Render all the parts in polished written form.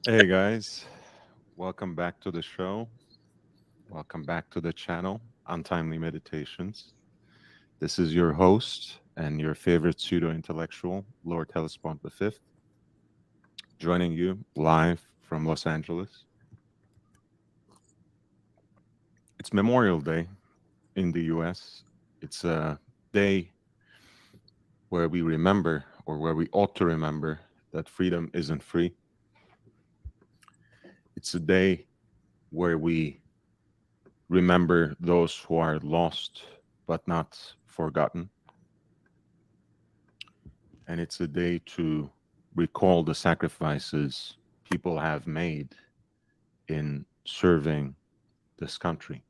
Hey guys, welcome back to the show. Welcome back to the channel, Untimely Meditations. This is your host and your favorite pseudo intellectual, Lord Hellespont V, joining you live from Los Angeles. It's Memorial Day in the US. It's a day where we remember, or where we ought to remember, that freedom isn't free. It's a day where we remember those who are lost but not forgotten. And it's a day to recall the sacrifices people have made in serving this country.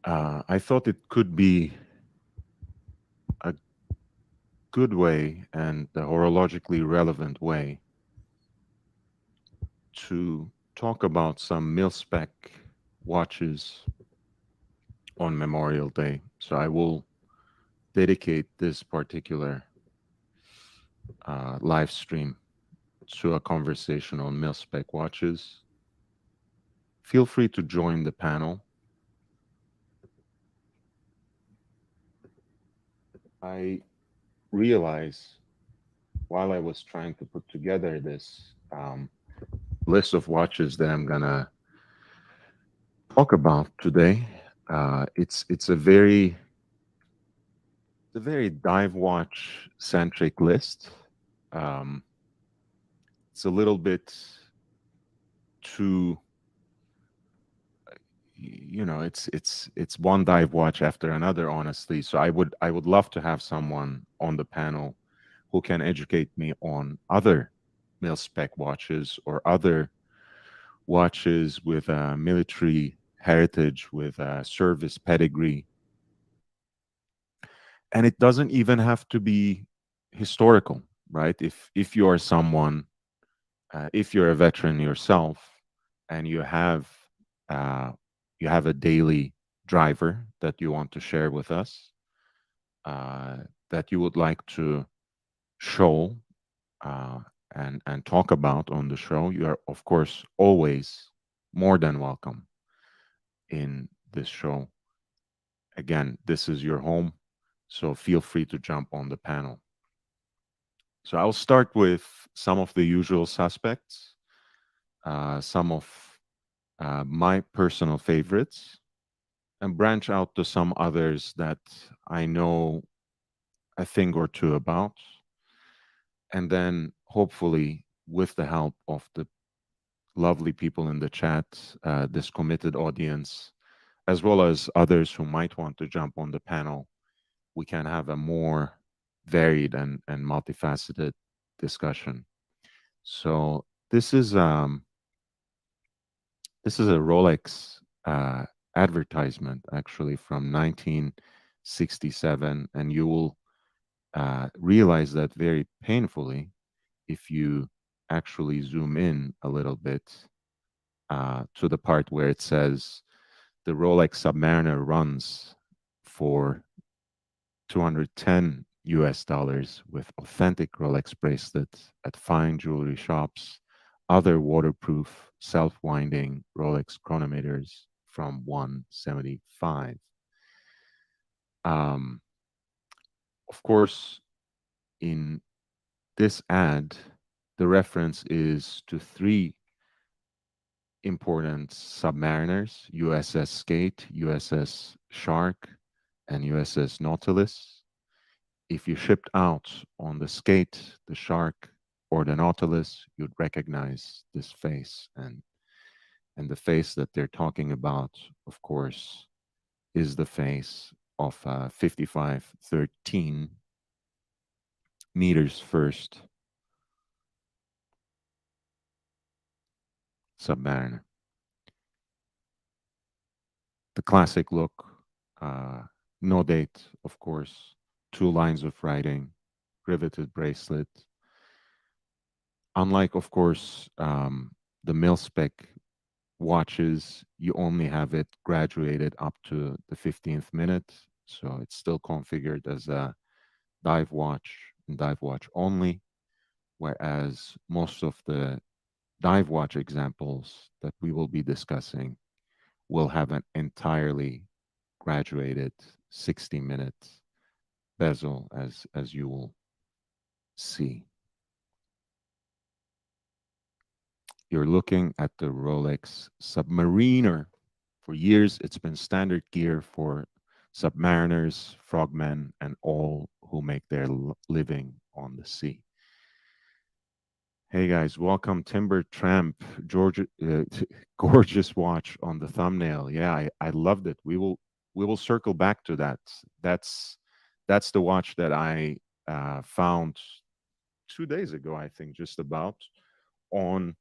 I thought it could be a good way and a horologically relevant way to talk about some mil-spec watches on Memorial Day. So I will dedicate this particular live stream to a conversation on mil-spec watches. Feel free to join the panel. I realize while I was trying to put together this list of watches that I'm gonna talk about today, it's a very dive watch centric list. Um, it's a little bit too, it's one dive watch after another, honestly. So I would love to have someone on the panel who can educate me on other mil spec watches or other watches with military heritage, with service pedigree. And it doesn't even have to be historical, right? If you are someone, if you're a veteran yourself, and uh, you have a daily driver that you want to share with us, uh, that you would like to show uh, and talk about on the show, you are of course always more than welcome in this show. Again, this is your home, so feel free to jump on the panel. So I'll start with some of the usual suspects, some of my personal favorites, and branch out to some others that I know a thing or two about. And then hopefully, with the help of the lovely people in the chat, this committed audience, as well as others who might want to jump on the panel, we can have a more varied and multifaceted discussion. So this is a Rolex advertisement actually from 1967, and you will realize that very painfully if you actually zoom in a little bit to the part where it says the Rolex Submariner runs for 210 US dollars with authentic Rolex bracelets at fine jewelry shops, other waterproof self-winding Rolex chronometers from 175. Um, of course, in this ad, the reference is to three important submariners: USS Skate, USS Shark, and USS Nautilus. If you shipped out on the Skate, the Shark, or the Nautilus, you'd recognize this face. And the face that they're talking about, of course, is the face of 5513 meters first Submariner. The classic look, uh, no date, of course, two lines of writing, riveted bracelet. Unlike, of course, the mil-spec watches, you only have it graduated up to the 15th minute. So it's still configured as a dive watch and dive watch only, whereas most of the dive watch examples that we will be discussing will have an entirely graduated 60-minute bezel, as you will see. You're looking at the Rolex Submariner. For years, it's been standard gear for submariners, frogmen, and all who make their living on the sea. Hey guys, welcome Timber Tramp. George, gorgeous watch on the thumbnail. Yeah, I loved it. We will circle back to that. That's that's the watch that I found 2 days ago, I think, just about on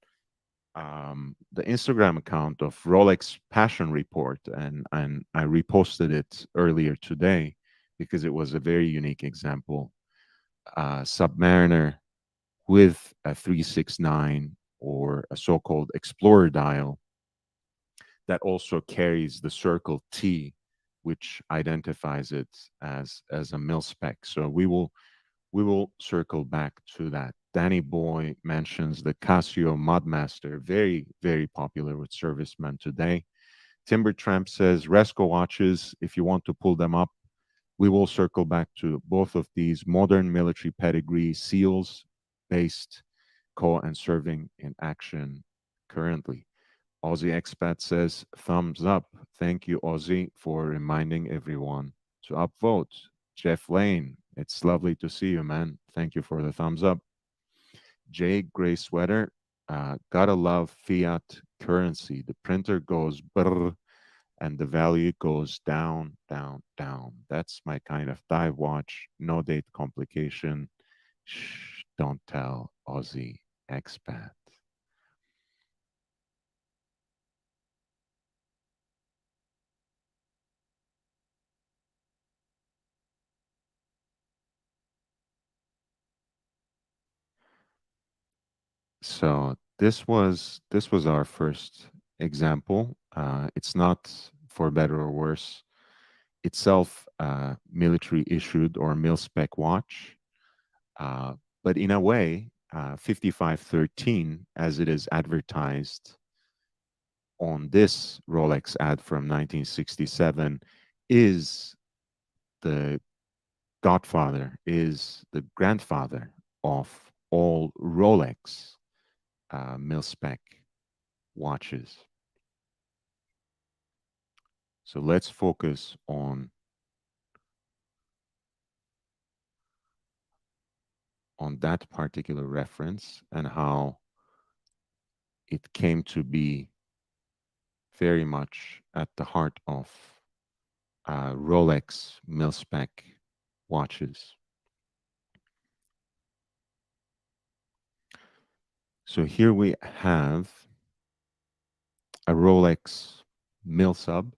the Instagram account of Rolex Passion Report, and I reposted it earlier today because it was a very unique example. Submariner with a 369 or a so-called Explorer dial that also carries the circle T, which identifies it as a mil spec. So we will circle back to that. Danny Boy mentions the Casio Mudmaster, very, very popular with servicemen today. Timber Tramp says Resco watches, if you want to pull them up, we will circle back to both of these modern military pedigree seals based co and serving in action currently. Aussie Expat says thumbs up. Thank you, Aussie, for reminding everyone to upvote. Jeff Lane, it's lovely to see you, man. Thank you for the thumbs up. Jay Gray Sweater, gotta love fiat currency. The printer goes brr and the value goes down, down, down. That's my kind of dive watch. No date complication. Shh, don't tell Aussie expat. So this was our first example. It's not for better or worse. Itself military issued or mil spec watch, uh, but in a way, 5513, as it is advertised on this Rolex ad from 1967, is the godfather, is the grandfather of all Rolex mil spec watches. So let's focus on that particular reference and how it came to be very much at the heart of Rolex mil-spec watches. So here we have a Rolex mil-sub,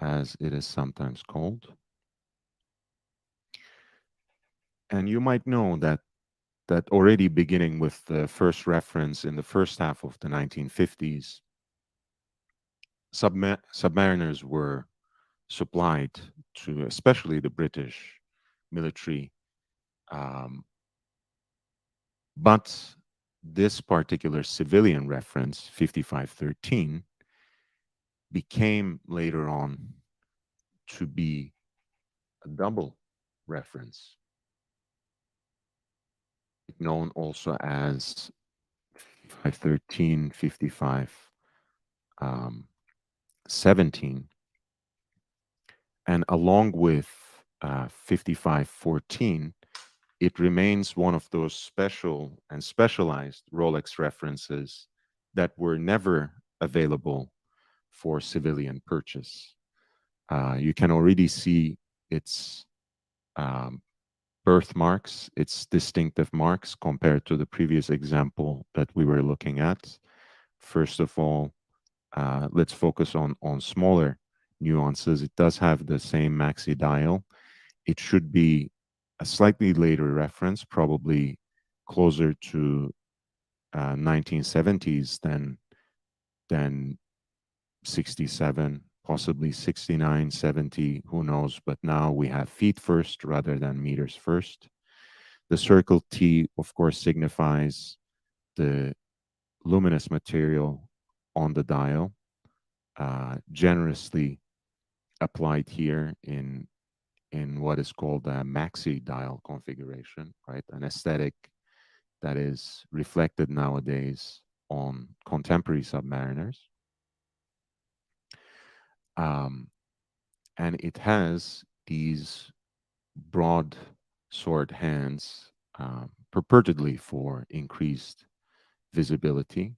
as it is sometimes called. And you might know that already beginning with the first reference in the first half of the 1950s, submariners were supplied to especially the British military. Um, but this particular civilian reference, 5513, became later on to be a double reference, known also as 5513, 5517. And along with 5514, it remains one of those special and specialized Rolex references that were never available for civilian purchase. You can already see its um, birthmarks, its distinctive marks compared to the previous example that we were looking at. First of all, let's focus on smaller nuances. It does have the same maxi dial. It should be a slightly later reference, probably closer to 1970s than 67, possibly 69, 70, who knows. But now we have feet first rather than meters first. The circle T, of course, signifies the luminous material on the dial, generously applied here in what is called a maxi dial configuration, right? An aesthetic that is reflected nowadays on contemporary submariners. Um, and it has these broad sword hands, purportedly for increased visibility,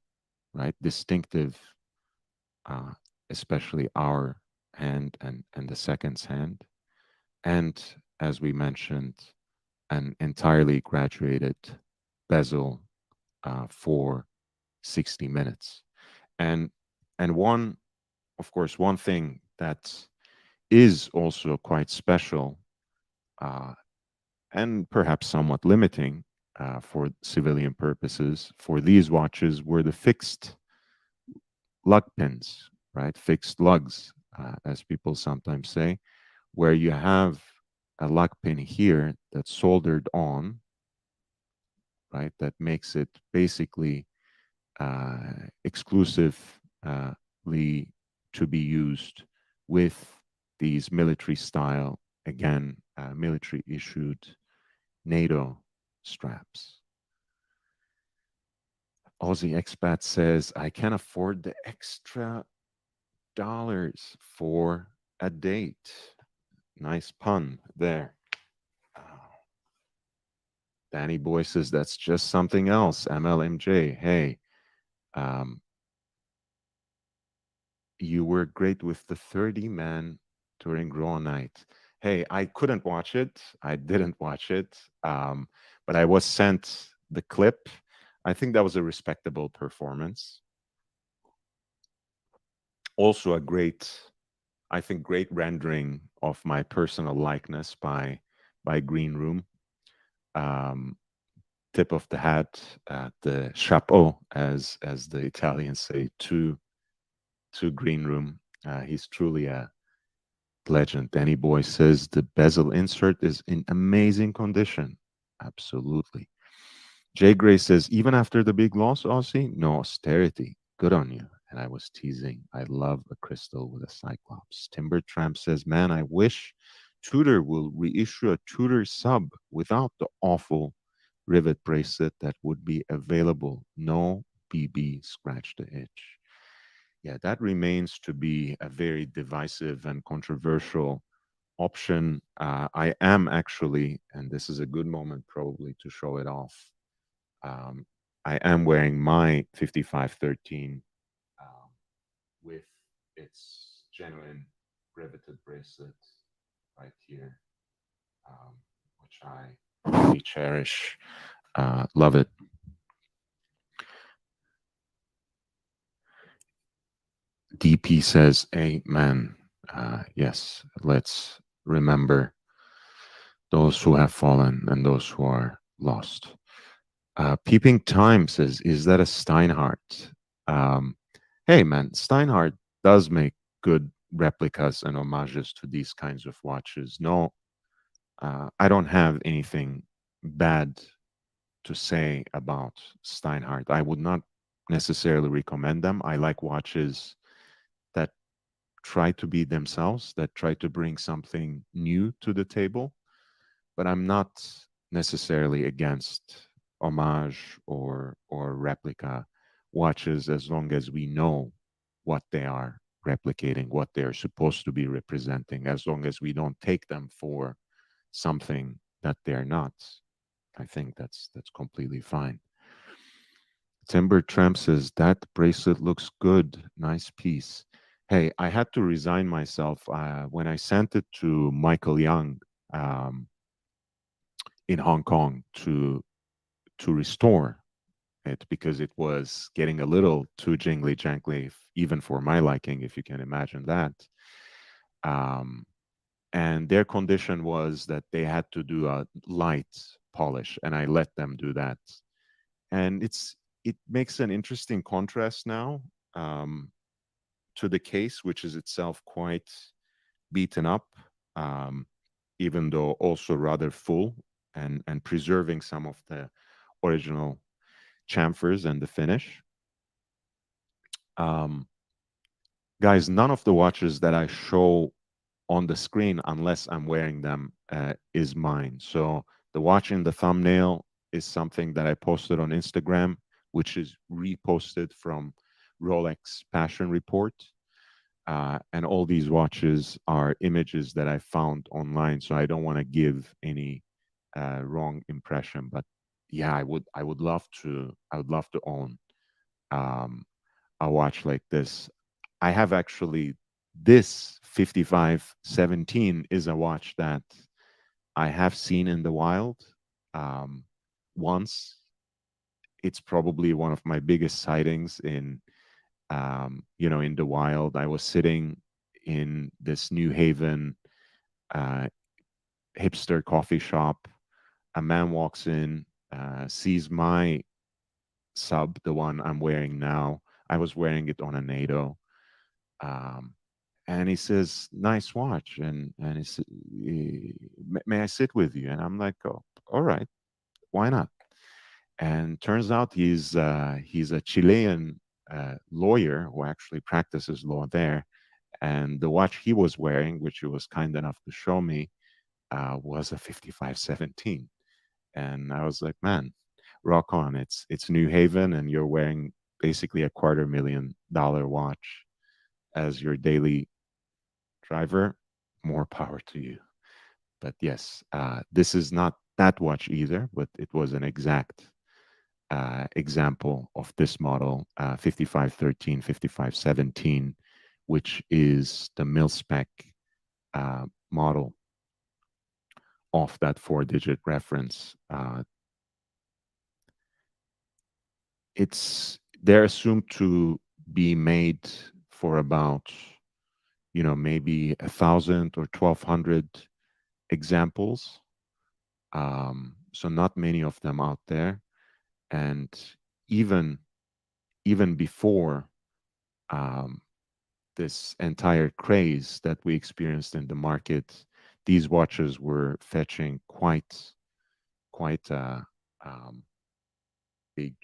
right? Distinctive, uh, especially our hand and the second's hand. And as we mentioned, an entirely graduated bezel for 60 minutes. And and one, of course, one thing that is also quite special, uh, and perhaps somewhat limiting for civilian purposes for these watches were the fixed lug pins, right? Fixed lugs, as people sometimes say, where you have a lug pin here that's soldered on, right? That makes it basically exclusively to be used with these military style, again, military issued NATO straps. Aussie expat says, I can afford the extra dollars for a date. Nice pun there. Uh, Danny Boy says, that's just something else. MLMJ, hey, um, you were great with the 30-man during Raw Night. Hey, I couldn't watch it. I didn't watch it. But I was sent the clip. I think that was a respectable performance. Also a great, I think, great rendering of my personal likeness by Green Room. Um, Tip of the hat, the chapeau, as the Italians say, to Green Room. He's truly a legend. Danny Boy says the bezel insert is in amazing condition. Absolutely. Jay Gray says, even after the big loss, Aussie, no austerity. Good on you. And I was teasing. I love a crystal with a cyclops. Timber Tramp says, man, I wish Tudor will reissue a Tudor sub without the awful rivet bracelet that would be available. No BB scratch the itch. Yeah, that remains to be a very divisive and controversial option. I am actually, and this is a good moment probably to show it off. Um, I am wearing my 5513 um, with its genuine riveted bracelet right here, um, which I really cherish. Love it. DP says, Amen. Yes, let's remember those who have fallen and those who are lost. Peeping Time says, is that a Steinhardt? Um, hey, man, Steinhardt does make good replicas and homages to these kinds of watches. No, I don't have anything bad to say about Steinhardt. I would not necessarily recommend them. I like watches that try to be themselves, that try to bring something new to the table, but I'm not necessarily against homage or replica watches as long as we know what they are replicating, what they're supposed to be representing, as long as we don't take them for something that they're not. I think that's completely fine. Timber Tramp says that bracelet looks good. Nice piece. Hey, I had to resign myself when I sent it to Michael Young um, in Hong Kong to restore it because it was getting a little too jingly jankly, even for my liking, if you can imagine that. Um, and their condition was that they had to do a light polish, and I let them do that. And it makes an interesting contrast now um, to the case, which is itself quite beaten up, um, even though also rather full and preserving some of the original chamfers and the finish. Um, Guys, none of the watches that I show on the screen, unless I'm wearing them, is mine. So the watch in the thumbnail is something that I posted on Instagram, which is reposted from Rolex Passion Report. And all these watches are images that I found online, so I don't want to give any wrong impression. But yeah, I would love to own um, a watch like this. I have actually this 5517 is a watch that I have seen in the wild um, once. It's probably one of my biggest sightings in in the wild. I was sitting in this New Haven uh, hipster coffee shop. A man walks in, sees my sub, the one I'm wearing now. I was wearing it on a NATO. Um, and he says, "Nice watch." And he said, "May I sit with you?" And I'm like, "Oh, all right, why not?" And turns out he's a Chilean lawyer who actually practices law there. And the watch he was wearing, which he was kind enough to show me, was a 5517. And I was like, "Man, rock on! It's New Haven, and you're wearing basically a $250,000 watch as your daily driver. More power to you." But yes, this is not that watch either, but it was an exact example of this model, 5513, 5517, which is the mil spec model of that 4-digit reference. They're assumed to be made for about, maybe 1,000 or 1,200 examples. So not many of them out there. And even even before um, this entire craze that we experienced in the market, these watches were fetching quite a big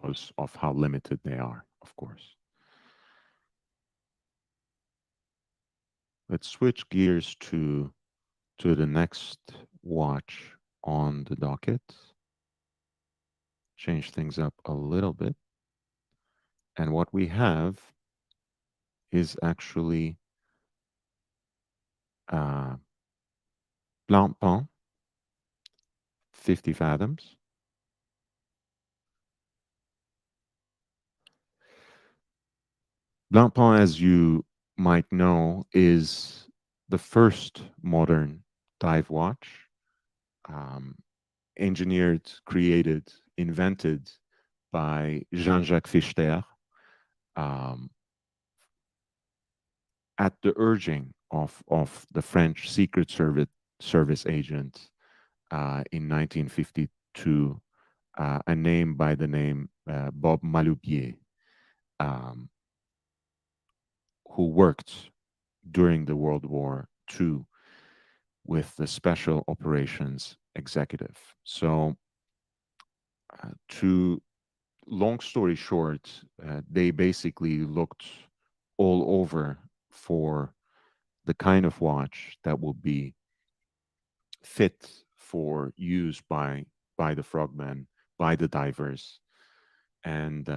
because of how limited they are, of course. Let's switch gears to the next watch on the docket. Change things up a little bit. And what we have is actually uh, Blancpain 50 fathoms. Blancpain, as you might know, is the first modern dive watch, um, engineered, created, invented by Jean-Jacques Fichter, um, at the urging of the French Secret Service agent in 1952, a name by the name Bob Maloubier, um, who worked during the World War II with the Special Operations Executive. So, to long story short, they basically looked all over for the kind of watch that will be fit for use by the frogmen, by the divers, and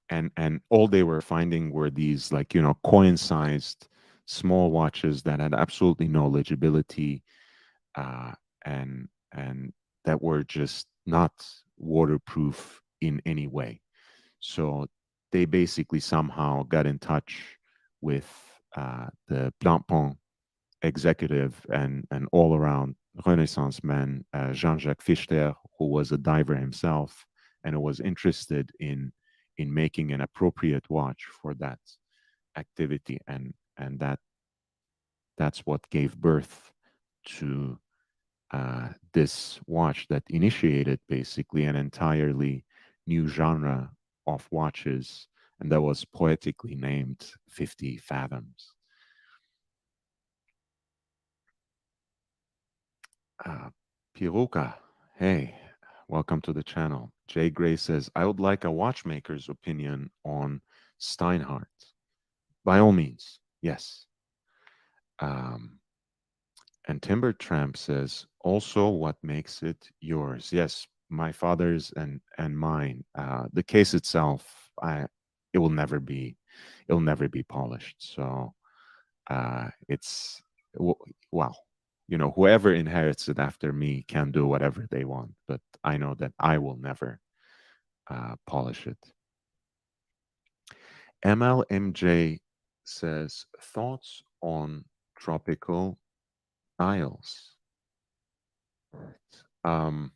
and all they were finding were these, like, coin-sized small watches that had absolutely no legibility, uh, and that were just not waterproof in any way. So they basically somehow got in touch with the Blancpain executive and all around Renaissance man, Jean-Jacques Fichter, who was a diver himself and who was interested in making an appropriate watch for that activity, and that's what gave birth to this watch that initiated basically an entirely new genre of watches, and that was poetically named 50 Fathoms. Uh, Piruka, hey, welcome to the channel. Jay Gray says, I would like a watchmaker's opinion on Steinhardt. By all means, yes. Um, and Timber Tramp says, also what makes it yours? Yes, my father's and mine. The case itself, it will never be, it'll never be polished. So it's well, whoever inherits it after me can do whatever they want, but I know that I will never polish it. MLMJ says thoughts on tropical isles. Um,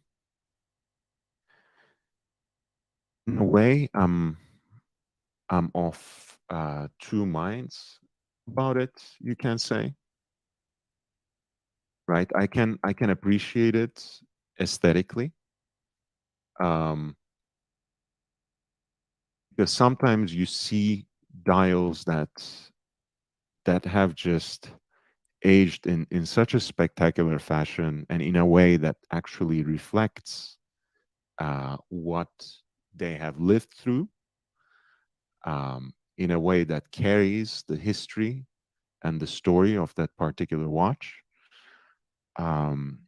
in a way, I'm off two minds about it. You can say, right? I can appreciate it aesthetically, um, because sometimes you see dials that have just aged in such a spectacular fashion and in a way that actually reflects what they have lived through, in a way that carries the history and the story of that particular watch. Um,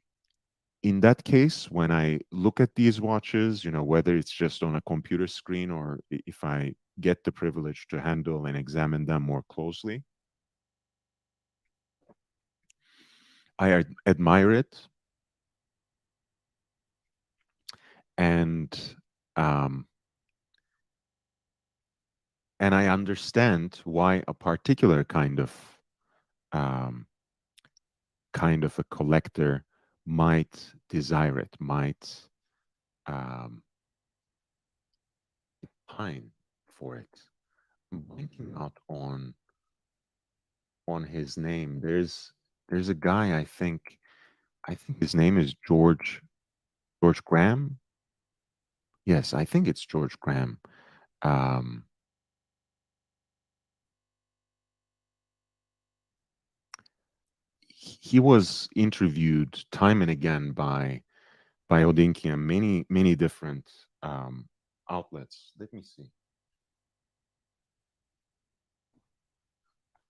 in that case, when I look at these watches, whether it's just on a computer screen or if I get the privilege to handle and examine them more closely, I admire it, and um, and I understand why a particular um, kind of a collector might desire it, might um, pine for it. I'm blanking out on his name. There's a guy, I think his name is George Graham. Yes, I think it's George Graham. Um, he was interviewed time and again by Odinky and many different outlets. Let me see.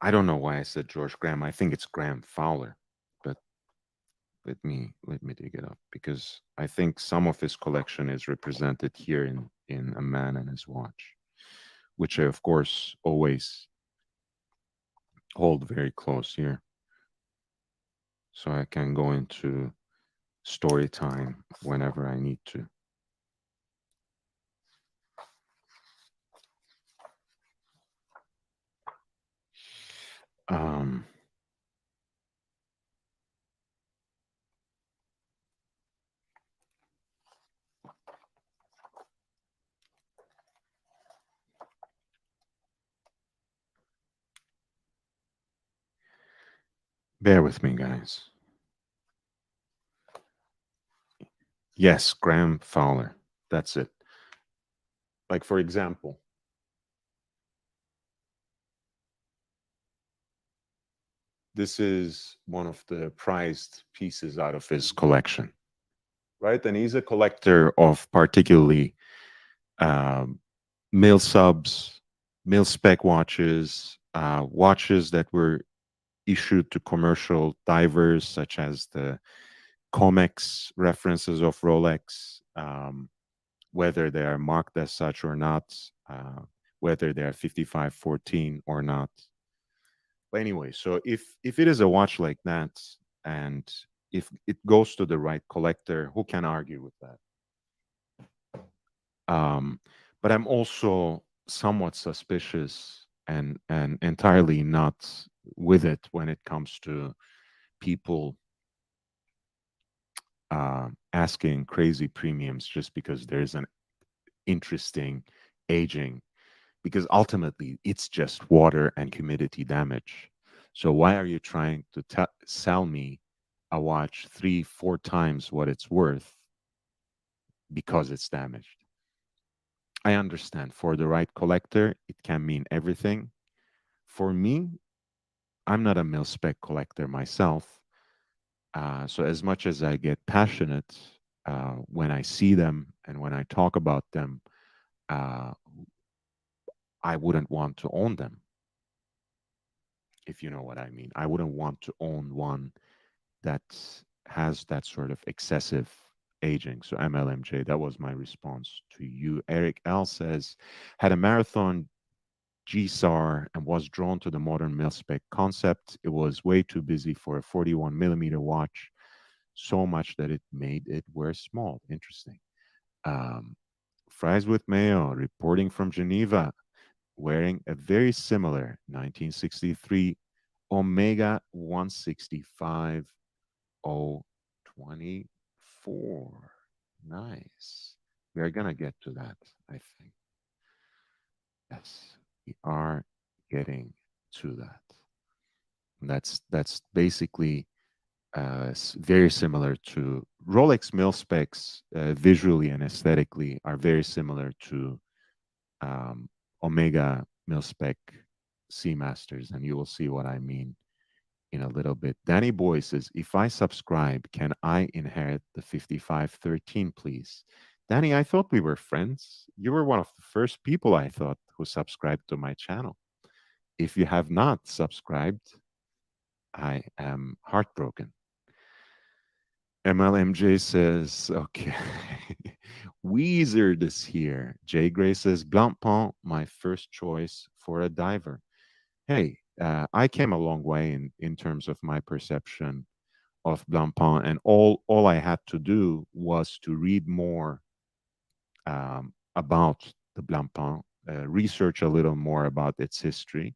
I don't know why I said George Graham. I think it's Graham Fowler, but let me dig it up because I think some of his collection is represented here in A Man and His Watch, which I of course always hold very close here, so I can go into story time whenever I need to. Um, Bear with me, guys. Yes, Graham Fowler. That's it. Like, for example, this is one of the prized pieces out of his collection, right? And he's a collector of particularly um, mil subs, mil spec watches, watches that were issued to commercial divers, such as the COMEX references of Rolex, whether they are marked as such or not, whether they are 5514 or not. But anyway, so if it is a watch like that, and if it goes to the right collector, who can argue with that? Um, but I'm also somewhat suspicious and entirely not with it when it comes to people asking crazy premiums just because there's an interesting aging, because ultimately it's just water and humidity damage. So why are you trying to sell me a watch 3 4 times what it's worth because it's damaged? I understand for the right collector it can mean everything. For me, I'm not a mil spec collector myself, So as much as I get passionate when I see them and when I talk about them, uh, I wouldn't want to own them, if you know what I mean. I wouldn't want to own one that has that sort of excessive aging. So MLMJ, that was my response to you. Eric L says, had a marathon GSAR and was drawn to the modern mil-spec concept. It was way too busy for a 41 millimeter watch, so much that it made it wear small. Interesting. Um, Fries with Mayo, reporting from Geneva, wearing a very similar 1963 Omega 165 024. Nice. We are going to get to that, I think. Yes, we are getting to that. And that's basically very similar to Rolex mil specs visually and aesthetically are very similar to um, Omega mil spec Seamasters, and you will see what I mean in a little bit. Danny Boy says, if I subscribe, can I inherit the 5513, please? Danny, I thought we were friends. You were one of the first people I thought who subscribed to my channel. If you have not subscribed, I am heartbroken. MLMJ says, okay. Weezer is here. Jay Gray says, Blancpain, my first choice for a diver. Hey, I came a long way in terms of my perception of Blancpain, and all I had to do was to read more about the Blancpain, research a little more about its history,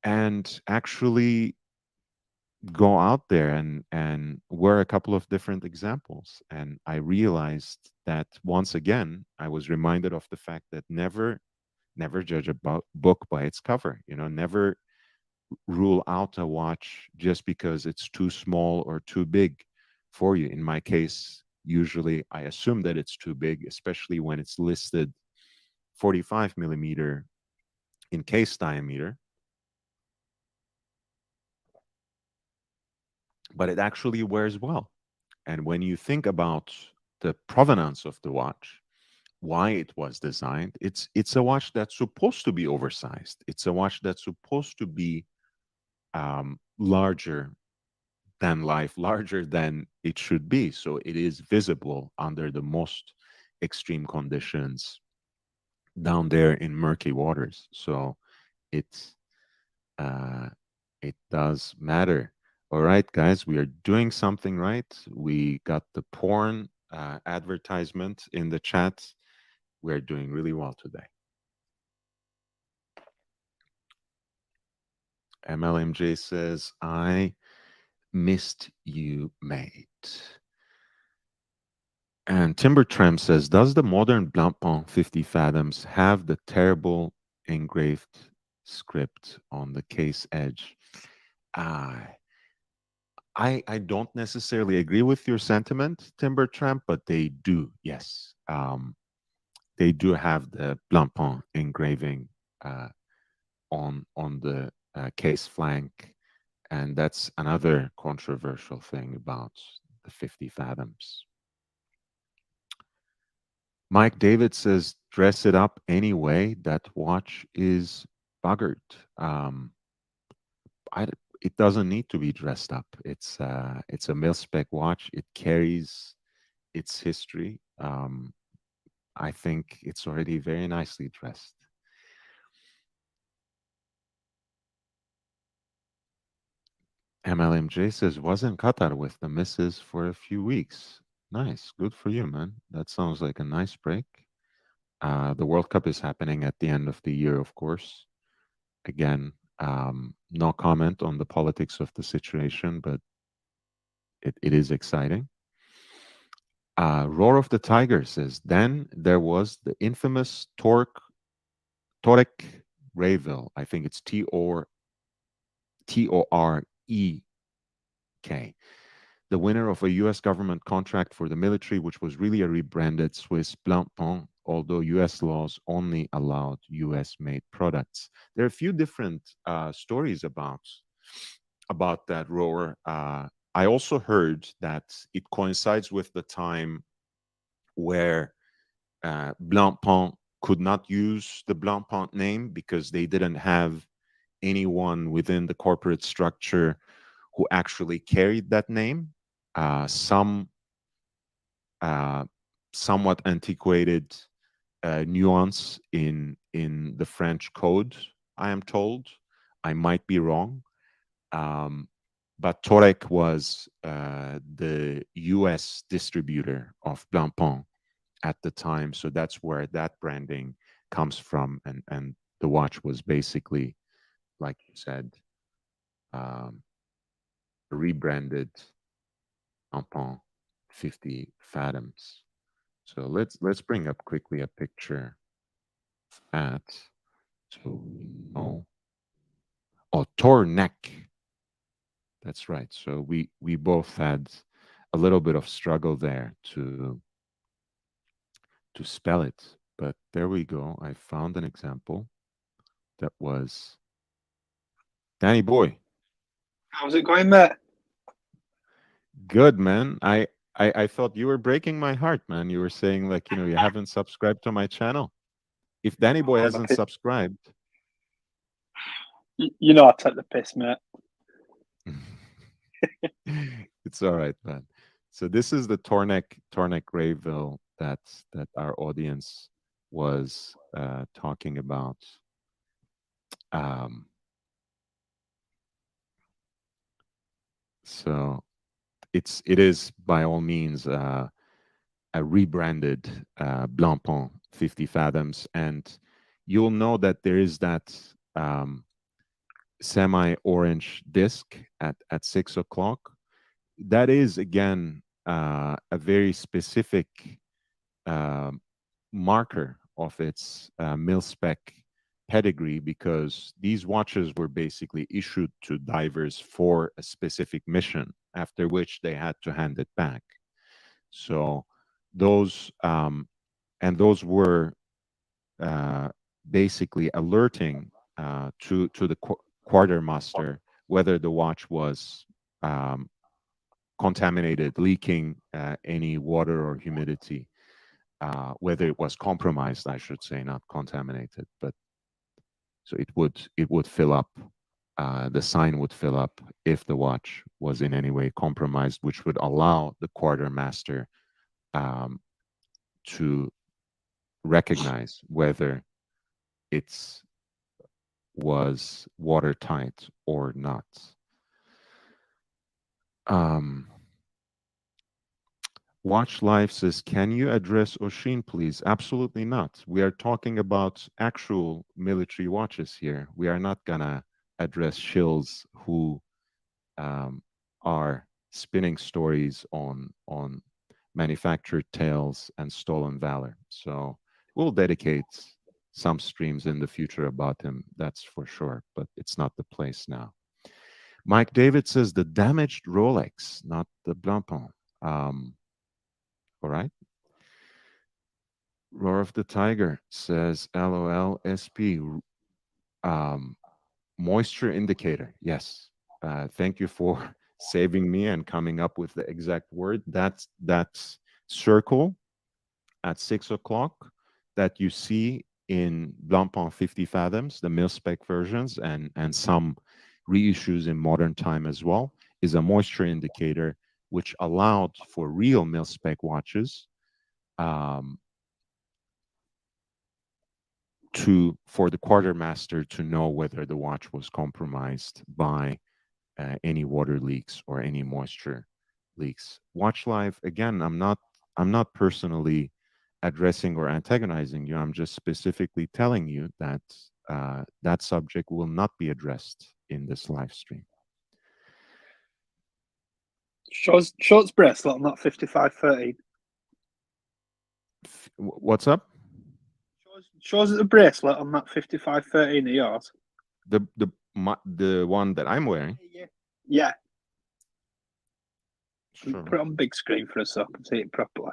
and actually go out there and wear a couple of different examples. And I realized that once again, I was reminded of the fact that never judge a book by its cover. You know, never rule out a watch just because it's too small or too big for you. In my case, usually I assume that it's too big, especially when it's listed 45 millimeter in case diameter, but it actually wears well. And when you think about the provenance of the watch, why it was designed, it's a watch that's supposed to be oversized. It's a watch that's supposed to be larger than life, larger than it should be. So it is visible under the most extreme conditions down there in murky waters. So it's uh, it does matter. All right, guys, we are doing something right. We got the porn advertisement in the chat. We're doing really well today. MLMJ says, I missed you, mate. And Timber Tramp says, does the modern Blancpain 50 Fathoms have the terrible engraved script on the case edge? Uh, I don't necessarily agree with your sentiment, Timber Tramp, but they do, yes. They do have the Blancpain engraving uh, on the case flank, and that's another controversial thing about the 50 Fathoms. Mike David says, dress it up anyway. That watch is buggered. I, it doesn't need to be dressed up. It's a mil spec watch. It carries its history. I think it's already very nicely dressed. MLMJ says, was in Qatar with the missus for a few weeks. Nice. Good for you, man. That sounds like a nice break. The World Cup is happening at the end of the year, of course. Again, no comment on the politics of the situation, but it is exciting. Roar of the Tiger says, then there was the infamous Torek Rayville. I think it's Torek, the winner of a US government contract for the military, which was really a rebranded Swiss Blancpain, although US laws only allowed US made products. There are a few different stories about that rower. I also heard that it coincides with the time where Blancpain could not use the Blancpain name because they didn't have anyone within the corporate structure who actually carried that name. Some uh, somewhat antiquated nuance in the French code, I am told. I might be wrong. Um, but Torek was the US distributor of Blancpain at the time. So that's where that branding comes from. And the watch was basically, like you said, um, rebranded Blancpain 50 Fathoms. So let's bring up quickly a picture of that. So oh oh Tornek. That's right. So we both had a little bit of struggle there to spell it, but there we go. I found an example that was Danny Boy. How's it going, mate? Good man. I thought you were breaking my heart, man. You were saying like, you haven't subscribed to my channel. If Danny Boy Oh, hasn't subscribed, you know I take the piss, mate. it's all right, man. So this is the Tornek Grayville that our audience was talking about. Um, so it is by all means a rebranded Blancpain 50 Fathoms, and you'll know that there is that semi-orange disc at 6 o'clock. That is again a very specific uh, marker of its mil-spec pedigree, because these watches were basically issued to divers for a specific mission, after which they had to hand it back. So those those were uh, basically alerting to the quartermaster whether the watch was um, contaminated, leaking any water or humidity, whether it was compromised, I should say, not contaminated. But so it would fill up. The sign would fill up if the watch was in any way compromised, which would allow the quartermaster um, to recognize whether it was watertight or not. Um, Watch Life says, can you address Oshin, please? Absolutely not. We are talking about actual military watches here. We are not going to address shills who are spinning stories on manufactured tales and stolen valor. So we'll dedicate some streams in the future about him, that's for sure, but it's not the place now. Mike David says the damaged Rolex, not the Blancpain. All right. Roar of the Tiger says, LOL SP. Um, Moisture indicator. Yes. Thank you for saving me and coming up with the exact word. That's circle at 6 o'clock that you see in Blancpain 50 Fathoms, the mil-spec versions, and some reissues in modern time as well, is a moisture indicator which allowed for real mil-spec watches um, for the quartermaster to know whether the watch was compromised by any water leaks or any moisture leaks. Watch Live, again, I'm not personally addressing or antagonizing you. I'm just specifically telling you that that subject will not be addressed in this live stream. Shorts bracelet on that 5513. What's up? Shows it a bracelet on that 5513 of yours. The one that I'm wearing. Yeah. Sure. Put it on big screen for us so I can see it properly.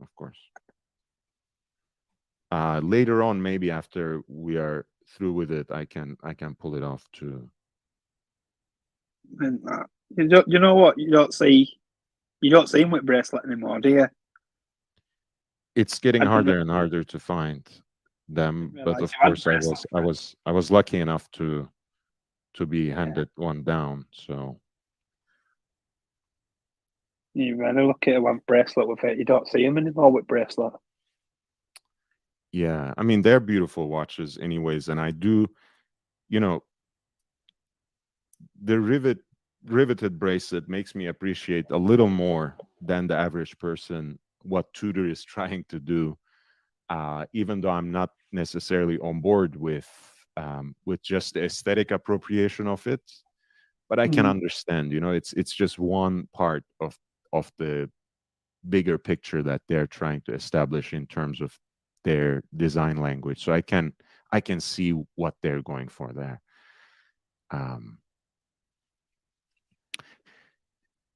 Of course. Later on, maybe after we are through with it, I can pull it off too. And that. You know what? You don't see him with bracelet anymore, do you? It's getting I didn't, harder and harder to find them, didn't but realise of you had course bracelet. I was lucky enough to be Yeah, handed one down. So you really lucky to have bracelet with it. You don't see him anymore with bracelet. yeah, I mean they're beautiful watches anyways, and I do, you know, the riveted bracelet makes me appreciate a little more than the average person what Tudor is trying to do. Even though I'm not necessarily on board with just the aesthetic appropriation of it, but I can Mm. understand. You know, it's just one part of the bigger picture that they're trying to establish in terms of their design language. So I can see what they're going for there. Um,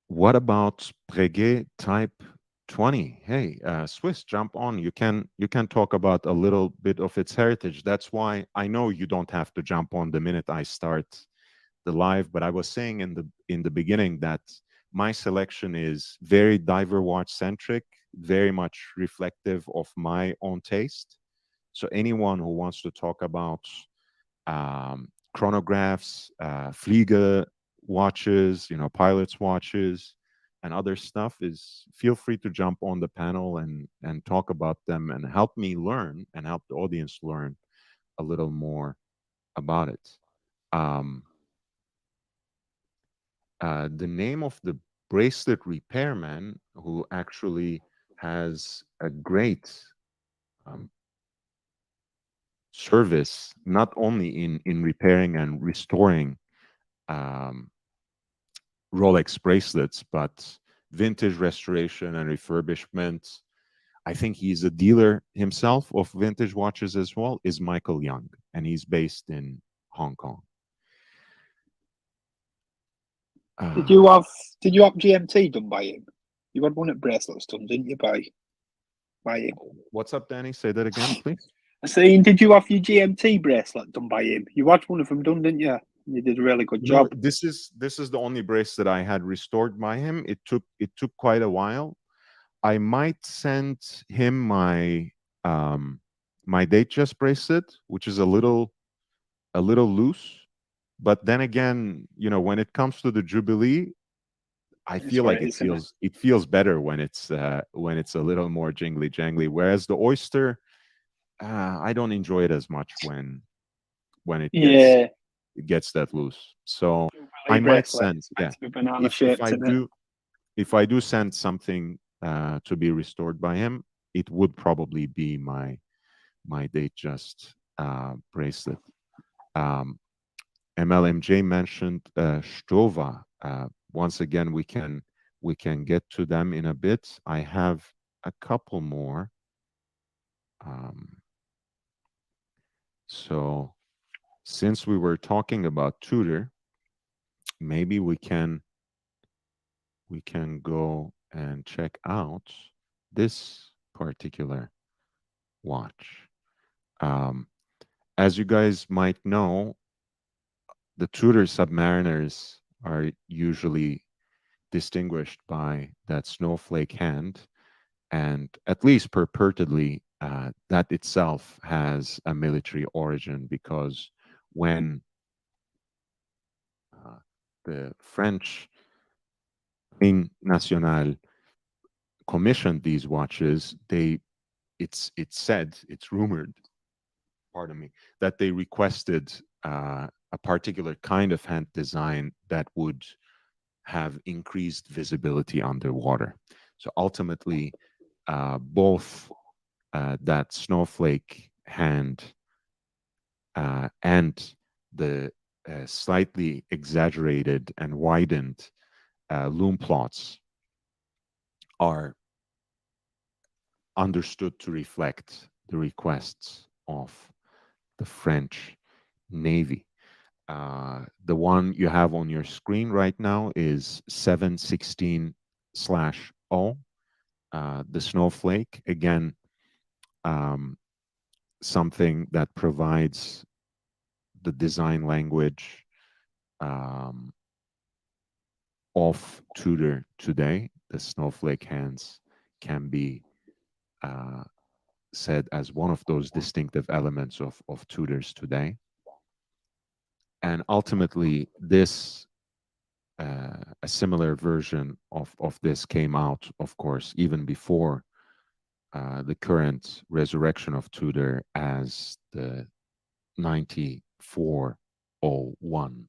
what about Breguet Type 20? Hey, Swiss, jump on. You can talk about a little bit of its heritage. That's why I know you don't have to jump on the minute I start the live, but I was saying in the beginning that my selection is very diver watch centric, very much reflective of my own taste. So anyone who wants to talk about chronographs, Flieger watches, you know, pilots watches, and other stuff is feel free to jump on the panel and talk about them and help me learn and help the audience learn a little more about it. Um, the name of the bracelet repairman who actually has a great um, service not only in repairing and restoring um, Rolex bracelets, but vintage restoration and refurbishment. I think he's a dealer himself of vintage watches as well, is Michael Young, and he's based in Hong Kong. Did Uh, you have Did you have GMT done by him? You had one at bracelets done, didn't you? By him. what's up, Danny? Say that again, please. I saying, did you have your GMT bracelet done by him? You had one of them done, didn't you? You did a really good No, job. this is the only brace that I had restored by him. It took quite a while. I might send him my Datejust bracelet, which is a little loose. But then again, you know, when it comes to the Jubilee, I It's feel what like it is, isn't it? it feels better when it's a little more jingly jangly. Whereas the Oyster, I don't enjoy it as much when Yeah. it gets that loose. So I Jubilee might bracelet. send, It's meant yeah, to be banana shaped, isn't it? if I do send something to be restored by him, it would probably be my Datejust bracelet. Um, MLMJ mentioned Strova. Once again, we can get to them in a bit. I have a couple more. Um, so since we were talking about Tudor, maybe we can go and check out this particular watch. Um, as you guys might know, the Tudor Submariners are usually distinguished by that snowflake hand, and at least purportedly, that itself has a military origin because when uh, the French Marine Nationale commissioned these watches, it's said, it's rumored, pardon me, that they requested a particular kind of hand design that would have increased visibility underwater. So ultimately, both that snowflake hand and the slightly exaggerated and widened loom plots are understood to reflect the requests of the French Navy. The one you have on your screen right now is 716 slash O, the snowflake. Again, um, something that provides the design language um, of Tudor today. The snowflake hands can be uh, said as one of those distinctive elements of Tudors today. And ultimately, this a similar version of this came out, of course, even before the current resurrection of Tudor as the 9401.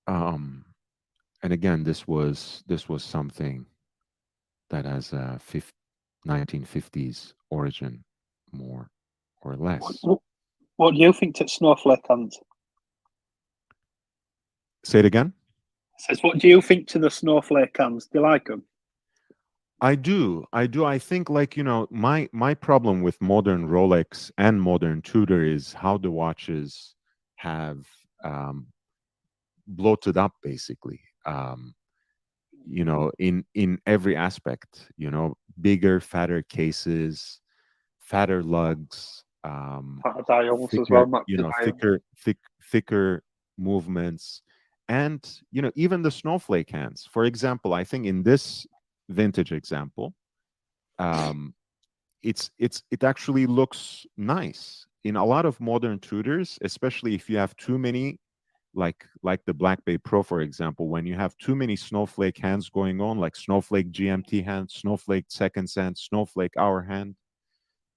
Um, and again, this was something that has a 1950s origin, more or What, less. what, what do you think to snowflake hands? Say it again. Says, what do you think to the snowflake hands? Do you like them? I do. I think, like, my problem with modern Rolex and modern Tudor is how the watches have um, bloated up, basically. In every aspect. Bigger, fatter cases, fatter lugs, Dials as thicker, well, Max dials. thicker movements, and even the snowflake hands. For example, I think in this vintage example, um, it actually looks nice. In a lot of modern Tudors, especially if you have too many, like the Black Bay Pro, for example, when you have too many snowflake hands going on, like snowflake GMT hand, snowflake seconds hand, snowflake hour hand,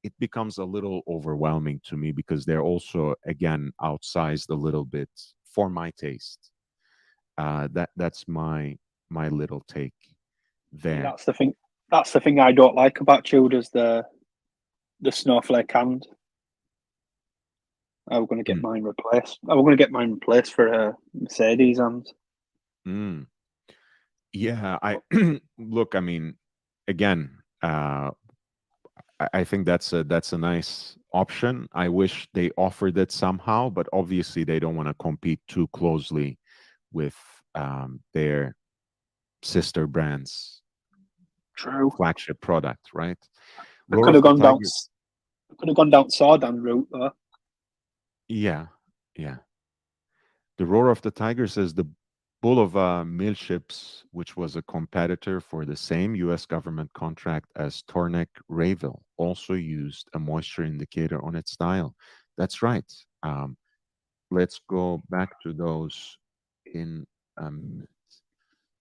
it becomes a little overwhelming to me because they're also, again, outsized a little bit for my taste. That's my little take See, there. that's the thing. That's the thing I don't like about Tudors. The snowflake hand. I was going to get Mm, mine replaced. I was going to get mine replaced for a Mercedes hands. mm. Yeah, I But look. I mean, again, I think that's a nice option. I wish they offered it somehow, but obviously they don't want to compete too closely with their sister brands true. flagship product, right? I Roar could of have the gone down. Tiger. I could have gone down Sardan route though. Yeah, yeah. The Roar of the Tiger says the Bull of Millships, which was a competitor for the same U.S. government contract as Tornek Rayville, also used a moisture indicator on its dial. That's right. Let's go back to those in a minute.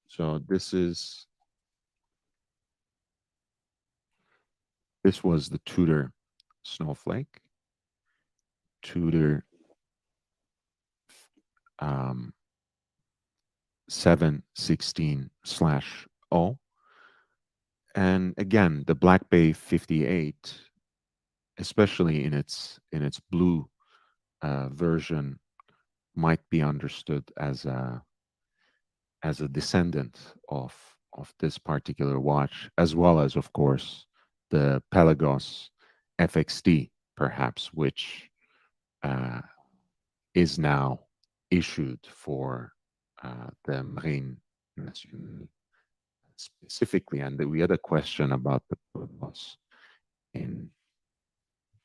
So this was the Tudor Snowflake, Tudor um, 716/0. And again, the Black Bay 58, especially in its blue version, might be understood as a descendant of this particular watch, as well as, of course, the Pelagos FXD, perhaps, which uh, is now issued for the Marine Nationale specifically. And we had a question about the Pelagos in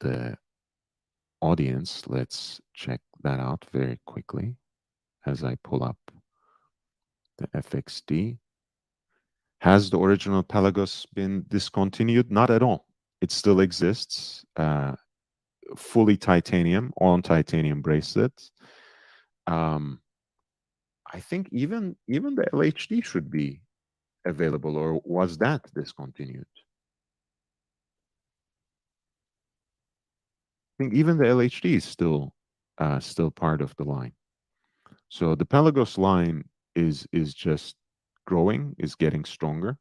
the audience. Let's check that out very quickly as I pull up the FXD. Has the original Pelagos been discontinued? Not at all. It still exists, fully titanium, on titanium bracelet. Um, I think even the LHD should be available, or was that discontinued? I think even the LHD is still part of the line. So the Pelagos line is just growing, is getting stronger.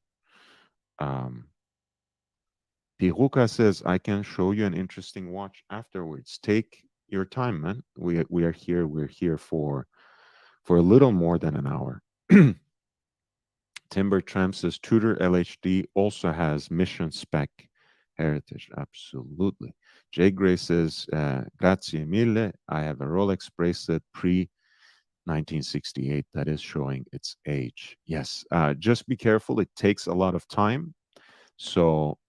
Um, Piruka says, I can show you an interesting watch afterwards. Take your time, man. We are here. We're here for a little more than an hour. Timber Tramp says Tudor LHD also has mission spec heritage. Absolutely. Jay Gray says, grazie mille. I have a Rolex bracelet pre 1968 that is showing its age. Yes. Just be careful. It takes a lot of time. So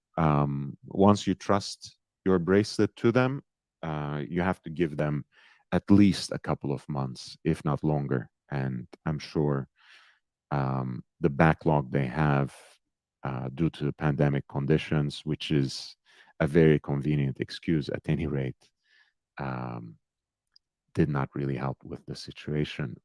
once you trust your bracelet to them, you have to give them at least a couple of months, if not longer, and I'm sure the backlog they have due to the pandemic conditions, which is a very convenient excuse at any rate, um, did not really help with the situation.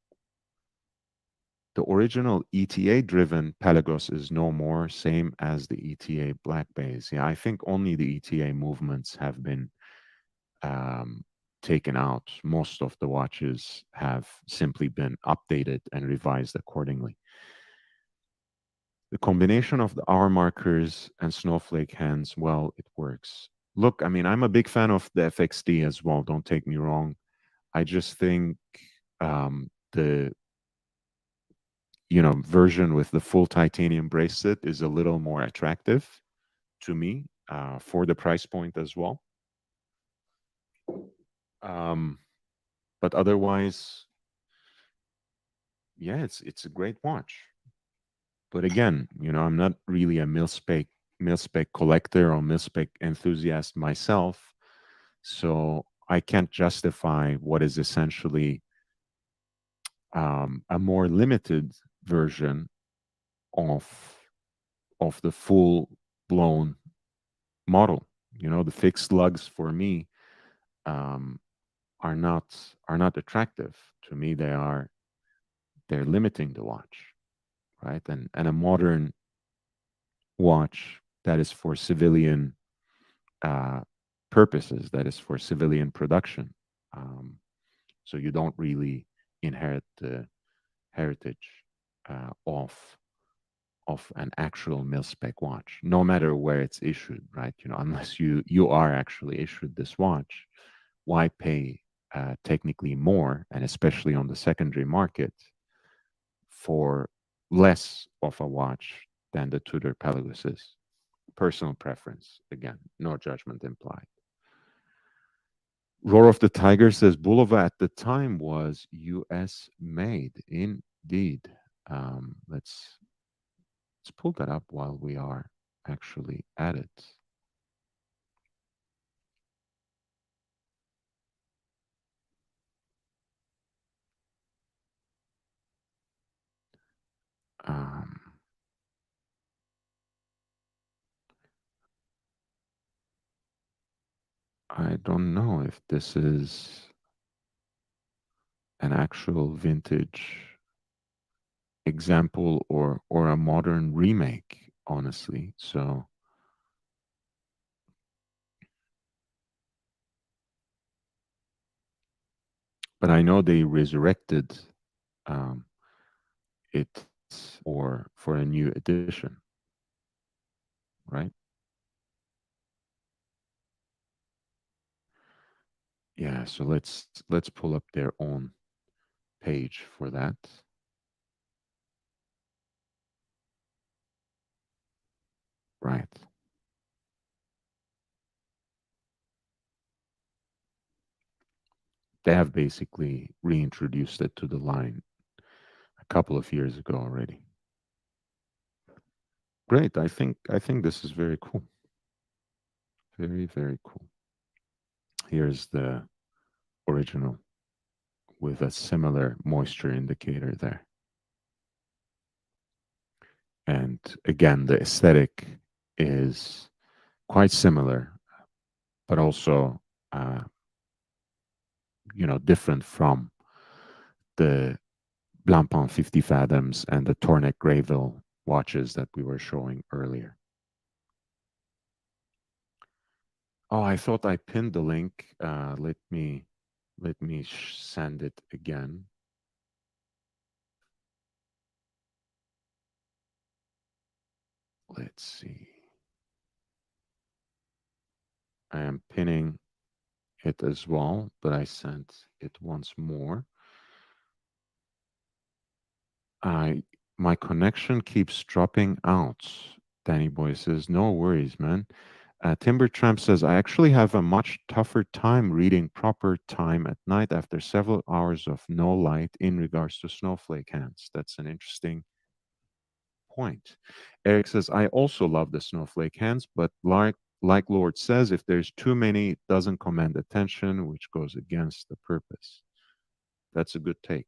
The original ETA driven Pelagos is no more, same as the ETA Black Bays. Yeah, I think only the ETA movements have been um, taken out. Most of the watches have simply been updated and revised accordingly. The combination of the hour markers and snowflake hands, well, it works. Look, I mean, I'm a big fan of the FXD as well. Don't take me wrong. I just think the version with the full titanium bracelet is a little more attractive to me for the price point as well. Um, but otherwise, yeah, it's a great watch. But again, I'm not really a mil spec collector or mil spec enthusiast myself, so I can't justify what is essentially a more limited version of the full blown model. The fixed lugs for me um, are not attractive to me. They're limiting the watch, right? And a modern watch that is for civilian uh, purposes, that is for civilian production. Um, so you don't really inherit the heritage of an actual mil spec watch, no matter where it's issued, right? Unless you are actually issued this watch, why pay technically more, and especially on the secondary market, for less of a watch than the Tudor Pelagos is? Personal preference, again, no judgment implied. Roar of the Tiger says Bulova at the time was US made. Indeed. Let's pull that up while we are actually at it. Um, I don't know if this is an actual vintage example or a modern remake, honestly. So, but I know they resurrected um, it for a new edition, right? Yeah. So let's pull up their own page for that. Right. They have basically reintroduced it to the line a couple of years ago already. Great. I think this is very cool. Very, very cool. Here's the original with a similar moisture indicator there. And again, the aesthetic is quite similar, but also, uh, different from the Blancpain 50 Fathoms and the Tornek Greyville watches that we were showing earlier. Oh, I thought I pinned the link. Let me send it again. Let's see. I am pinning it as well, but I sent it once more. I My connection keeps dropping out. Danny Boy says, "No worries, man." Timber Tramp says, "I actually have a much tougher time reading proper time at night after several hours of no light in regards to snowflake hands." That's an interesting point. Eric says, "I also love the snowflake hands, but like Lord says, if there's too many, it doesn't command attention, which goes against the purpose." That's a good take.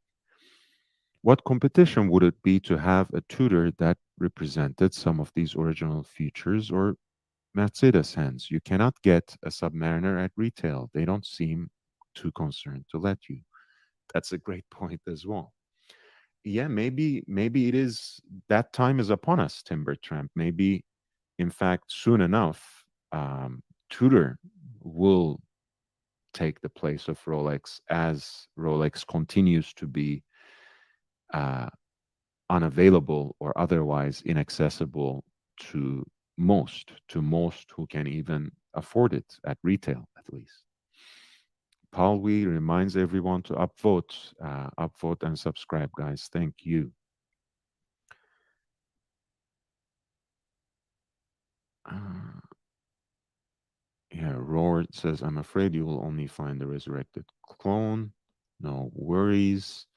What competition would it be to have a Tudor that represented some of these original features or Mercedes hands? You cannot get a Submariner at retail. They don't seem too concerned to let you. That's a great point as well. Yeah, maybe it is that time is upon us, Timber Tramp. Maybe, in fact, soon enough, Tudor will take the place of Rolex as Rolex continues to be uh, unavailable or otherwise inaccessible to most who can even afford it at retail, at least. Paul Wee reminds everyone to upvote and subscribe, guys. Thank you. Uh, yeah, Roar says, I'm afraid you will only find the resurrected clone. No worries.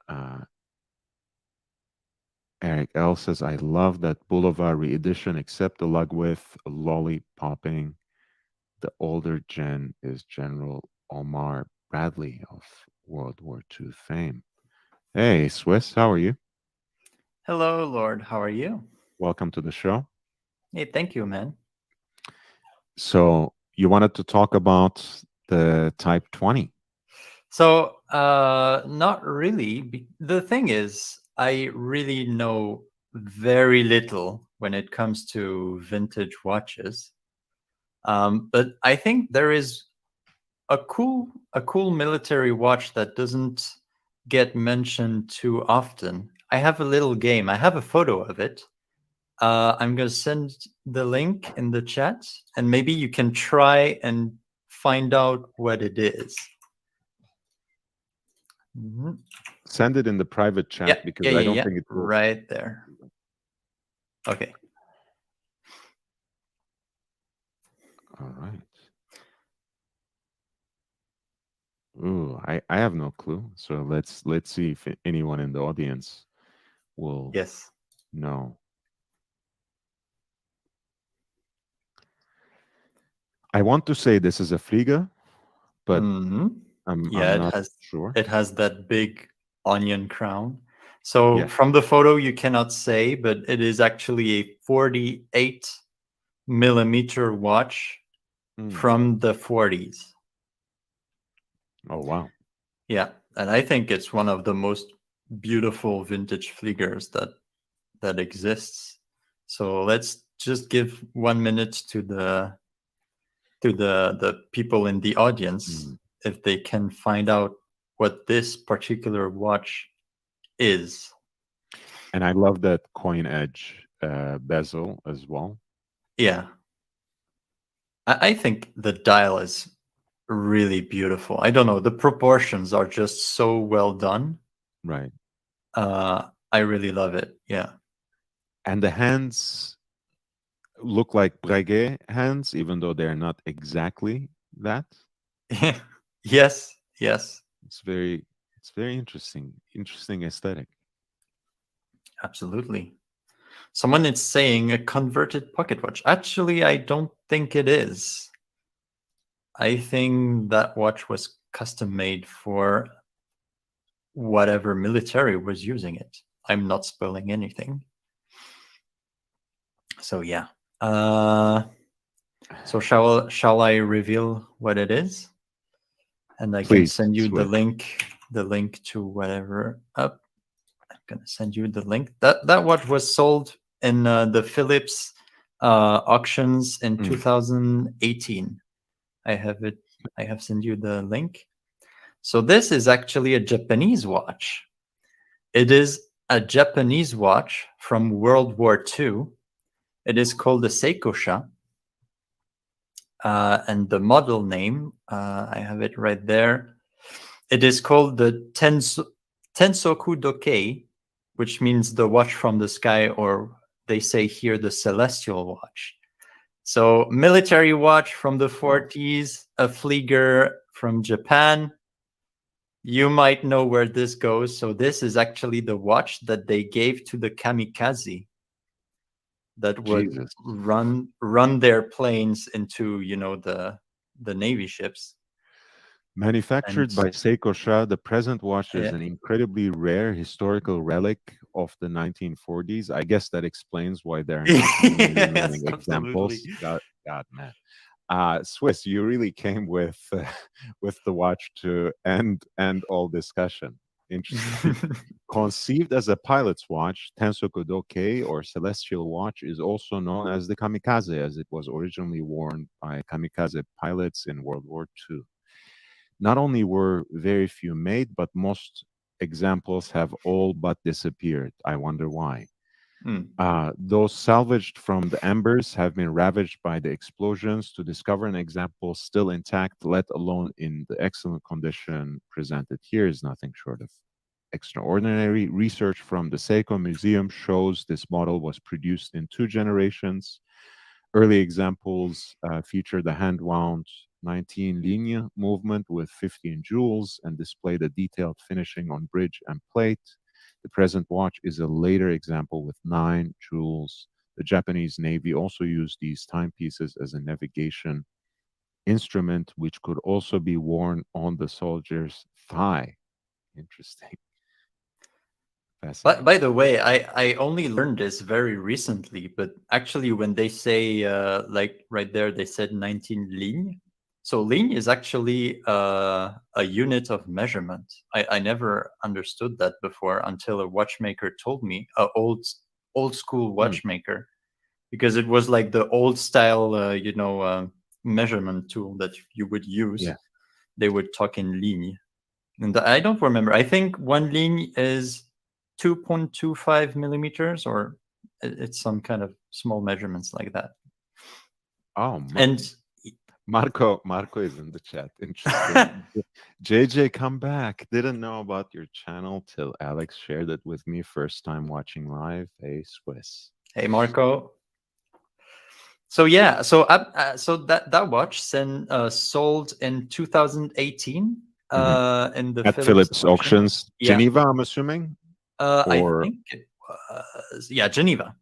Uh, Eric L says, I love that Boulevard reedition, except the lug width, lollipopping. The older gen is General Omar Bradley of World War II fame. Hey, Swiss, how are you? Hello, Lord. How are you? Welcome to the show. Hey, thank you, man. So, you wanted to talk about the Type 20. So, not really. The thing is, I really know very little when it comes to vintage watches. But I think there is a cool military watch that doesn't get mentioned too often. I have a little game. I have a photo of it. I'm going to send the link in the chat, and maybe you can try and find out what it is. Mhm. Send it in the private Yeah, chat because yeah, I yeah, don't yeah. think it will. Right there. Okay. All right. Ooh, I have no clue. So let's see if anyone in the audience will Yes. know. I want to say this is a Friga, but hmm I'm Yeah, it not has sure. it has that big onion crown. So Yeah. from the photo you cannot say, but it is actually a 48 millimeter watch Mm. from the 40s. Oh wow. Yeah, and I think it's one of the most beautiful vintage fliegers that exists. So let's just give 1 minute to the people in the audience Mm. if they can find out what this particular watch is. And I love that coin edge bezel as well. Yeah, I think the dial is really beautiful. I don't know, the proportions are just so well done. Right. I really love it. Yeah. And the hands look like Breguet hands, even though they're not exactly that. Yes, yes, It's very it's very interesting. Interesting aesthetic. absolutely. Someone is saying a converted pocket watch. Actually, I don't think it is. I think that watch was custom made for whatever military was using it. I'm not spoiling anything. So yeah. Uh, so shall I reveal what it is? And I can Please, send you the Swiss. link to whatever. Up, I'm gonna send you the link. That watch was sold in the Philips auctions in Mm. 2018. I have it. I have sent you the link. So this is actually a Japanese watch. It is a Japanese watch from World War II. It is called the Seikosha. And the model name, I have it right there. It is called the Tensoku Dokei, which means the watch from the sky, or they say here the celestial watch. So military watch from the Wow. 40s, a Flieger from Japan. You might know where this goes. So this is actually the watch that they gave to the kamikaze that would Jesus. run their planes into the navy ships. Manufactured And by Seiko Sha, the present watch is yeah. an incredibly rare historical relic of the 1940s. I guess that explains why there are not many Yes, remaining absolutely. examples. God, man. Swiss, you really came with with the watch to end all discussion. Interesting. Conceived as a pilot's watch, Tensoku Doke or celestial watch is also known as the kamikaze, as it was originally worn by kamikaze pilots in World War II. Not only were very few made, but most examples have all but disappeared. I wonder why. Mm. Those salvaged from the embers have been ravaged by the explosions. To discover an example still intact, let alone in the excellent condition presented here, is nothing short of extraordinary. Research from the Seiko Museum shows this model was produced in 2 generations. Early examples feature the hand-wound 19 ligne movement with 15 jewels and display the detailed finishing on bridge and plate. The present watch is a later example with 9 jewels. The Japanese Navy also used these timepieces as a navigation instrument, which could also be worn on the soldier's thigh. Interesting. Fascinating. By the way, I only learned this very recently, but actually when they say like right there, they said 19 ligne. So ligne is actually a unit of measurement. I never understood that before until a watchmaker told me, a old school watchmaker, because it was like the old style, measurement tool that you would use. Yeah. They would talk in ligne. And I don't remember. I think one ligne is 2.25 millimeters, or it's some kind of small measurements like that. Oh, And Marco is in the chat. Interesting. JJ, come back. Didn't know about your channel till Alex shared it with me. First time watching live. Hey, Swiss. hey, Marco. So yeah, so that watch then sold in 2018 in the At Philips Philips auction. Auctions, Yeah. Geneva, I'm assuming. I Or think it was, yeah, Geneva,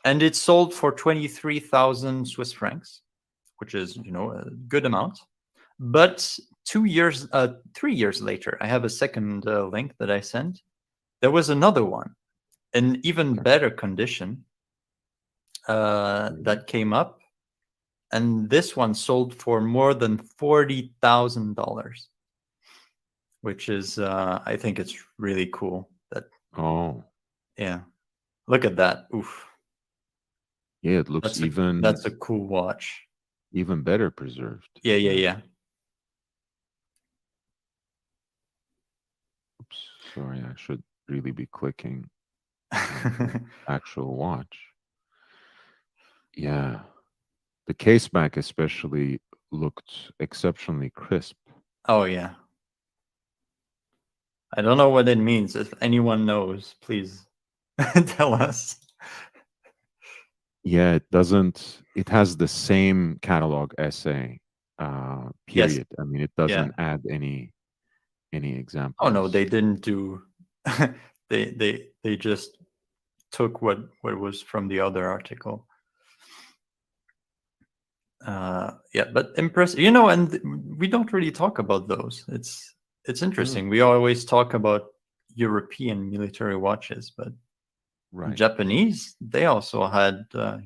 and it sold for 23,000 Swiss francs, which is a good amount. But 3 years later, I have a second link that I sent. There was another one in even better condition that came up, and this one sold for more than $40,000, which is I think it's really cool. That yeah, look at that. Oof. Yeah, it looks That's a cool watch. even better preserved. Yeah. Oops, sorry, I should really be clicking on the actual watch. Yeah. The case back especially looked exceptionally crisp. Oh yeah. I don't know what it means. If anyone knows, please tell us. Yeah, it has the same catalog essay, Yes. period. I mean, it Yeah. doesn't add any examples. Oh no, they didn't do. they just took what was from the other article. Yeah, but impressive. And we don't really talk about those. It's interesting. We always talk about European military watches, but Right. Japanese, they also had, I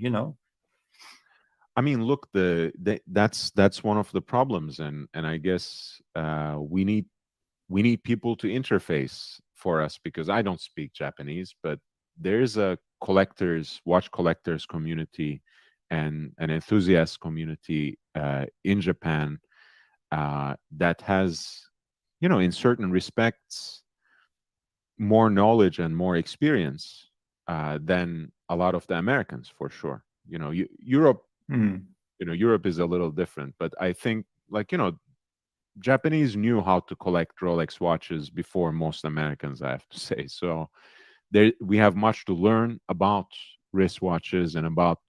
mean, look, that's one of the problems, and I guess we need people to interface for us because I don't speak Japanese, but there's a watch collectors community and an enthusiast community in Japan that has, in certain respects, more knowledge and more experience than a lot of the Americans, for sure. Europe, Europe is a little different, but I think, like, Japanese knew how to collect Rolex watches before most Americans, I have to say. So we have much to learn about wristwatches and about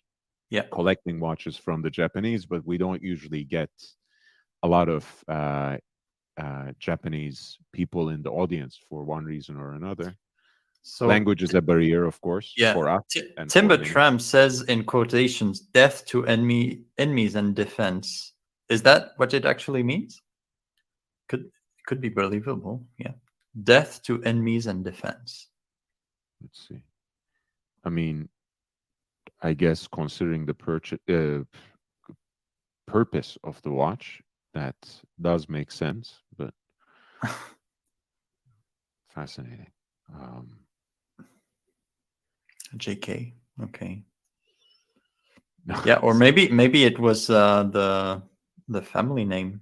collecting watches from the Japanese, but we don't usually get a lot of Japanese people in the audience for one reason or another. So language is a barrier, of course, for us. And Timber Tramp says in quotations, "Death to enemies and defense." Is that what it actually means? Could be believable. Yeah. Death to enemies and defense. Let's see. I mean, I guess considering the purpose of the watch, that does make sense, but fascinating. JK. Okay. No, Yeah, or maybe it was the family name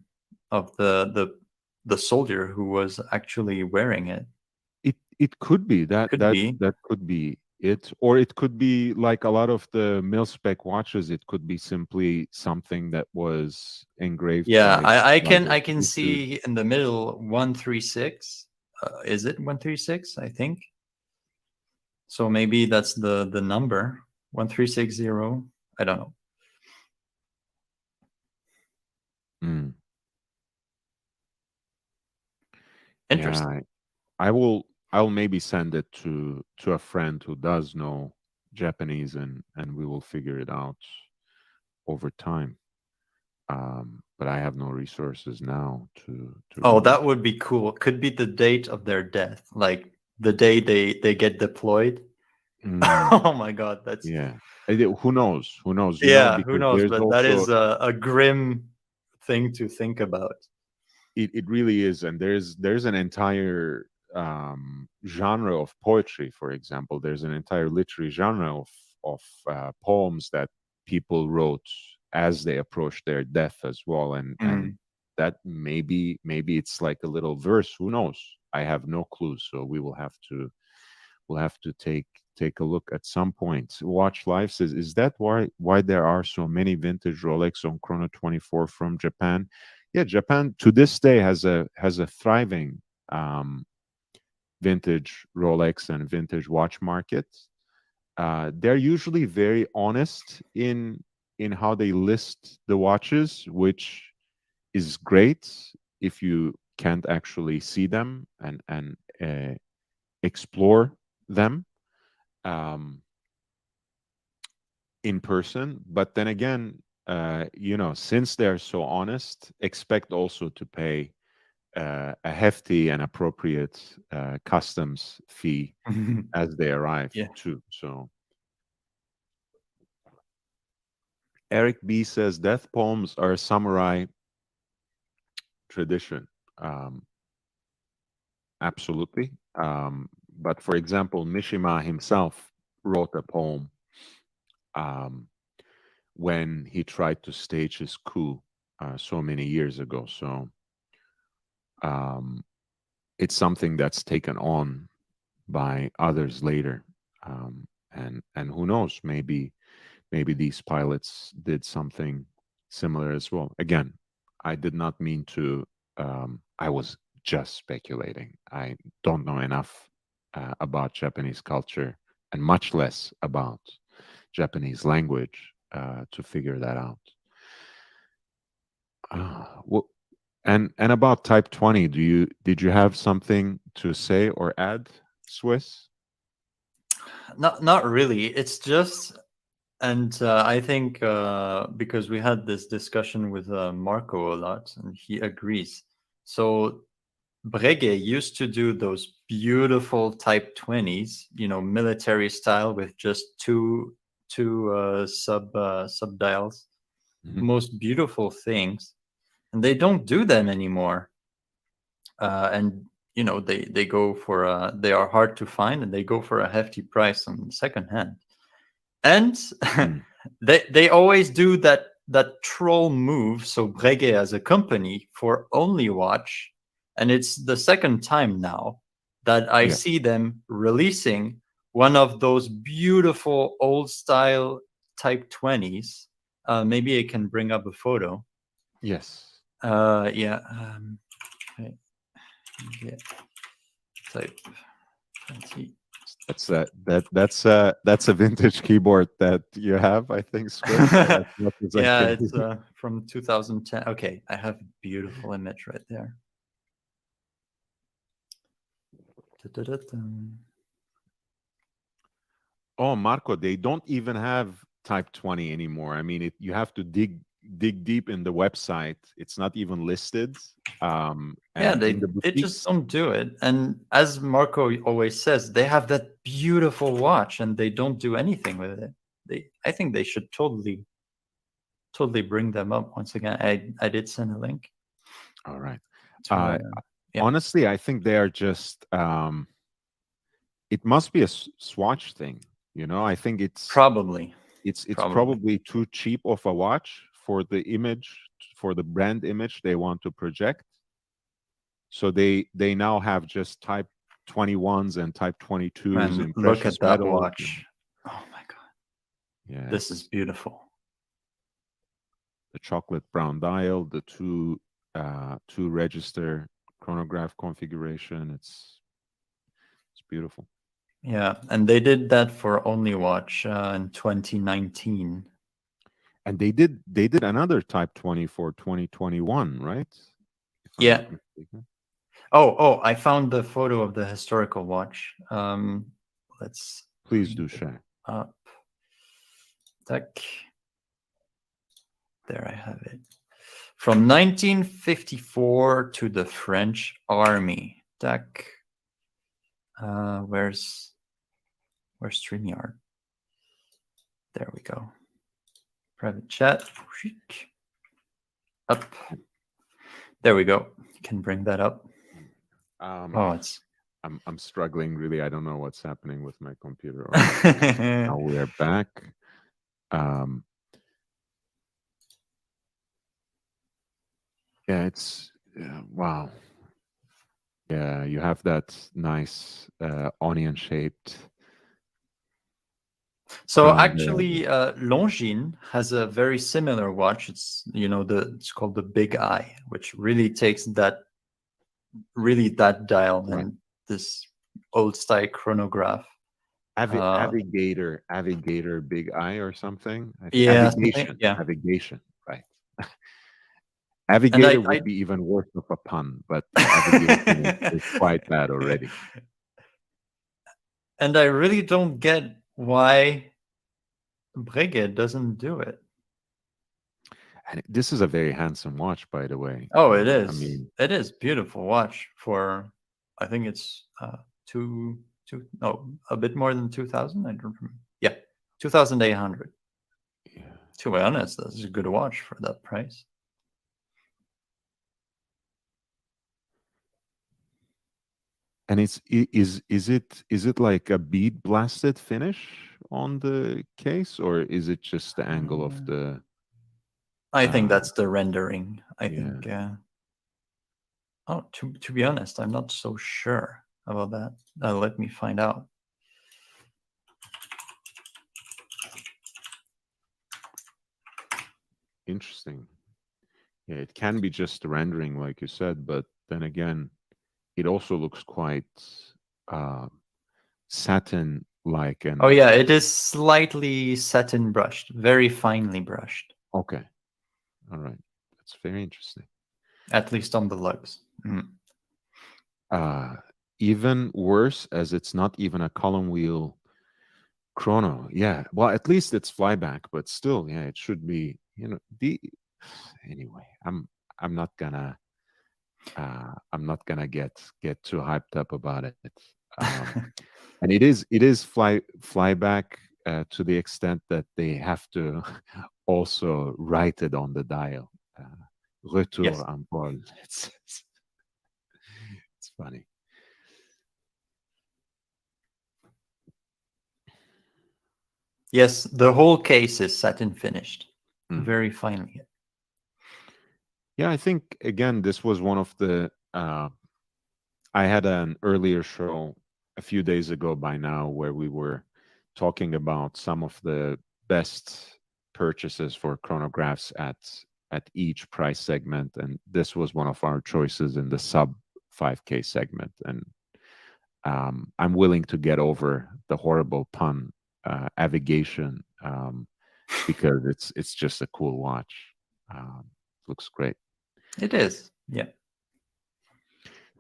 of the soldier who was actually wearing it. it could be that Could that be. that could be it, or it could be like a lot of the mil-spec watches. It could be simply something that was engraved Yeah, by I the I can producers. see in the middle 136. Is it 136? I think. So maybe that's the number 1360. I don't know. Mm. Interesting. Yeah, I will maybe send it to a friend who does know Japanese, and we will figure it out over time. But I have no resources now to Oh, really. that would be cool. Could be the date of their death, like the day they get deployed. Mm, Oh my god, that's yeah. Who knows? Who knows? yeah. Who Because knows? there's But that also is a grim thing to think about. it really is, and there's an entire genre of poetry. For example, there's an entire literary genre of poems that people wrote as they approached their death as well, and Mm. that maybe it's like a little verse. Who knows? I have no clue. So we'll have to take a look at some point. Watch Life says, is that why there are so many vintage Rolex on Chrono 24 from Japan? Yeah, Japan to this day has a thriving um, vintage Rolex and vintage watch market. They're usually very honest in how they list the watches, which is great if you can't actually see them and explore them um, in person. But then again, since they're so honest, expect also to pay a hefty and appropriate customs fee as they arrive Yeah. too. So Eric B says death poems are a samurai tradition. Um, Absolutely. But for example, Mishima himself wrote a poem um, when he tried to stage his coup so many years ago. So um, it's something that's taken on by others later, and who knows? Maybe these pilots did something similar as well. Again, I did not mean to. I was just speculating. I don't know enough about Japanese culture and much less about Japanese language to figure that out. Well, and about Type 20, did you have something to say or add, Swiss? Not really. It's just, and I think because we had this discussion with Marco a lot, and he agrees. So Breguet used to do those beautiful Type 20s, military style with just two sub dials, Mhm. most beautiful things, and they don't do them anymore. And they go for they are hard to find, and they go for a hefty price on second hand. And Mm. they always do that troll move. So Breguet as a company for only watch, and it's the second time now that I Yeah. see them releasing one of those beautiful old style Type 20s. Maybe I can bring up a photo. Yes. Yeah. Okay, yeah. Type 20. That's a vintage keyboard that you have, I think, Swiss, as much as I Yeah, can. it's from 2010. Okay, I have a beautiful image right there. Da-da-da-dum. Oh, Marco, they don't even have Type 20 anymore. I mean, you have to dig dig deep in the website, it's not even listed. Yeah, And in the they just boutiques, don't do it. And as Marco always says, they have that beautiful watch and they don't do anything with it. I think they should totally bring them up once again. I did send a link all right. to yeah. Honestly, I think they are just. It must be a swatch thing, you know. I think Probably. it's probably too cheap of a watch for the image, for the brand image they want to project. So they now have just Type 21s and Type 22s Man, in look precious at that metals. watch. Oh my god. Yeah, This is beautiful. the chocolate brown dial, the two register chronograph configuration. It's beautiful. Yeah, and they did that for Only Watch in 2019. And they did another Type 20 for 2021, right? If I'm Yeah. not mistaken. Oh, I found the photo of the historical watch. Let's Please do share. up. Tac. There I have it. From 1954 to the French Army. Tac. Where's StreamYard? There we go. Private chat. Up. There we go. You can bring that up. It's. I'm struggling really. I don't know what's happening with my computer. Now we are back. Yeah, it's wow. Yeah, you have that nice onion shaped. So actually, Longines has a very similar watch. It's it's called the Big Eye, which really takes that dial Right. and this old style chronograph. Avigator Big Eye or something. I think Yeah, Avigation, right? Avigator would be even worse of a pun, but Avigation is quite bad already. And I really don't get why Breguet doesn't do it. And this is a very handsome watch, by the way. Oh, it is. I mean, it is beautiful watch for. I think it's a bit more than 2,000. I don't remember. Yeah, 2,800. Yeah. To be honest, that's a good watch for that price. And is it like a bead blasted finish on the case, or is it just the angle of the? I think that's the rendering. I yeah. think. Oh, to be honest, I'm not so sure about that. Let me find out. Interesting. Yeah, it can be just the rendering, like you said, but then again, it also looks quite satin-like. And Oh yeah, it is slightly satin brushed, very finely brushed. Okay, all right, that's very interesting. At least on the lugs. Even worse, as it's not even a column wheel chrono. Yeah, well, at least it's flyback, but still, yeah, it should be. Anyway, I'm not gonna get too hyped up about it. And it is flyback to the extent that they have to also write it on the dial. Retour Yes. en vol. It's funny. Yes, the whole case is satin finished, very finely. Yeah, I think again this was one of the. I had an earlier show a few days ago by now where we were talking about some of the best purchases for chronographs at each price segment, and this was one of our choices in the sub 5K segment. And I'm willing to get over the horrible pun, avigation, because it's just a cool watch. Looks great. It is, yeah.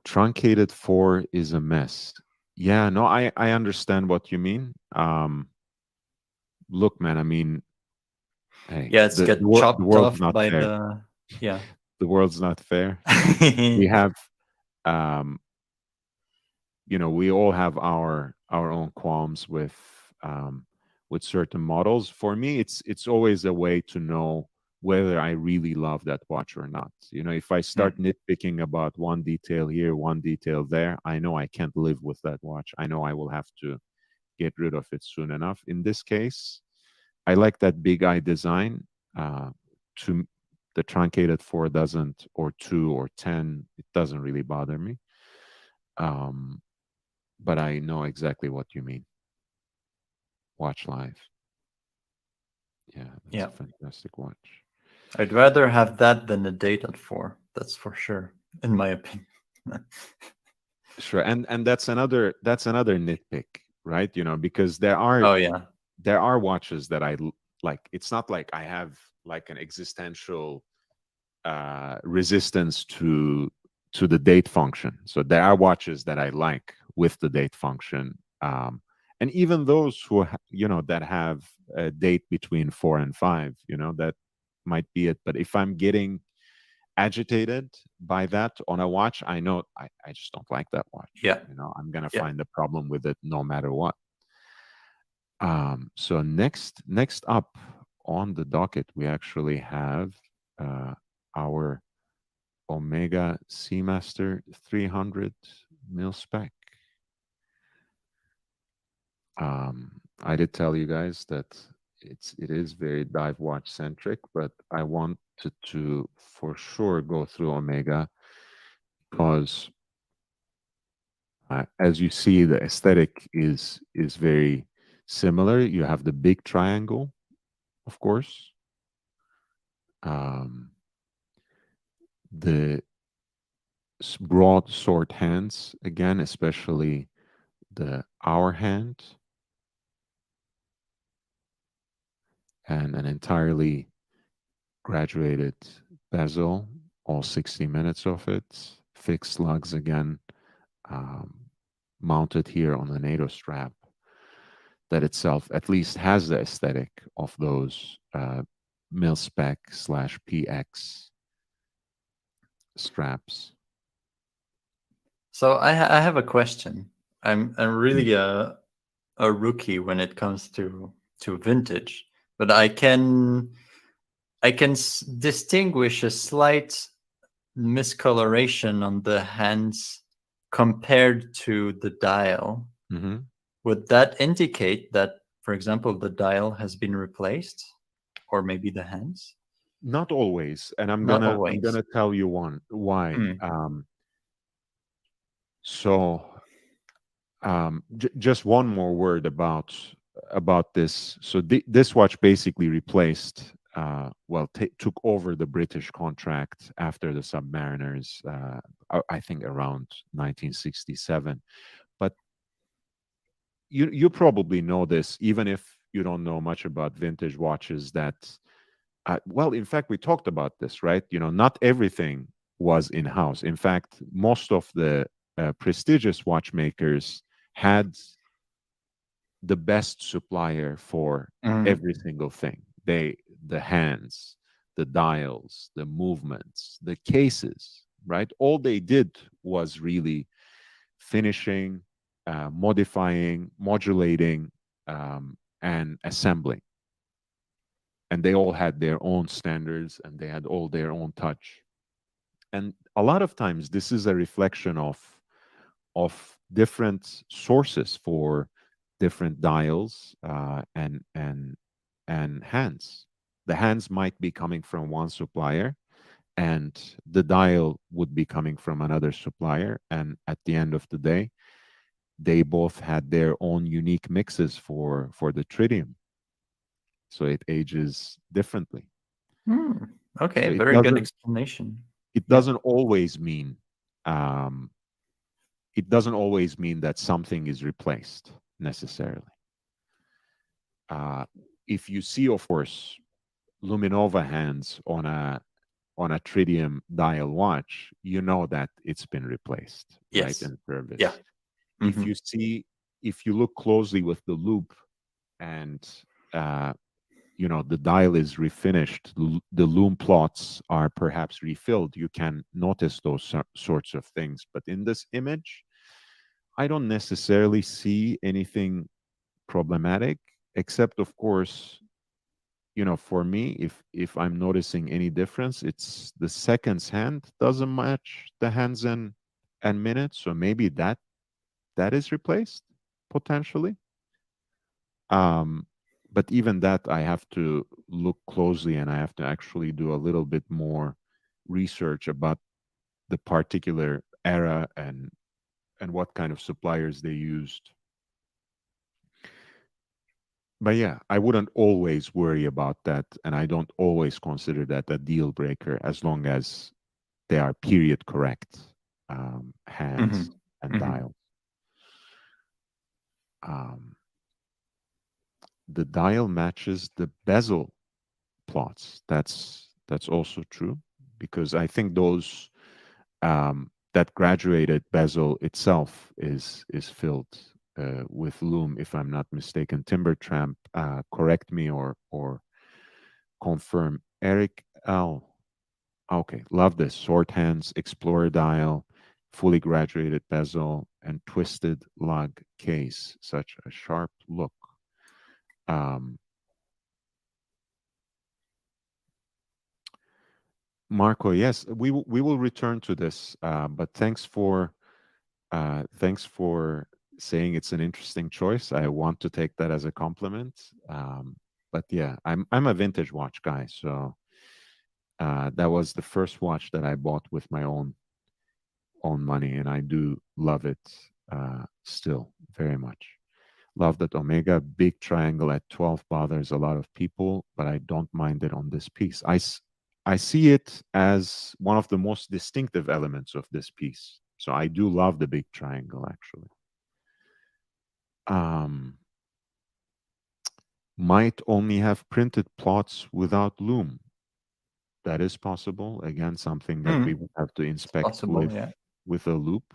Truncated 4 is a mess. Yeah, no, I understand what you mean. Look, man, I mean, Hey, Yeah, it's get the chopped world's off not by fair. the yeah. The world's not fair. We have, um, we all have our own qualms with certain models. For me, it's always a way to know whether I really love that watch or not. If I start nitpicking about one detail here, one detail there, I know I can't live with that watch. I know I will have to get rid of it soon enough. In this case, I like that big eye design. To the truncated 4 doesn't, or 2 or 10, it doesn't really bother me. Um, but I know exactly what you mean. Watch live. Yeah, that's Yeah. a fantastic watch. I'd rather have that than a date at 4. That's for sure, in my opinion. Sure, and that's another nitpick, right? Because there are Oh yeah. there are watches that like. It's not like I have like an existential resistance to the date function. So there are watches that I like with the date function, and even those that have a date between 4 and 5, that might be it. But if I'm getting agitated by that on a watch, I know I just don't like that watch. Yeah. I'm gonna Yeah. find a problem with it no matter what. So next up on the docket, we actually have our Omega Seamaster 300 mil spec. I did tell you guys that it is very dive watch centric, but I wanted to for sure go through Omega because, as you see, the aesthetic is very similar. You have the big triangle, of course, um, the broad sword hands again, especially the hour hand, and an entirely graduated bezel, all 60 minutes of it, fixed lugs again, um, mounted here on the NATO strap, that itself at least has the aesthetic of those mil spec slash PX straps. So I have a question. I'm really a rookie when it comes to vintage, but I can distinguish a slight miscoloration on the hands compared to the dial. Mm-hmm. Would that indicate that, for example, the dial has been replaced, or maybe the hands? Not always, and I'm Not gonna I'm always. gonna tell you why. Hmm. So just one more word about this. So this watch basically replaced, took over the British contract after the Submariners. I think around 1967. But you probably know this, even if you don't know much about vintage watches. That in fact, we talked about this, right? Not everything was in house. In fact, most of the prestigious watchmakers had the best supplier for Mm. every single thing. The hands, the dials, the movements, the cases, right? All they did was really finishing, modifying, modulating, and assembling. And they all had their own standards, and they had all their own touch. And a lot of times this is a reflection of different sources for different dials, and hands. The hands might be coming from one supplier, and the dial would be coming from another supplier. And at the end of the day, they both had their own unique mixes for the tritium, so it ages differently. Hmm. Okay, So it very good doesn't explanation. it Yeah. doesn't always mean um, it doesn't always mean that something is replaced necessarily. Uh, if you see, of course, Luminova hands on a tritium dial watch, you know that it's been replaced, right, Yes. in Yeah. service. If Hmm. you see, if you look closely with the loop and uh, the dial is refinished, the loom plots are perhaps refilled, you can notice those sorts of things. But in this image, I don't necessarily see anything problematic, except of course, for me, if I'm noticing any difference, it's the seconds hand doesn't match the hands and minutes. So maybe that is replaced potentially. Um, but even that, I have to look closely, and I have to actually do a little bit more research about the particular era and what kind of suppliers they used. But yeah, I wouldn't always worry about that, and I don't always consider that a deal breaker as long as they are period correct hands Hmm. and Hmm. dials. Um, the dial matches the bezel plots. That's also true, because I think those that graduated bezel itself is filled with loom, if I'm not mistaken. Timber Tramp, correct me or confirm. Eric L. Okay, love this. Sword hands, explorer dial, fully graduated bezel, and twisted lug case. Such a sharp look. Um, Marco, yes, we will return to this, but thanks for saying it's an interesting choice. I want to take that as a compliment. But yeah, I'm a vintage watch guy, so that was the first watch that I bought with my own money, and I do love it still very much. Love that Omega big triangle at 12 bothers a lot of people, but I don't mind it on this piece. I see it as one of the most distinctive elements of this piece. So I do love the big triangle actually. Um, might only have printed plots without loom. That is possible. Again, something that we Mm, would have to it's inspect possible, yeah. with a loop.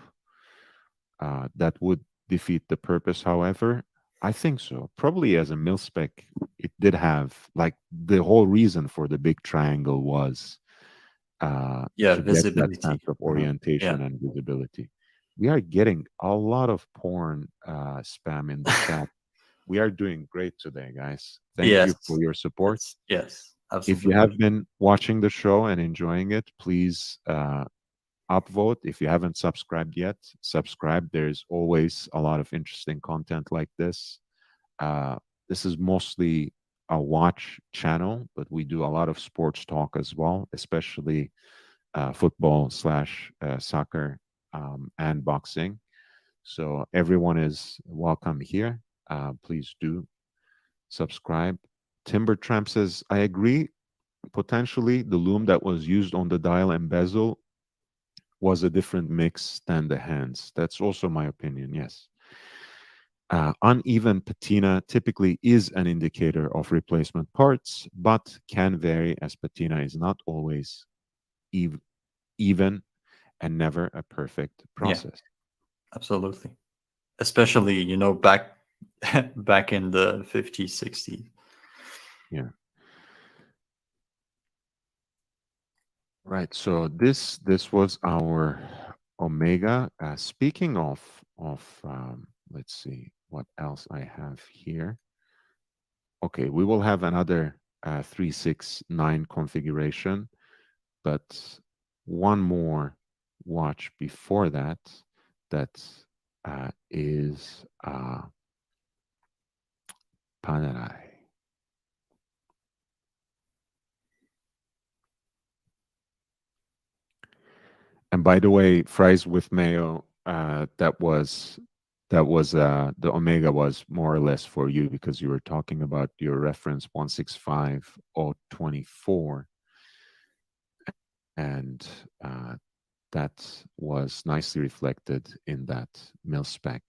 That would defeat the purpose, however. I think so. Probably as a mil spec, it did have like the whole reason for the big triangle was Yeah, to get that visibility. sense of Yeah. orientation and visibility. We are getting a lot of porn spam in the chat. We are doing great today, guys. Thank you for Yes. your support. Yes, If you have absolutely. been watching the show and enjoying it, please upvote. If you haven't subscribed yet, subscribe. There's always a lot of interesting content like this. Uh, this is mostly a watch channel, but we do a lot of sports talk as well, especially football slash soccer and boxing. So everyone is welcome here. Please do subscribe. Timber Tramp says, I agree. Potentially, the loom that was used on the dial and bezel was a different mix than the hands. That's also my opinion, yes. Uneven patina typically is an indicator of replacement parts, but can vary as patina is not always even and never a perfect Yeah, process. absolutely. Especially, back back in the 50s, 60s. Yeah, right. So this was our Omega. Speaking of, let's see what else I have here. Okay, we will have another 369 configuration, but one more watch before that. That is Panerai. And by the way, fries with mayo. That was the Omega was more or less for you because you were talking about your reference 165024, and that was nicely reflected in that mil spec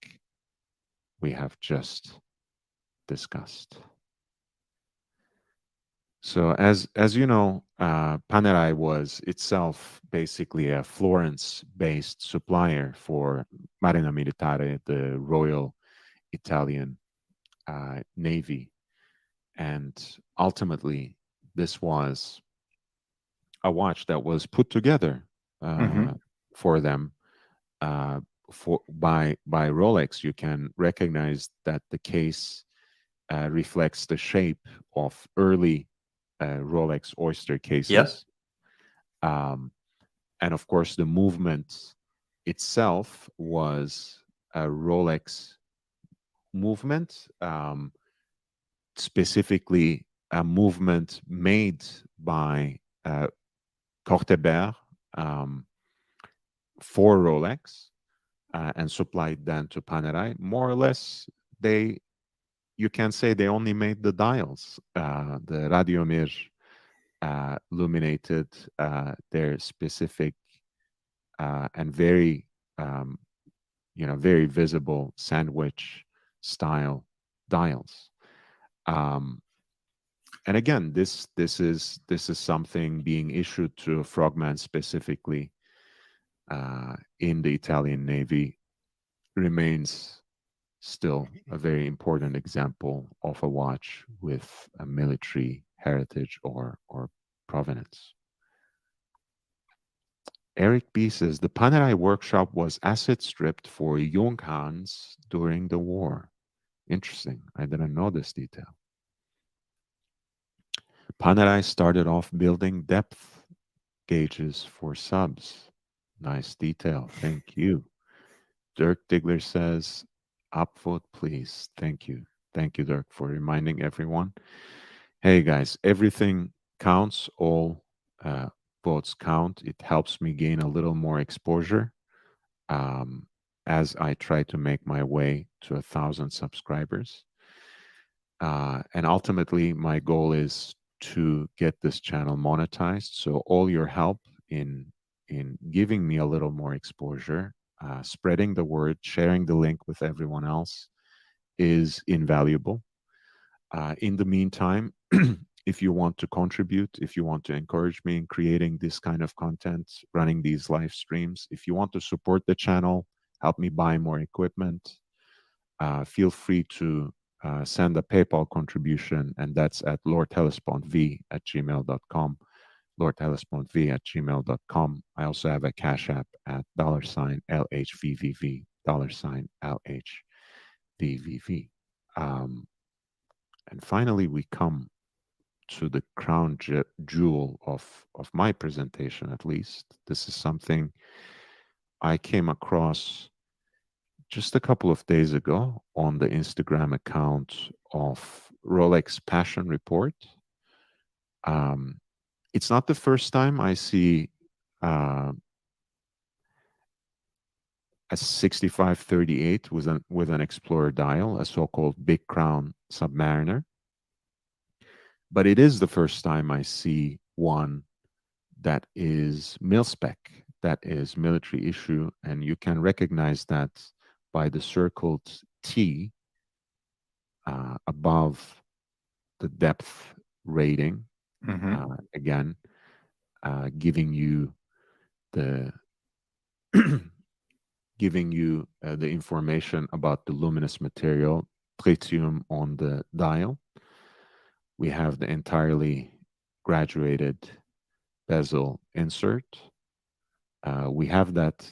we have just discussed. So as you know, Panerai was itself basically a Florence-based supplier for Marina Militare, the Royal Italian Navy, And ultimately, this was a watch that was put together uh, Hmm. for them uh, by Rolex. You can recognize that the case reflects the shape of early Rolex Oyster Yeah. cases. Um, and of course, the movement itself was a Rolex movement, specifically a movement made by uh, Cortebert um, for Rolex and supplied then to Panerai. More or less, they you can say they only made the dials. The Radiomir illuminated their specific and very um, very visible sandwich style dials. Um, and again, this is something being issued to a Frogman specifically in the Italian Navy remains still a very important example of a watch with a military heritage or provenance. Eric B says the Panerai workshop was asset stripped for Junghans during the war. Interesting. I didn't know this detail. Panerai started off building depth gauges for subs. Nice detail. Thank you. Dirk Diggler says, upvote, please. Thank you. Thank you, Dirk, for reminding everyone. Hey, guys, everything counts. All votes count. It helps me gain a little more exposure um, as I try to make my way to 1,000 subscribers. And ultimately, my goal is to get this channel monetized. So all your help in giving me a little more exposure, spreading the word, sharing the link with everyone else is invaluable. In the meantime, if you want to contribute, if you want to encourage me in creating this kind of content, running these live streams, if you want to support the channel, help me buy more equipment, feel free to send a PayPal contribution, and that's at lordhellespontv@gmail.com. lordhellespontv@gmail.com. I also have a Cash App at $LHVVV, $LHVVV. Um, and finally, we come to the crown jewel of my presentation, at least. This is something I came across just a couple of days ago on the Instagram account of Rolex Passion Report. Um, it's not the first time I see uh, a 6538 with an Explorer dial, a so-called Big Crown Submariner. But it is the first time I see one that is mil spec, that is military issue, and you can recognize that by the circled T above the depth rating, Hmm. again, giving you the the information about the luminous material, tritium on the dial. We have the entirely graduated bezel insert. We have that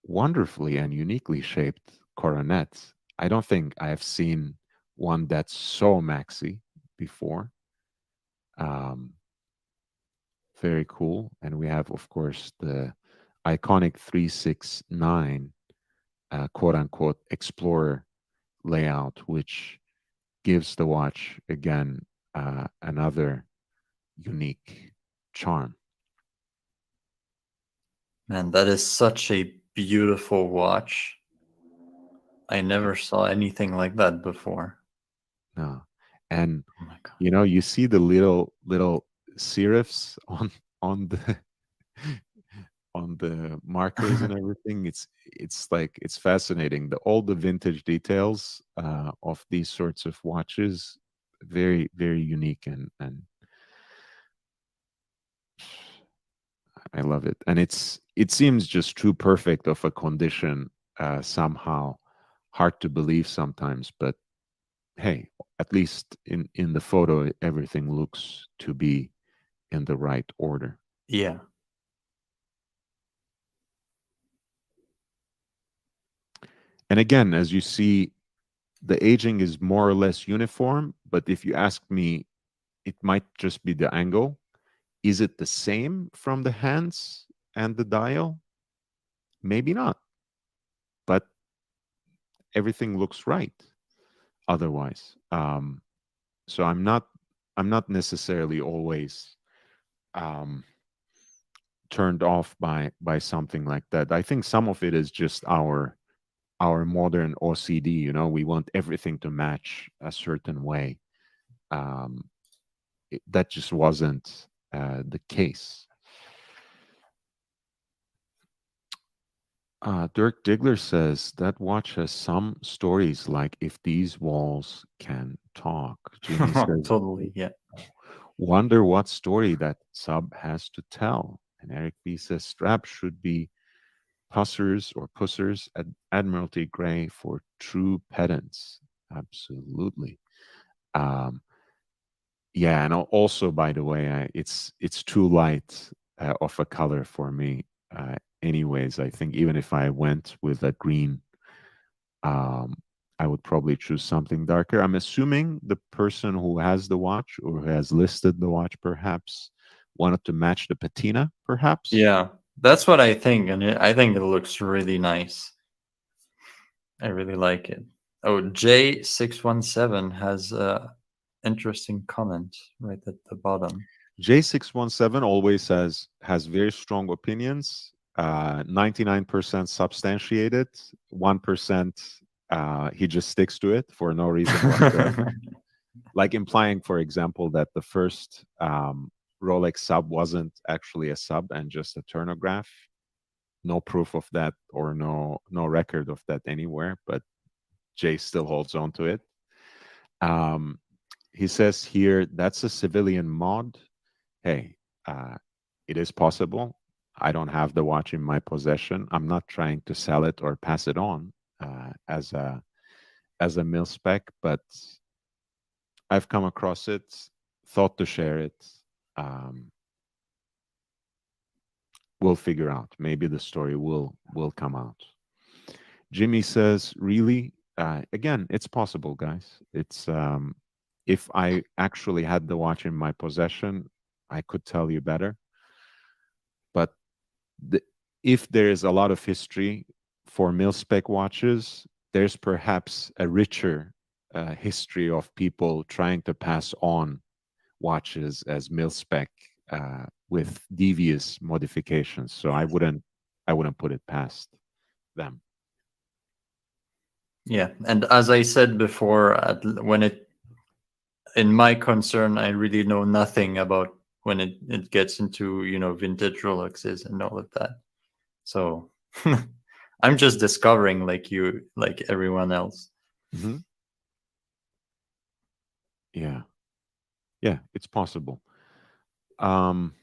wonderfully and uniquely shaped coronet. I don't think I have seen one that's so maxi before. Um, Very cool. And we have, of course, the iconic 369 quote unquote explorer layout, which gives the watch again another unique charm. Man, that is such a beautiful watch. I never saw anything like that before. No. And Oh my god. you see the little serifs on the on the markers and everything. It's like it's fascinating. All the vintage details of these sorts of watches, very very unique and I love it. And it seems just too perfect of a condition somehow. Hard to believe sometimes, but hey, at least in the photo, everything looks to be in the right order. Yeah. And again, as you see, the aging is more or less uniform. But if you ask me, it might just be the angle. Is it the same from the hands and the dial? Maybe not, but everything looks right otherwise. So I'm not necessarily always um, turned off by something like that. I think some of it is just our modern OCD. We want everything to match a certain way. Um, that just wasn't the case. Dirk Diggler says that watch has some stories like If These Walls Can Talk. Jimmy says, Totally. Yeah. wonder what story that sub has to tell. And Eric B says, Strap should be pussers at Admiralty Grey for true pedants. Absolutely. Um, yeah, and also, by the way, it's too light of a color for me. Anyways, I think even if I went with a green, um, I would probably choose something darker. I'm assuming the person who has the watch or who has listed the watch perhaps wanted to match the patina, perhaps. Yeah. That's what I think. And I think it looks really nice. I really like it. Oh, J617 has a interesting comment right at the bottom. J617 always has very strong opinions, 99% substantiated, 1% he just sticks to it for no reason whatsoever. Like implying, for example, that the first Rolex sub wasn't actually a sub and just a turnograph. No proof of that or no record of that anywhere, but Jay still holds on to it. Um, he says here that's a civilian mod. Hey, uh, it is possible. I don't have the watch in my possession. I'm not trying to sell it or pass it on as a mil spec, but I've come across it, thought to share it. Um, we'll figure out. Maybe the story will come out. Jimmy says, "Really? Again, it's possible, guys. It's if I actually had the watch in my possession, I could tell you better. But the, if there is a lot of history for mil-spec watches, there's perhaps a richer history of people trying to pass on watches as mil-spec with devious modifications. So I wouldn't put it past them. Yeah. And as I said before, when it, in my concern, I really know nothing about when it gets into, vintage Rolexes and all of that. So I'm just discovering like everyone else. Mm-hmm. Yeah, yeah, it's possible. Um,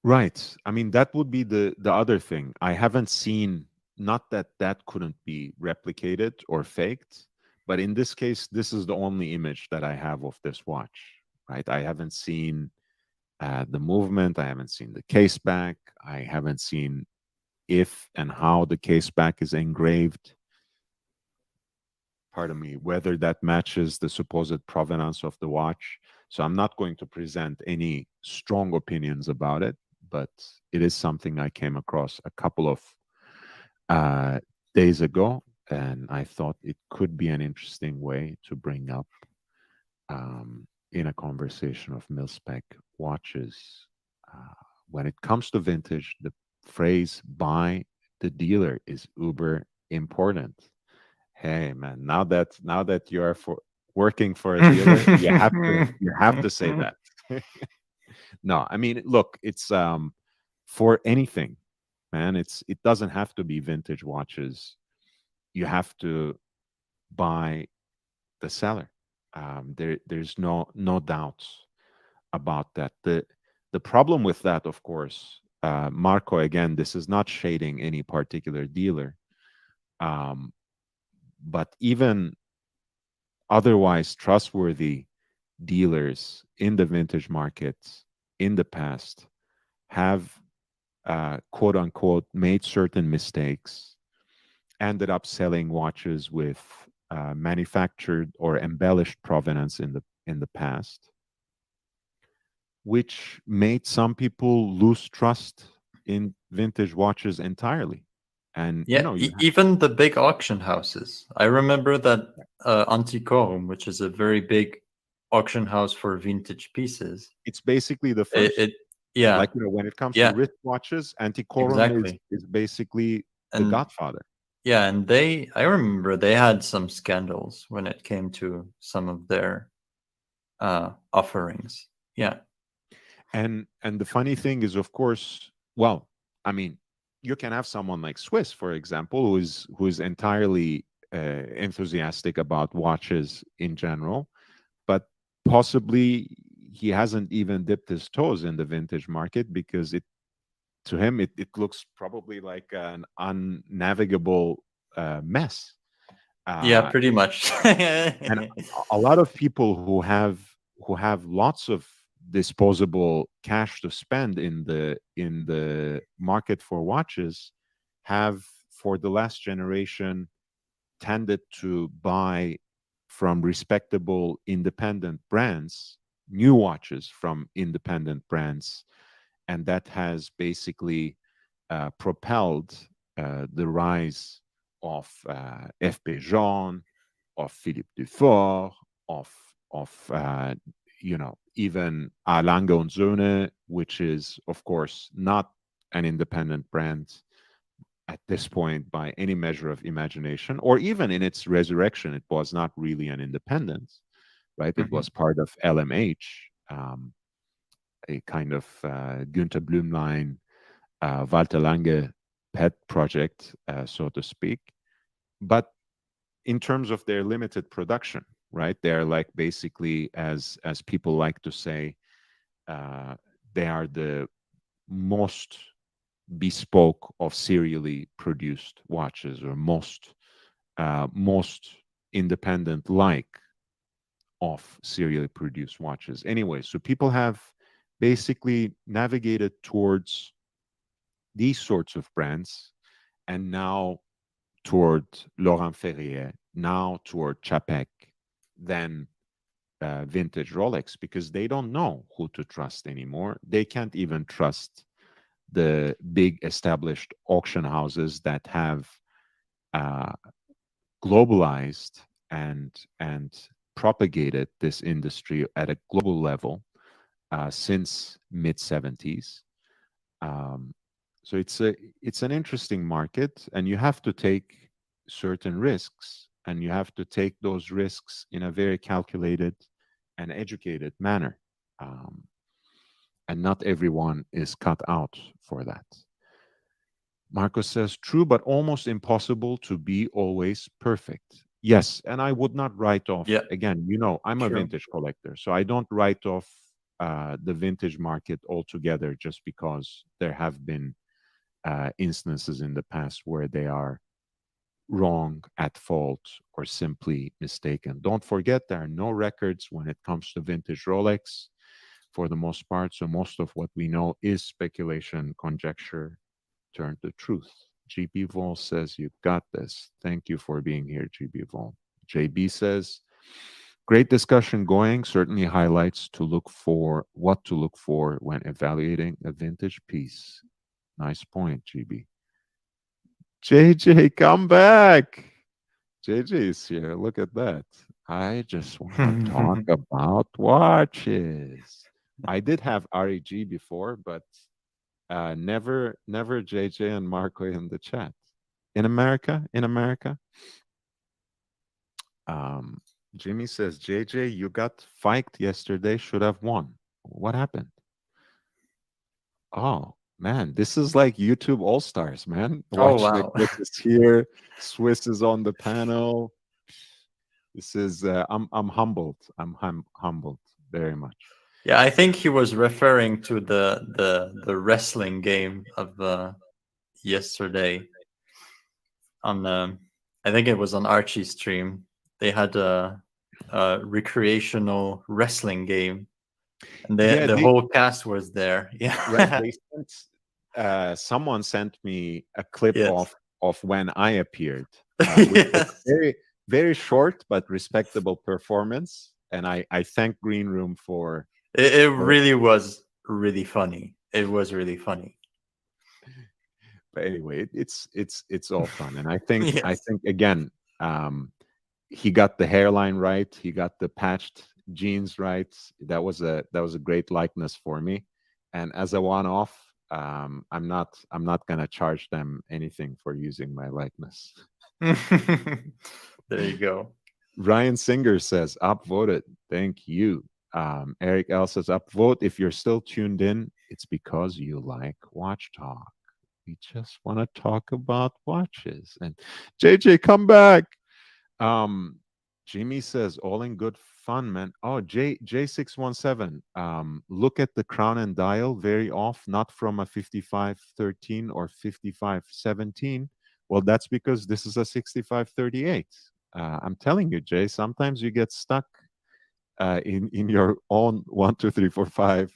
right. I mean, that would be the other thing. I haven't seen, not that that couldn't be replicated or faked, but in this case, this is the only image that I have of this watch. Right. I haven't seen the movement. I haven't seen the case back. I haven't seen if and how the case back is engraved. Pardon me, whether that matches the supposed provenance of the watch. So I'm not going to present any strong opinions about it, but it is something I came across a couple of uh, days ago, and I thought it could be an interesting way to bring up in a conversation of mil-spec watches. Uh, when it comes to vintage, the phrase "buy the dealer" is uber important. Hey man, now that you are working for a dealer, you have to say that. No, I mean, look, it's for anything, man. It doesn't have to be vintage watches. You have to buy the seller. There's no doubts about that. The problem with that, of course, Marco. Again, this is not shading any particular dealer. Um, but even otherwise trustworthy dealers in the vintage markets in the past have quote unquote made certain mistakes, ended up selling watches with manufactured or embellished provenance in the past, which made some people lose trust in vintage watches entirely. And Yeah, even the big auction houses. I remember that Antiquorum, which is a very big auction house for vintage pieces. it's basically the first. Yeah, Like, when it comes to yeah, wristwatches, Antiquorum exactly. is basically the And godfather. yeah, and I remember they had some scandals when it came to some of their offerings. Yeah. And the funny thing is, of course, well, I mean, you can have someone like Swiss, for example, who is entirely enthusiastic about watches in general, but possibly he hasn't even dipped his toes in the vintage market because to him it looks probably like an unnavigable mess. Yeah, Uh, pretty much. and a lot of people who have lots of disposable cash to spend in the market for watches have for the last generation tended to buy from respectable independent brands new watches from independent brands, and that has basically propelled the rise of F.P. Jean, of Philippe Dufour, of even A. Lange und Söhne, which is of course not an independent brand at this point by any measure of imagination, or even in its resurrection, it was not really an independent, right? It was part of LMH, a kind of Günther Blümlein, Walter Lange pet project, so to speak. But in terms of their limited production, right? They're like basically, as people like to say, they are the most bespoke of serially produced watches, or most independent like of serially produced watches. Anyway, so people have basically navigated towards these sorts of brands, and now toward Laurent Ferrier, now toward Chapek, then vintage Rolex, because they don't know who to trust anymore. They can't even trust the big established auction houses that have uh, globalized and propagated this industry at a global level since mid 70s. Um, so it's an interesting market, and you have to take certain risks, and you have to take those risks in a very calculated and educated manner. Um, and not everyone is cut out for that. Marco says, true, but almost impossible to be always perfect. Yes, and I would not write off, Yeah, again, I'm a true. vintage collector, so I don't write off the vintage market altogether just because there have been instances in the past where they are wrong, at fault, or simply mistaken. Don't forget, there are no records when it comes to vintage Rolex for the most part. So most of what we know is speculation, conjecture, turn to truth. GB Vol says, you got this. Thank you for being here, GB Vol. JB says, great discussion going. Certainly highlights what to look for when evaluating a vintage piece. Nice point, GB. JJ, come back. JJ is here. Look at that. I just want to talk about watches. I did have REG before, but never JJ and Marco in the chat. In America. Um, Jimmy says, JJ, you got fiked yesterday. Should have won. What happened? Oh man, this is like YouTube All Stars, man. Oh, Watch wow. is here. Swiss is on the panel. This is I'm humbled. I'm humbled very much. Yeah, I think he was referring to the wrestling game of yesterday on I think it was on Archie's stream. They had a recreational wrestling game, and Yeah, the they whole cast was there. right. Yeah. They sent someone sent me a clip Yes. of when I appeared, which was a Yes. very short but respectable performance, and I thank Green Room It for really was really funny. It was really funny. but anyway, it's all fun, and I Yes. think again, um, he got the hairline right, he got the patched jeans right. That was a great likeness for me, and as a one-off, I'm not gonna charge them anything for using my likeness. There you go. Ryan Singer says upvoted. Thank you. Eric L says upvote. If you're still tuned in, it's because you like Watch Talk. We just want to talk about watches. And JJ, come back. Um, Jimmy says all in good fun, man. Oh, J617. Look at the crown and dial very off, not from a 5513 or 5517. Well, that's because this is a 6538. I'm telling you, Jay, sometimes you get stuck in your own 1, 2, 3, 4, 5,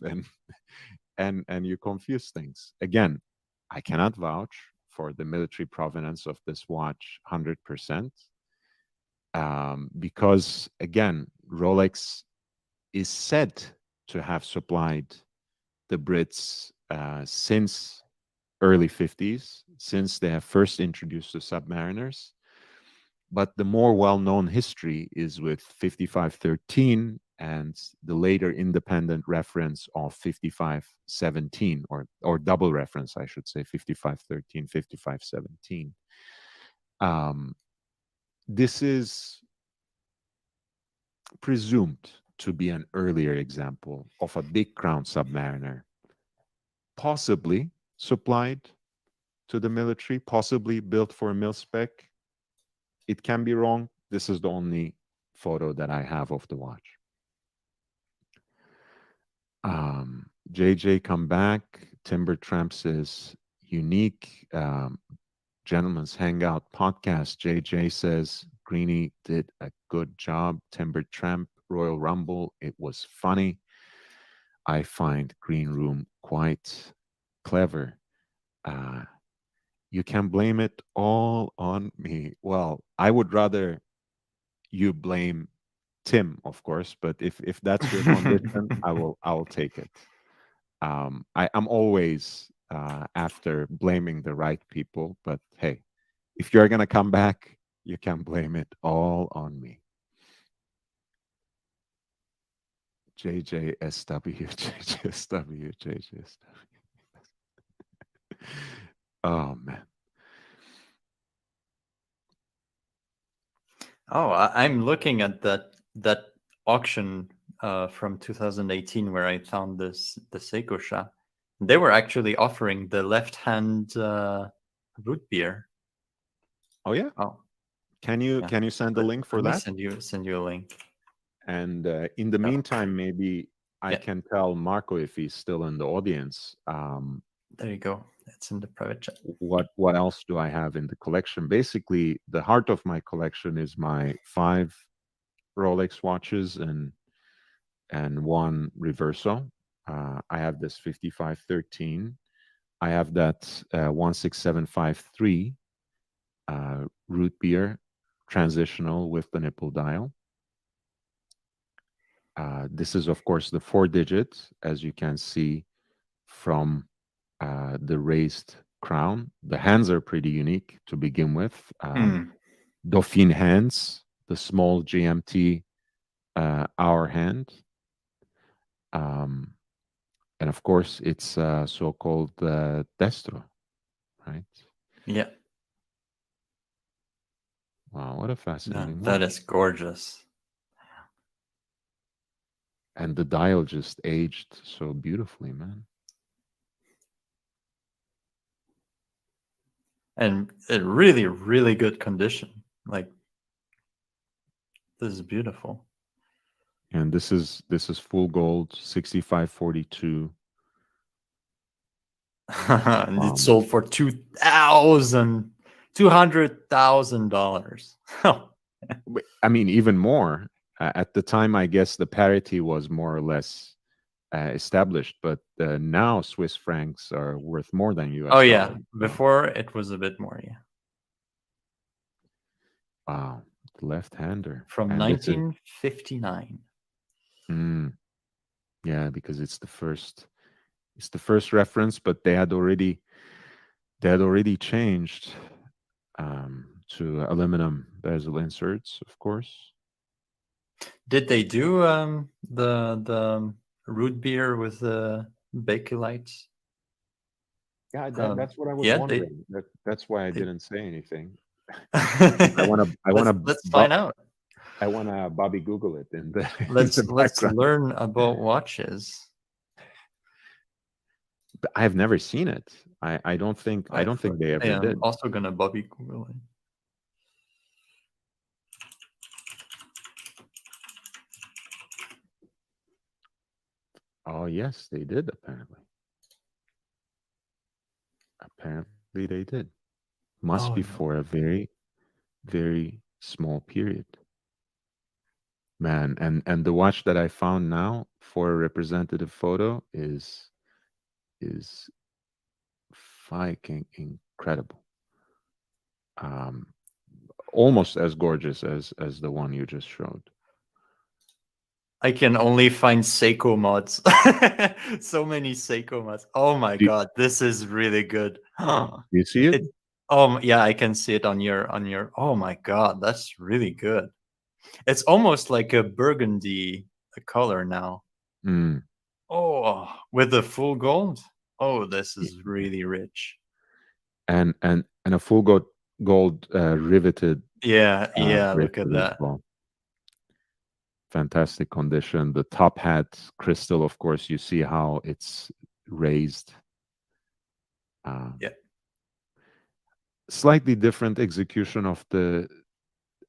and you confuse things. Again, I cannot vouch for the military provenance of this watch 100%, because again, Rolex is said to have supplied the Brits since early 50s, since they have first introduced the submariners. But the more well-known history is with 5513 and the later independent reference of 5517, or double reference, I should say, 5513, 5517. This is presumed to be an earlier example of a big crown submariner, possibly supplied to the military, possibly built for mil spec. It can be wrong. This is the only photo that I have of the watch. JJ, come back. Timber Tramp says unique. Gentleman's Hangout podcast. JJ says Greeny did a good job. Timber Tramp, Royal Rumble. It was funny. I find Green Room quite clever. You can blame it all on me. Well, I would rather you blame Tim, of course, but if that's your condition, I will take it. I'm always after blaming the right people, but hey, if you're gonna come back, you can blame it all on me. JJSW, JJSW, JJSW. Oh man. Oh, I'm looking at that auction from 2018 where I found the Seiko Sha. They were actually offering the left-hand root beer. Oh yeah. Oh, Can you send the link for let me that? send you a link. And in the meantime, maybe I can tell Marco, if he's still in the audience, there you go. It's in the private chat. What else do I have in the collection? Basically, the heart of my collection is my 5 Rolex watches and one Reverso. I have this 5513. I have that 16753 root beer transitional with the nipple dial. This is, of course, the 4-digit, as you can see from the raised crown. The hands are pretty unique to begin with. Dauphine hands, the small GMT hour hand. And of course, it's so-called destro, right? Yeah. Wow, what a fascinating that watch. is gorgeous. And the dial just aged so beautifully, man. And in really, really good condition. Like, this is beautiful. And this is full gold, 6542. And it sold for 2,000 $200,000. I mean, even more. At the time, I guess the parity was more or less established, but now Swiss francs are worth more than Oh US yeah, dollars. So, before it was a bit more. Yeah, wow, the left-hander. from And this is 1959. mm, yeah, because it's the first reference, but they had already changed to aluminum bezel inserts, of course. Did they do the root beer with the bakelite? Yeah, that's what I was Yeah, they. wondering. That's why I they didn't say anything. I want to I want let's to find out. I want to Bobby Google it in the in Let's the background. learn about watches. But I've never seen it. I don't think they ever I'm did. also gonna Bobby Google it. Oh yes, they did apparently. Apparently they did. Must Oh be no. for a very, very small period. Man, and the watch that I found now for a representative photo is fucking incredible. Um, almost as gorgeous as the one you just showed. I can only find Seiko mods. So many Seiko mods. Oh my Do, god, this is really good. do you see it? It, yeah, I can see it on your. Oh my god, that's really good. It's almost like a burgundy color now. Mm, Oh, with the full gold. Oh, this yeah. is really rich. And a full gold riveted Yeah, yeah. Look at bracelet as that. well. Fantastic condition. The top hat crystal, of course, you see how it's raised. Yeah. Slightly different execution of the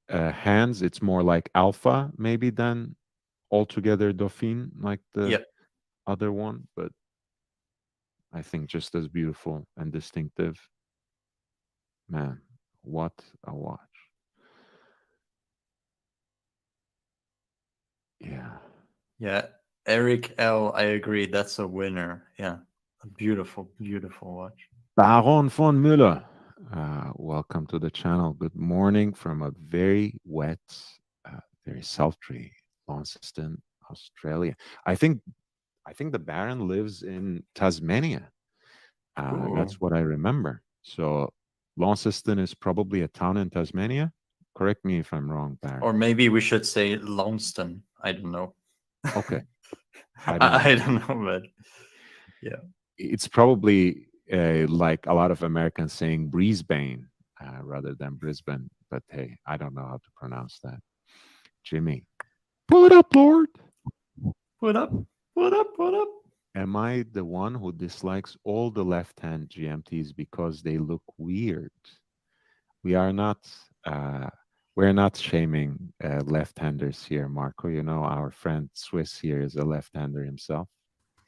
hands. It's more like alpha, maybe, than altogether Dauphine, like the Yeah. other one, but I think just as beautiful and distinctive. Man, what a watch. Yeah. Yeah. Eric L. I agree. That's a winner. Yeah. A beautiful, beautiful watch. Baron von Müller, welcome to the channel. Good morning from a very wet, very sultry Launceston, Australia. I think the Baron lives in Tasmania. That's what I remember. So Launceston is probably a town in Tasmania. Correct me if I'm wrong, Baron. Or maybe we should say Launceston. I don't know. Okay, I don't know. I don't know, but yeah. It's probably like a lot of Americans saying Brisbane rather than Brisbane. But hey, I don't know how to pronounce that. Jimmy, pull it up, Lord. What up? What up? What up? Am I the one who dislikes all the left-hand GMTs because they look weird? We are not. We're not shaming left-handers here, Marco. You know, our friend Swiss here is a left-hander himself.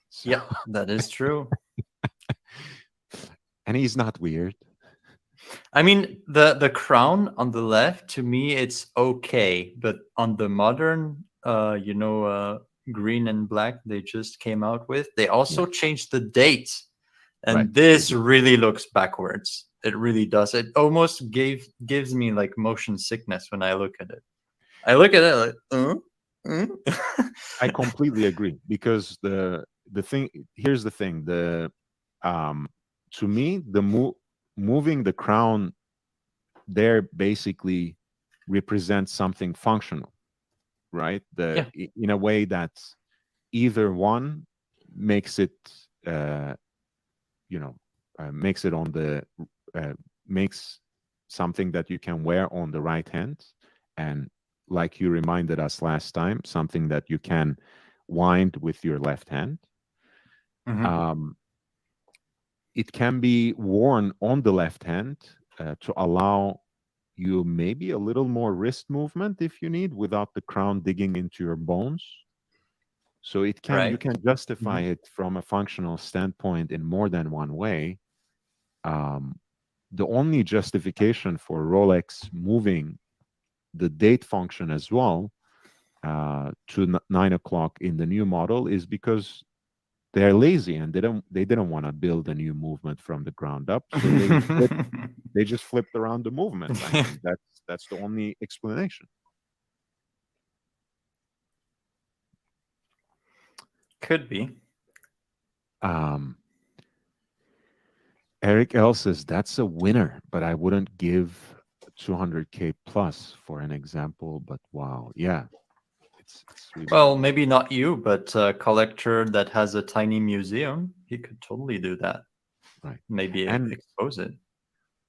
So, Yeah, that is true. and he's not weird. I mean, the crown on the left, to me, it's okay, but on the modern, green and black they just came out with, they also changed the date, and Right. this really looks backwards. It really does. It almost gives me like motion sickness when I look at it. I look at it like, I completely agree because the thing here's the thing to me moving the crown there basically represents something functional, right? In a way that either one makes it makes it on the makes something that you can wear on the right hand, and like you reminded us last time, something that you can wind with your left hand. Mhm. It can be worn on the left hand to allow you maybe a little more wrist movement if you need without the crown digging into your bones. So you can justify it from a functional standpoint in more than one way. the only justification for Rolex moving the date function as well to 9 o'clock in the new model is because they're lazy and they didn't want to build a new movement from the ground up, so they just flipped around the movement. I mean, that's the only explanation. Could be. Um, Eric L says that's a winner, but I wouldn't give 200K plus for an example. But wow, yeah, it's really Well, maybe not you, but a collector that has a tiny museum, he could totally do that. right. Maybe And expose it.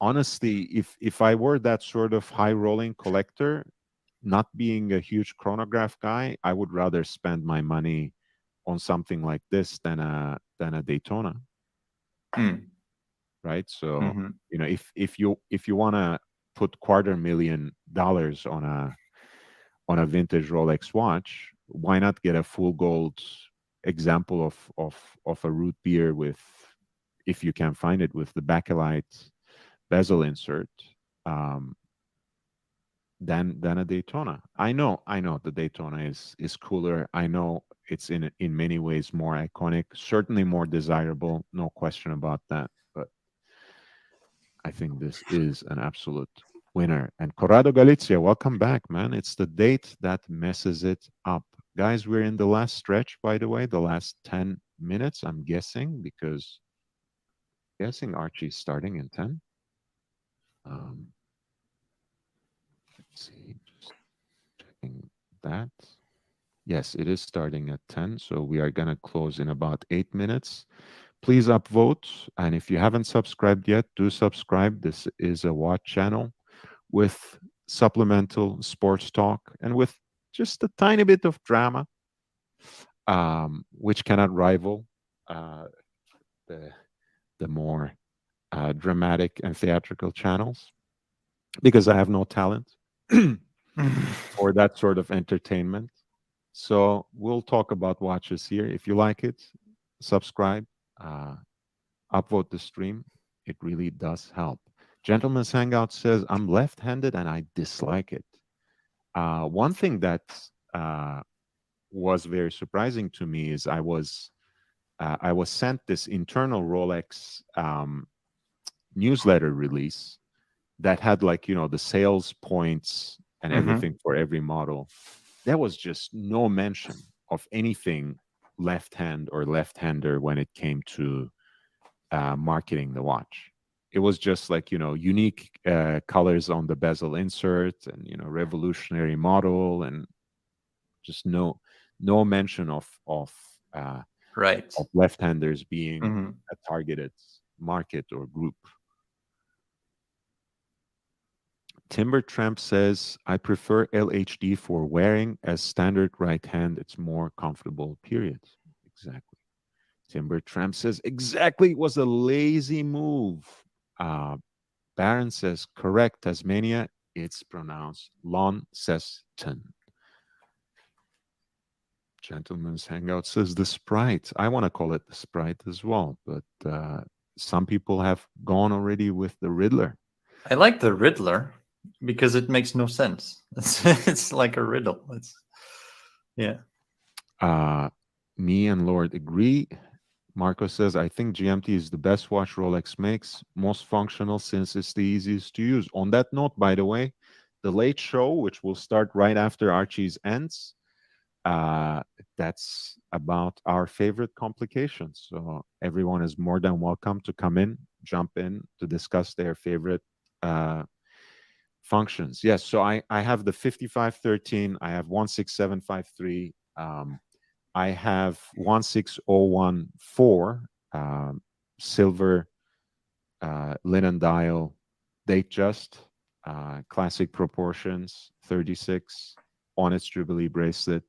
honestly, if I were that sort of high rolling collector, not being a huge chronograph guy, I would rather spend my money on something like this than a Daytona, Mm. right? So Mhm. if you want to put $250,000 on a vintage Rolex watch, why not get a full gold example of a root beer with, if you can find it, with the bakelite bezel insert, um, than a Daytona. I know the Daytona is cooler. I know it's in many ways more iconic, certainly more desirable, no question about that. But I think this is an absolute winner. And Corrado Galizia, welcome back, man. It's the date that messes it up. Guys, we're in the last stretch, by the way, the last 10 minutes, I'm guessing, because guessing Archie's starting in 10. Um, let's see, just checking that. Yes, it is starting at 10. So we are going to close in about 8 minutes. Please upvote. And if you haven't subscribed yet, do subscribe. This is a watch channel with supplemental sports talk and with just a tiny bit of drama, which cannot rival uh, the, the more dramatic and theatrical channels because I have no talent for that sort of entertainment. So we'll talk about watches here. If you like it, subscribe, uh, upvote the stream. It really does help. Gentleman's Hangout says, I'm left handed and I dislike it. One thing that uh, was very surprising to me is I was sent this internal Rolex newsletter release that had, like, the sales points and Mhm. everything for every model. There was just no mention of anything left hand or left hander when it came to marketing the watch. It was just like, unique colors on the bezel insert and, revolutionary model, and just no mention uh, Right. of left-handers being Mhm. a targeted market or group. Timber Tramp says, I prefer LHD for wearing as standard right hand. It's more comfortable, period. Exactly. Timber Tramp says, exactly, it was a lazy move. Uh, Baron says, correct, Tasmania. It's pronounced Launceston. Gentleman's Hangout says the Sprite. I want to call it the Sprite as well, but some people have gone already with the Riddler. I like the Riddler because it makes no sense. It's like a riddle. Yeah. Uh, me and Lord agree. Marco says, I think GMT is the best watch Rolex makes, most functional since it's the easiest to use. On that note, by the way, the late show, which will start right after Archie's ends, uh, that's about our favorite complications. So everyone is more than welcome to come in, jump in to discuss their favorite uh, functions. Yes, so I have the 5513, I have 16753, I have 16014, silver linen dial, date just, classic proportions, 36, onyx jubilee bracelet,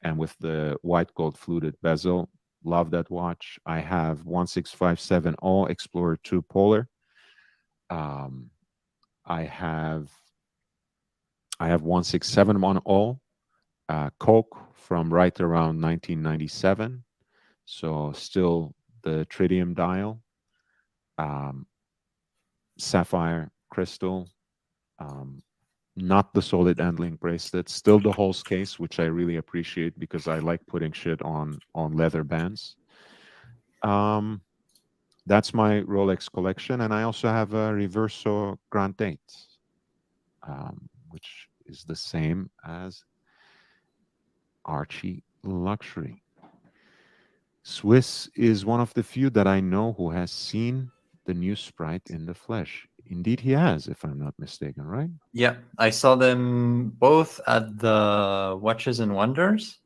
and with the white gold fluted bezel. Love that watch. I have 16570 Explorer 2 Polar. Um, I have I have 16710 Coke from right around 1997. So still the tritium dial. Um, sapphire crystal. Um, Not the solid end link bracelet, still the Hulse case, which I really appreciate because I like putting shit on leather bands. Um, that's my Rolex collection, and I also have a Reverso Grand Date, which is the same as Archie Luxury. Swiss is one of the few that I know who has seen the new Sprite in the flesh. Indeed, he has, if I'm not mistaken, right? Yeah, I saw them both at the Watches and Wonders,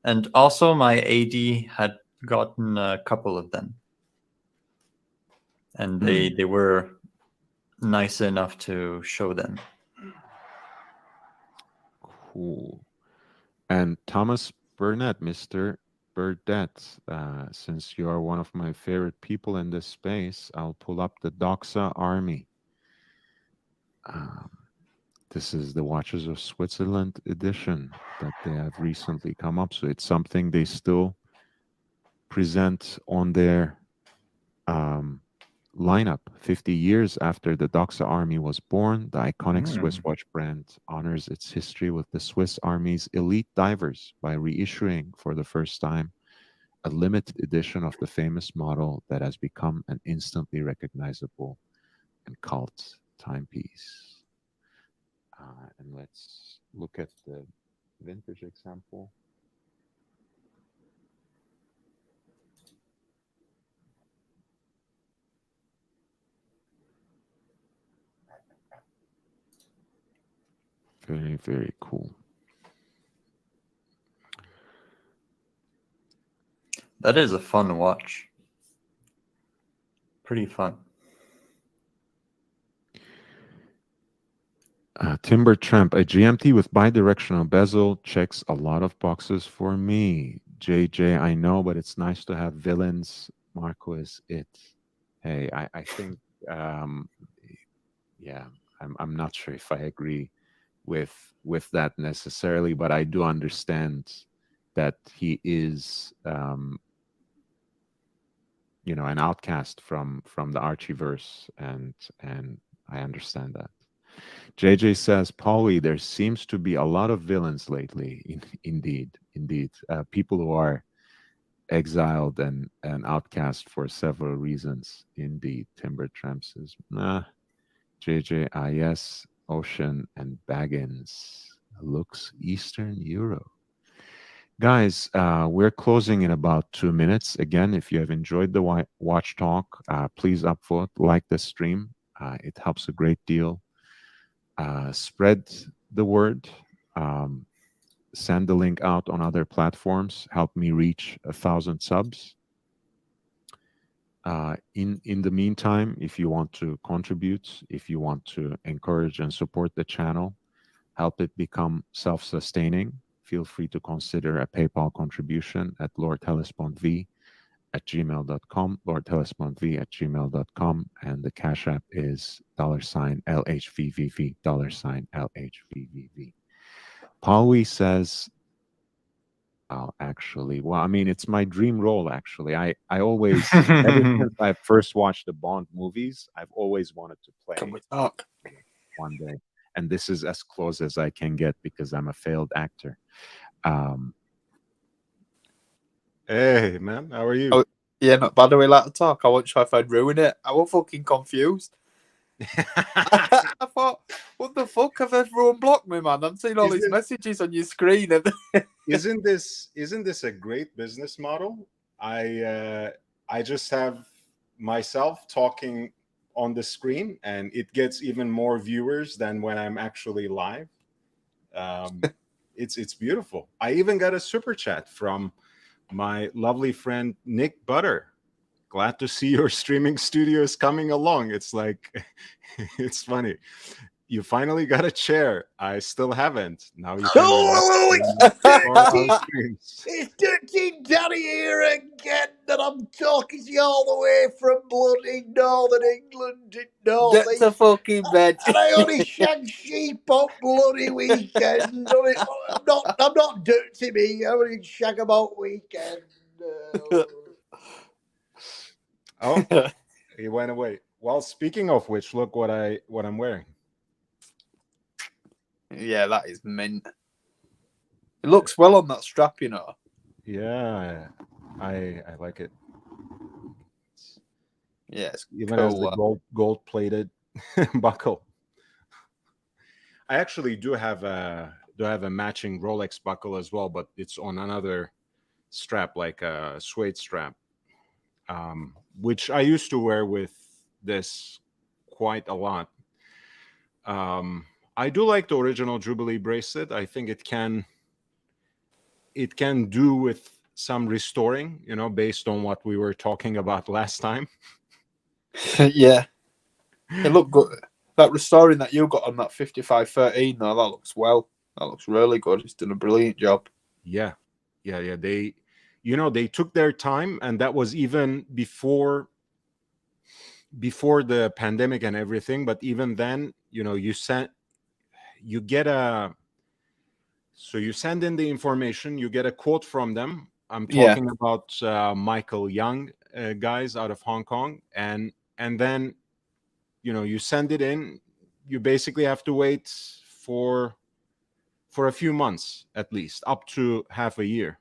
and also my AD had gotten a couple of them, and they were nice enough to show them. Cool. And Thomas Burnett, Mr. Burdett, since you are one of my favorite people in this space, I'll pull up the Doxa Army. Um, this is the Watches of Switzerland edition that they have recently come up. So it's something they still present on their lineup. 50 years after the Doxa Army was born, the iconic Swiss watch brand honors its history with the Swiss Army's elite divers by reissuing for the first time a limited edition of the famous model that has become an instantly recognizable and cult timepiece. And let's look at the vintage example. Very, very cool. That is a fun watch. Pretty fun. Timber Tramp, a GMT with bidirectional bezel checks a lot of boxes for me. JJ, I know, but it's nice to have villains. Marco is it. Hey, I think, yeah, I'm not sure if I agree with that necessarily, but I do understand that he is, an outcast from the Archieverse, and I understand that. JJ says, Paulie, there seems to be a lot of villains lately. Indeed. People who are exiled and outcast for several reasons. Indeed. Timber Tramp says, nah. JJ, yes, Ocean and Baggins. Looks Eastern Euro. Guys, we're closing in about 2 minutes. Again, if you have enjoyed the watch talk, please upvote, like the stream. It helps a great deal. Spread the word. Send the link out on other platforms. Help me reach 1,000 subs. In the meantime, if you want to contribute, if you want to encourage and support the channel, help it become self-sustaining, feel free to consider a PayPal contribution at lordhellespontv@gmail.com, lordhellespontv@gmail.com, and the Cash App is $LHVVV, $LHVVV. Pauli says, well, I mean, it's my dream role, actually. I always, ever since I first watched the Bond movies, I've always wanted to play Can we talk? one day. And this is as close as I can get because I'm a failed actor. Hey, man, how are you? Oh, yeah, not bad. Are we allowed to talk? I wasn't sure if I'd ruin it. I was fucking confused. I thought, what the fuck? Have everyone blocked me, man? I'm seeing all these messages on your screen. Isn't this a great business model? I just have myself talking on the screen, and it gets even more viewers than when I'm actually live. It's beautiful. I even got a super chat from my lovely friend Nick Butter. Glad to see your streaming studio is coming along. It's like, it's funny. You finally got a chair. I still haven't. Now you can Hello, it's Dirty Daddy here again, and I'm talking to you all the way from bloody Northern England. Get to fucking bed. And I only shag sheep on bloody weekend. I'm not dirty me. I only shag about weekend. Oh, he went away. Well, speaking of which, look what I'm wearing. Yeah, that is mint. It looks well on that strap, you know. Yeah, I like it. Yeah, it's Even as the cool. gold plated buckle. I actually do have a matching Rolex buckle as well, but it's on another strap, like a suede strap, which I used to wear with this quite a lot. I do like the original Jubilee bracelet. I think it can do with some restoring, based on what we were talking about last time. Yeah, it looked good. That restoring that you got on that 5513, though, that looks well. That looks really good. It's done a brilliant job. Yeah. They took their time, and that was even before the pandemic and everything. But even then, you get a so you send in the information, you get a quote from them. I'm Yeah. talking about Michael Young, guys out of Hong Kong, and then you send it in. You basically have to wait for a few months, at least up to half a year.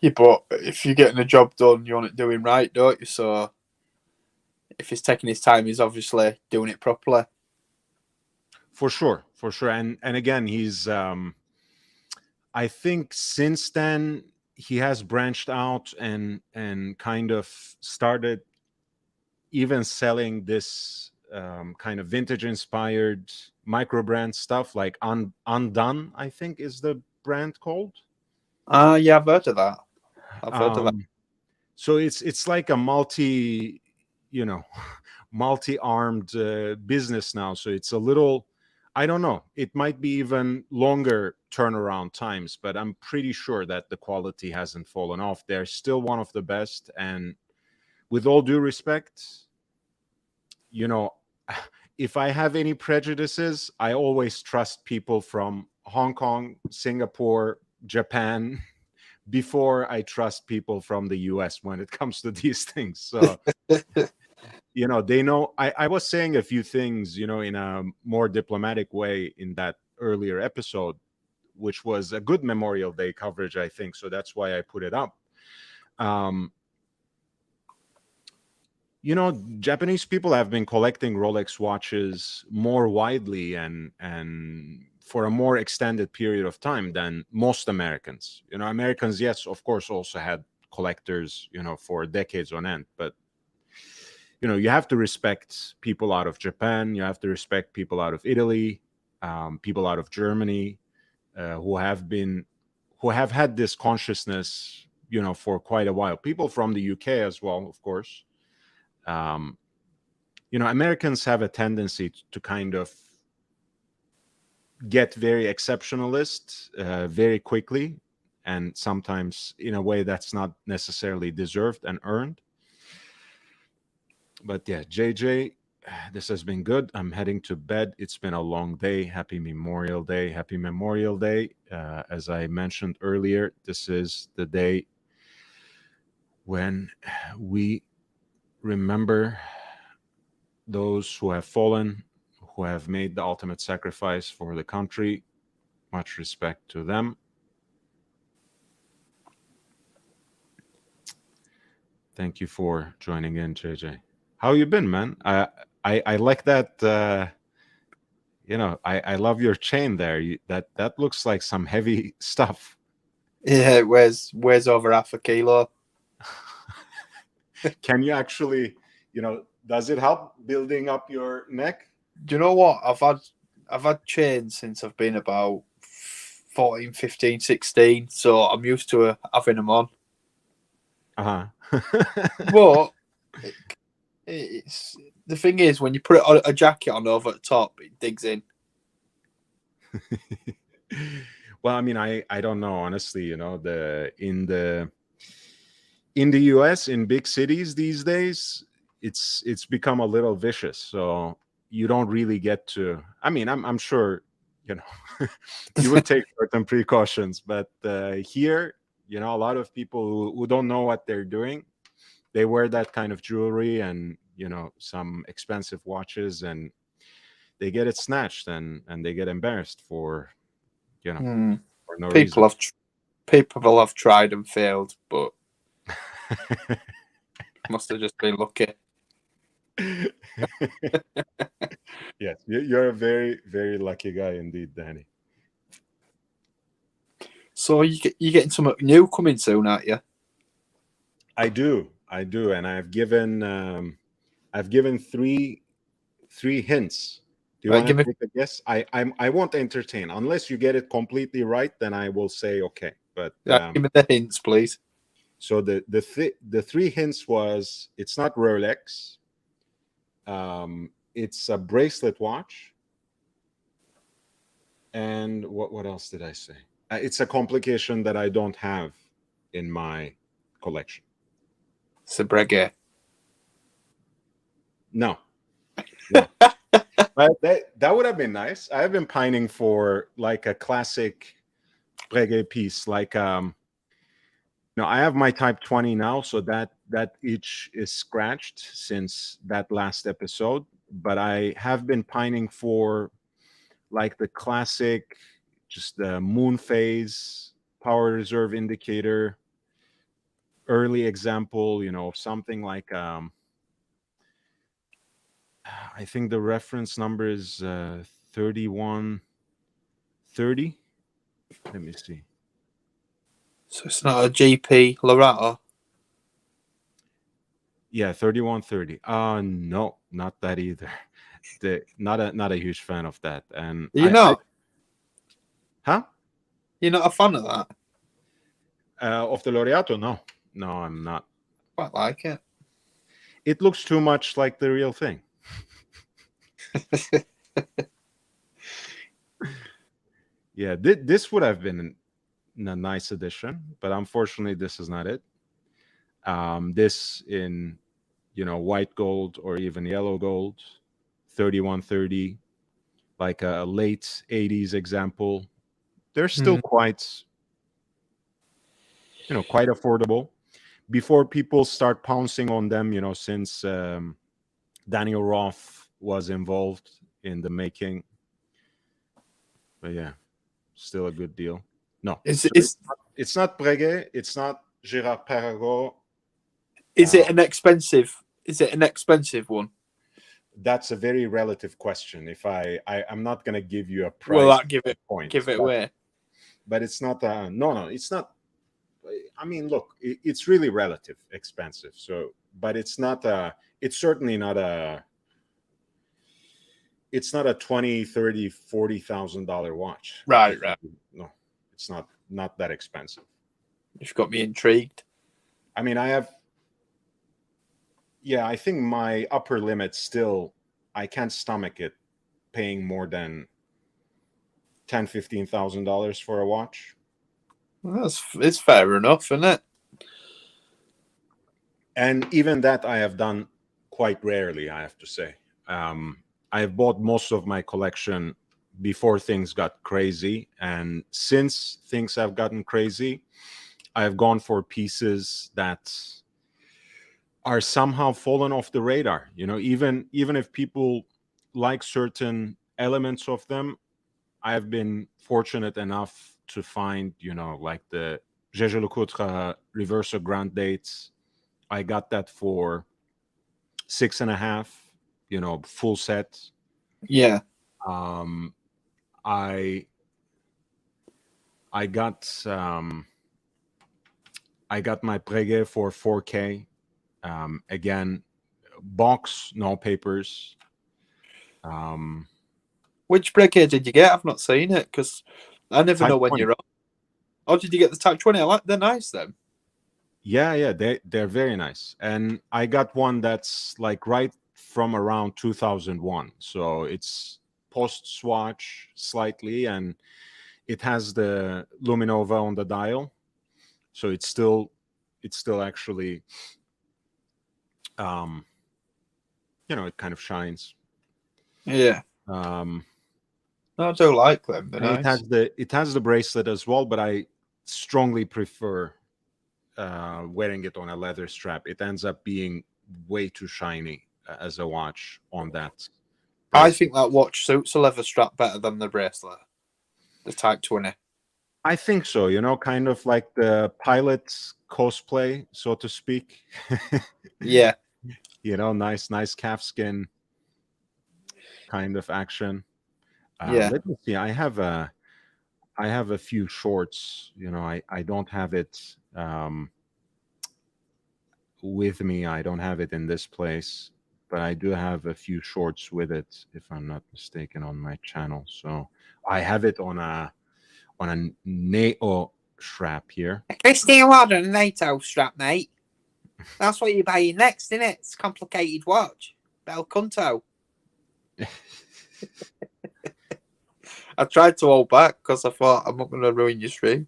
Yeah, but if you're getting a job done, you want it doing right, don't you? So if he's taking his time, he's obviously doing it properly. For sure. And again, he's I think since then he has branched out and kind of started even selling this kind of vintage inspired micro brand stuff, like Undone, I think is the brand called. Yeah, I've heard of that. I've heard of that. So it's like a multi-armed business now. So it's a little, I don't know, it might be even longer turnaround times, but I'm pretty sure that the quality hasn't fallen off. They're still one of the best. And with all due respect, if I have any prejudices, I always trust people from Hong Kong, Singapore, Japan before I trust people from the US when it comes to these things. So, they know. I was saying a few things, in a more diplomatic way in that earlier episode, which was a good Memorial Day coverage, I think. So that's why I put it up. Japanese people have been collecting Rolex watches more widely and for a more extended period of time than most Americans. Americans, yes, of course, also had collectors, for decades on end. But, you have to respect people out of Japan. You have to respect people out of Italy, people out of Germany, who have had this consciousness, for quite a while. People from the UK as well, of course. Americans have a tendency to kind of get very exceptionalist very quickly, and sometimes in a way that's not necessarily deserved and earned. But yeah, JJ, this has been good. I'm heading to bed. It's been a long day. Happy Memorial Day. Happy Memorial Day. As I mentioned earlier, this is the day when we remember those who have fallen, who have made the ultimate sacrifice for the country. Much respect to them. Thank you for joining in, JJ. How you been, man? I like that. I love your chain there. That looks like some heavy stuff. Yeah, it weighs over half a kilo. Can you actually, does it help building up your neck? Do you know what? I've had chains since I've been about 14, 15, 16, so I'm used to having them on. But it's the thing is, when you put a jacket on over the top, it digs in. Well, I mean, I don't know, honestly. In the US, in big cities these days, it's become a little vicious. So you don't really get to. I mean, I'm sure you would take certain precautions, but here, a lot of people who don't know what they're doing, they wear that kind of jewelry and some expensive watches, and they get it snatched, and they get embarrassed for for no reason. People have tried and failed, but must have just been lucky. Yes, you're a very, very lucky guy indeed, Danny. So you getting something new coming soon, aren't you? I do, and I've given three hints. Do you Right, want to give me- take a guess? I won't entertain unless you get it completely right. Then I will say okay. But Give me the hints, please. so the three hints was, it's not Rolex. It's a bracelet watch. And what else did I say? It's a complication that I don't have in my collection. It's a breguet. No. But that would have been nice. I have been pining for like a classic reggae piece. Like I have my Type 20 now, so that itch is scratched since that last episode. But I have been pining for like the classic, just the moon phase power reserve indicator, early example, something like I think the reference number is 3130. Let me see. So it's not a GP Lorato. Yeah, 3130. No, not that either. Not a huge fan of that. And You're not? Huh? You're not a fan of that? Of the Laureato? No, I'm not. Quite like it. It looks too much like the real thing. Yeah, this would have been a nice addition, but unfortunately, this is not it. This in white gold or even yellow gold, 3130, like a late 80s example. They're still quite affordable. Before people start pouncing on them, since Daniel Roth was involved in the making. But yeah, still a good deal. No, it's not Breguet. It's not Gérard Perregaux. Is it an expensive? Is it an expensive one? That's a very relative question. If I'm not going to give you a price. Well, that give it but, away. But it's not. No, it's not. I mean, look, it's really relative expensive. So, but it's not. It's certainly not a. It's not a $20,000, $30,000, $40,000 watch. Right. No, it's not that expensive. You've got me intrigued. I mean, I think my upper limit still, I can't stomach it paying more than $10,000, $15,000 for a watch. Well, it's fair enough, isn't it? And even that I have done quite rarely, I have to say. I have bought most of my collection before things got crazy. And since things have gotten crazy, I've gone for pieces that are somehow fallen off the radar. Even if people like certain elements of them, I've been fortunate enough to find, like the Jaeger LeCoultre Reverso Grand Dates. I got that for $6.5, full set. Yeah. I got my Breguet for 4K. Again, box, no papers. Which breguet did you get? I've not seen it because I never Type know when 20. you're on. Oh, did you get the Type 20? They're nice then. Yeah, they're very nice. And I got one that's like right from around 2001. So it's post-swatch slightly, and it has the Luminova on the dial. So it's still actually, it kind of shines. Yeah. I do like them. They're nice. It has the bracelet as well, but I strongly prefer wearing it on a leather strap. It ends up being way too shiny as a watch on that. I price. think that watch suits a leather strap better than the bracelet, the Type 20. I think so. Kind of like the pilot cosplay, so to speak. Yeah, Nice calfskin kind of action. Yeah. Let me see. I have a few shorts. I don't have it with me. I don't have it in this place, but I do have a few shorts with it, if I'm not mistaken, on my channel. So I have it on a NATO strap here. Christian Warden and NATO strap, mate. That's what you're buying next, isn't it? It's a complicated watch. Bel Canto. I tried to hold back because I thought I'm not going to ruin your stream.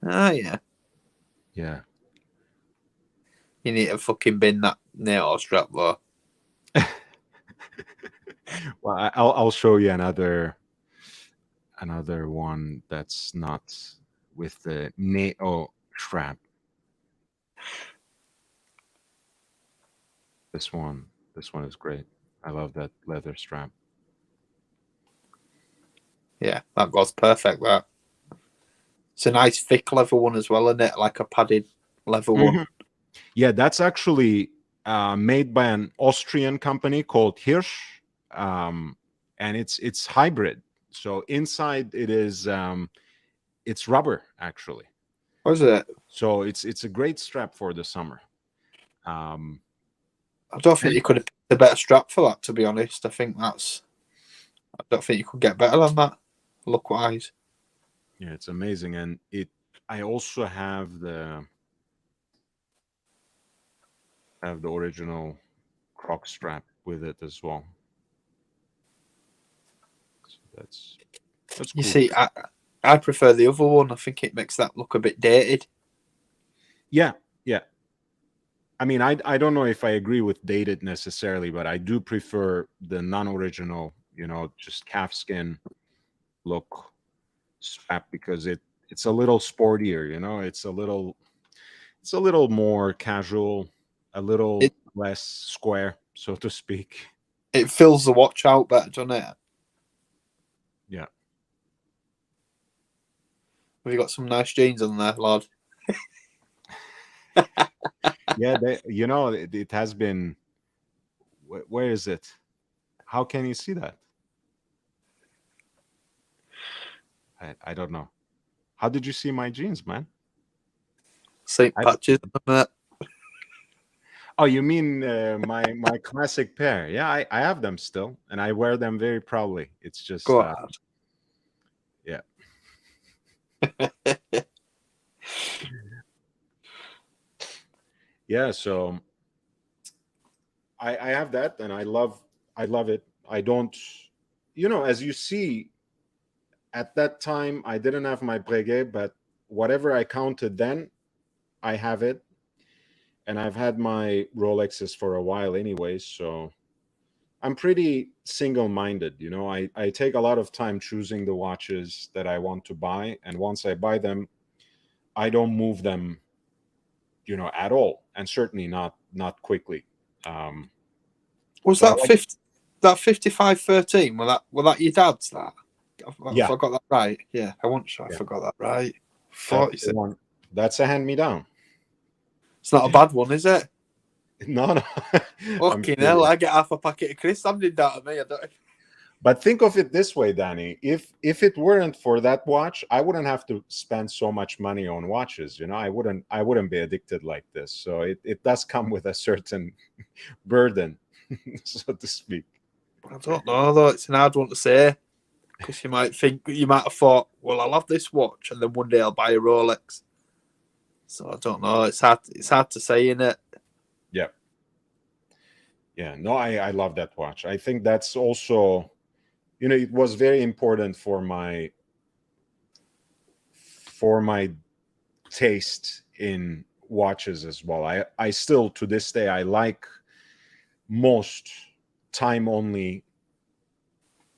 Oh, yeah. Yeah. You need to fucking bin that NATO strap, though. Well, I'll show you another one that's not with the NATO strap. This one is great. I love that leather strap. Yeah, that goes perfect, that. It's a nice thick leather one as well, isn't it? Like a padded leather one. Yeah, that's actually made by an Austrian company called Hirsch, and it's hybrid. So inside it is it's rubber actually. What is it? So it's a great strap for the summer. I don't think you could have picked a better strap for that, to be honest. I don't think you could get better than that, look wise. Yeah, it's amazing, and I also have the original croc strap with it as well. So that's You cool. see, I prefer the other one. I think it makes that look a bit dated. Yeah. I mean, I don't know if I agree with dated necessarily, but I do prefer the non-original, just calfskin look strap because it's a little sportier, it's a little more casual, a little less square, so to speak. It fills the watch out better, doesn't it? Yeah. Have you got some nice jeans on there, lad? Yeah, it has been. Where is it? How can you see that? I don't know. How did you see my jeans, man? St. Patches on that. Oh, you mean my classic pair? Yeah, I have them still, and I wear them very proudly. It's just Go on. yeah. Yeah, so I have that, and I love it. I don't, as you see, at that time I didn't have my Breguet, but whatever I counted then, I have it, and I've had my Rolexes for a while anyway, so I'm pretty single-minded. I take a lot of time choosing the watches that I want to buy, and once I buy them, I don't move them, at all, and certainly not quickly. Was so that 5513? Was that your dad's? That Yeah. I got that right. Yeah, I wasn't sure I forgot that right. That's the one. That's a hand-me-down. It's not a bad one, is it? No. Fucking hell, I get half a packet of crisps. I'm doing that to me. I don't. But think of it this way, Danny. If it weren't for that watch, I wouldn't have to spend so much money on watches. I wouldn't be addicted like this. So it does come with a certain burden, so to speak. I don't know though. It's an hard one to say because you might have thought, well, I'll have this watch and then one day I'll buy a Rolex. So I don't know. It's hard to say, innit? Yeah. Yeah. No, I love that watch. I think that's also, it was very important for my taste in watches as well. I still, to this day, I like most time only,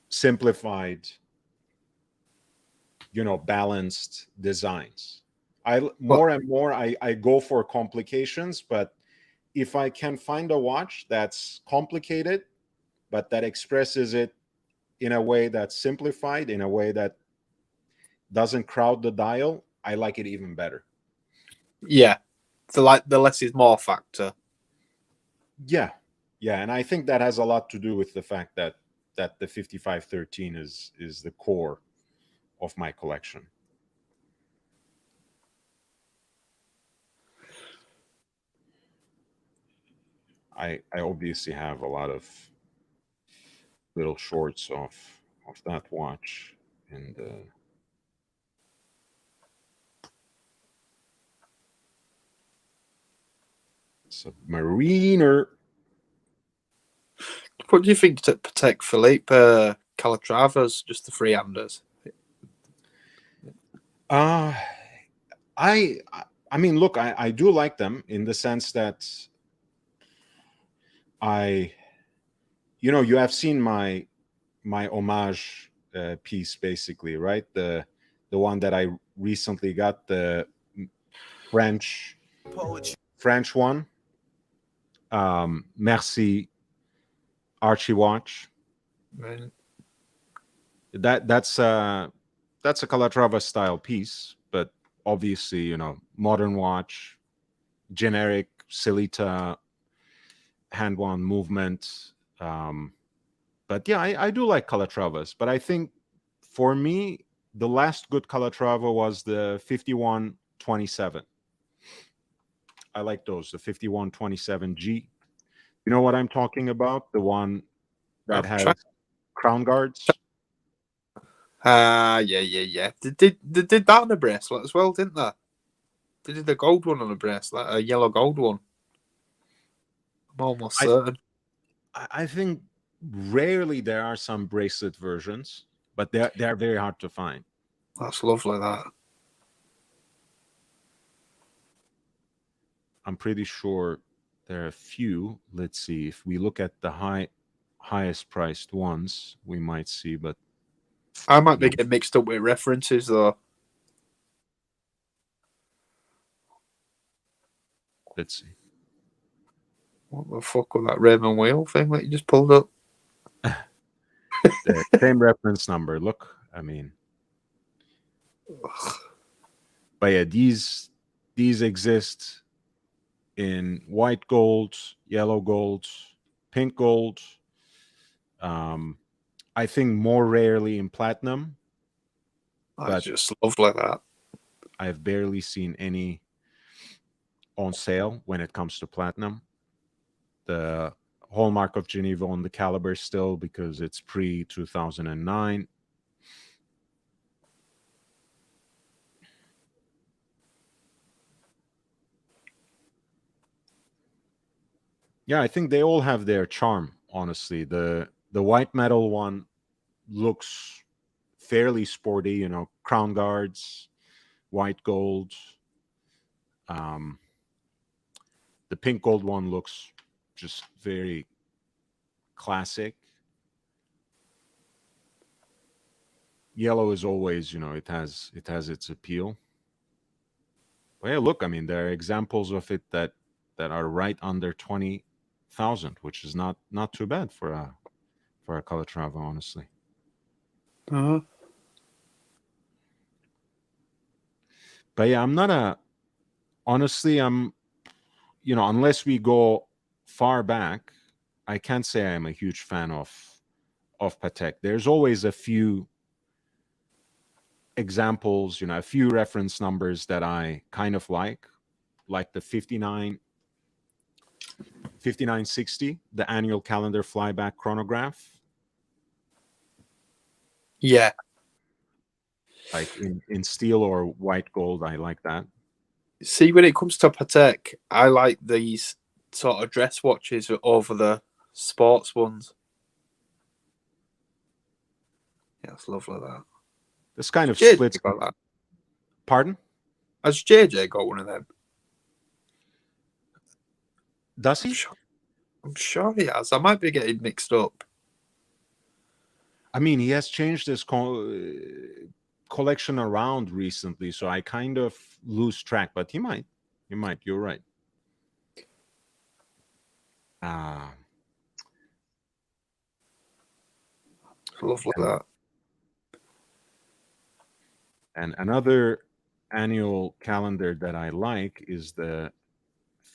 simplified, balanced designs. More and more I go for complications, but if I can find a watch that's complicated, but that expresses it in a way that's simplified, in a way that doesn't crowd the dial, I like it even better. Yeah, the less is more factor. Yeah, and I think that has a lot to do with the fact that the 5513 is the core of my collection. I obviously have a lot of little shorts of that watch, and Submariner. What do you think to Patek Philippe Calatravas, just the free-handers? I mean, look, I do like them in the sense that you have seen my homage piece, basically, right? The one that I recently got, the French one. Merci Archie watch. Right. That's a Calatrava style piece, but obviously, modern watch, generic Celita hand wound movement. But yeah, I do like Calatravas, but I think for me, the last good Calatrava was the 5127. I like those, the 5127G. You know what I'm talking about? The one that has crown guards. Yeah. They did that on a bracelet as well, didn't they? They did the gold one on a bracelet, a yellow gold one. I'm almost certain. I think rarely there are some bracelet versions, but they're very hard to find. That's lovely, that. I'm pretty sure there are a few. Let's see. If we look at the highest priced ones, we might see, but I might be getting mixed up with references, though. Let's see. What the fuck was that Raymond Wheel thing that you just pulled up? The same reference number. Look, I mean, but yeah, these exist in white gold, yellow gold, pink gold. I think more rarely in platinum. I just love like that. I've barely seen any on sale when it comes to platinum. The hallmark of Geneva on the caliber still, because it's pre 2009. Yeah, I think they all have their charm, honestly. The white metal one looks fairly sporty, crown guards, white gold. The pink gold one looks just very classic. Yellow is always, it has its appeal. Well, yeah, look, I mean, there are examples of it that are right under 20,000, which is not too bad for a Calatrava, honestly. Uh-huh. But yeah, honestly, unless we go far back, I can't say I'm a huge fan of Patek. There's always a few examples, a few reference numbers that I kind of like the 5960, the annual calendar flyback chronograph. Yeah. Like in steel or white gold, I like that. See, when it comes to Patek, I like these sort of dress watches over the sports ones. Yeah, it's lovely, that. This kind of JJ splits. got that. Pardon? Has JJ got one of them? Does he? I'm sure he has. I might be getting mixed up. I mean, he has changed his collection around recently, so I kind of lose track. But he might. You're right. Lovely that. And another annual calendar that I like is the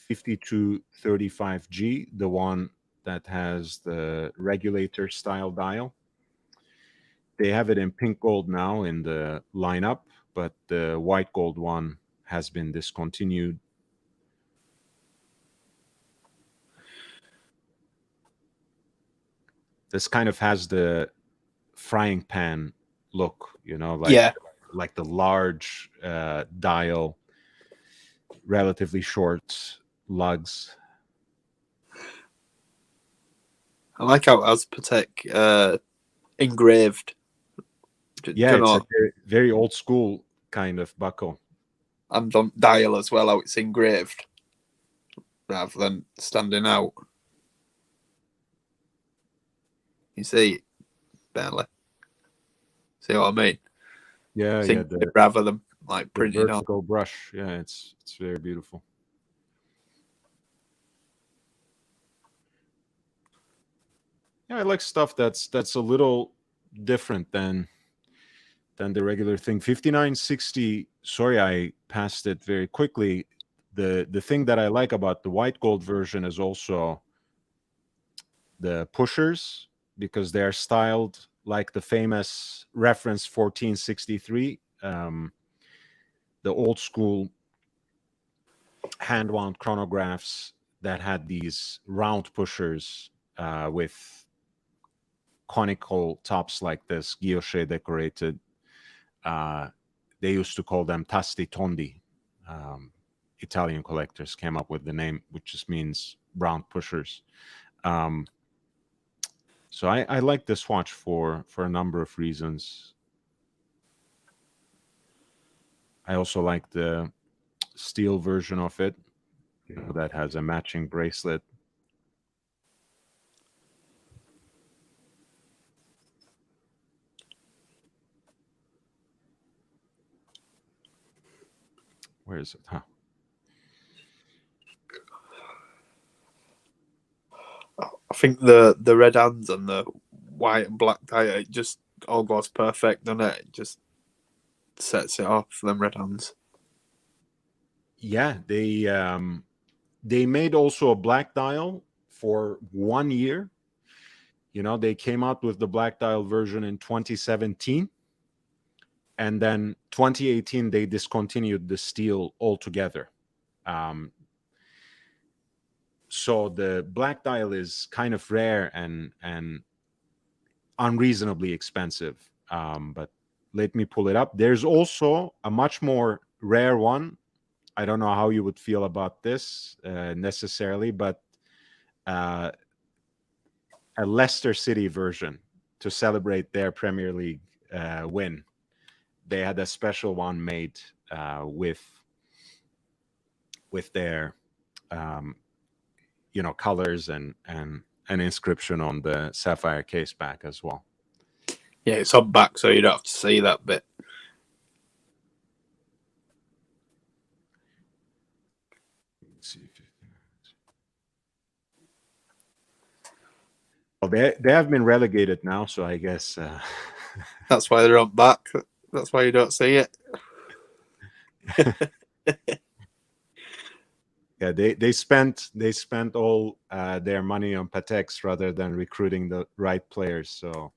5235G, the one that has the regulator style dial. They have it in pink gold now in the lineup, but the white gold one has been discontinued. This kind of has the frying pan look, like the large dial, relatively short lugs. I like how it has Patek engraved. Yeah, it's a very, very old school kind of buckle. And on dial as well, how it's engraved rather than standing out. You see, barely. See what I mean? Yeah, rather than like the printed on. vertical brush. Yeah, it's very beautiful. Yeah, I like stuff that's a little different than the regular thing. 5960. Sorry, I passed it very quickly. The thing that I like about the white gold version is also the pushers, because they're styled like the famous reference 1463, the old school hand wound chronographs that had these round pushers with conical tops like this, guilloche decorated. They used to call them tasti tondi. Italian collectors came up with the name, which just means round pushers. So I like this watch for a number of reasons. I also like the steel version of it, that has a matching bracelet. Where is it? Huh. I think the red hands and the white and black dial, it just all goes perfect, doesn't it? It just sets it off, them red hands. Yeah, they made also a black dial for 1 year. They came out with the black dial version in 2017, and then 2018 they discontinued the steel altogether. So the black dial is kind of rare and unreasonably expensive. But let me pull it up. There's also a much more rare one. I don't know how you would feel about this necessarily, but a Leicester City version to celebrate their Premier League win. They had a special one made with their colors and an inscription on the sapphire case back as well. Yeah, it's on back, so you don't have to see that bit. Let's see. Well, they have been relegated now, so I guess that's why they're on back. That's why you don't see it. Yeah, they spent all their money on Pateks rather than recruiting the right players. So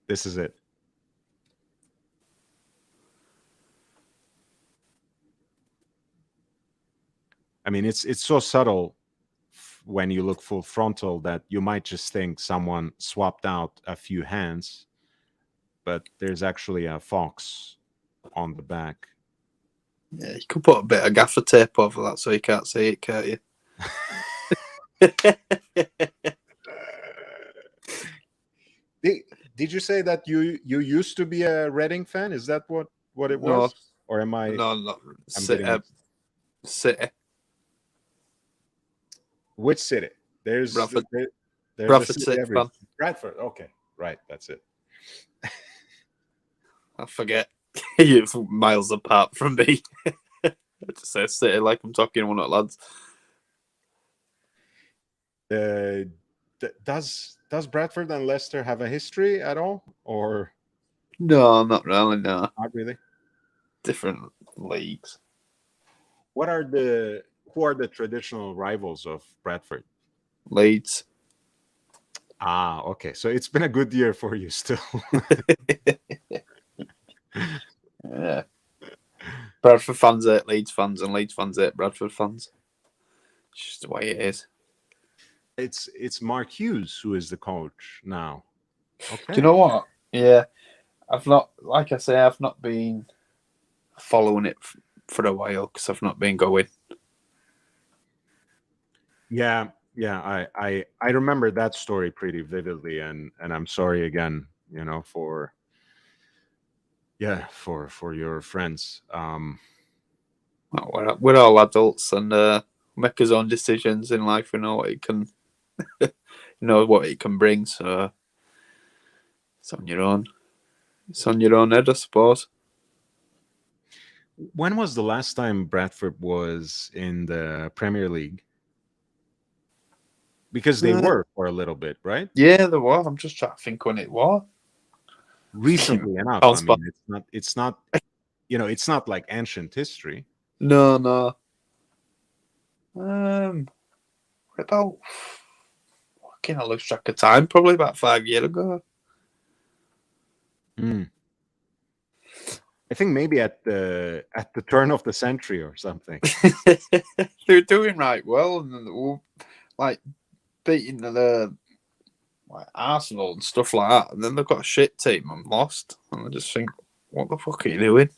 this is it. I mean, it's so subtle when you look full frontal that you might just think someone swapped out a few hands, but there's actually a fox on the back. Yeah, you could put a bit of gaffer tape over that so you can't see it, can't you? Did you say that you used to be a Reading fan? Is that what it was? Or am I? No, not City. City. Which city? There's Bradford. there's Bradford a city City fan. Bradford. Okay, right. That's it. I forget. You're miles apart from me. I just say City like I'm talking to one of the lads. Does Bradford and Leicester have a history at all, or No, not really. No, not really? different leagues. Who are the traditional rivals of Bradford? Leeds. Ah, okay. So it's been a good year for you still. Yeah. Bradford fans hate Leeds fans, and Leeds fans hate Bradford fans. It's just the way it is. It's Mark Hughes who is the coach now. Okay. Do you know what? Yeah, I've not, like I say, I've not been following it for a while because I've not been going. Yeah, I remember that story pretty vividly, and I'm sorry again, for your friends. Well, we're all adults and make our own decisions in life. We know what it can, what it can bring. So it's on your own. It's on your own head, I suppose. When was the last time Bradford was in the Premier League? Because they were for a little bit, right? Yeah, there was. I'm just trying to think when it was. Recently enough. I mean, it's not it's not like ancient history. No. About fucking I lose track of time. Probably about 5 years ago. I think maybe at the turn of the century or something. They're doing right well, and like beating the like Arsenal and stuff like that. And then they've got a shit team and lost. And I just think, what the fuck are you doing?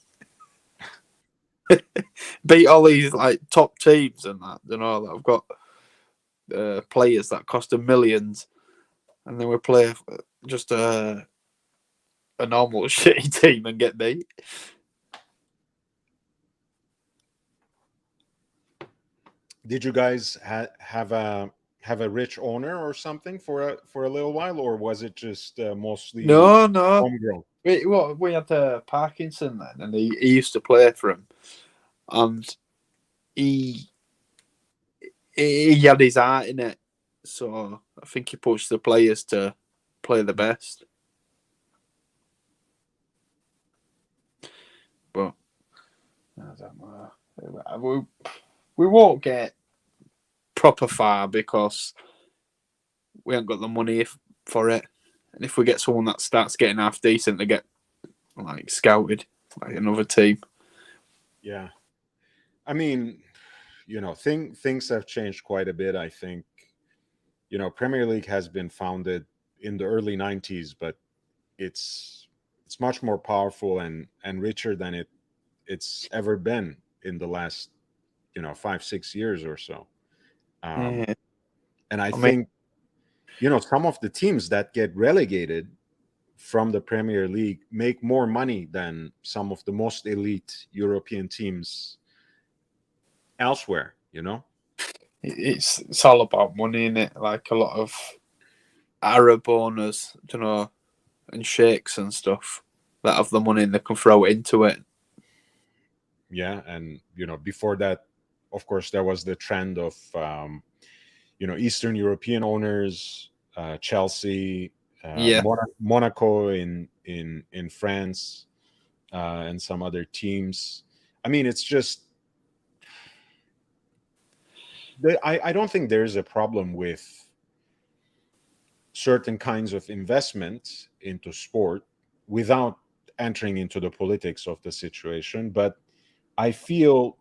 Beat all these like top teams and that, that have got players that cost them millions, and then we play just a normal shitty team and get beat. Did you guys have a rich owner or something for a little while, or was it just mostly No. homegrown? We had Parkinson then, and he used to play for him, and he had his heart in it. So I think he pushed the players to play the best. But I don't know. We won't get proper far because we haven't got the money for it. And if we get someone that starts getting half decent, they get like scouted like another team. Yeah, I mean, things have changed quite a bit. I think, Premier League has been founded in the early '90s, but it's much more powerful and richer than it's ever been in the last 5-6 years or so. Yeah. And I think some of the teams that get relegated from the Premier League make more money than some of the most elite European teams elsewhere. It's all about money, in it. Like a lot of Arab owners, and sheikhs and stuff that have the money and they can throw it into it. Yeah, and before that, of course, there was the trend of Eastern European owners, Chelsea, Monaco in France, and some other teams. I mean, it's just I don't think there's a problem with certain kinds of investment into sport without entering into the politics of the situation, but I feel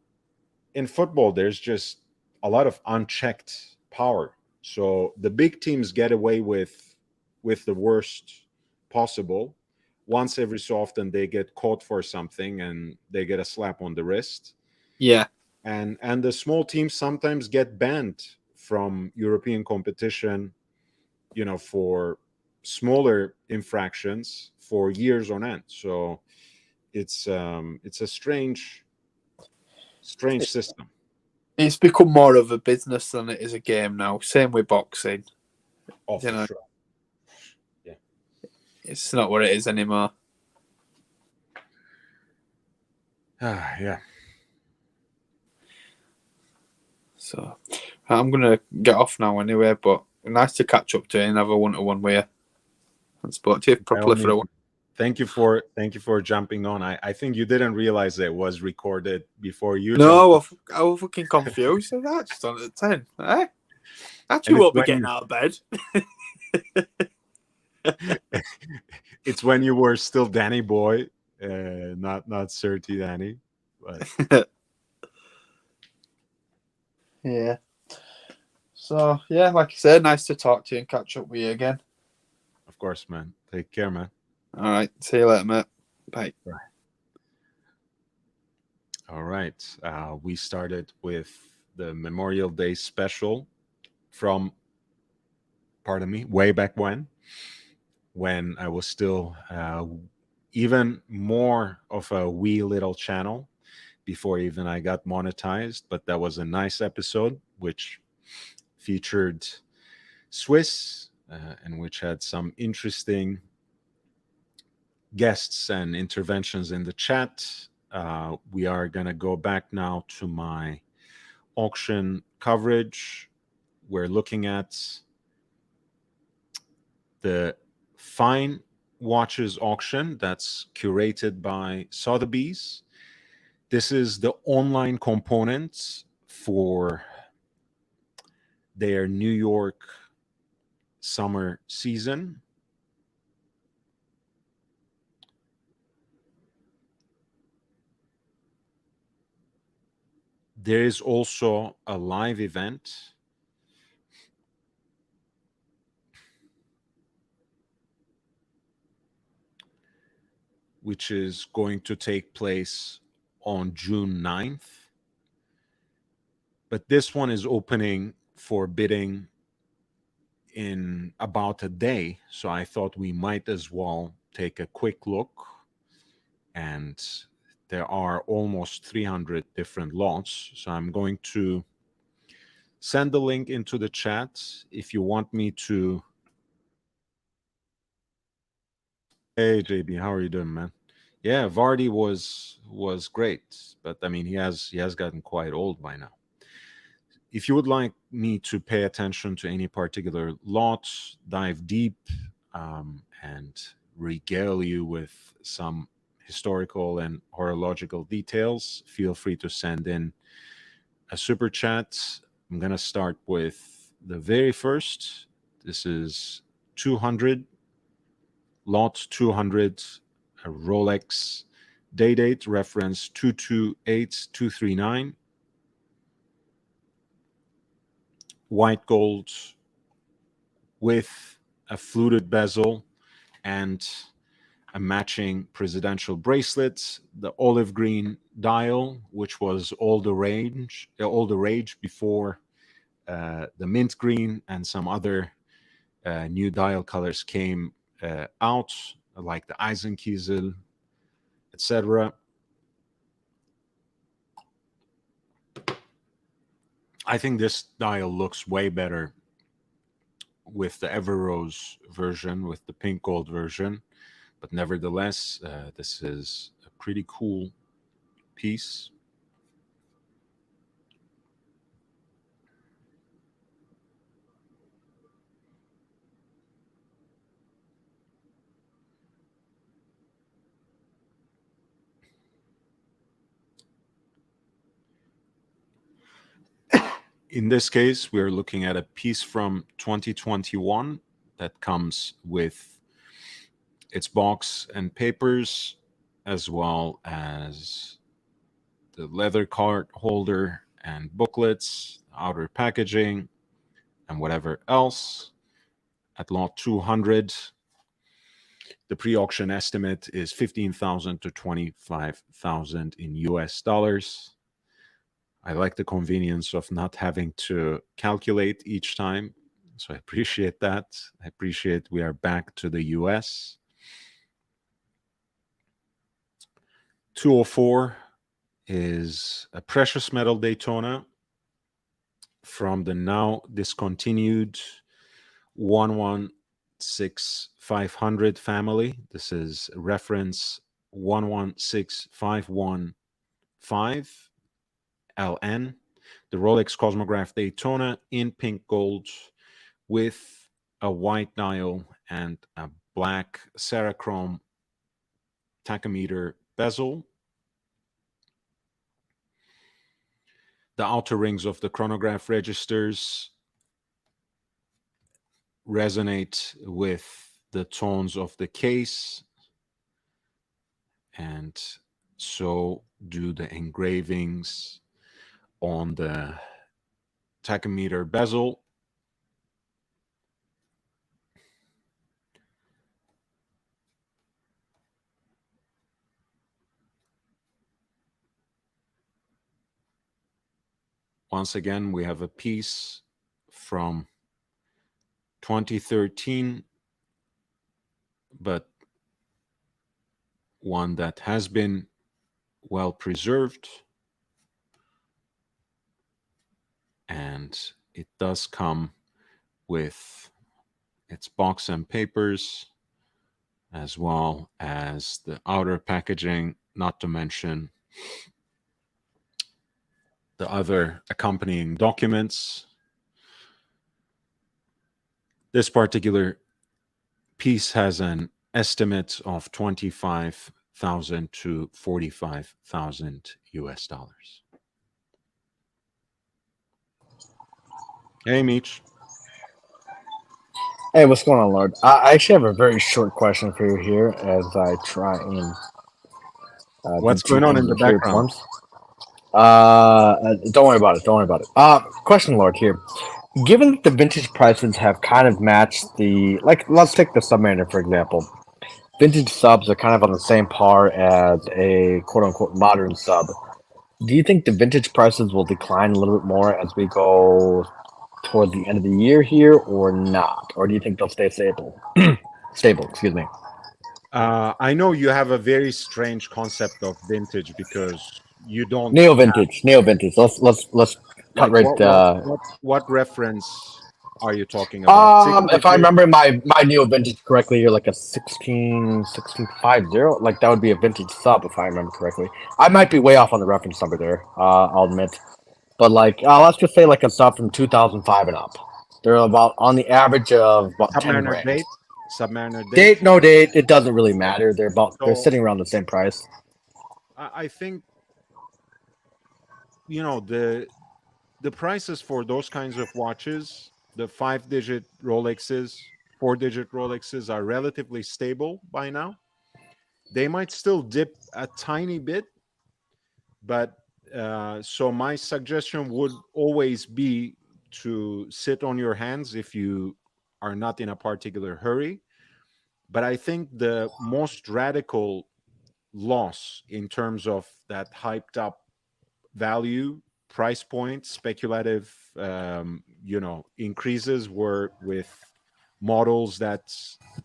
in football there's just a lot of unchecked power. So the big teams get away with the worst possible. Once every so often they get caught for something and they get a slap on the wrist. Yeah. And the small teams sometimes get banned from European competition, for smaller infractions for years on end. So it's a strange system. It's become more of a business than it is a game now. Same with boxing. Oh, for sure. Yeah. It's not what it is anymore. Yeah. So I'm gonna get off now anyway. But nice to catch up to you and have a one-to-one with you and spoke to you By all properly for a means, while. thank you for jumping on. I think you didn't realize that it was recorded before you jumped. No, I was fucking confused. So that's just on at 10. Eh? Actually, And it's won't be when getting out of bed. it's when you were still Danny Boy, not Surty Danny. But Yeah. So yeah, like I said, nice to talk to you and catch up with you again. of course, man. Take care, man. All right. See you later, mate. Bye. All right. We started with the Memorial Day special from, pardon me, way back when I was still even more of a wee little channel before even I got monetized. But that was a nice episode, which featured Swiss and which had some interesting guests and interventions in the chat. We are going to go back now to my auction coverage. We're looking at the Fine Watches auction that's curated by Sotheby's. This is the online component for their New York summer season. There is also a live event which is going to take place on June 9th. But this one is opening for bidding in about a day. So I thought we might as well take a quick look. And there are almost 300 different lots. So I'm going to send the link into the chat if you want me to. Hey JB, how are you doing, man? Yeah, Vardy was great, but I mean he has gotten quite old by now. If you would like me to pay attention to any particular lot, dive deep, and regale you with some historical and horological details, feel free to send in a super chat. I'm going to start with the very first. This is 200, lot 200, a Rolex day date reference 228239. White gold with a fluted bezel and a matching presidential bracelet, the olive green dial, which was all the rage before the mint green and some other new dial colors came out, like the Eisenkiesel, etc. I think this dial looks way better with the Everrose version, with the pink gold version. But nevertheless, this is a pretty cool piece. In this case, we're looking at a piece from 2021 that comes with its box and papers, as well as the leather card holder and booklets, outer packaging, and whatever else. At lot 200, the pre-auction estimate is 15,000 to 25,000 in US dollars. I like the convenience of not having to calculate each time. So I appreciate that. I appreciate we are back to the US. 204 is a precious metal Daytona from the now discontinued 116500 family. This is reference 11651 5 LN, the Rolex Cosmograph Daytona in pink gold with a white dial and a black Cerachrome tachometer bezel. The outer rings of the chronograph registers resonate with the tones of the case, and so do the engravings on the tachometer bezel. Once again, we have a piece from 2013, but one that has been well preserved. And it does come with its box and papers, as well as the outer packaging, not to mention the other accompanying documents. This particular piece has an estimate of 25,000 to 45,000 US dollars. Hey, Meech. Hey, what's going on, Lord? I actually have a very short question for you here as I try and What's do going on in the things here background? forms. Don't worry about it. Don't worry about it. Question, Lord, here. Given that the vintage prices have kind of matched the, like, let's take the Submariner for example. Vintage subs are kind of on the same par as a quote-unquote modern sub. Do you think the vintage prices will decline a little bit more as we go toward the end of the year here, or not? Or do you think they'll stay stable? Stable, excuse me. I know you have a very strange concept of vintage because you don't Neo vintage. Let's cut like right. what reference are you talking about? If I 6 remember my neo vintage correctly, you're like a 1650. Like that would be a vintage sub if I remember correctly. I might be way off on the reference number there. I'll admit, but like let's just say like a sub from 2005 and up. They're about on the average of about 10 Submariner grand. date? Submariner date? Date, no date, it doesn't really matter. They're So sitting around the same price. I think the prices for those kinds of watches, the 5-digit Rolexes, 4-digit Rolexes are relatively stable by now. They might still dip a tiny bit, but so my suggestion would always be to sit on your hands if you are not in a particular hurry. But I think the most radical loss in terms of that hyped up value, price point, speculative, increases were with models that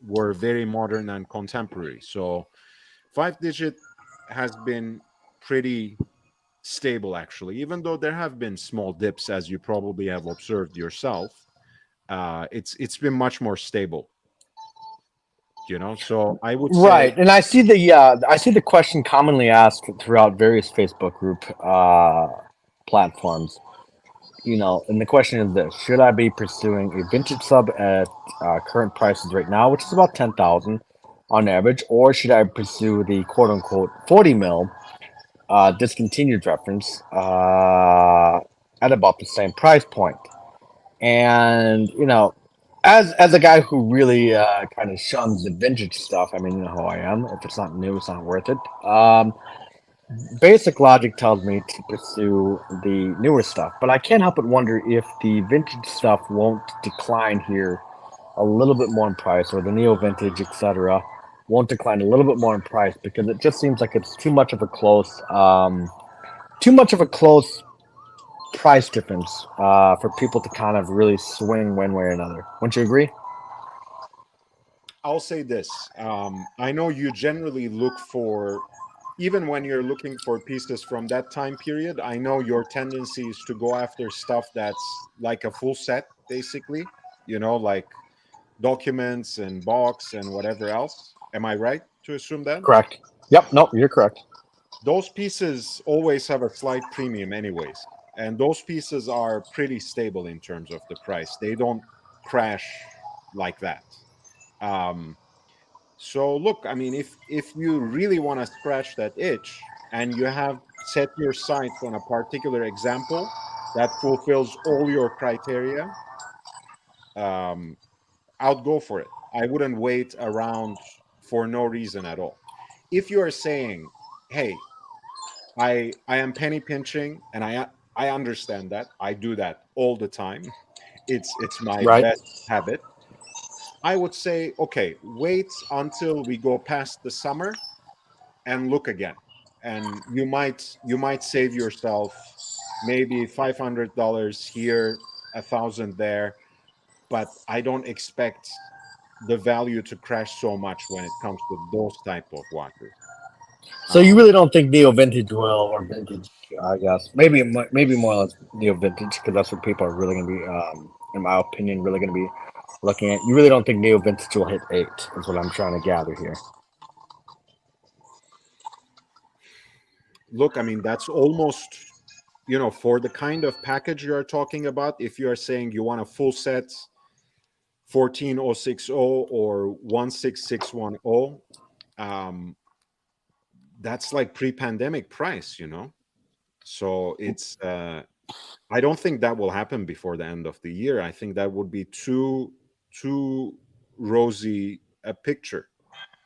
were very modern and contemporary. So 5-digit has been pretty stable, actually, even though there have been small dips, as you probably have observed yourself. It's been much more stable. So I would say Right, and I see the question commonly asked throughout various Facebook group platforms. And the question is this: should I be pursuing a vintage sub at current prices right now, which is about 10,000 on average, or should I pursue the quote unquote 40 mil discontinued reference at about the same price point? And as a guy who really kind of shuns the vintage stuff, I mean, you know how I am. If it's not new, it's not worth it. Basic logic tells me to pursue the newer stuff, but I can't help but wonder if the vintage stuff won't decline here a little bit more in price, or the neo vintage, etc., won't decline a little bit more in price because it just seems like it's too much of a close price difference for people to kind of really swing one way or another. Wouldn't you agree? I'll say this. I know you generally look for, even when you're looking for pieces from that time period, I know your tendency is to go after stuff that's like a full set, basically, like documents and box and whatever else. Am I right to assume that? Correct. Yep. Nope. You're correct. those pieces always have a slight premium anyways, and those pieces are pretty stable in terms of the price. They don't crash like that. um, so look, I mean, if you really want to scratch that itch and you have set your sights on a particular example that fulfills all your criteria, um, I'd go for it. I wouldn't wait around for no reason at all. If you are saying, "Hey, I am penny pinching," and I understand that. I do that all the time. It's my Right. best habit. I would say, okay, wait until we go past the summer and look again. And you might save yourself maybe $500 here, 1,000 there, but I don't expect the value to crash so much when it comes to those type of watches. So you Um, really don't think neo vintage will, or vintage? I guess maybe more or less neo vintage, because that's what people are really going to be, in my opinion, really going to be looking at. You really don't think neo vintage will hit 8? Is what I'm trying to gather here. Look, I mean, that's almost, for the kind of package you're talking about. If you're saying you want a full set 14060 or 16610, um, that's like pre-pandemic price. So it's I don't think that will happen before the end of the year. I think that would be too rosy a picture.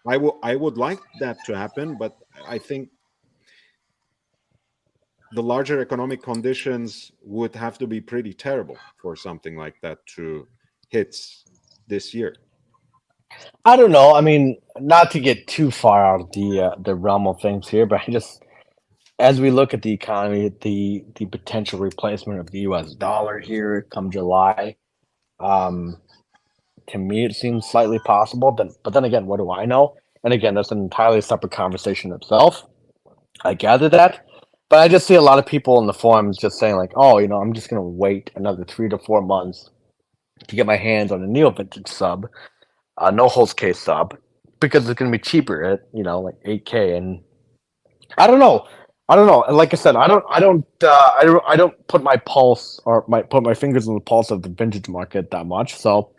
I would like that to happen, but I think the larger economic conditions would have to be pretty terrible for something like that to hit this year. I don't know. I mean, not to get too far out of the realm of things here, but I just, as we look at the economy, the potential replacement of the U.S. dollar here come July, um, to me it seems slightly possible. But then again, what do I know? And again, that's an entirely separate conversation itself. I gather that, but I just see a lot of people in the forums just saying like, "Oh, I'm just gonna wait another 3 to 4 months to get my hands on a neo vintage sub, no holds case sub, because it's gonna be cheaper at like 8K." And I don't know. I don't know. And like I said, I don't put my pulse or put my fingers on the pulse of the vintage market that much. So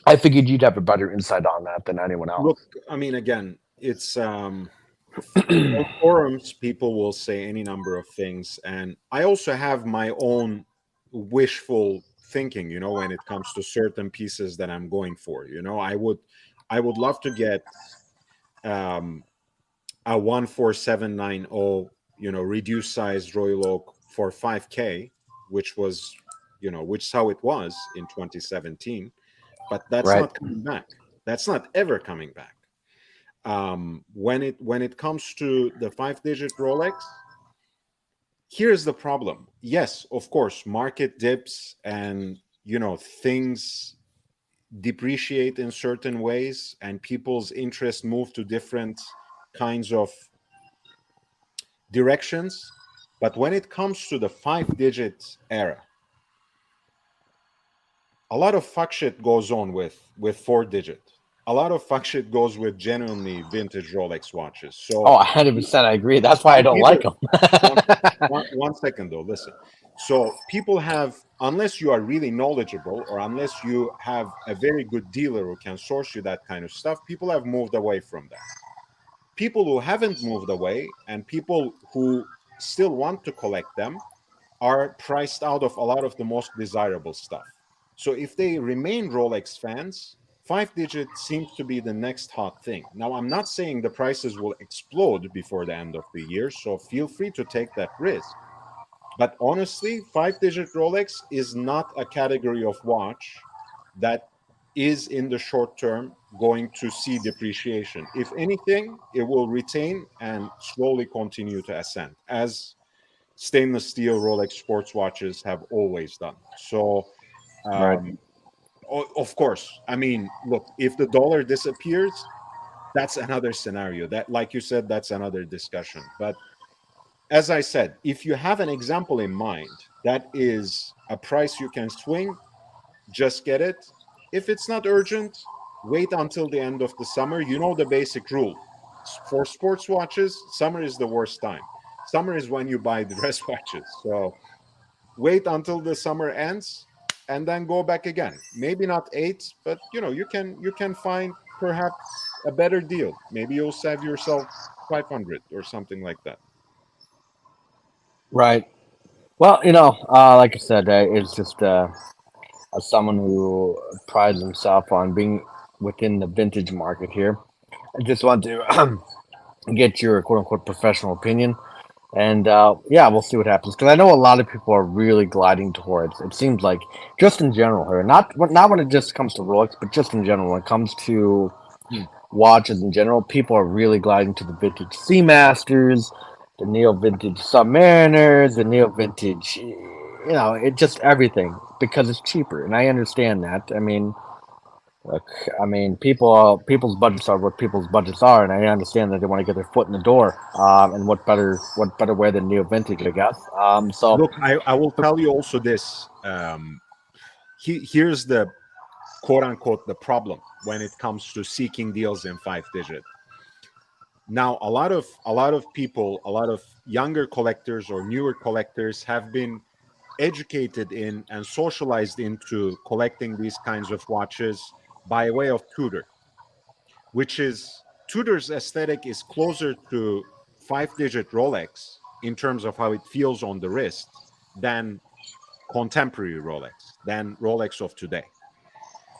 I figured you'd have a better insight on that than anyone Look, else. I mean, again, it's on forums, people will say any number of things, and I also have my own wishful thinking, when it comes to certain pieces that I'm going for. I would love to get um, a 14790, reduced size Royal Oak for 5K, which was, which is how it was in 2017, but that's Right. not coming back. That's not ever coming back. When it comes to the 5-digit Rolex, here's the problem. Yes, of course, market dips and things depreciate in certain ways, and people's interest move to different kinds of directions. But when it comes to the 5-digit era, a lot of fuck shit goes on with 4-digit. A lot of fuck shit goes with genuinely vintage Rolex watches. Oh, So 100%. I agree. That's why I don't like people, them. one, one second though, listen. So people have, unless you are really knowledgeable or unless you have a very good dealer who can source you that kind of stuff, people have moved away from that. People who haven't moved away and people who still want to collect them are priced out of a lot of the most desirable stuff. So if they remain Rolex fans, 5-digit seems to be the next hot thing. Now, I'm not saying the prices will explode before the end of the year, so feel free to take that risk. But honestly, 5-digit Rolex is not a category of watch that is in the short term going to see depreciation. If anything, it will retain and slowly continue to ascend, as stainless steel Rolex sports watches have always done. So, Right. of course, I mean, look, if the dollar disappears, that's another scenario. That, like you said, that's another discussion. But as I said, if you have an example in mind that is a price you can swing, just get it. If it's not urgent, wait until the end of the summer. You know the basic rule. for sports watches, summer is the worst time. Summer is when you buy dress watches. So wait until the summer ends and then go back again. Maybe not 8, but you can find perhaps a better deal. Maybe you'll save yourself 500 or something like that. Right. Well, like I said, it's just as someone who prides himself on being within the vintage market here. I just want to get your quote unquote professional opinion. And yeah, we'll see what happens because I know a lot of people are really gliding towards. It seems like just in general here, not when it just comes to Rolex, but just in general when it comes to Hmm. watches in general, people are really gliding to the vintage Seamasters, the neo vintage Submariners, the neo vintage. It just everything because it's cheaper, and I understand that. I mean, look, people's budgets are what people's budgets are, and I understand that they want to get their foot in the door. And what better way than neo vintage, I guess. So Look, I will tell you also this. Here's the quote unquote the problem when it comes to seeking deals in 5 digit. Now, a lot of people, a lot of younger collectors or newer collectors have been educated in and socialized into collecting these kinds of watches by way of Tudor, which is Tudor's aesthetic is closer to 5 digit Rolex in terms of how it feels on the wrist than contemporary Rolex, than Rolex of today.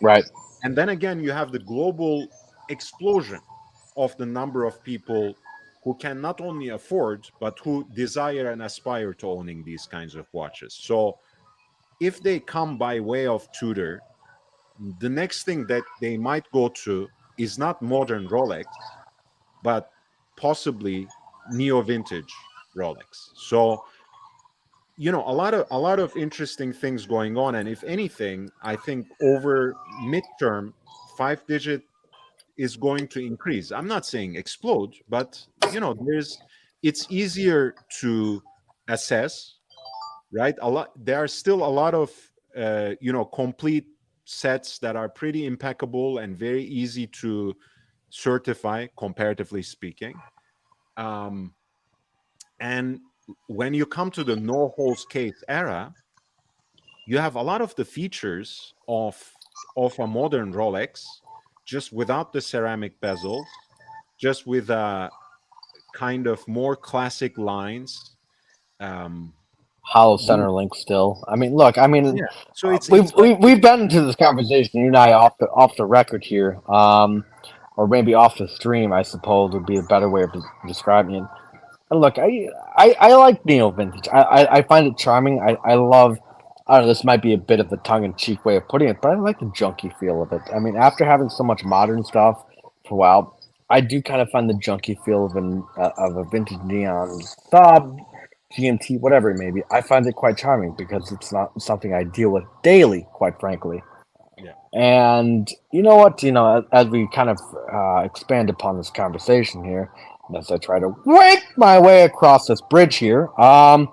right, And then again, you have the global explosion of the number of people who can not only afford, but who desire and aspire to owning these kinds of watches. So if they come by way of Tudor, the next thing that they might go to is not modern Rolex, but possibly neo vintage Rolex. So a lot of interesting things going on, and if anything, I think over midterm, 5 digit is going to increase. I'm not saying explode, but it's easier to assess, right? There are still a lot of complete sets that are pretty impeccable and very easy to certify, comparatively speaking. Um, and when you come to the no holes case era, you have a lot of the features of a modern Rolex, just without the ceramic bezels, just with a kind of more classic lines. Um, hollow the- center link still. I mean, look, I mean, yeah. So it's we've it's we, we've been into this conversation, you and I, off the record here, or maybe off the stream, I suppose would be a better way of describing it. And look, I like neo vintage. I find it charming. I love. I don't know. This might be a bit of a tongue-in-cheek way of putting it, but I like the junky feel of it. I mean, after having so much modern stuff for a while, I do kind of find the junky feel of a vintage neon sub, GMT, whatever it may be. I find it quite charming because it's not something I deal with daily, quite frankly. yeah. And you know what? As we kind of expand upon this conversation here, and as I try to work my way across this bridge here, I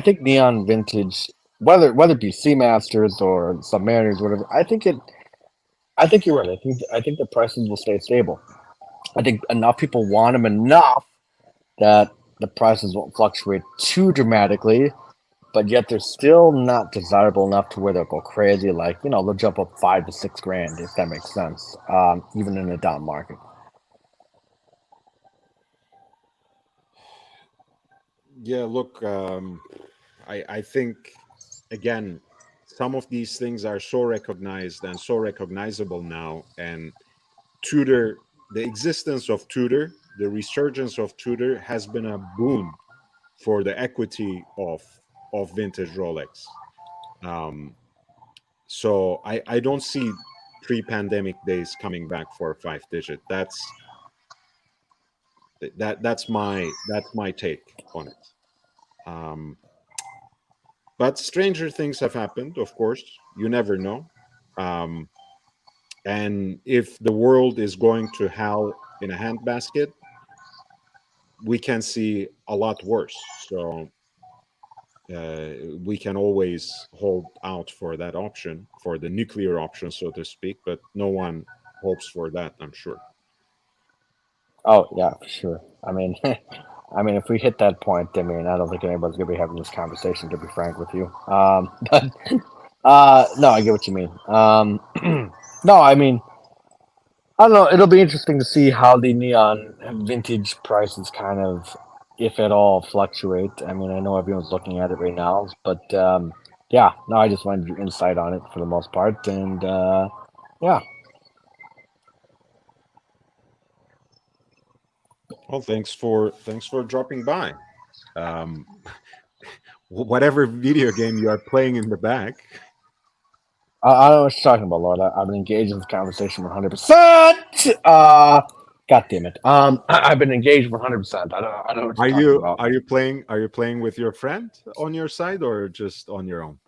think neon vintage, whether it be Seamasters or Submariners, whatever, I think you're right. I think the prices will stay stable. I think enough people want them enough that the prices won't fluctuate too dramatically, but yet they're still not desirable enough to where they'll go crazy. Like, they'll jump up 5 to 6 grand if that makes sense. Even in a down market. Yeah, look, I think again, some of these things are so recognized and so recognizable now, and Tudor, the existence of Tudor, the resurgence of Tudor has been a boon for the equity of vintage Rolex. Um, so I don't see pre-pandemic days coming back for 5 digit. That's my take on it. Um, but stranger things have happened, of course. You never know. Um, and if the world is going to hell in a handbasket, we can see a lot worse. So we can always hold out for that option, for the nuclear option, so to speak. But no one hopes for that, I'm sure. Oh yeah, for sure. I mean, I mean, if we hit that point, I mean, I don't think anybody's gonna be having this conversation. To be frank with you, but no, I get what you mean. No, I mean, I don't know. It'll be interesting to see how the neon vintage prices kind of, if at all, fluctuate. I mean, I know everyone's looking at it right now, but yeah, no, I just wanted your insight on it for the most part, and yeah. Well, thanks for dropping by. Um, whatever video game you are playing in the back. I don't know what you're talking about, Lord. I've been engaged in this conversation 100%. God damn it. I've been engaged 100%. I don't know what Are you're talking you about. are you playing are you playing with your friend on your side or just on your own?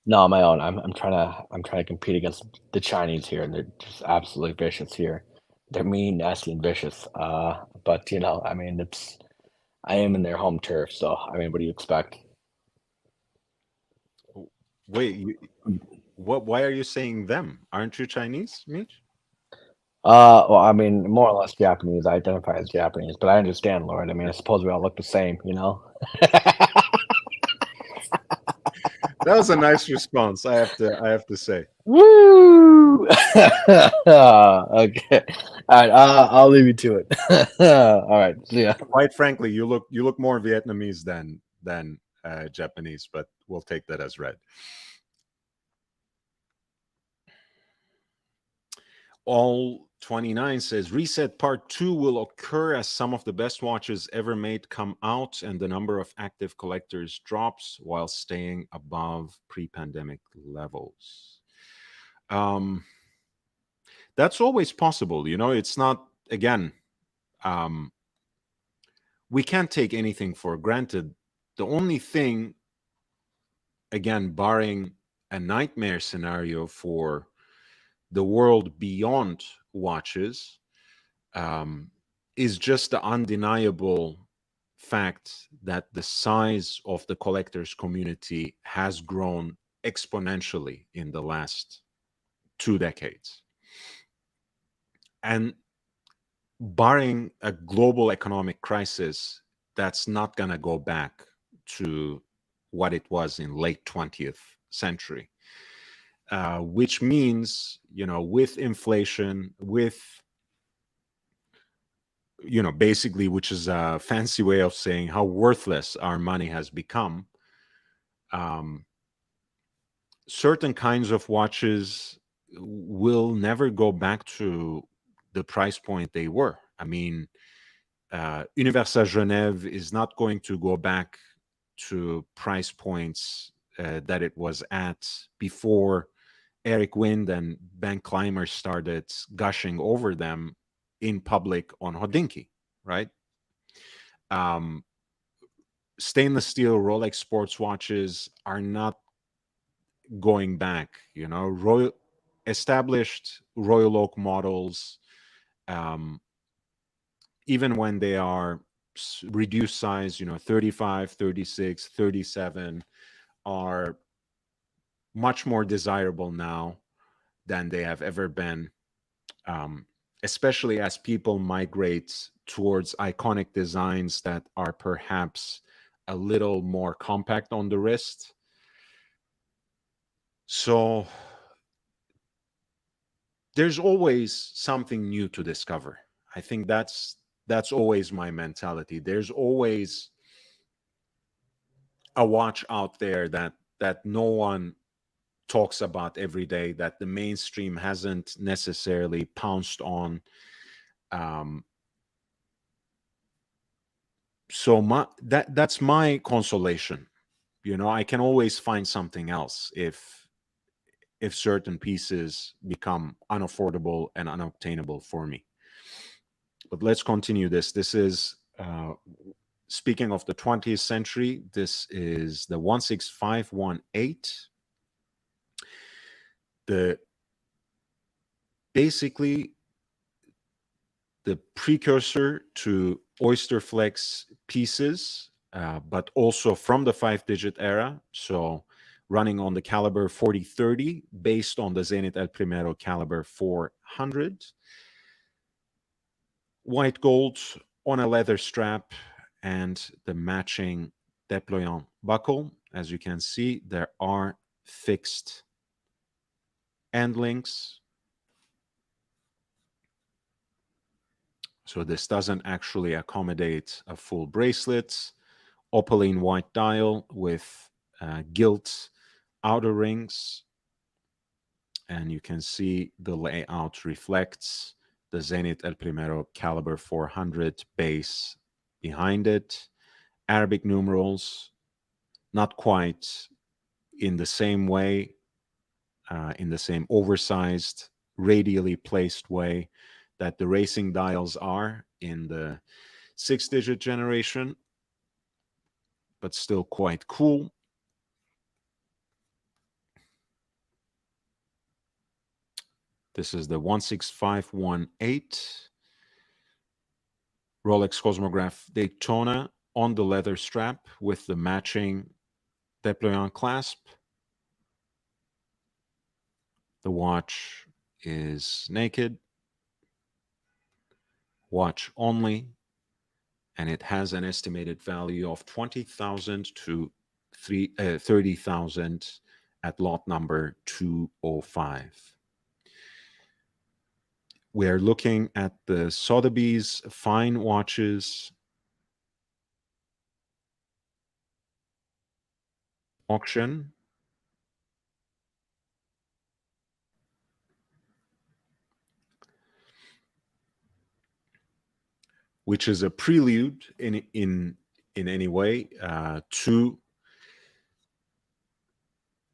No, on my own. I'm trying to compete against the Chinese here, and they're just absolutely vicious here. They're mean, nasty, and vicious. But I mean, I am in their home turf, so I mean, what do you expect? Wait, why are you saying them? Aren't you Chinese, Mitch? Well, I mean, more or less Japanese. I identify as Japanese, but I understand, Lord. I mean, I suppose we all look the same. That was a nice response. I have to say. Woo! Okay. All right. I'll leave you to it. All right. See ya. Quite frankly, you look more Vietnamese than Japanese, but we'll take that as read. All 29 says Reset Part 2 will occur as some of the best watches ever made come out and the number of active collectors drops while staying above pre-pandemic levels. That's always possible. It's not, again, um, we can't take anything for granted. The only thing, again, barring a nightmare scenario for the world beyond watches, um, is just the undeniable fact that the size of the collectors community has grown exponentially in the last 2 decades. And barring a global economic crisis, that's not going to go back to what it was in late 20th century. Which means, with inflation, basically, which is a fancy way of saying how worthless our money has become, um, certain kinds of watches will never go back to the price point they were. I mean, Universal Genève is not going to go back to price points that it was at before Eric Wind and Ben Clymer started gushing over them in public on Hodinky, right? Um, Stainless steel Rolex sports watches are not going back. Established Royal Oak models, um, even when they are reduced size, 35, 36, 37, are much more desirable now than they have ever been, um, especially as people migrate towards iconic designs that are perhaps a little more compact on the wrist. So there's always something new to discover. I think that's always my mentality. There's always a watch out there that no one talks about every day, that the mainstream hasn't necessarily pounced on. Um, so that's my consolation. I can always find something else if certain pieces become unaffordable and unobtainable for me. But let's continue this. This is speaking of the 20th century. This is the 16518. The basically the precursor to Oysterflex pieces, but also from the 5-digit era. So running on the caliber 4030 based on the Zenit El Primero caliber 400. white gold on a leather strap and the matching déployant buckle. As you can see, there are fixed end links. So this doesn't actually accommodate a full bracelet. Opaline white dial with gilt outer rings. And you can see the layout reflects the Zenit El Primero caliber 400 base behind it. Arabic numerals, not quite in the same way, in the same oversized, radially placed way that the racing dials are in the 6-digit generation, but still quite cool. This is the 16518 Rolex Cosmograph Daytona on the leather strap with the matching déployant clasp. The watch is naked, watch only, and it has an estimated value of 20,000 to 30,000 at lot number 205. We're looking at the Sotheby's fine watches auction. Which is a prelude in any way to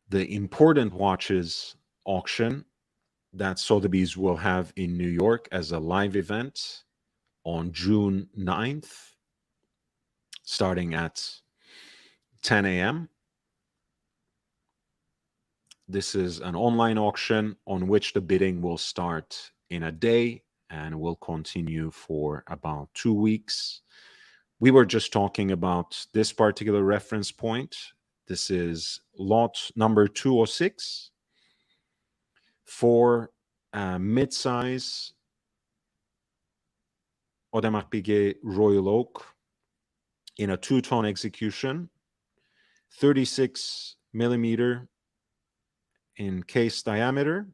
the important watches auction that Sotheby's will have in New York as a live event on June 9th, starting at 10 a.m. This is an online auction on which the bidding will start in a day and will continue for about 2 weeks. We were just talking about this particular reference point. This is lot number 206 for mid-size Audemars Piguet Royal Oak in a two-tone execution, 36 millimeter in case diameter,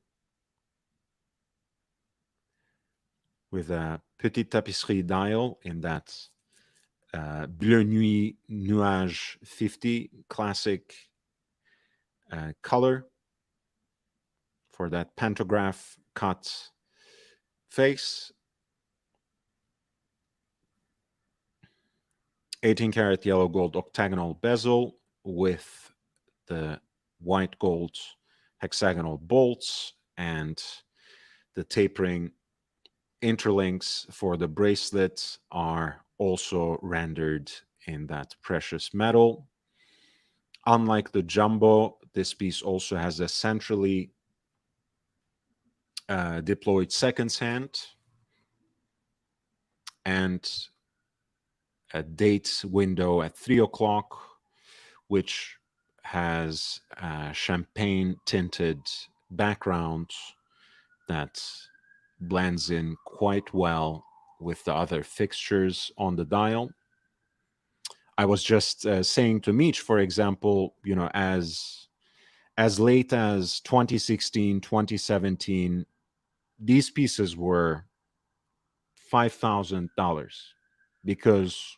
with a petite tapisserie dial in that Bleu Nuit Nuage 50 classic color for that pantograph cut face. 18 karat yellow gold octagonal bezel with the white gold hexagonal bolts, and the tapering interlinks for the bracelet are also rendered in that precious metal. Unlike the jumbo, this piece also has a centrally deployed seconds hand and a date window at 3 o'clock, which has a champagne tinted background that blends in quite well with the other fixtures on the dial. I was just saying to Mitch, for example, you know, as late as 2016, 2017, these pieces were $5,000 because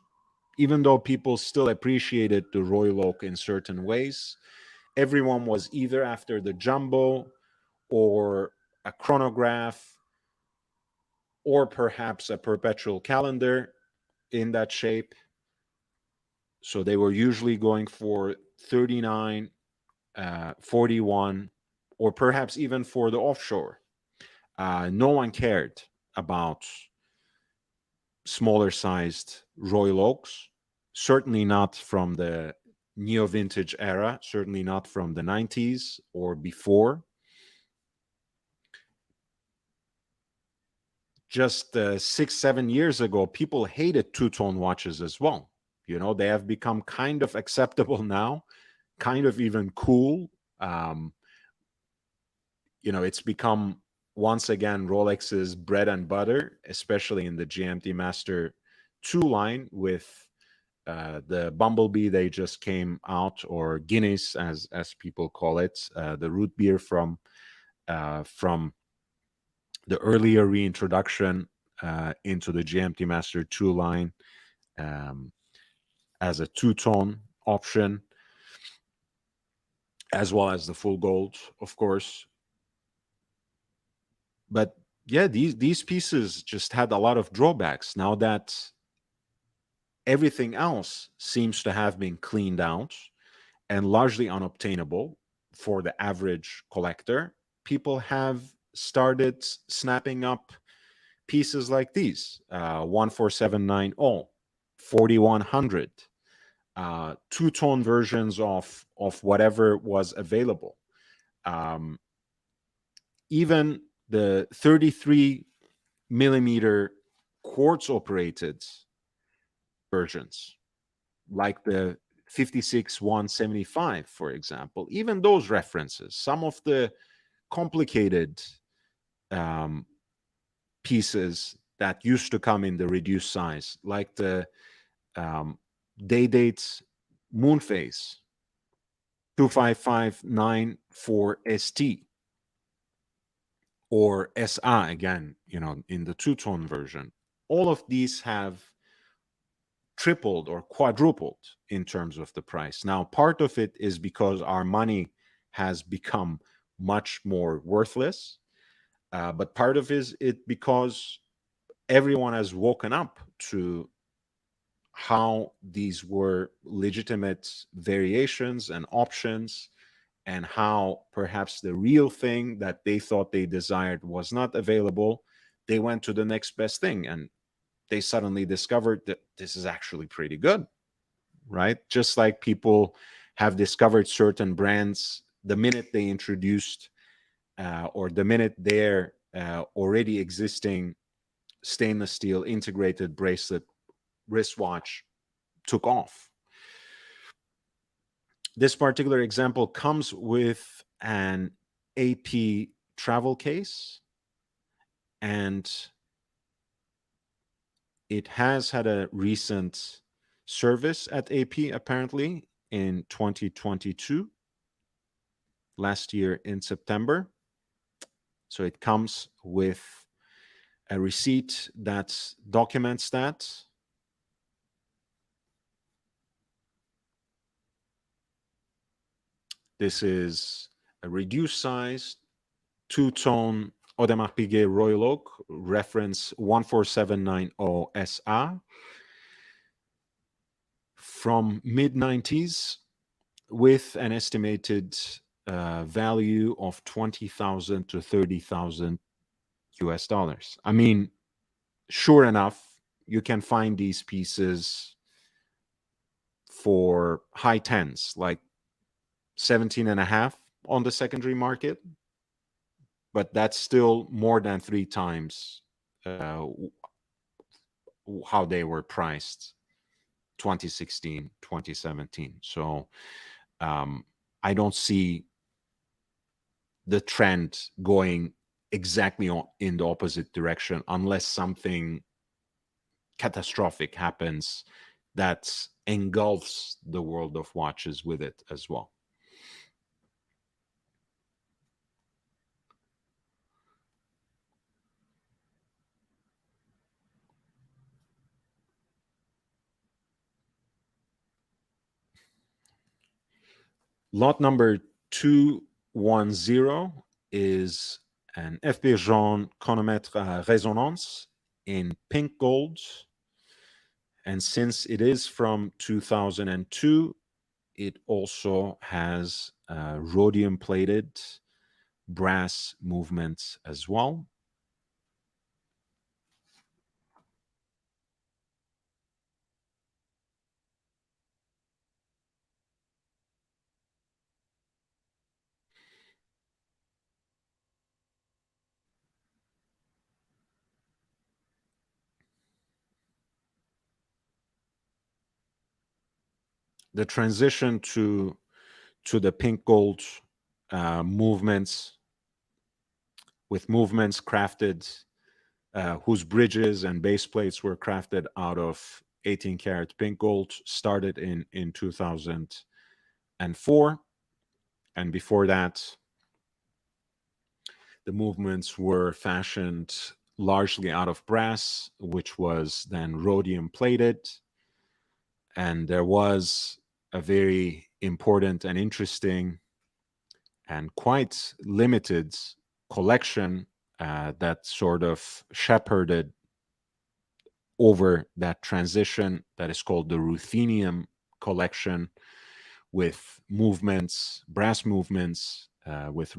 even though people still appreciated the Royal Oak in certain ways, everyone was either after the jumbo or a chronograph or perhaps a perpetual calendar in that shape. So they were usually going for 39, 41, or perhaps even for the offshore. No one cared about smaller sized Royal Oaks, certainly not from the neo vintage era, certainly not from the 90s or before. Just 6-7 years ago, people hated two-tone watches as well. You know, they have become kind of acceptable now, kind of even cool. You know, it's become once again, Rolex's bread and butter, especially in the GMT Master 2 line with the Bumblebee they just came out, or Guinness as people call it, the root beer from the earlier reintroduction into the GMT Master 2 line um, as a two-tone option, as well as the full gold, of course. But yeah, these pieces just had a lot of drawbacks. Now that everything else seems to have been cleaned out and largely unobtainable for the average collector, people have started snapping up pieces like these: 14790, 4100, two-tone versions of whatever was available. Um, Even the 33 millimeter quartz operated versions, like the 56 175, for example, even those references, some of the complicated um, pieces that used to come in the reduced size, like the day dates moon phase 25594 ST or SA, again, in the two-tone version. All of these have tripled or quadrupled in terms of the price. Now, part of it is because our money has become much more worthless, but part of it because everyone has woken up to how these were legitimate variations and options, and how perhaps the real thing that they thought they desired was not available. They went to the next best thing, and they suddenly discovered that this is actually pretty good, right? Just like people have discovered certain brands the minute they introduced or the minute their already existing stainless steel integrated bracelet wristwatch took off. This particular example comes with an AP travel case, and it has had a recent service at AP, apparently in 2022, last year in September. So it comes with a receipt that documents that. This is a reduced size two-tone Audemars Piguet Royal Oak, reference 14790 SA, from mid-90s, with an estimated value of 20,000 to 30,000 US dollars. I mean, sure enough, you can find these pieces for high tens, like 17 and a half on the secondary market, but that's still more than 3 times how they were priced 2016, 2017. So I don't see the trend going exactly in the opposite direction unless something catastrophic happens that engulfs the world of watches with it as well. Lot number 210 is an FP Jaune chronomètre résonance in pink gold. And since it is from 2002, it also has rhodium plated brass movements as well. The transition to the pink gold movements with movements crafted, whose bridges and base plates were crafted out of 18 karat pink gold, started in 2004. And before that, the movements were fashioned largely out of brass, which was then rhodium plated. And there was a very important and interesting and quite limited collection that sort of shepherded over that transition, that is called the ruthenium collection, with movements, brass movements, with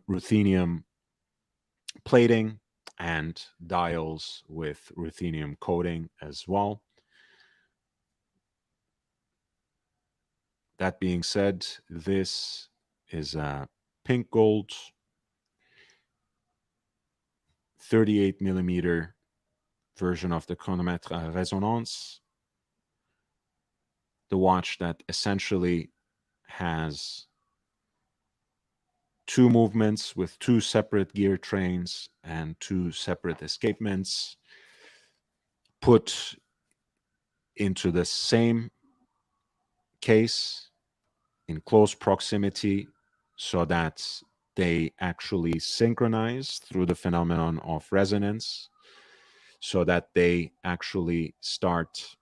ruthenium plating, and dials with ruthenium coating as well. That being said, this is a pink gold 38 millimeter version of the chronomètre à résonance, the watch that essentially has two movements with two separate gear trains and two separate escapements put into the same case in close proximity so that they actually synchronize through the phenomenon of resonance, so that they actually start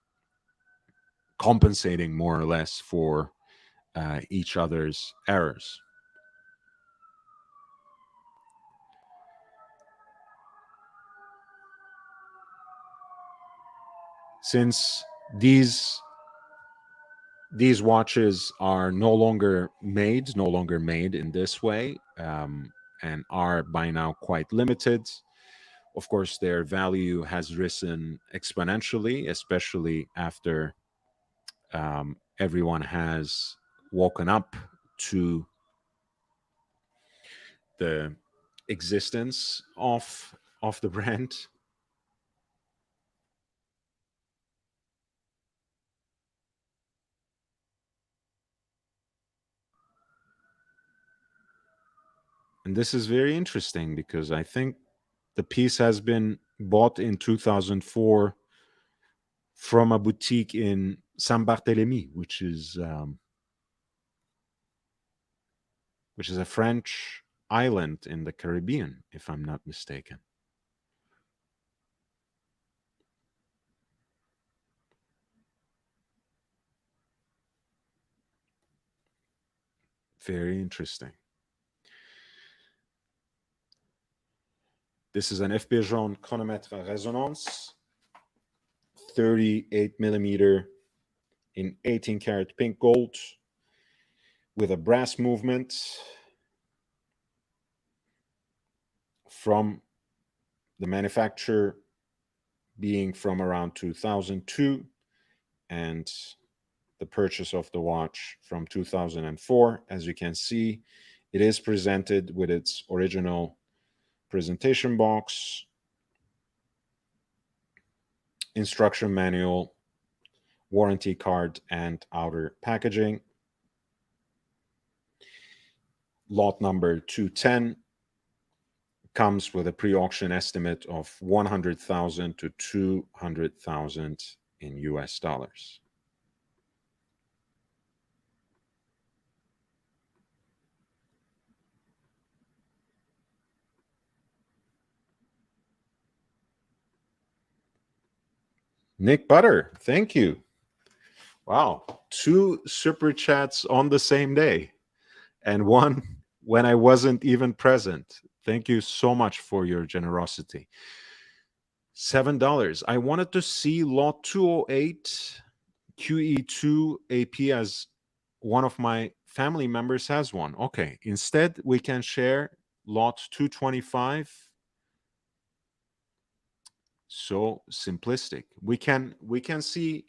compensating more or less for each other's errors. Since these watches are no longer made in this way, and are by now quite limited, of course, their value has risen exponentially, especially after everyone has woken up to the existence of the brand. And this is very interesting because I think the piece has been bought in 2004 from a boutique in Saint-Barthélemy, which is a French island in the Caribbean, if I'm not mistaken. Very interesting. This is an F. Bergeron chronomètre à résonance, 38 millimeter in 18 karat pink gold with a brass movement from the manufacturer being from around 2002 and the purchase of the watch from 2004. As you can see, it is presented with its original presentation box, instruction manual, warranty card, and outer packaging. Lot number 210 comes with a pre-auction estimate of 100,000 to 200,000 in US dollars. Nick Butter, thank you. Wow, 2 super chats on the same day and one when I wasn't even present. Thank you so much for your generosity. $7. I wanted to see lot 208 QE2 AP, as one of my family members has one. Okay, instead we can share lot 225. So simplistic. We can see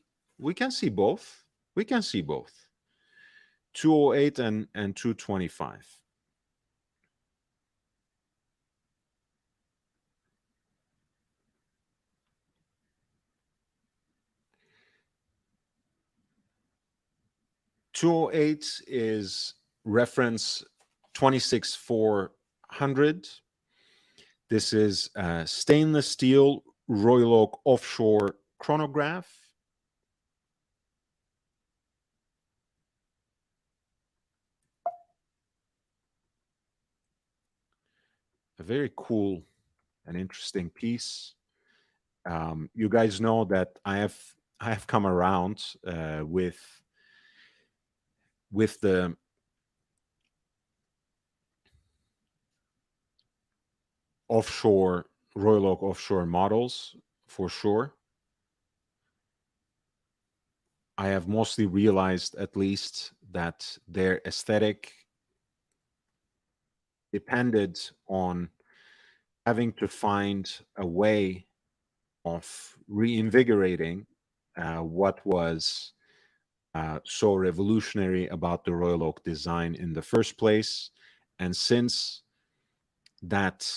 both. We can see both. 208 and 225. .208 is reference 26400. This is a stainless steel Royal Oak offshore chronograph. A very cool and interesting piece. You guys know that I have come around with the offshore Royal Oak offshore models for sure. I have mostly realized, at least, that their aesthetic depended on having to find a way of reinvigorating what was so revolutionary about the Royal Oak design in the first place. And since that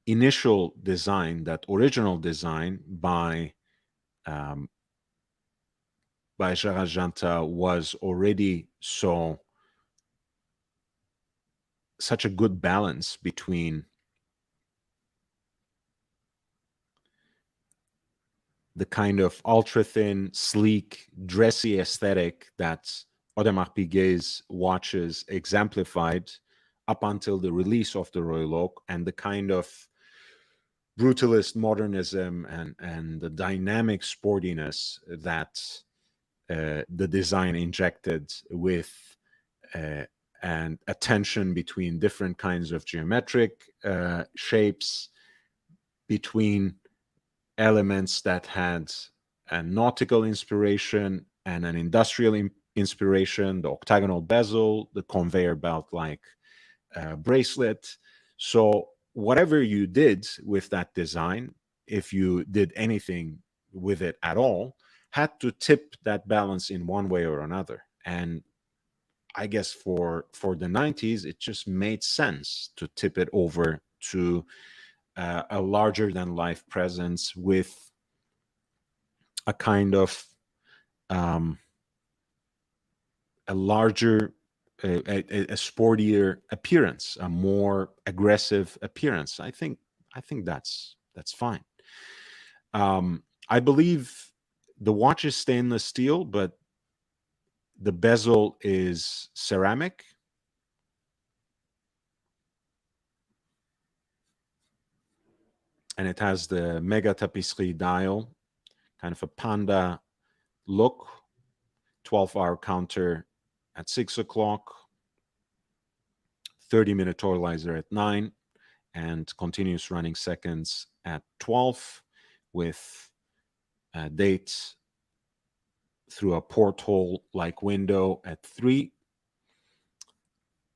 initial design, that original design um, by Gerard Janta was already such a good balance between the kind of ultra thin, sleek, dressy aesthetic that Audemars Piguet's watches exemplified up until the release of the Royal Oak, and the kind of brutalist modernism and the dynamic sportiness that the design injected with and a tension between different kinds of geometric shapes, between elements that had a nautical inspiration and an industrial inspiration, the octagonal bezel, the conveyor belt like bracelet. So, whatever you did with that design, if you did anything with it at all, had to tip that balance in one way or another. And I guess for the 90s, it just made sense to tip it over to a larger than life presence with a kind of a larger, a sportier appearance, a more aggressive appearance. I think that's fine. I believe the watch is stainless steel, but the bezel is ceramic. And it has the mega tapisserie dial, kind of a panda look, 12-hour counter at 6 o'clock, 30-minute totalizer at 9, and continuous running seconds at 12, with dates through a porthole-like window at 3.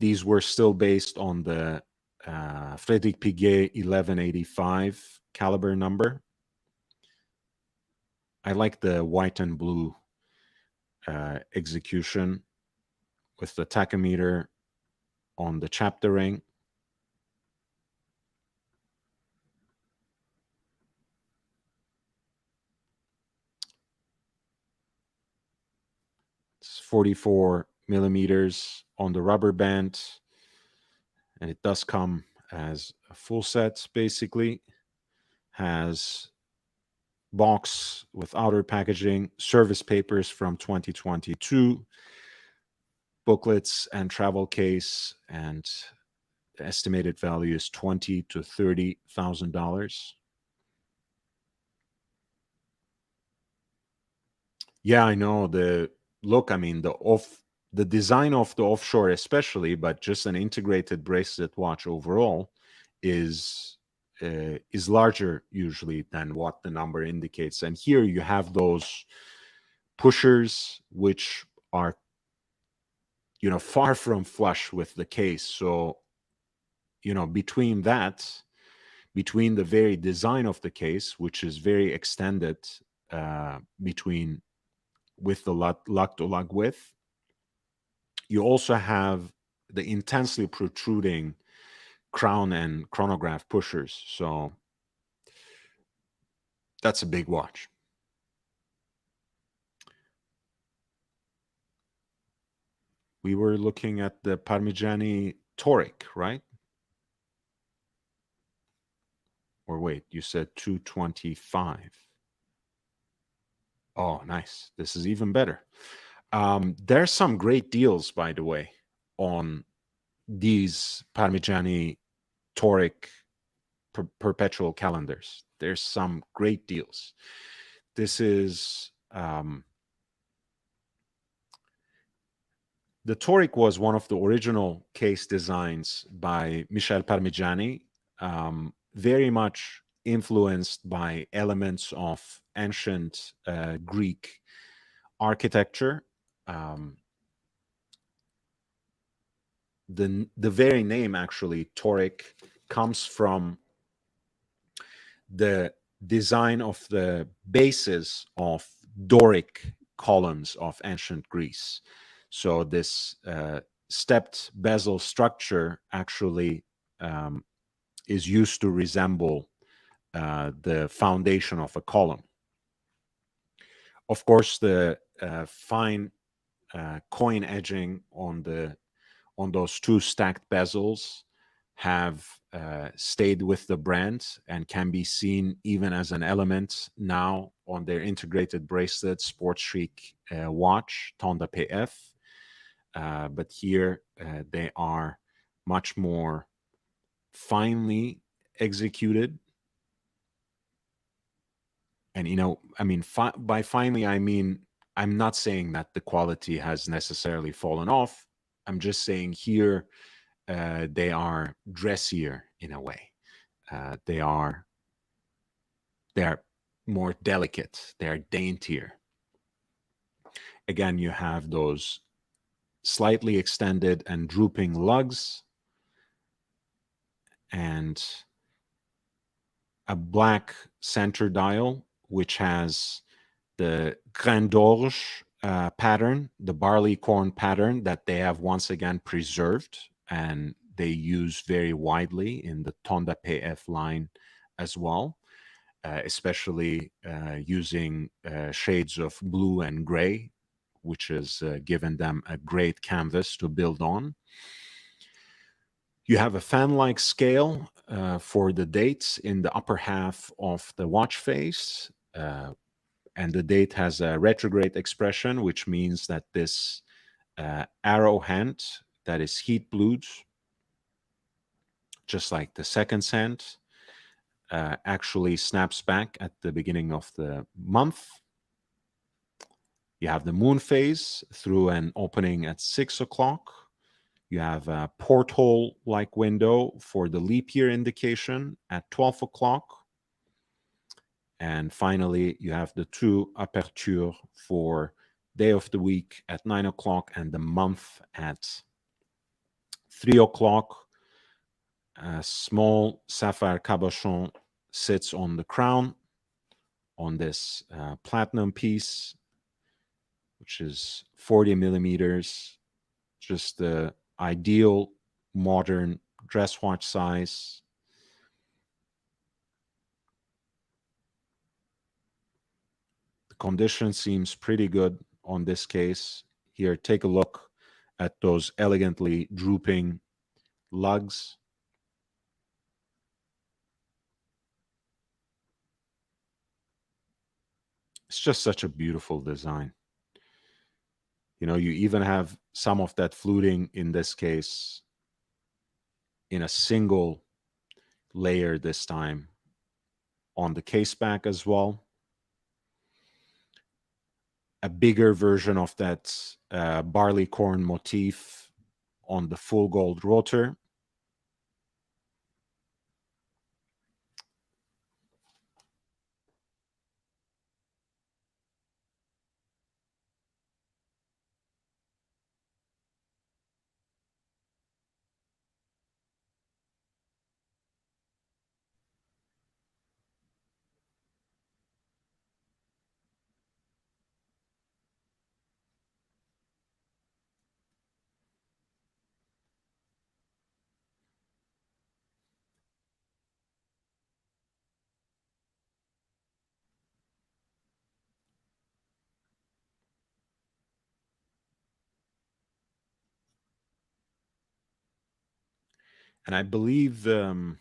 These were still based on the Frédéric Piguet 1185 caliber number. I like the white and blue execution with the tachometer on the chapter ring. It's 44 millimeters on the rubber band, and it does come as a full set, basically. Has box with outer packaging, service papers from 2022, booklets and travel case, and the estimated value is $20,000 to $30,000. Yeah, I know the look. I mean, the design of the offshore, especially, but just an integrated bracelet watch overall, is larger usually than what the number indicates. And here you have those pushers, which are far from flush with the case. So between the very design of the case, which is very extended with the lug to lug width, you also have the intensely protruding crown and chronograph pushers. So that's a big watch. We were looking at the Parmigiani toric, right? Or wait, you said 225. Oh, nice. This is even better. There's some great deals, by the way, on these Parmigiani toric perpetual calendars. There's some great deals. This is the toric was one of the original case designs by Michel Parmigiani, very much influenced by elements of ancient Greek architecture. The very name, actually, toric, comes from the design of the bases of Doric columns of ancient Greece. So this stepped bezel structure actually is used to resemble the foundation of a column. Of course, the fine coin edging on those two stacked bezels have stayed with the brand and can be seen even as an element now on their integrated bracelet Sports Chic watch, Tonda PF. But here they are much more finely executed. And, I mean, by finely, I mean, I'm not saying that the quality has necessarily fallen off. I'm just saying here they are dressier in a way. They are more delicate. They are daintier. Again, you have those slightly extended and drooping lugs and a black center dial, which has the grain d'orge pattern, the barley corn pattern that they have once again preserved and they use very widely in the Tonda PF line as well, especially using shades of blue and gray, which has given them a great canvas to build on. You have a fan-like scale for the dates in the upper half of the watch face. And the date has a retrograde expression, which means that this arrow hand that is heat blued, just like the second hand, actually snaps back at the beginning of the month. You have the moon phase through an opening at 6 o'clock. You have a porthole-like window for the leap year indication at 12 o'clock. And finally, you have the two aperture for day of the week at 9 o'clock and the month at 3 o'clock. A small sapphire cabochon sits on the crown on this platinum piece, which is 40 millimeters, just the ideal modern dress watch size. The condition seems pretty good on this case. Here, take a look at those elegantly drooping lugs. It's just such a beautiful design. You even have some of that fluting in this case in a single layer this time on the case back as well. A bigger version of that barley corn motif on the full gold rotor. And I believe the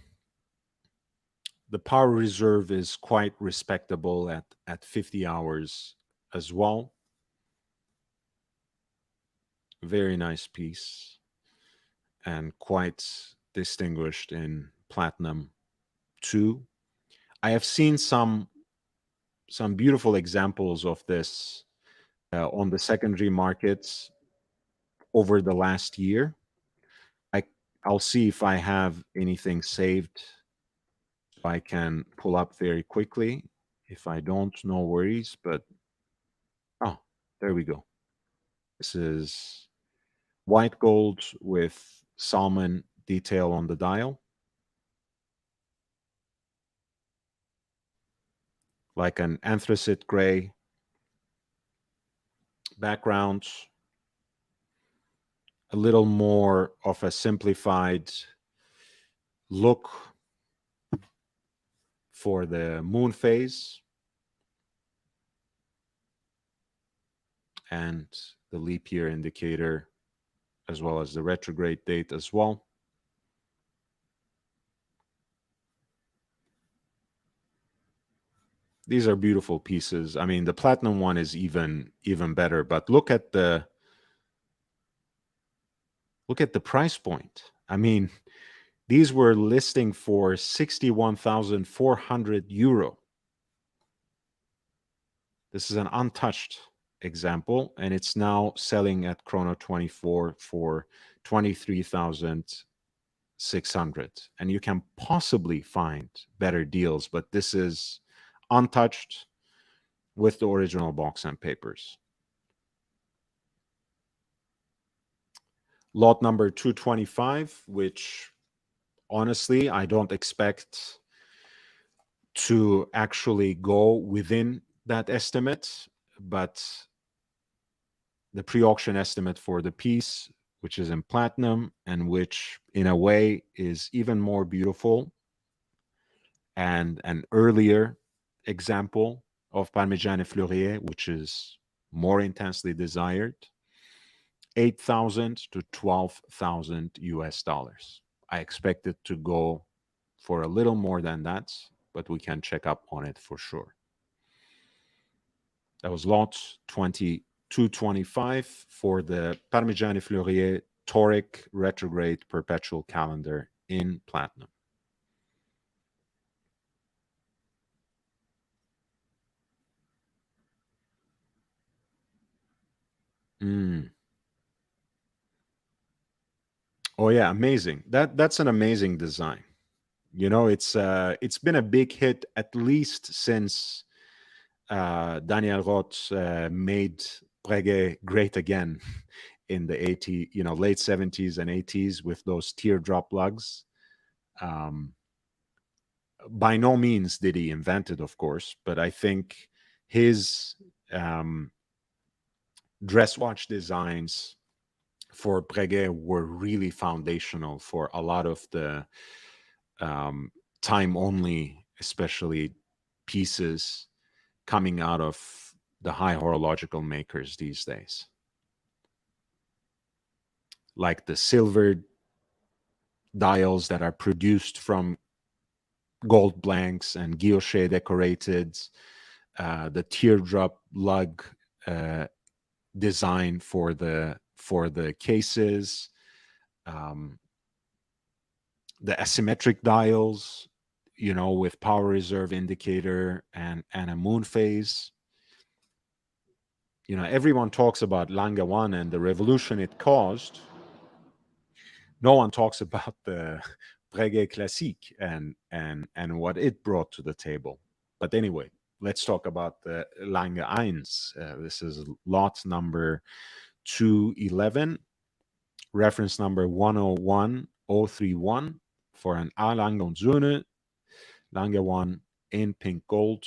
power reserve is quite respectable at 50 hours as well. Very nice piece and quite distinguished in platinum too. I have seen some beautiful examples of this on the secondary markets over the last year. I I'll see if I have anything saved I can pull up very quickly. If I don't, no worries. But oh, there we go. This is white gold with salmon detail on the dial, like an anthracite gray background, a little more of a simplified look for the moon phase, and the leap year indicator, as well as the retrograde date as well. These are beautiful pieces. I mean, the platinum one is even better, but look at the price point. I mean, these were listing for 61,400 euro. This is an untouched example, and it's now selling at Chrono 24 for 23,600. And you can possibly find better deals, but this is untouched with the original box and papers. Lot number 225, which honestly, I don't expect to actually go within that estimate, but the pre-auction estimate for the piece, which is in platinum and which in a way is even more beautiful, and an earlier example of Parmigiano Fleurier, which is more intensely desired, 8,000 to 12,000 US dollars. I expect it to go for a little more than that, but we can check up on it for sure. That was lot 2225 for the Parmigiano Fleurier Toric Retrograde Perpetual Calendar in platinum. Oh yeah, amazing. That's an amazing design. You know, it's been a big hit at least since Daniel Roth made Breguet great again in the late 70s and 80s with those teardrop lugs. By no means did he invent it, of course, but I think his dress watch designs for Breguet were really foundational for a lot of the time only, especially pieces coming out of the high horological makers these days. Like the silver dials that are produced from gold blanks and guilloche decorated, the teardrop lug design for the cases, the asymmetric dials, with power reserve indicator and a moon phase. Everyone talks about Lange 1 and the revolution it caused. No one talks about the Breguet Classique and what it brought to the table. But anyway, let's talk about the Lange 1. This is lot number 211, reference number 101031 for an A. Lange und Söhne, Lange 1 in pink gold.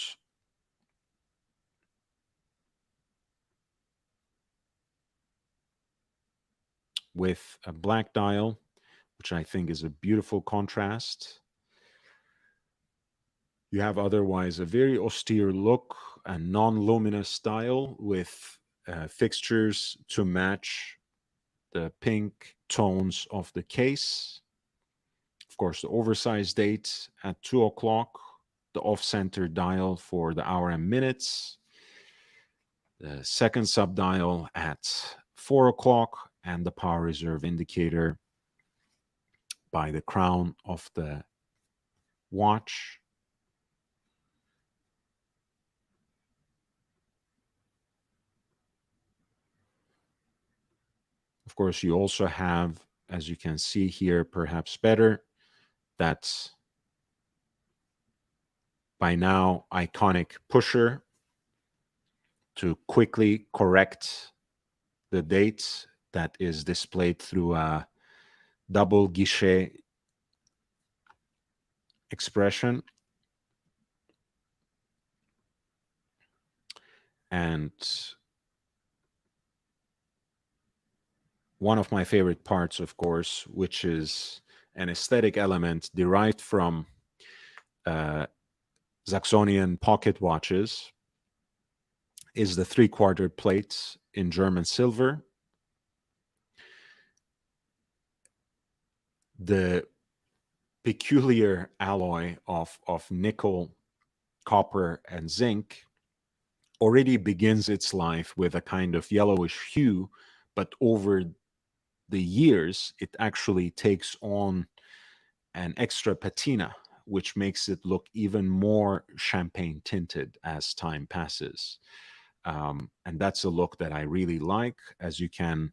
With a black dial, which I think is a beautiful contrast. You have otherwise a very austere look, a non-luminous style with fixtures to match the pink tones of the case. course, the oversized date at 2 o'clock, the off-center dial for the hour and minutes, the second subdial at 4 o'clock, and the power reserve indicator by the crown of the watch. Of course, you also have, as you can see here, perhaps better, that by now iconic pusher to quickly correct the date that is displayed through a double guichet expression. And one of my favorite parts, of course, which is an aesthetic element derived from Saxonian pocket watches, is the 3/4 plate in German silver. The peculiar alloy of nickel, copper, and zinc already begins its life with a kind of yellowish hue, but over the years, it actually takes on an extra patina, which makes it look even more champagne tinted as time passes. And that's a look that I really like. As you can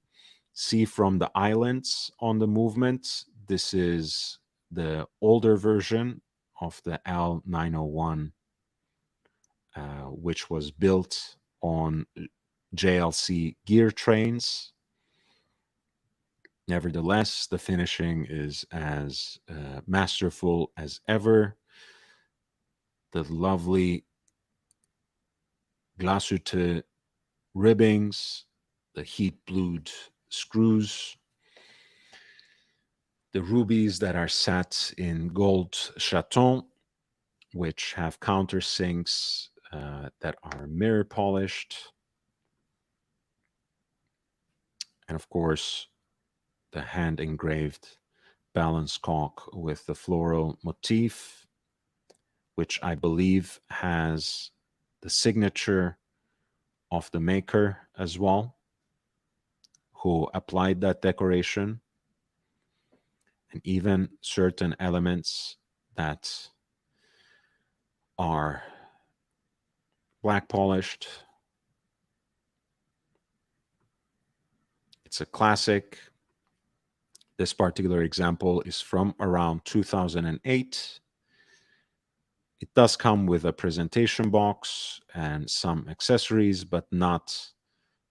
see from the islands on the movement, this is the older version of the L901, which was built on JLC gear trains. Nevertheless, the finishing is as masterful as ever. The lovely glacute ribbings, the heat-blued screws, the rubies that are set in gold chaton, which have countersinks that are mirror polished. And of course, the hand engraved balance cock with the floral motif, which I believe has the signature of the maker as well, who applied that decoration, and even certain elements that are black polished. It's a classic. This particular example is from around 2008. It does come with a presentation box and some accessories, but not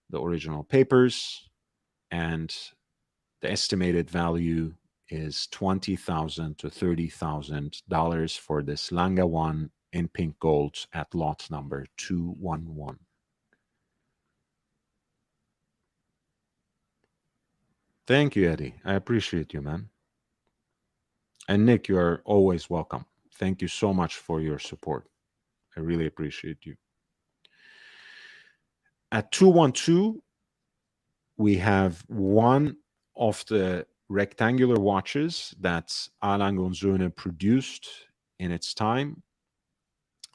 the original papers. And the estimated value is $20,000 to $30,000 for this Langa 1 in pink gold at lot number 211. Thank you, Eddie. I appreciate you, man. And Nick, you are always welcome. Thank you so much for your support. I really appreciate you. At 212, we have one of the rectangular watches that A. Lange & Söhne produced in its time.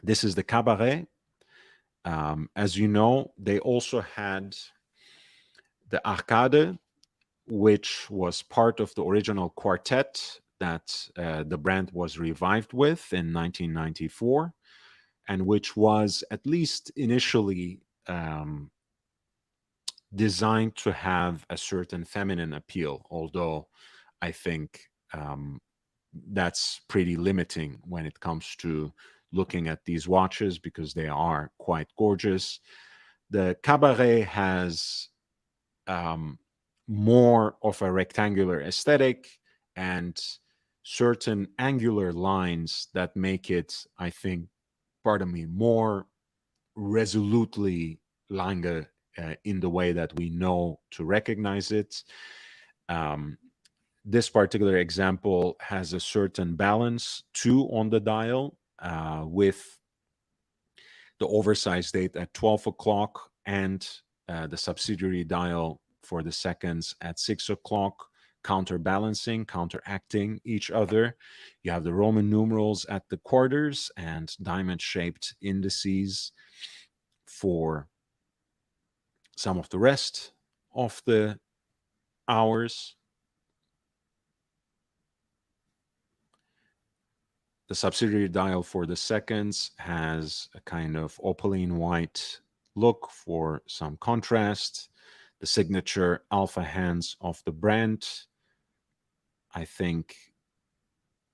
This is the Cabaret. As you know, they also had the Arcade, which was part of the original quartet that the brand was revived with in 1994, and which was, at least initially, designed to have a certain feminine appeal, although I think that's pretty limiting when it comes to looking at these watches, because they are quite gorgeous. The Cabaret has more of a rectangular aesthetic and certain angular lines that make it, I think, pardon me, more resolutely Lange in the way that we know to recognize it. This particular example has a certain balance too on the dial, with the oversized date at 12 o'clock and the subsidiary dial for the seconds at 6 o'clock, counterbalancing, counteracting each other. You have the Roman numerals at the quarters and diamond-shaped indices for some of the rest of the hours. The subsidiary dial for the seconds has a kind of opaline white look for some contrast. The signature alpha hands of the brand, I think,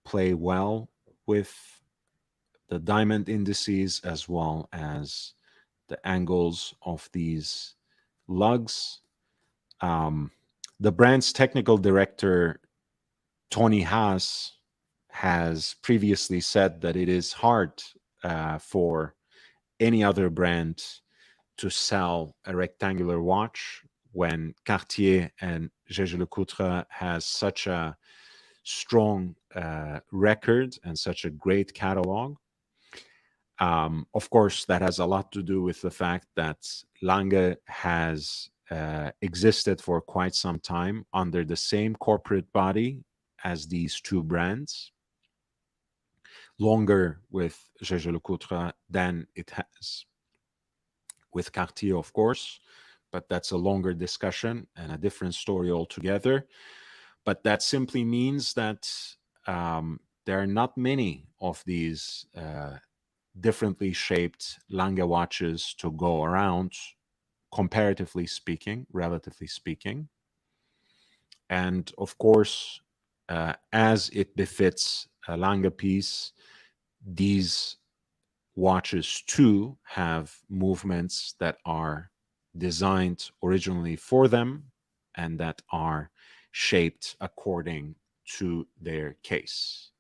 play well with the diamond indices as well as the angles of these lugs. The brand's technical director, Tony Haas, has previously said that it is hard for any other brand to sell a rectangular watch when Cartier and Jaeger-LeCoultre has such a strong record and such a great catalog. Of course, that has a lot to do with the fact that Lange has existed for quite some time under the same corporate body as these two brands, longer with Jaeger-LeCoultre than it has with Cartier, of course, but that's a longer discussion and a different story altogether. But that simply means that there are not many of these differently shaped Lange watches to go around, comparatively speaking, relatively speaking. And of course, as it befits a Lange piece, these watches too have movements that are designed originally for them and that are shaped according to their case.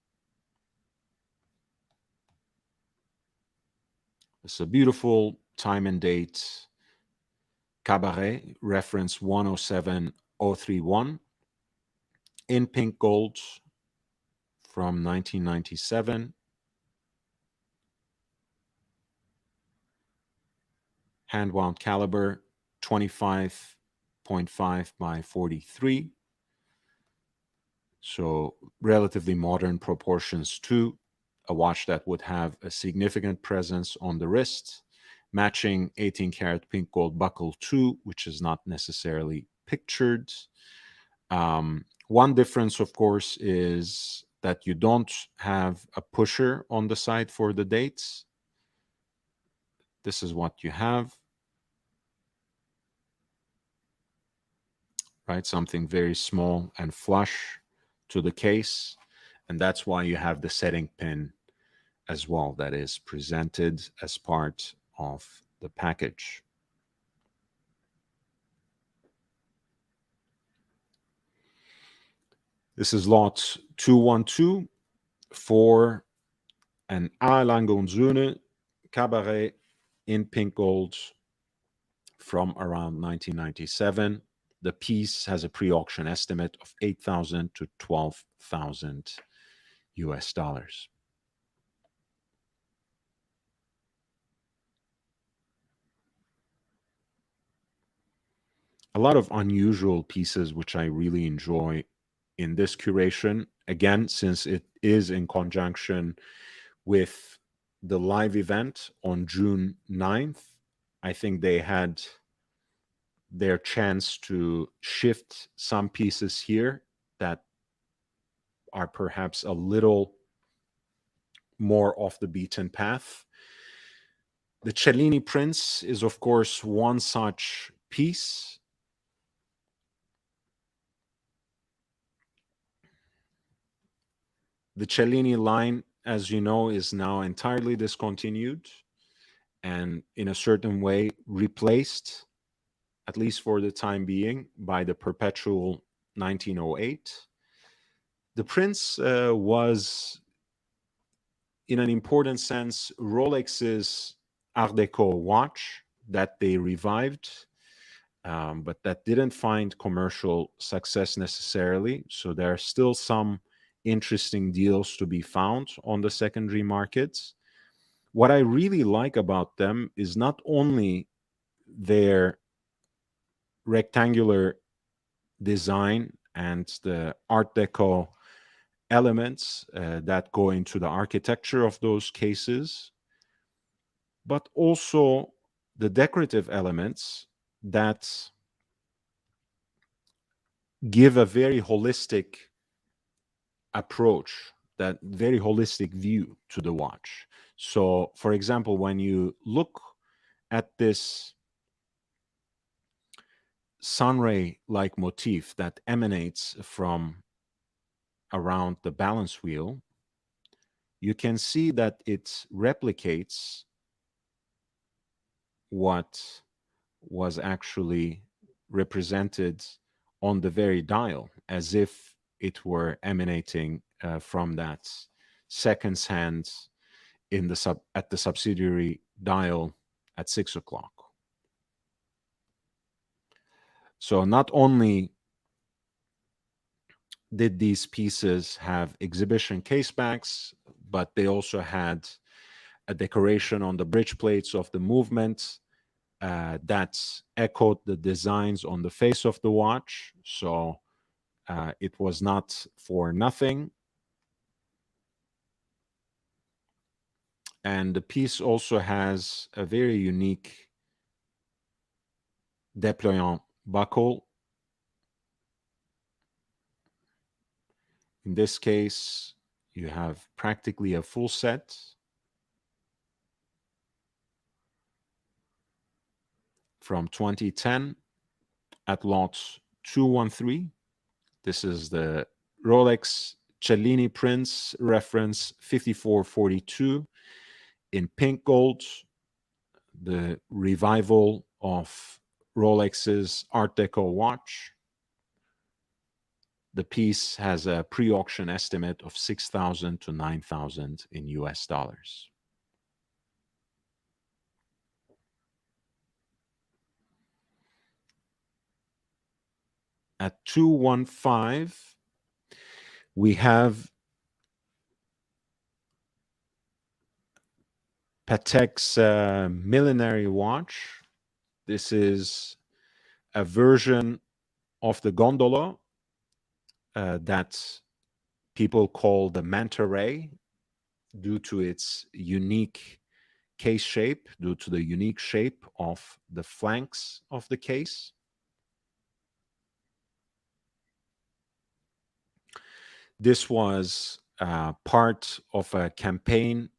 It's a beautiful time and date Cabaret, reference 107031, in pink gold from 1997. Hand wound caliber 25.5 by 43. So relatively modern proportions too. A watch that would have a significant presence on the wrist, matching 18 karat pink gold buckle too, which is not necessarily pictured. One difference, of course, is that you don't have a pusher on the side for the dates. This is what you have. Right, something very small and flush to the case. And that's why you have the setting pin as well that is presented as part of the package. This is lot 212 for an A. Lange und Söhne Cabaret in pink gold from around 1997. The piece has a pre-auction estimate of $8,000 to $12,000 US dollars. A lot of unusual pieces which I really enjoy in this curation. Again, since it is in conjunction with the live event on June 9th, I think they had their chance to shift some pieces here that are perhaps a little more off the beaten path. The Cellini Prince is, of course, one such piece. The Cellini line, as you know, is now entirely discontinued and in a certain way replaced, at least for the time being, by the perpetual 1908. The Prince was, in an important sense, Rolex's Art Deco watch that they revived, but that didn't find commercial success necessarily. So there are still some interesting deals to be found on the secondary markets. What I really like about them is not only their rectangular design and the Art Deco elements that go into the architecture of those cases, but also the decorative elements that give a very holistic approach, that very holistic view to the watch. So, for example, when you look at this sunray like motif that emanates from around the balance wheel, you can see that it replicates what was actually represented on the very dial, as if it were emanating from that seconds hand in the at the subsidiary dial at 6 o'clock. So not only did these pieces have exhibition casebacks, but they also had a decoration on the bridge plates of the movement that echoed the designs on the face of the watch. So it was not for nothing. And the piece also has a very unique déployant buckle. In this case, you have practically a full set. From 2010 at lot 213. This is the Rolex Cellini Prince reference 5442 in pink gold, the revival of Rolex's Art Deco watch. The piece has a pre-auction estimate of 6,000 to 9,000 in US dollars. At 215, we have Patek's millenary watch. This is a version of the gondola that people call the manta ray due to its unique case shape, due to the unique shape of the flanks of the case. This was part of a campaign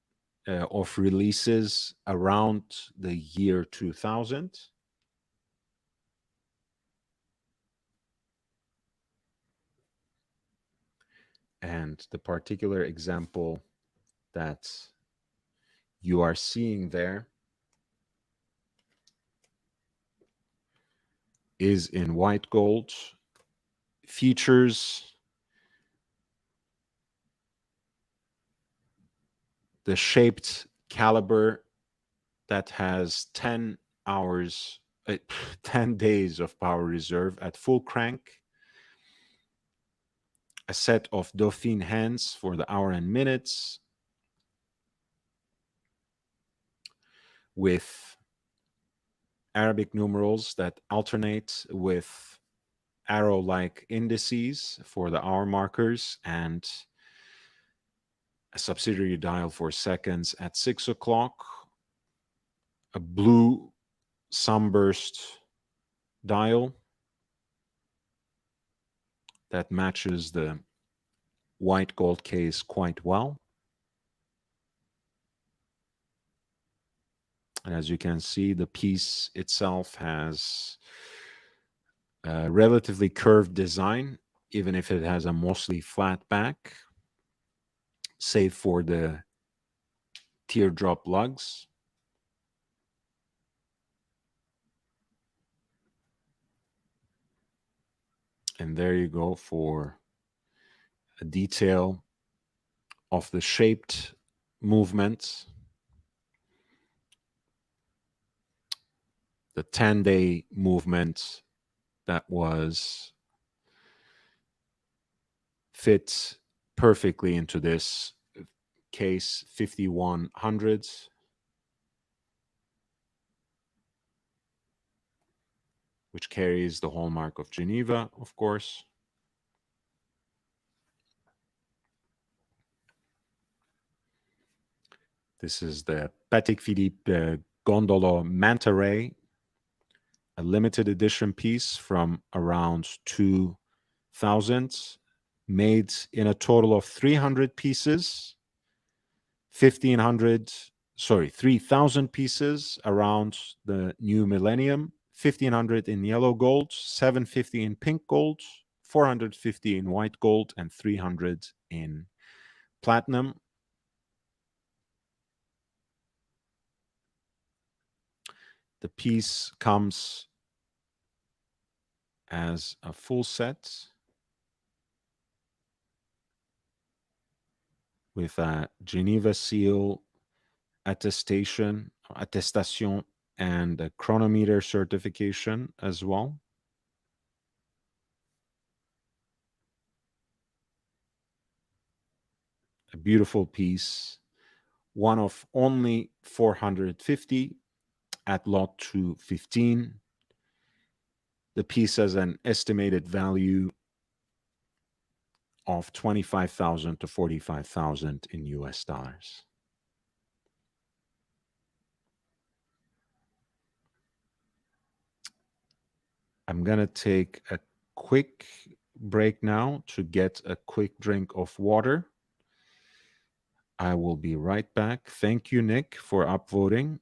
of releases around the year 2000. And the particular example that you are seeing there is in white gold, features the shaped caliber that has 10 hours, 10 days of power reserve at full crank, a set of Dauphine hands for the hour and minutes, with Arabic numerals that alternate with arrow-like indices for the hour markers, and a subsidiary dial for seconds at 6 o'clock, a blue sunburst dial that matches the white gold case quite well. And as you can see, the piece itself has a relatively curved design, even if it has a mostly flat back, save for the teardrop lugs. And there you go for a detail of the shaped movement. The 10-day movement that was fit perfectly into this case 5100, which carries the hallmark of Geneva, of course. This is the Patek Philippe Gondolo Manta Ray, a limited edition piece from around 2000, made in a total of 300 pieces, 3,000 pieces around the new millennium, 1,500 in yellow gold, 750 in pink gold, 450 in white gold, and 300 in platinum. The piece comes as a full set with a Geneva seal, attestation, and a chronometer certification as well. A beautiful piece, one of only 450 at lot 215. The piece has an estimated value of 25,000 to 45,000 in US dollars. I'm going to take a quick break now to get a quick drink of water. I will be right back. Thank you, Nick, for upvoting.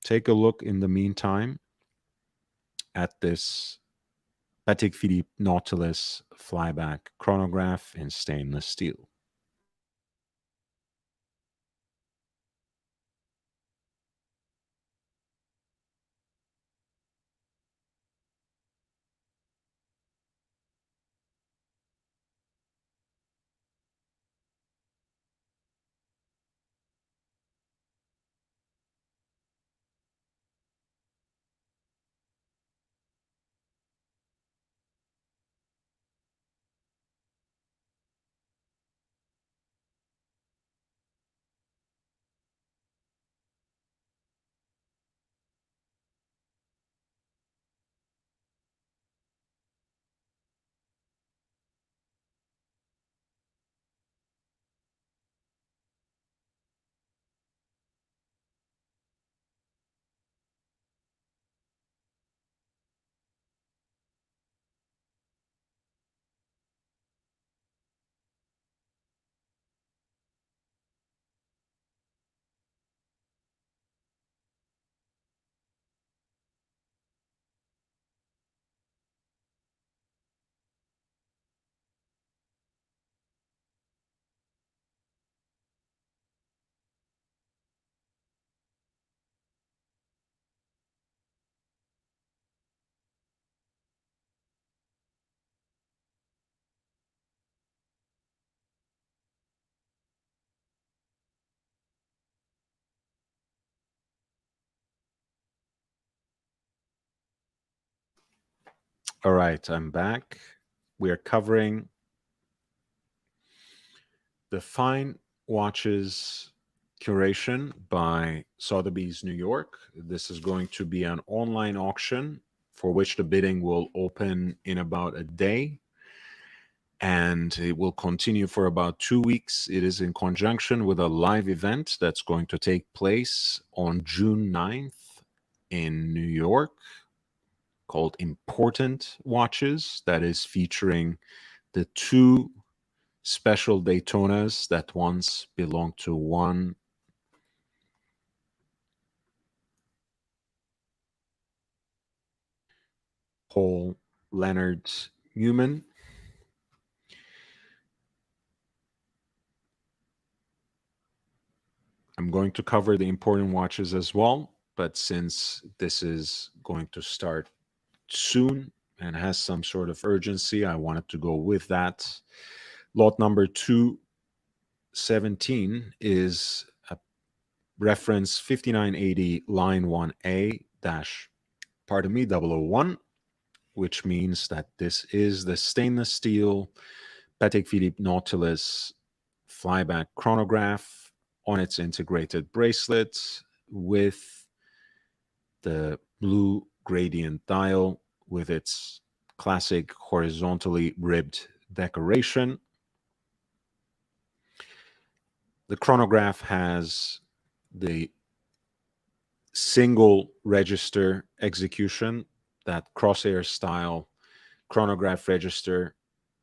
Take a look in the meantime at this Patek Philippe Nautilus flyback chronograph in stainless steel. All right, I'm back. We are covering the fine watches curation by Sotheby's New York. This is going to be an online auction for which the bidding will open in about a day, and it will continue for about 2 weeks. It is in conjunction with a live event that's going to take place on June 9th in New York called Important Watches, that is featuring the two special Daytonas that once belonged to one Paul Leonard Newman. I'm going to cover the important watches as well, but since this is going to start soon and has some sort of urgency, I wanted to go with that. Lot number 217 is a reference 5980 line 1A dash, pardon me, 001, which means that this is the stainless steel Patek Philippe Nautilus flyback chronograph on its integrated bracelet with the blue gradient dial with its classic horizontally ribbed decoration. The chronograph has the single register execution, that crosshair style chronograph register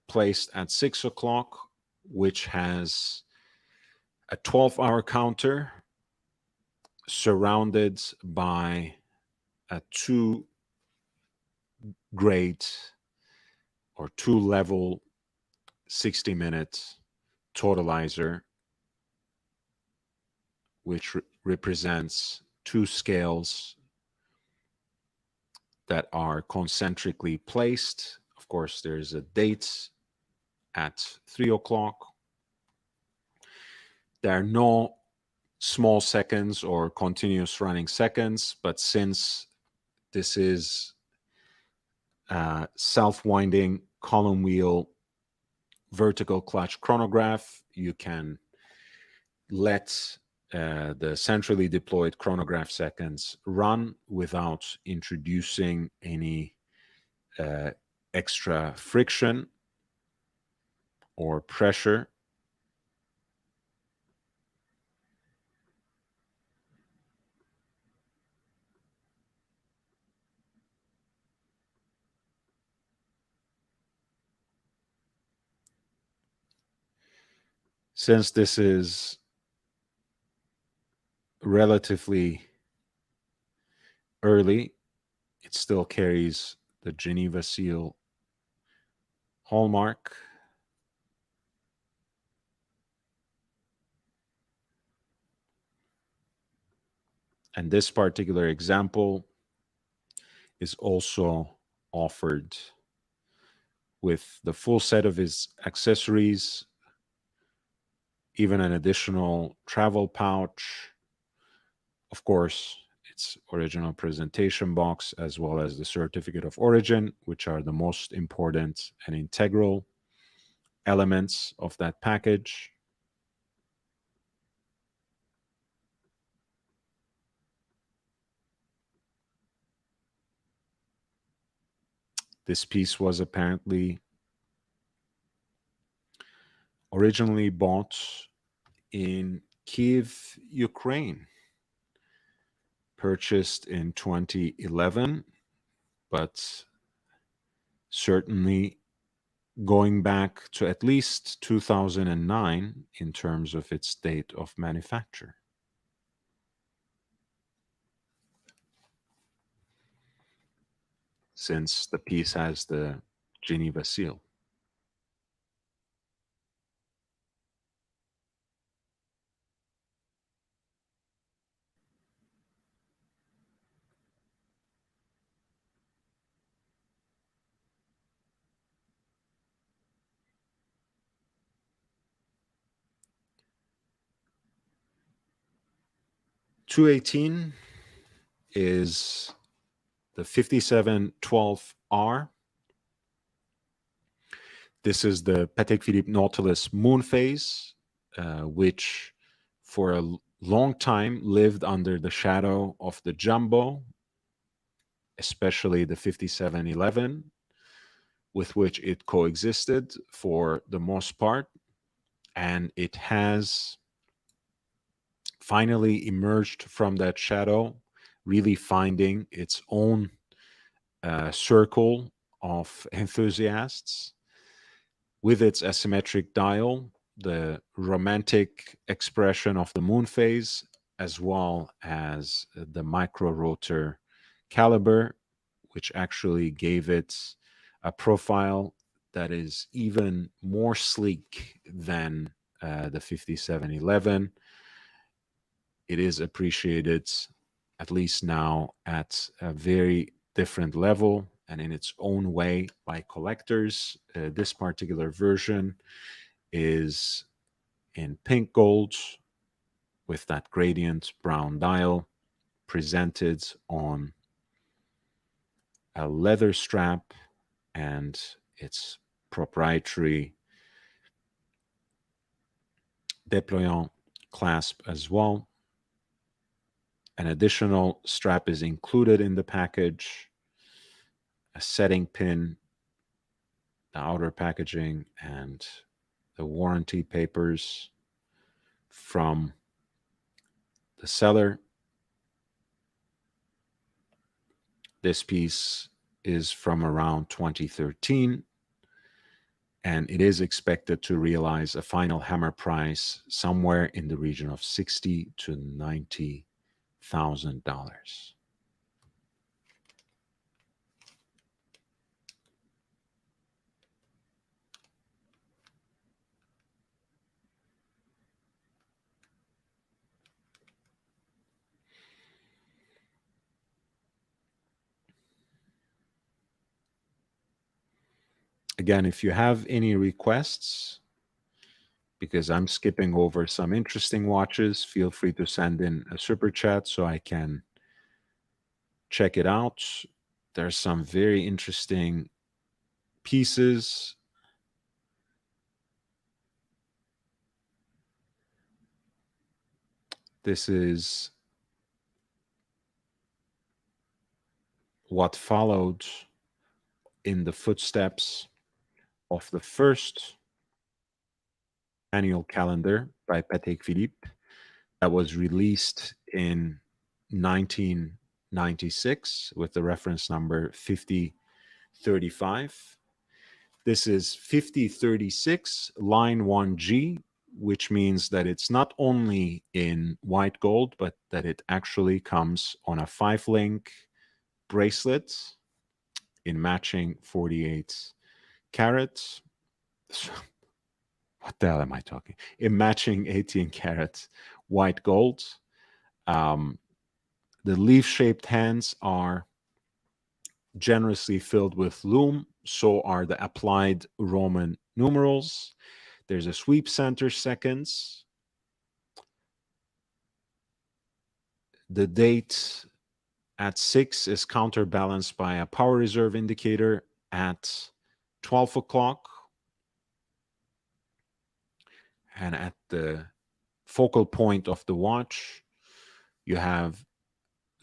placed at 6 o'clock, which has a 12-hour counter surrounded by a two-grade or two-level 60-minute totalizer, which represents two scales that are concentrically placed. Of course, there's a date at 3 o'clock. There are no small seconds or continuous running seconds, but since this is a self-winding column wheel vertical clutch chronograph, you can let the centrally deployed chronograph seconds run without introducing any extra friction or pressure. Since this is relatively early, it still carries the Geneva seal hallmark. And this particular example is also offered with the full set of his accessories, even an additional travel pouch, of course, its original presentation box, as well as the certificate of origin, which are the most important and integral elements of that package. This piece was apparently originally bought in Kiev, Ukraine, purchased in 2011, but certainly going back to at least 2009 in terms of its date of manufacture. Since the piece has the Geneva seal. .218 is the 5712R. This is the Patek Philippe Nautilus moon phase, which for a long time lived under the shadow of the Jumbo, especially the 5711, with which it coexisted for the most part. And it has finally emerged from that shadow, really finding its own circle of enthusiasts with its asymmetric dial, the romantic expression of the moon phase, as well as the micro rotor caliber, which actually gave it a profile that is even more sleek than the 5711. It is appreciated, at least now, at a very different level and in its own way by collectors. This particular version is in pink gold with that gradient brown dial presented on a leather strap and its proprietary déployant clasp as well. An additional strap is included in the package, a setting pin, the outer packaging, and the warranty papers from the seller. This piece is from around 2013, and it is expected to realize a final hammer price somewhere in the region of $60,000 to $90,000. Again, if you have any requests, because I'm skipping over some interesting watches, feel free to send in a super chat so I can check it out. There's some very interesting pieces. This is what followed in the footsteps of the first annual calendar by Patek Philippe that was released in 1996 with the reference number 5035. This is 5036 line 1G, which means that it's not only in white gold, but that it actually comes on a 5-link bracelet in matching 48 carats. What the hell am I talking? In matching 18 carats white gold. The leaf-shaped hands are generously filled with lume, so are the applied Roman numerals. There's a sweep center seconds. The date at 6 is counterbalanced by a power reserve indicator at 12 o'clock. And at the focal point of the watch, you have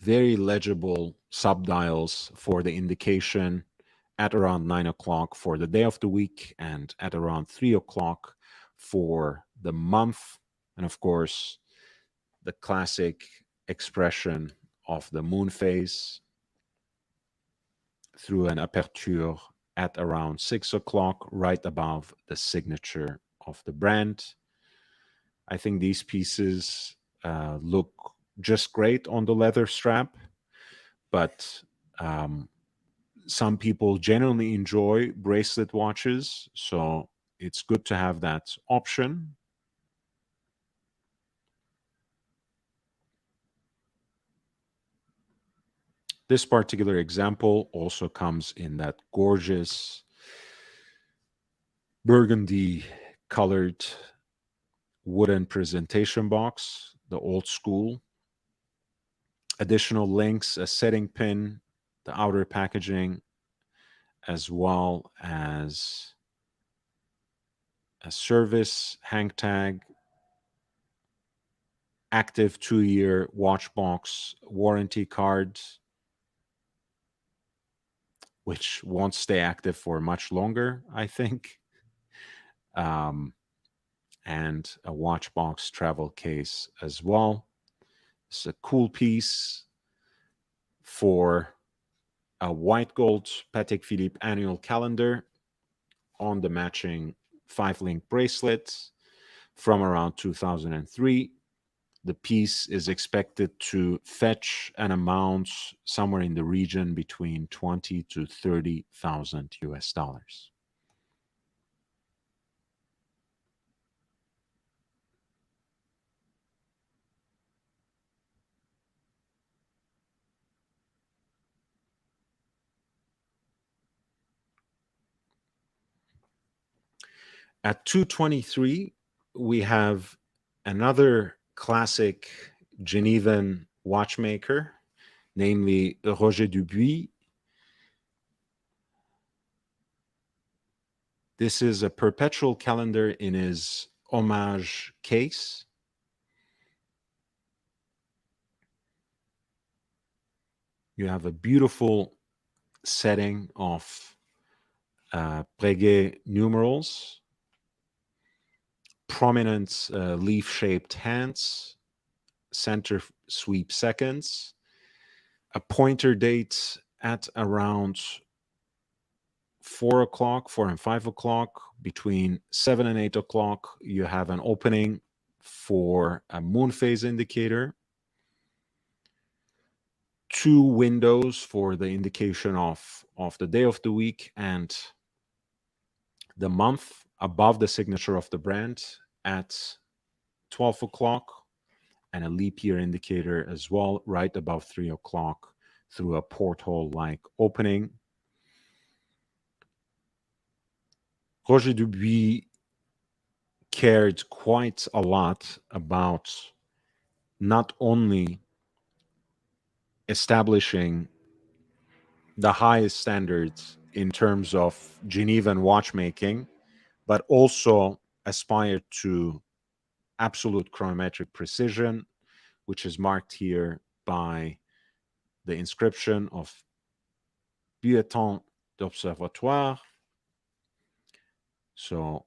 very legible subdials for the indication at around 9 o'clock for the day of the week and at around 3 o'clock for the month. And of course, the classic expression of the moon phase through an aperture at around 6 o'clock, right above the signature of the brand. I think these pieces look just great on the leather strap, but some people genuinely enjoy bracelet watches, so it's good to have that option. This particular example also comes in that gorgeous burgundy colored wooden presentation box, the old school. Additional links, a setting pin, the outer packaging, as well as a service hang tag, active 2-year watch box warranty card, which won't stay active for much longer, I think. And a watch box travel case as well. It's a cool piece for a white gold Patek Philippe annual calendar on the matching 5-link bracelet from around 2003. The piece is expected to fetch an amount somewhere in the region between 20 to 30,000 US dollars. At 223, we have another classic Genevan watchmaker, namely Roger Dubuis. This is a perpetual calendar in his homage case. You have a beautiful setting of Breguet numerals, prominent leaf-shaped hands, center sweep seconds. A pointer date at around 4 o'clock, 4 and 5 o'clock. Between 7 and 8 o'clock, you have an opening for a moon phase indicator. 2 windows for the indication of the day of the week and the month above the signature of the brand at 12 o'clock, and a leap year indicator as well, right above 3 o'clock through a porthole-like opening. Roger Dubuis cared quite a lot about not only establishing the highest standards in terms of Genevan watchmaking, but also aspired to absolute chronometric precision, which is marked here by the inscription of Bulletin d'Observatoire. So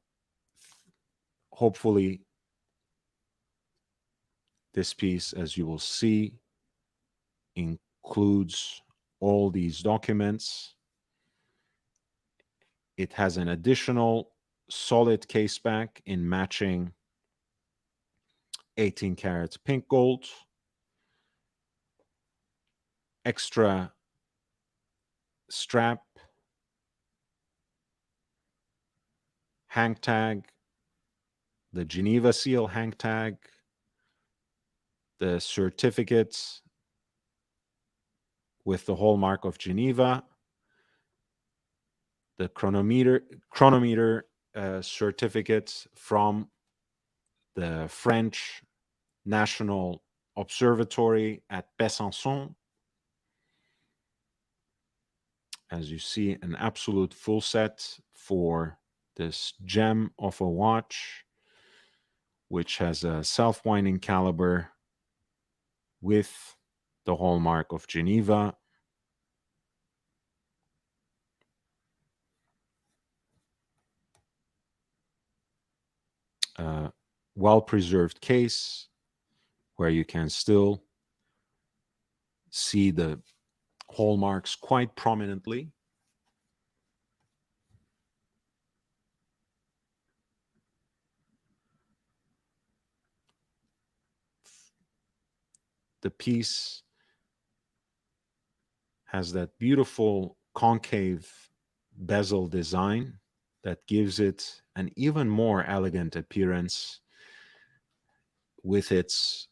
hopefully this piece, as you will see, includes all these documents. It has an additional solid case back in matching 18 karat pink gold, extra strap, hang tag, the Geneva seal hang tag, the certificates with the hallmark of Geneva, the chronometer certificates from the French National Observatory at Besançon. As you see, an absolute full set for this gem of a watch, which has a self-winding caliber with the hallmark of Geneva. Well-preserved case where you can still see the hallmarks quite prominently. The piece has that beautiful concave bezel design that gives it an even more elegant appearance with its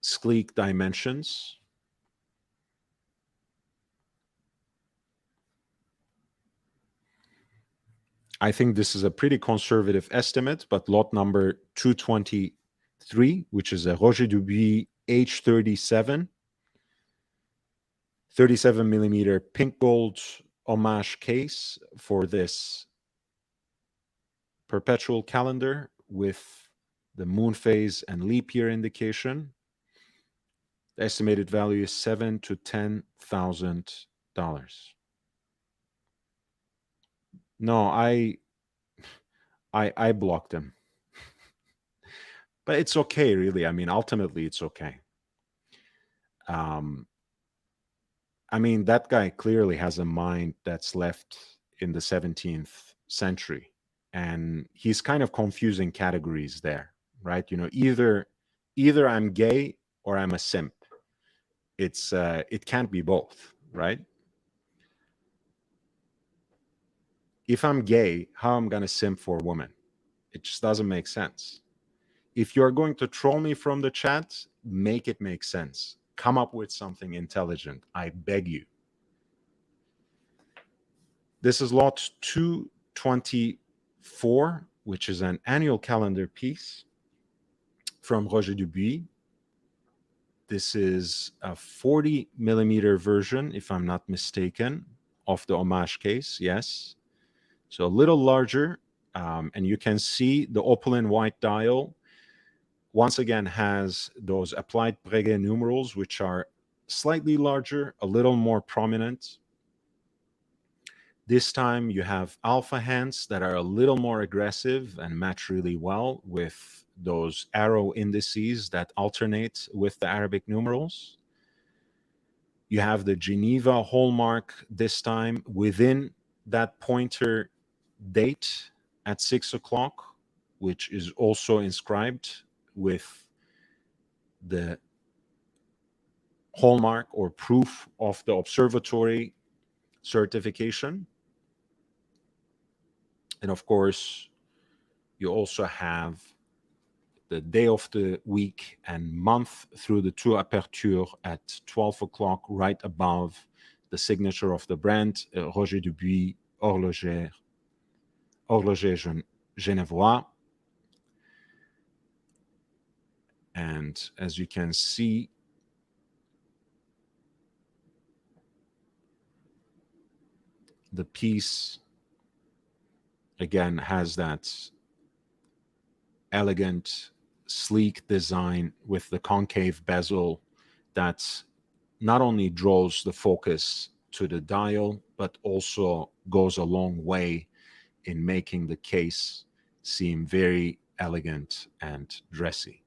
sleek dimensions. I think this is a pretty conservative estimate, but lot number 223, which is a Roger Dubuis H37, 37 millimeter pink gold homage case for this perpetual calendar with the moon phase and leap year indication. The estimated value is $7,000 to $10,000. No, I blocked him. But it's okay, really. I mean, ultimately, it's okay. I mean, that guy clearly has a mind that's left in the 17th century. And he's kind of confusing categories there, right? You know, either I'm gay or I'm a simp. It can't be both, right? If I'm gay, how am I going to simp for a woman? It just doesn't make sense. If you're going to troll me from the chat, make it make sense. Come up with something intelligent. I beg you. This is lot 224, which is an annual calendar piece from Roger Dubuis. This is a 40 millimeter version, if I'm not mistaken, of the homage case. Yes. So a little larger. And you can see the opaline white dial once again has those applied Breguet numerals, which are slightly larger, a little more prominent. This time you have alpha hands that are a little more aggressive and match really well with those arrow indices that alternate with the Arabic numerals. You have the Geneva hallmark this time within that pointer date at 6 o'clock, which is also inscribed with the hallmark or proof of the observatory certification. And of course, you also have the day of the week and month through the tour aperture at 12 o'clock, right above the signature of the brand, Roger Dubuis, Horloger Genevois. And as you can see, the piece again has that elegant, sleek design with the concave bezel that not only draws the focus to the dial, but also goes a long way in making the case seem very elegant and dressy.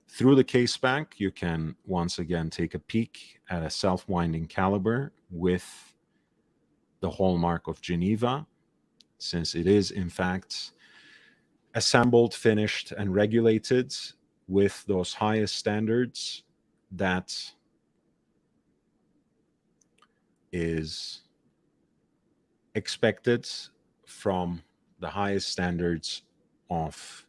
Through the case back, you can once again take a peek at a self-winding caliber with the hallmark of Geneva, since it is in fact assembled, finished, and regulated with those highest standards that is expected from the highest standards of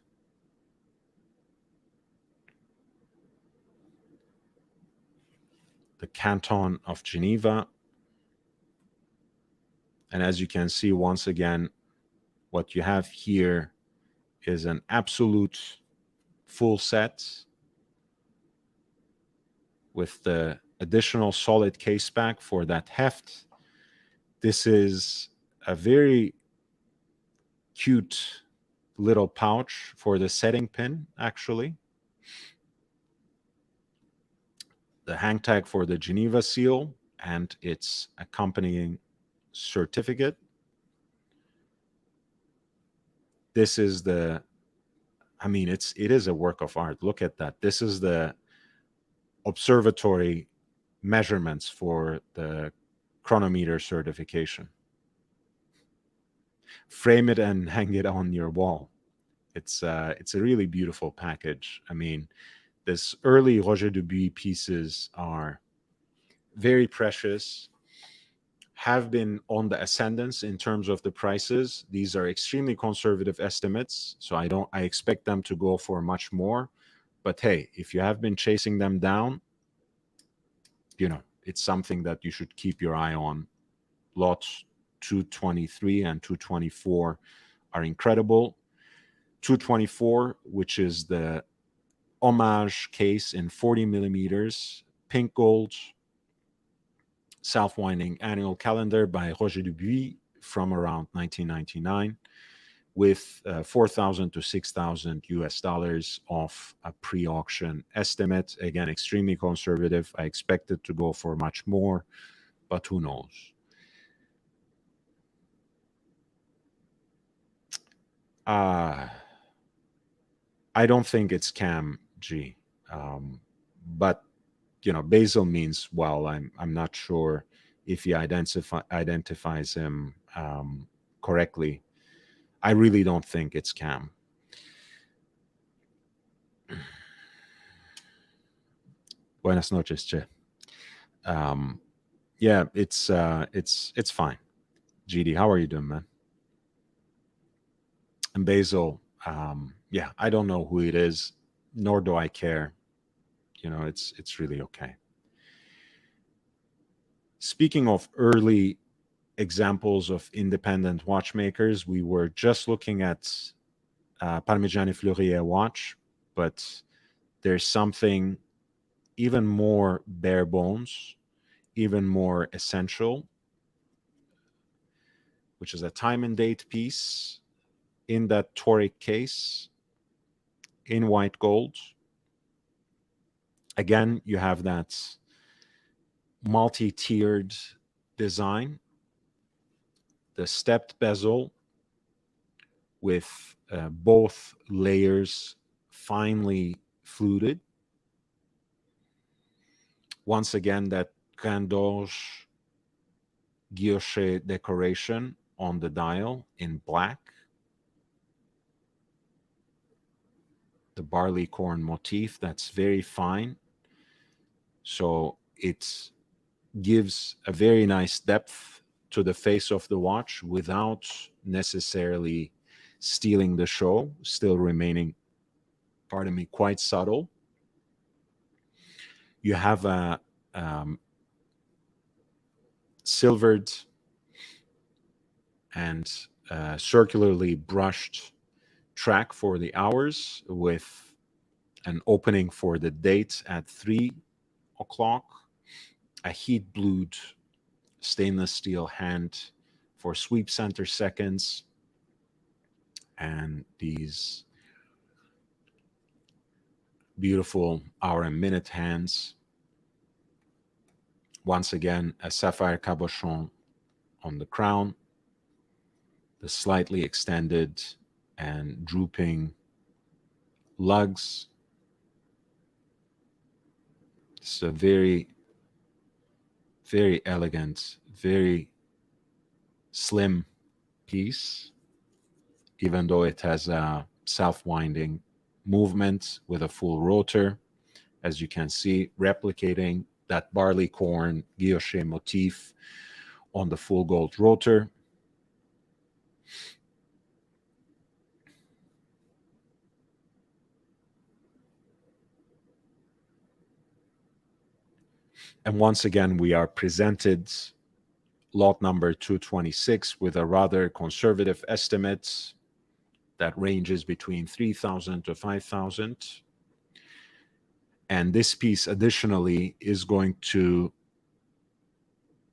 the Canton of Geneva. And as you can see, once again, what you have here is an absolute full set with the additional solid case back for that heft. This is a very cute little pouch for the setting pin, actually. The hang tag for the Geneva seal and its accompanying certificate. This is the, I mean, it is a work of art. Look at that. This is the observatory measurements for the chronometer certification. Frame it and hang it on your wall. It's a really beautiful package. I mean, this early Roger Dubuis pieces are very precious, have been on the ascendance in terms of the prices. These are extremely conservative estimates, so I expect them to go for much more. But hey, if you have been chasing them down, you know, it's something that you should keep your eye on. Lots 223 and 224 are incredible. 224, which is the homage case in 40 millimeters, pink gold, self-winding annual calendar by Roger Dubuis from around 1999, with 4,000 to 6,000 US dollars of a pre-auction estimate. Again, extremely conservative. I expect it to go for much more, but who knows? I don't think it's Cam G, but you know, Basil means well. I'm not sure if he identifies him correctly. I really don't think it's Cam. Buenas noches, Che. Yeah, it's fine. GD, how are you doing, man? And Basil, yeah, I don't know who it is, nor do I care. You know, it's really okay. Speaking of early examples of independent watchmakers, we were just looking at Parmigiani Fleurier watch, but there's something even more bare bones, even more essential, which is a time and date piece in that toric case in white gold. Again, you have that multi-tiered design the stepped bezel with both layers finely fluted. Once again, that Grand d'Orge guilloche decoration on the dial in black. The barley corn motif, that's very fine. So it gives a very nice depth to the face of the watch without necessarily stealing the show, still remaining, pardon me, quite subtle. You have a silvered and circularly brushed track for the hours with an opening for the date at 3 o'clock, a heat blued stainless steel hand for sweep center seconds, and these beautiful hour and minute hands. Once again, a sapphire cabochon on the crown, the slightly extended and drooping lugs. It's a very, very elegant, very slim piece, even though it has a self-winding movement with a full rotor, as you can see, replicating that barley corn guilloche motif on the full gold rotor. And once again, we are presented lot number 226 with a rather conservative estimate that ranges between 3,000 to 5,000. And this piece additionally is going to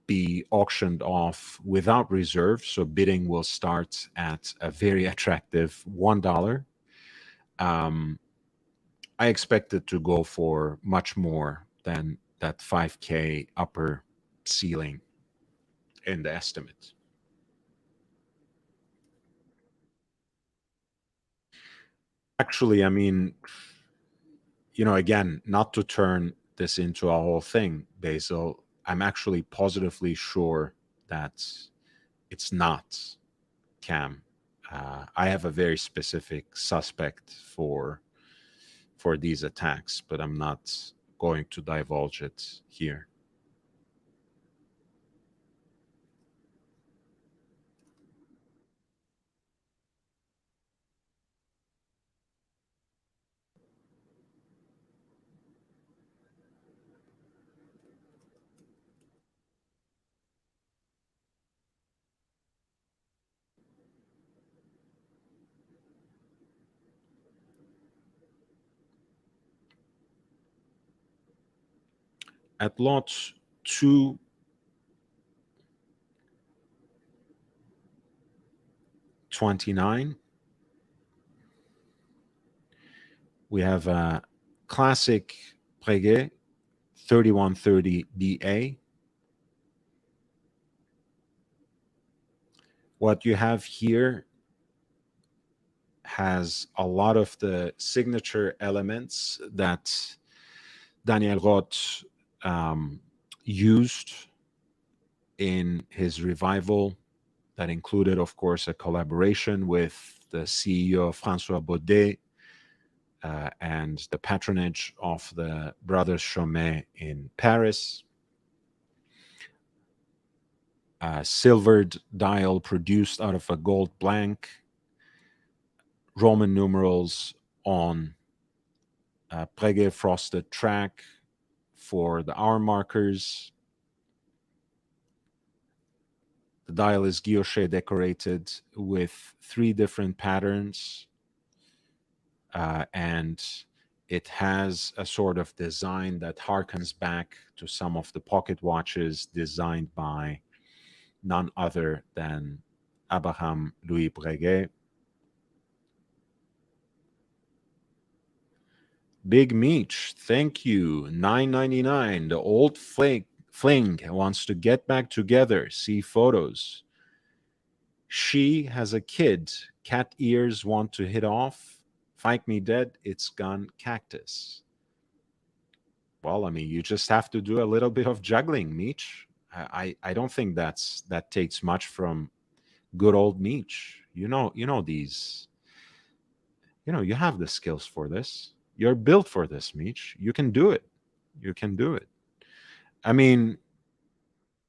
be auctioned off without reserve. So bidding will start at a very attractive $1. I expect it to go for much more than that 5K upper ceiling in the estimate. Actually, I mean, again, not to turn this into a whole thing, Basil, I'm actually positively sure that it's not Cam. I have a very specific suspect for these attacks, but I'm not going to divulge it here. At lot 229, we have a classic Breguet 3130 BA. What you have here has a lot of the signature elements that Daniel Roth used in his revival, that included, of course, a collaboration with the CEO François Baudet and the patronage of the brothers Chomet in Paris. A silvered dial produced out of a gold blank, Roman numerals on a Breguet frosted track for the hour markers. The dial is guilloche decorated with 3 different patterns, and it has a sort of design that harkens back to some of the pocket watches designed by none other than Abraham Louis Breguet. Big Meech, thank you. $9.99. The old fling wants to get back together, see photos. She has a kid. Cat ears want to hit off. Fight me dead. It's gone cactus. Well, I mean, you just have to do a little bit of juggling, Meech. I don't think that takes much from good old Meech. You know these. You have the skills for this. You're built for this, Meech. You can do it. You can do it. I mean,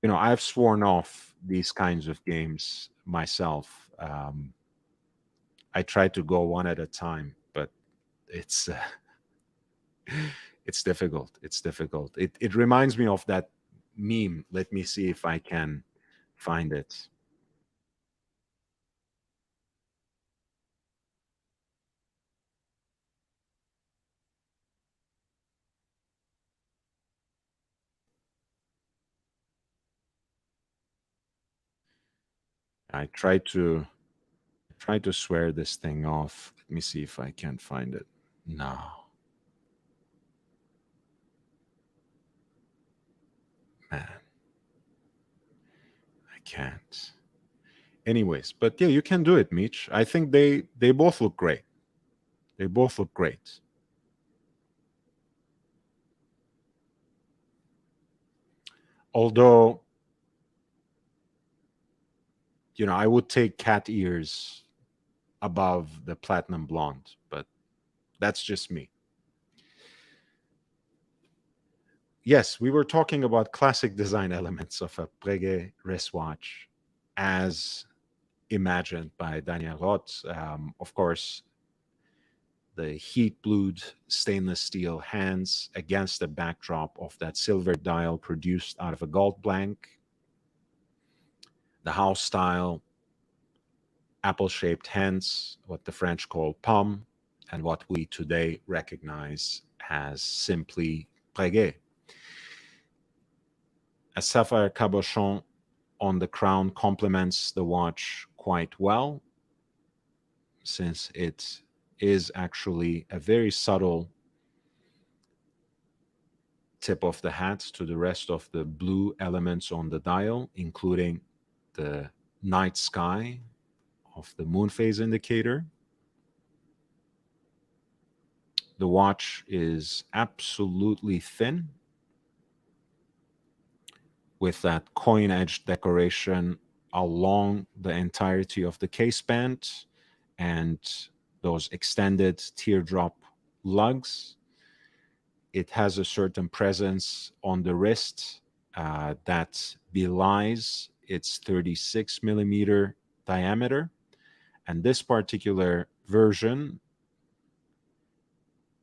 I've sworn off these kinds of games myself. I try to go one at a time, but it's it's difficult. It's difficult. It reminds me of that meme. Let me see if I can find it. I try to swear this thing off. Let me see if I can find it. No. Man, I can't. Anyways, but yeah, you can do it, Mitch. I think they both look great. They both look great. Although, I would take cat ears above the platinum blonde, but that's just me. Yes, we were talking about classic design elements of a Breguet wristwatch as imagined by Daniel Roth. Of course, the heat blued stainless steel hands against the backdrop of that silver dial produced out of a gold blank, the house style apple shaped hands, what the French call pomme, and what we today recognize as simply Breguet. A sapphire cabochon on the crown complements the watch quite well, since it is actually a very subtle tip of the hat to the rest of the blue elements on the dial, including the night sky of the moon phase indicator. The watch is absolutely thin with that coin edge decoration along the entirety of the case band and those extended teardrop lugs. It has a certain presence on the wrist that belies its 36 millimeter diameter. And this particular version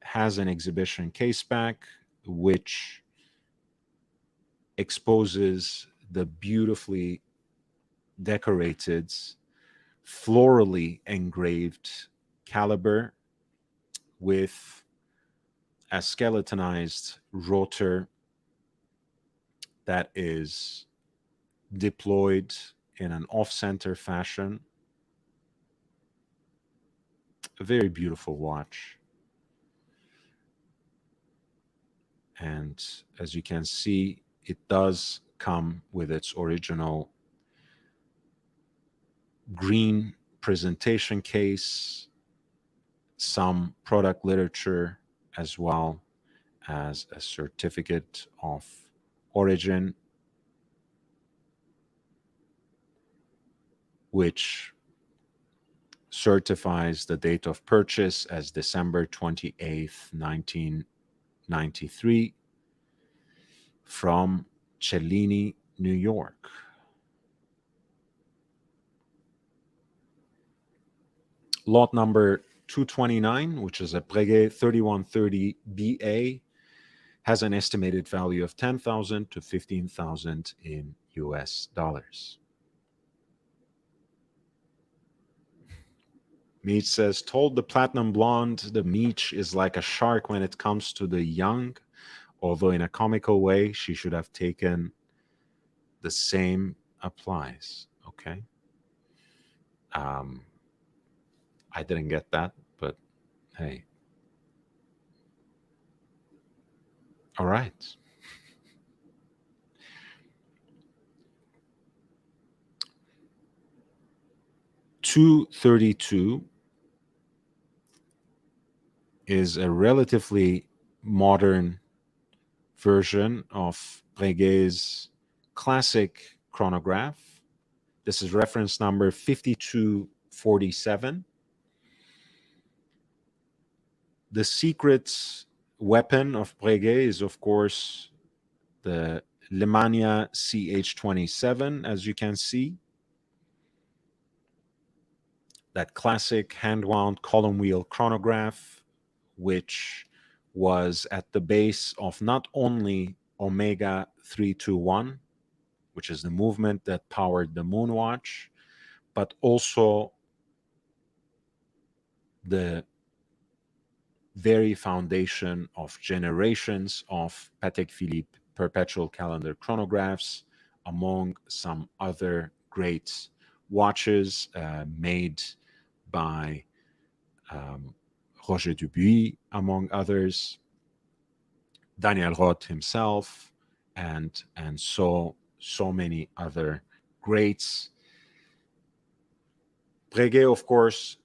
has an exhibition case back, which exposes the beautifully decorated, florally engraved caliber with a skeletonized rotor that is deployed in an off-center fashion. A very beautiful watch. And as you can see, it does come with its original green presentation case, some product literature, as well as a certificate of origin, which certifies the date of purchase as December 28th, 1993, from Cellini, New York. Lot number 229, which is a Breguet 3130 BA, has an estimated value of 10,000 to 15,000 in US dollars. Meech says, told the platinum blonde the Meech is like a shark when it comes to the young, although in a comical way, she should have taken the same applies. Okay. I didn't get that, but hey. All right. 232 is a relatively modern version of Breguet's classic chronograph. This is reference number 5247. The secret weapon of Breguet is, of course, the Lemania CH27, as you can see. That classic hand-wound column wheel chronograph, which was at the base of not only Omega 321, which is the movement that powered the Moonwatch, but also the very foundation of generations of Patek Philippe perpetual calendar chronographs, among some other great watches made by Roger Dubuis, among others, Daniel Roth himself, and so many other greats. Breguet, of course,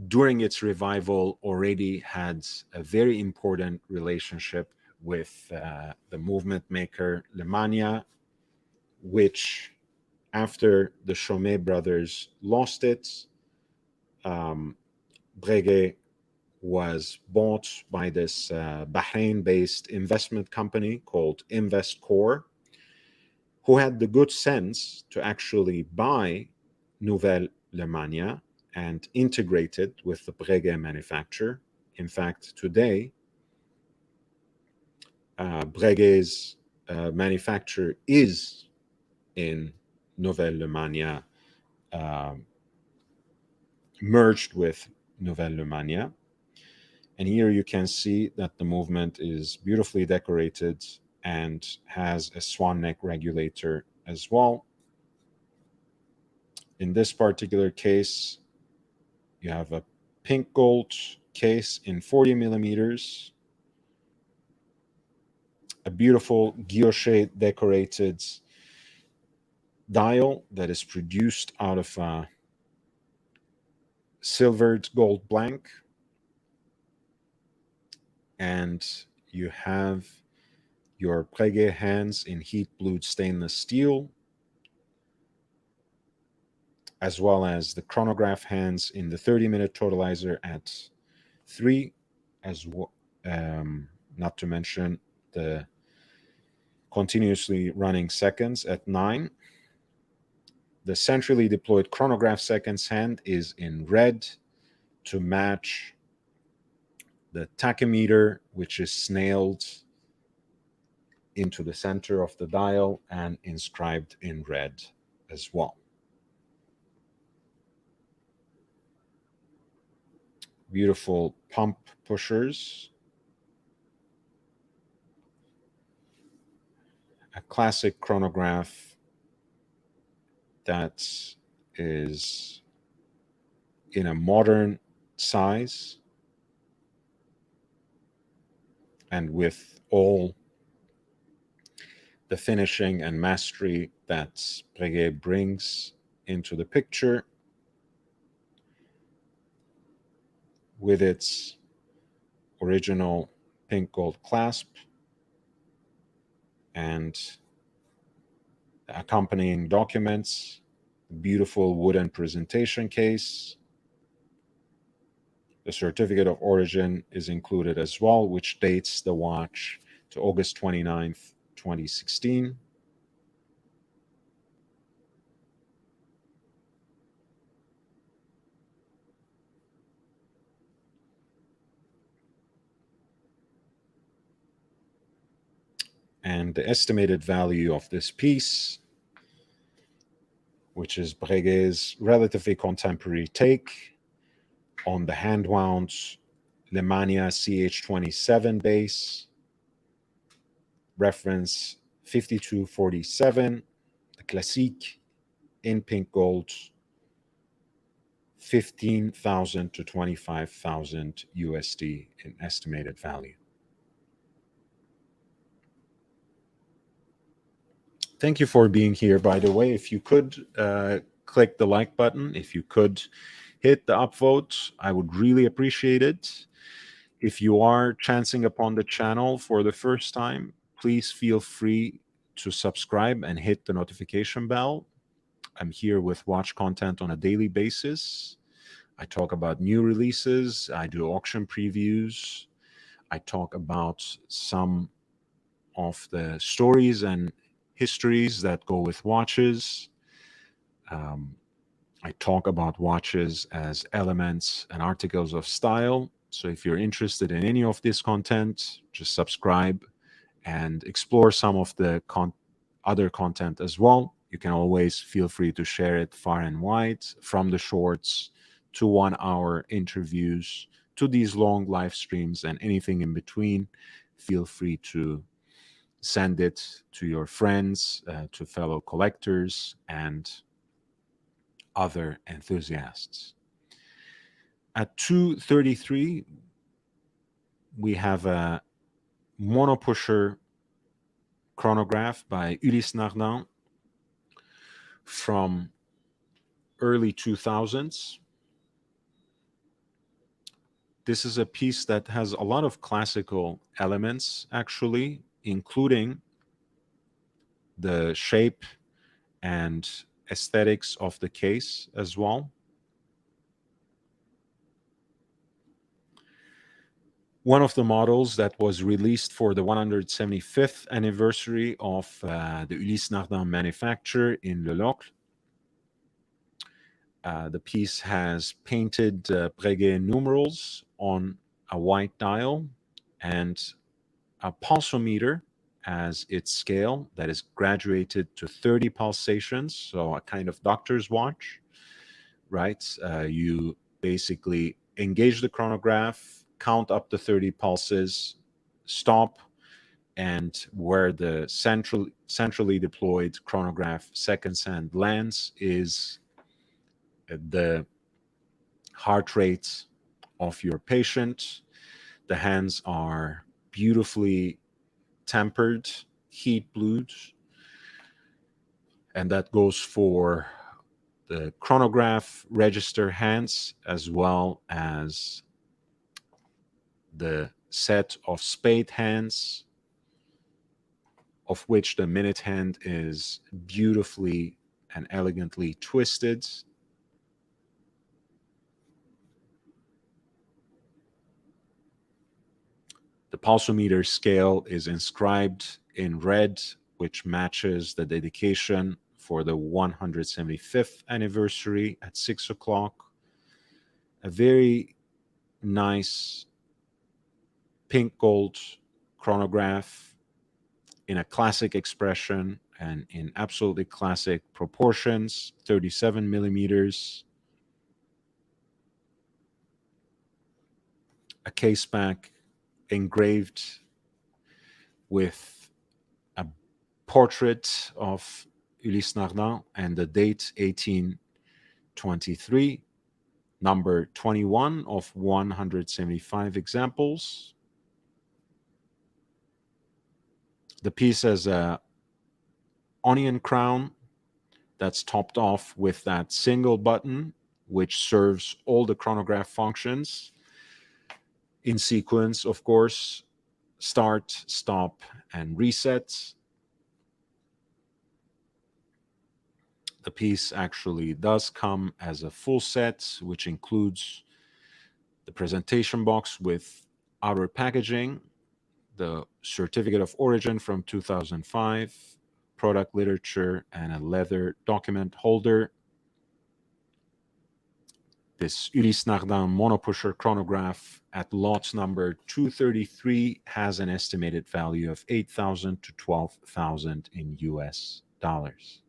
during its revival, already had a very important relationship with the movement maker Lemania, which, after the Chomet brothers lost it, Breguet was bought by this Bahrain-based investment company called Investcorp, who had the good sense to actually buy Nouvelle Lemania and integrate it with the Breguet manufacture. In fact, today, Breguet's manufacture is in Nouvelle Lemania, merged with Nouvelle Lemania. And here you can see that the movement is beautifully decorated and has a swan neck regulator as well. In this particular case, you have a pink gold case in 40 millimeters, a beautiful guilloche decorated dial that is produced out of a silvered gold blank, and you have your Breguet hands in heat blued stainless steel, as well as the chronograph hands in the 30-minute totalizer at 3, not to mention the continuously running seconds at 9. The centrally deployed chronograph seconds hand is in red to match the tachymeter, which is snailed into the center of the dial and inscribed in red as well. Beautiful pump pushers. A classic chronograph that is in a modern size and with all the finishing and mastery that Breguet brings into the picture, with its original pink gold clasp and the accompanying documents, beautiful wooden presentation case. The certificate of origin is included as well, which dates the watch to August 29th, 2016. And the estimated value of this piece, which is Breguet's relatively contemporary take on the hand-wound Lemania CH27 base, reference 5247, the Classique in pink gold, 15,000 to 25,000 USD in estimated value. Thank you for being here, by the way. If you could click the like button. If you could hit the upvote, I would really appreciate it. If you are chancing upon the channel for the first time, please feel free to subscribe and hit the notification bell. I'm here with watch content on a daily basis. I talk about new releases, I do auction previews, I talk about some of the stories and histories that go with watches. I talk about watches as elements and articles of style. So if you're interested in any of this content, just subscribe and explore some of the other content as well. You can always feel free to share it far and wide, from the shorts to 1 hour interviews to these long live streams and anything in between. Feel free to send it to your friends, to fellow collectors, and other enthusiasts. At 2:33, we have a monopusher chronograph by Ulysse Nardin from early 2000s. This is a piece that has a lot of classical elements, actually, including the shape and aesthetics of the case as well. One of the models that was released for the 175th anniversary of the Ulysse Nardin manufacture in Le Locle. The piece has painted Breguet numerals on a white dial and a pulsometer as its scale that is graduated to 30 pulsations, so a kind of doctor's watch, right? You basically engage the chronograph, count up to 30 pulses, stop, and where the centrally deployed chronograph seconds hand lands is the heart rate of your patient. The hands are beautifully tempered, heat blued, and that goes for the chronograph register hands as well as the set of spade hands, of which the minute hand is beautifully and elegantly twisted. The pulsometer scale is inscribed in red, which matches the dedication for the 175th anniversary at 6 o'clock. A very nice pink gold chronograph in a classic expression and in absolutely classic proportions, 37 millimeters. A case back engraved with a portrait of Ulysse Nardin and the date 1823, number 21 of 175 examples. The piece has a onion crown that's topped off with that single button, which serves all the chronograph functions in sequence, of course: start, stop, and reset. The piece actually does come as a full set, which includes the presentation box with outer packaging, the certificate of origin from 2005, product literature, and a leather document holder. This Ulysse Nardin monopusher chronograph at lot number 233 has an estimated value of $8,000 to $12,000 in US dollars.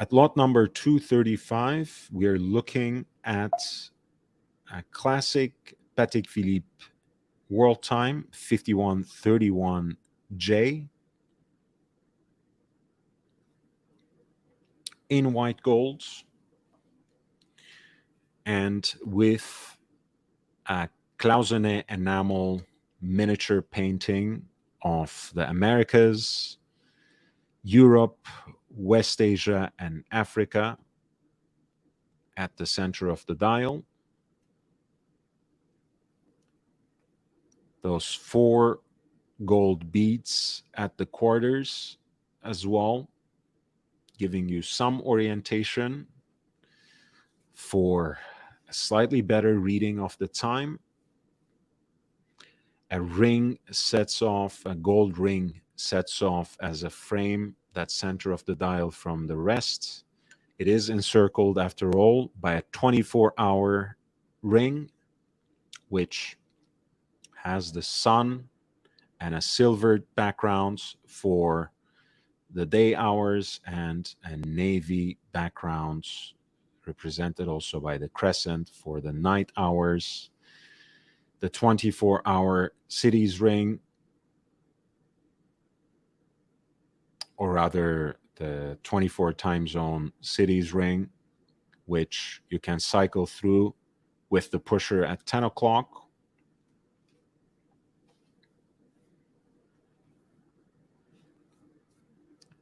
At lot number 235, we are looking at a classic Patek Philippe World Time 5131J in white gold and with a cloisonné enamel miniature painting of the Americas, Europe, West Asia, and Africa at the center of the dial. Those 4 gold beads at the quarters as well, giving you some orientation for a slightly better reading of the time. A ring sets off, a gold ring sets off as a frame that center of the dial from the rest. It is encircled, after all, by a 24-hour ring, which has the sun and a silvered background for the day hours and a navy background represented also by the crescent for the night hours. The 24-hour cities ring, or rather the 24 time zone cities ring, which you can cycle through with the pusher at 10 o'clock.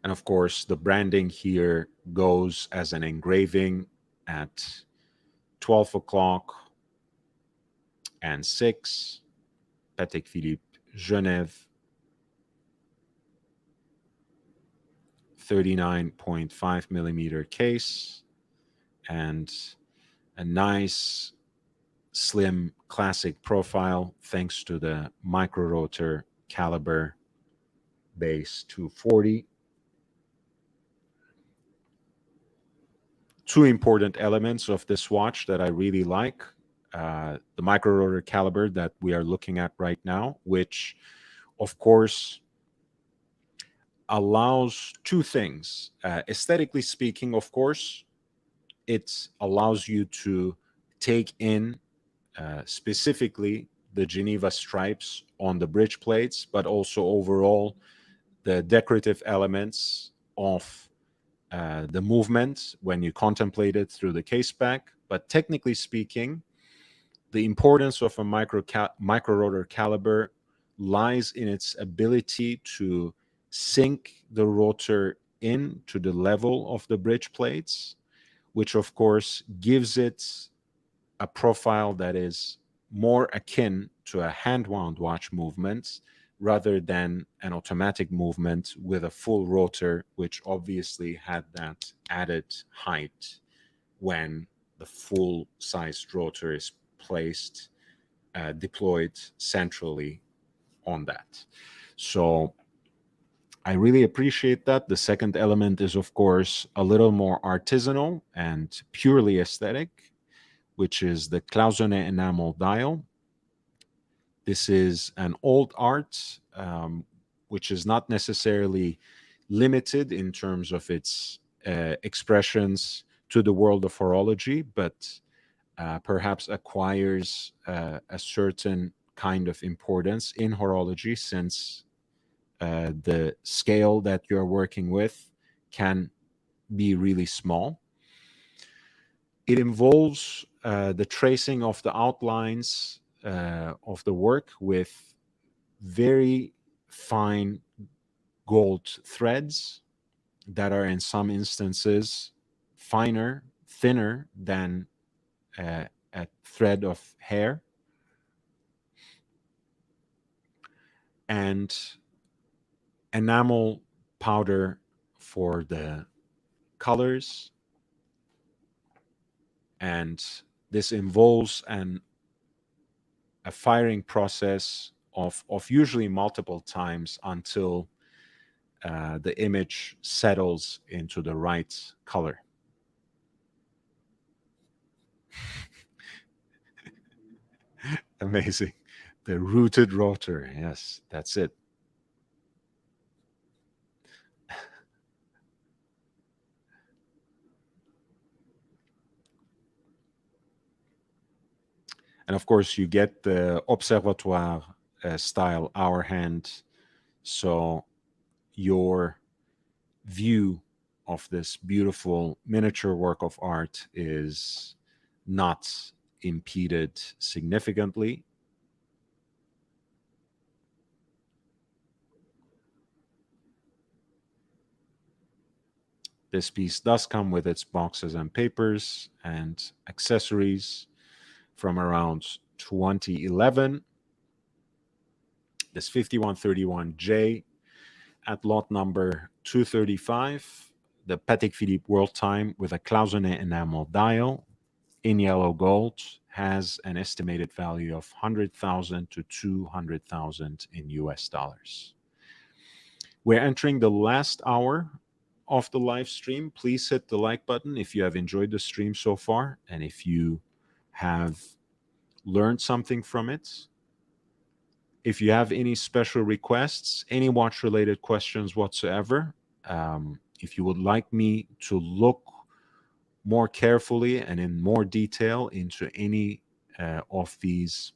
And of course, the branding here goes as an engraving at 12 o'clock and 6, Patek Philippe Genève, 39.5 millimeter case, and a nice slim classic profile thanks to the micro rotor caliber base 240. 2 important elements of this watch that I really like. The micro rotor caliber that we are looking at right now, which of course allows 2 things. Aesthetically speaking, of course, it allows you to take in specifically the Geneva stripes on the bridge plates, but also overall the decorative elements of the movement when you contemplate it through the case back. But technically speaking, the importance of a micro rotor caliber lies in its ability to sink the rotor in to the level of the bridge plates, which of course gives it a profile that is more akin to a hand-wound watch movement rather than an automatic movement with a full rotor, which obviously had that added height when the full-sized rotor is placed, deployed centrally on that. So I really appreciate that. The second element is, of course, a little more artisanal and purely aesthetic, which is the cloisonné enamel dial. This is an old art, which is not necessarily limited in terms of its expressions to the world of horology, but perhaps acquires a certain kind of importance in horology, since the scale that you're working with can be really small. It involves the tracing of the outlines of the work with very fine gold threads that are in some instances thinner than a thread of hair, and enamel powder for the colors. And this involves a firing process of usually multiple times until the image settles into the right color. Amazing. The rooted rotor. Yes, that's it. And of course, you get the observatoire style hour hand. So your view of this beautiful miniature work of art is not impeded significantly. This piece does come with its boxes and papers and accessories from around 2011. This 5131J at lot number 235, the Patek Philippe World Time with a cloisonné enamel dial in yellow gold has an estimated value of 100,000 to 200,000 in US dollars. We're entering the last hour of the live stream. Please hit the like button if you have enjoyed the stream so far and if you have learned something from it. If you have any special requests, any watch related questions whatsoever, if you would like me to look more carefully and in more detail into any of these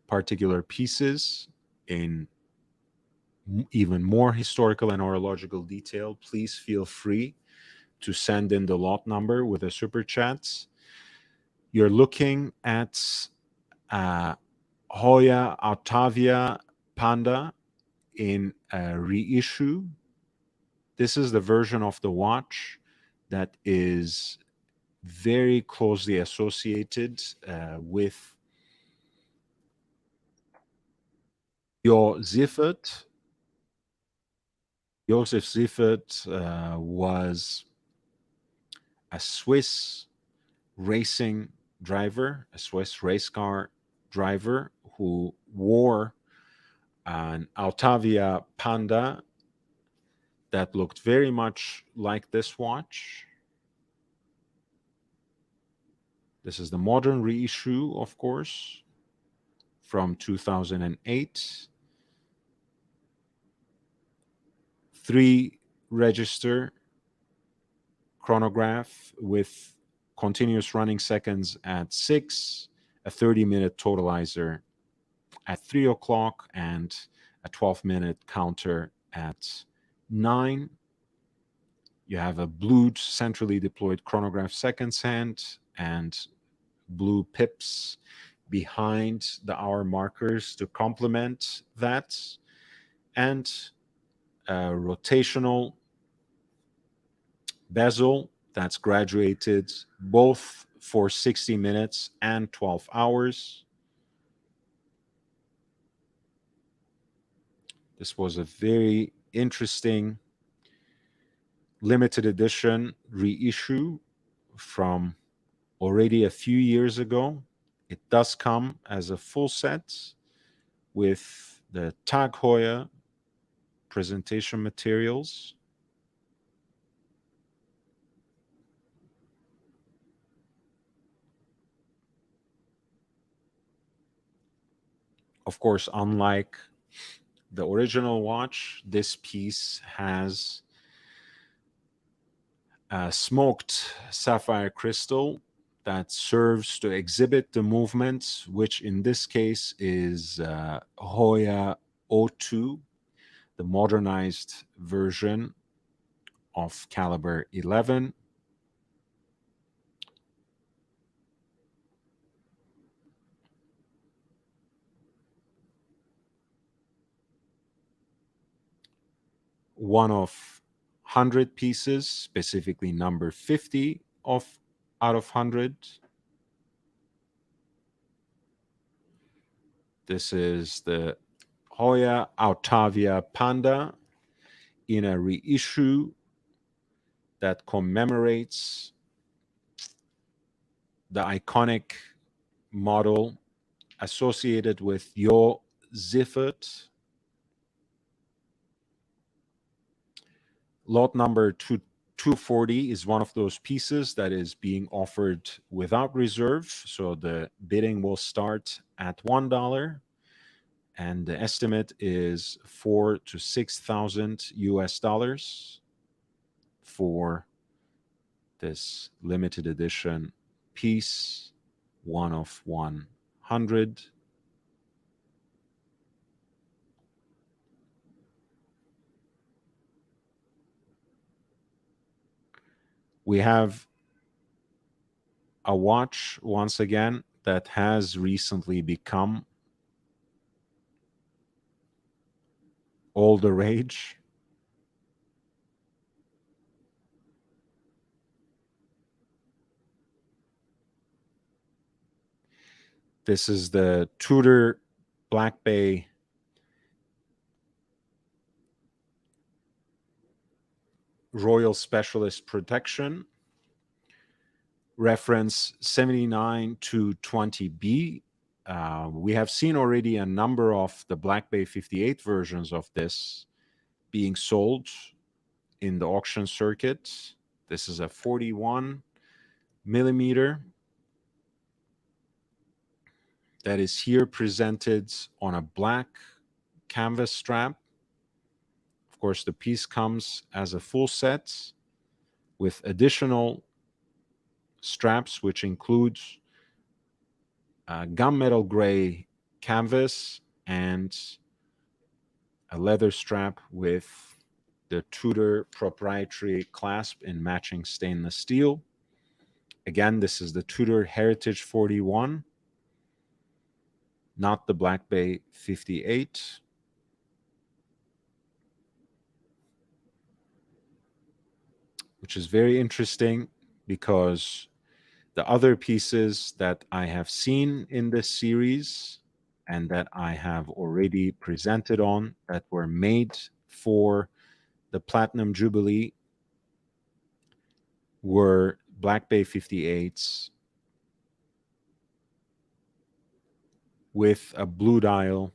particular pieces in even more historical and horological detail, please feel free to send in the lot number with a super chat. You're looking at Hoya Altavia Panda in a reissue. This is the version of the watch that is very closely associated with Ziffert. Josef Ziffert was a Swiss racing driver, a Swiss race car driver who wore an Altavia Panda that looked very much like this watch. This is the modern reissue, of course, from 2008. 3-register chronograph with continuous running seconds at 6, a 30-minute totalizer at 3 o'clock, and a 12-minute counter at 9. You have a blue centrally deployed chronograph seconds hand and blue pips behind the hour markers to complement that, and a rotational bezel that's graduated both for 60 minutes and 12 hours. This was a very interesting limited edition reissue from already a few years ago. It does come as a full set with the Tag Heuer presentation materials. Of course, unlike the original watch, this piece has a smoked sapphire crystal that serves to exhibit the movement, which in this case is Hoya O2, the modernized version of caliber 11. One of 100 pieces, specifically number 50 out of 100. This is the Hoya Altavia Panda in a reissue that commemorates the iconic model associated with Jo Ziffert. Lot number 240 is one of those pieces that is being offered without reserve. So the bidding will start at $1. And the estimate is 4,000 to 6,000 US dollars for this limited edition piece, one of 100. We have a watch, once again, that has recently become all the rage. This is the Tudor Black Bay Royal Specialist Protection, reference 79 to 20B. We have seen already a number of the Black Bay 58 versions of this being sold in the auction circuit. This is a 41 millimeter that is here presented on a black canvas strap. Of course, the piece comes as a full set with additional straps, which includes gunmetal gray canvas and a leather strap with the Tudor proprietary clasp in matching stainless steel. Again, this is the Tudor Heritage 41, not the Black Bay 58. Which is very interesting because the other pieces that I have seen in this series and that I have already presented on that were made for the Platinum Jubilee were Black Bay 58s with a blue dial,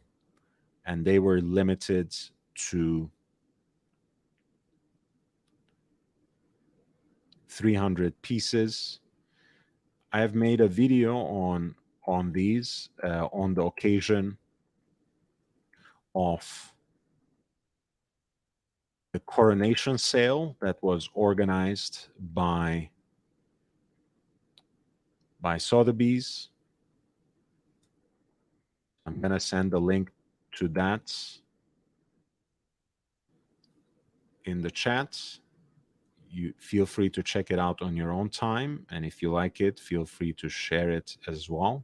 and they were limited to 300 pieces. I have made a video on these on the occasion of the coronation sale that was organized by Sotheby's. I'm going to send a link to that in the chat. You feel free to check it out on your own time, and if you like it, feel free to share it as well.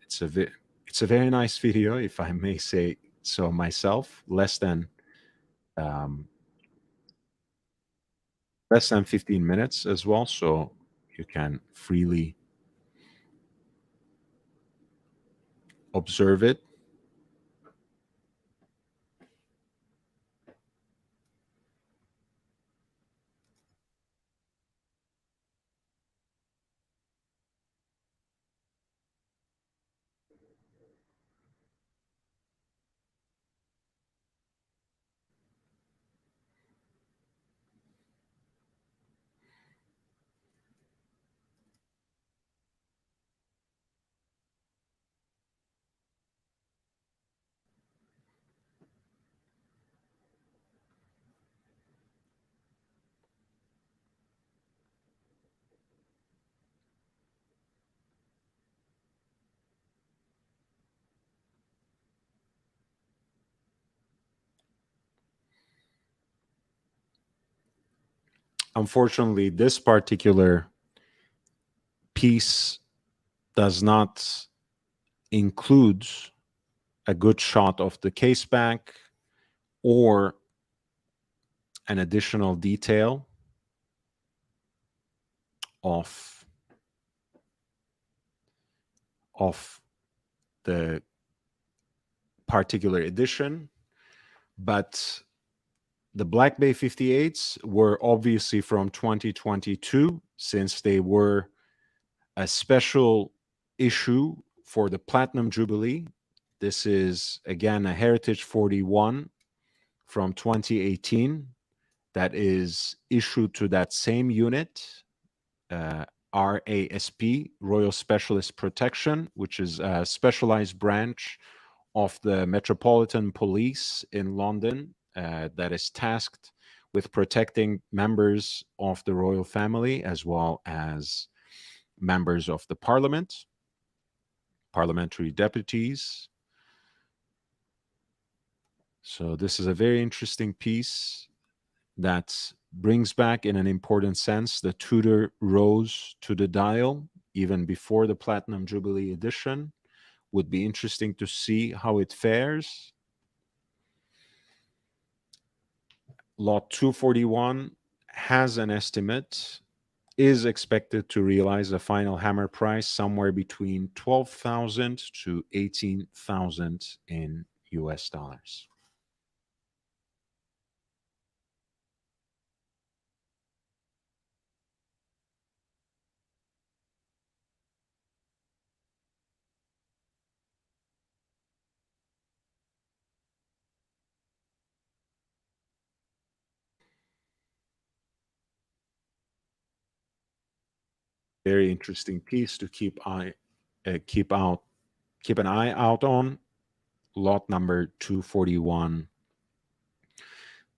It's a very nice video, if I may say so myself. Less than 15 minutes as well, so you can freely observe it. Unfortunately, this particular piece does not include a good shot of the case back or an additional detail of the particular edition, but the Black Bay 58s were obviously from 2022, since they were a special issue for the Platinum Jubilee. This is, again, a Heritage 41 from 2018 that is issued to that same unit, RASP, Royal Specialist Protection, which is a specialized branch of the Metropolitan Police in London that is tasked with protecting members of the royal family as well as members of the parliament, parliamentary deputies. So this is a very interesting piece that brings back, in an important sense, the Tudor rose to the dial even before the Platinum Jubilee edition. Would be interesting to see how it fares. Lot 241 has an estimate is expected to realize a final hammer price somewhere between 12,000 to 18,000 in US dollars. Very interesting piece to keep an eye out on. Lot number 241,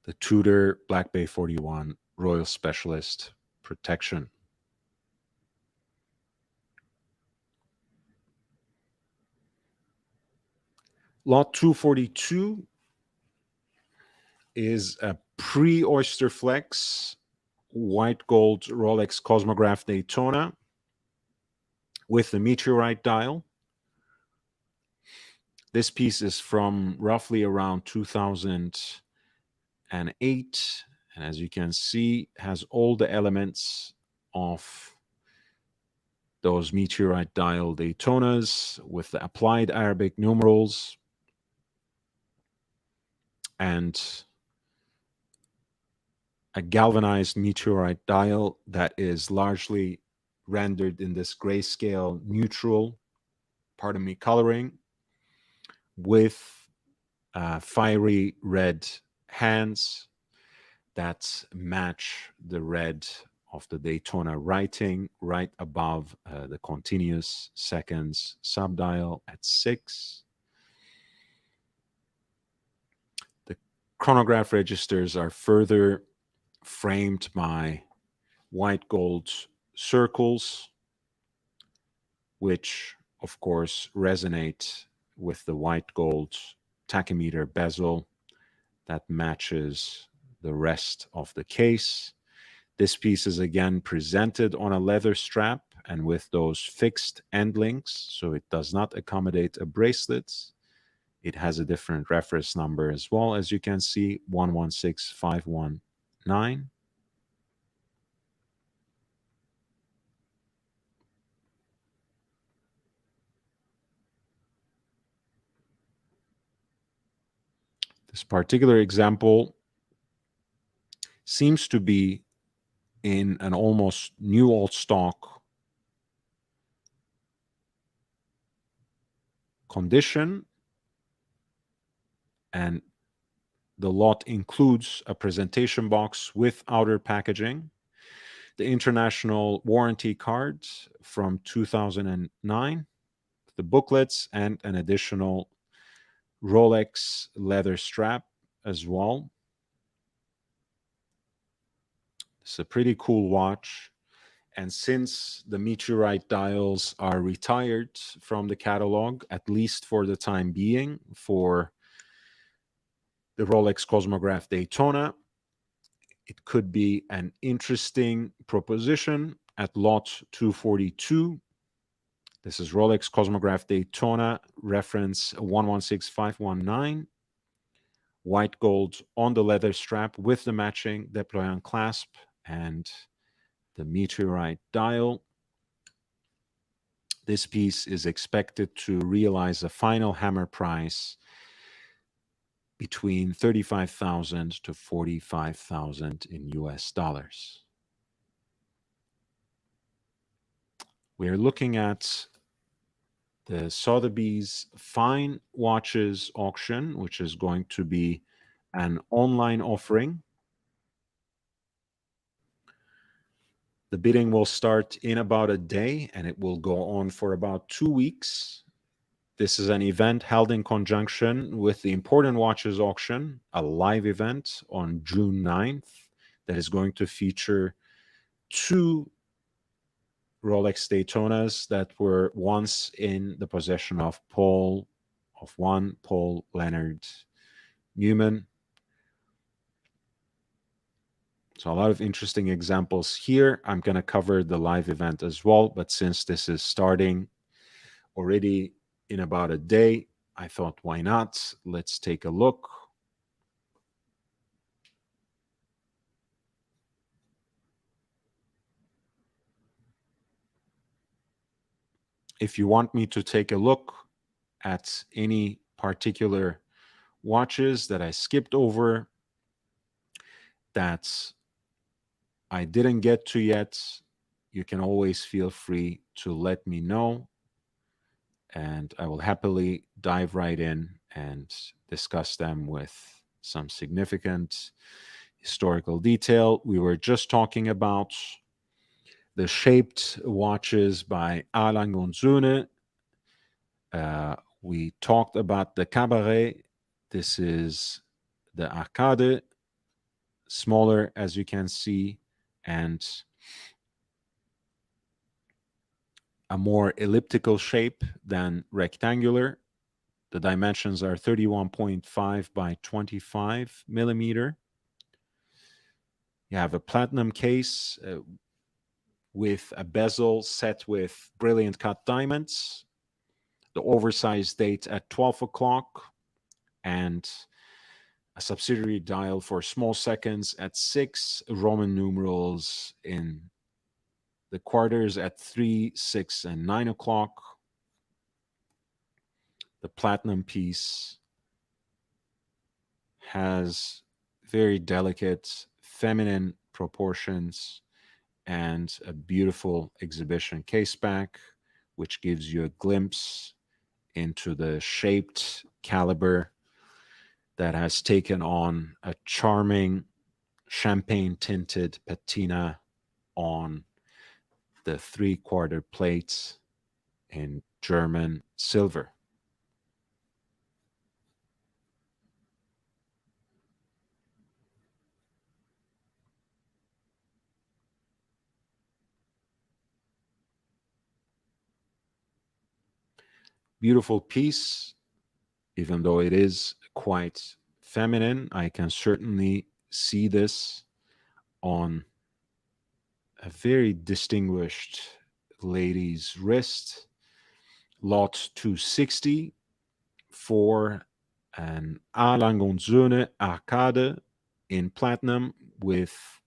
the Tudor Black Bay 41 Royal Specialist Protection. Lot 242 is a pre-Oyster Flex white gold Rolex Cosmograph Daytona with the meteorite dial. This piece is from roughly around 2008, and as you can see, has all the elements of those meteorite dial Daytonas with the applied Arabic numerals and a galvanized meteorite dial that is largely rendered in this grayscale neutral, pardon me, coloring with fiery red hands that match the red of the Daytona writing right above the continuous seconds subdial at 6. The chronograph registers are further framed by white gold circles, which of course resonate with the white gold tachymeter bezel that matches the rest of the case. This piece is again presented on a leather strap and with those fixed end links, so it does not accommodate a bracelet. It has a different reference number as well, as you can see, 116519. This particular example seems to be in an almost new old stock condition, and the lot includes a presentation box with outer packaging, the international warranty cards from 2009, the booklets, and an additional Rolex leather strap as well. It's a pretty cool watch. And since the meteorite dials are retired from the catalog, at least for the time being, for the Rolex Cosmograph Daytona, it could be an interesting proposition at lot 242. This is Rolex Cosmograph Daytona, reference 116519. White gold on the leather strap with the matching deployant clasp and the meteorite dial. This piece is expected to realize a final hammer price between 35,000 to 45,000 in US dollars. We're looking at the Sotheby's Fine Watches auction, which is going to be an online offering. The bidding will start in about a day and it will go on for about 2 weeks. This is an event held in conjunction with the Important Watches auction, a live event on June 9th that is going to feature 2 Rolex Daytonas that were once in the possession of Paul Leonard Newman. So a lot of interesting examples here. I'm going to cover the live event as well, but since this is starting already in about a day, I thought, why not? Let's take a look. If you want me to take a look at any particular watches that I skipped over, that I didn't get to yet, you can always feel free to let me know, and I will happily dive right in and discuss them with some significant historical detail. We were just talking about the shaped watches by Erlang und Söhne. We talked about the Cabaret. This is the Arcade, smaller as you can see, and a more elliptical shape than rectangular. The dimensions are 31.5 by 25 millimeter. You have a platinum case with a bezel set with brilliant cut diamonds, the oversized date at 12 o'clock, and a subsidiary dial for small seconds at 6, Roman numerals in the quarters at 3, 6, and 9 o'clock. The platinum piece has very delicate feminine proportions and a beautiful exhibition case back, which gives you a glimpse into the shaped caliber that has taken on a charming champagne tinted patina on the 3/4 plates in German silver. Beautiful piece, even though it is quite feminine. I can certainly see this on a very distinguished lady's wrist. Lot 260 for an Erlang und Söhne Arcade in platinum with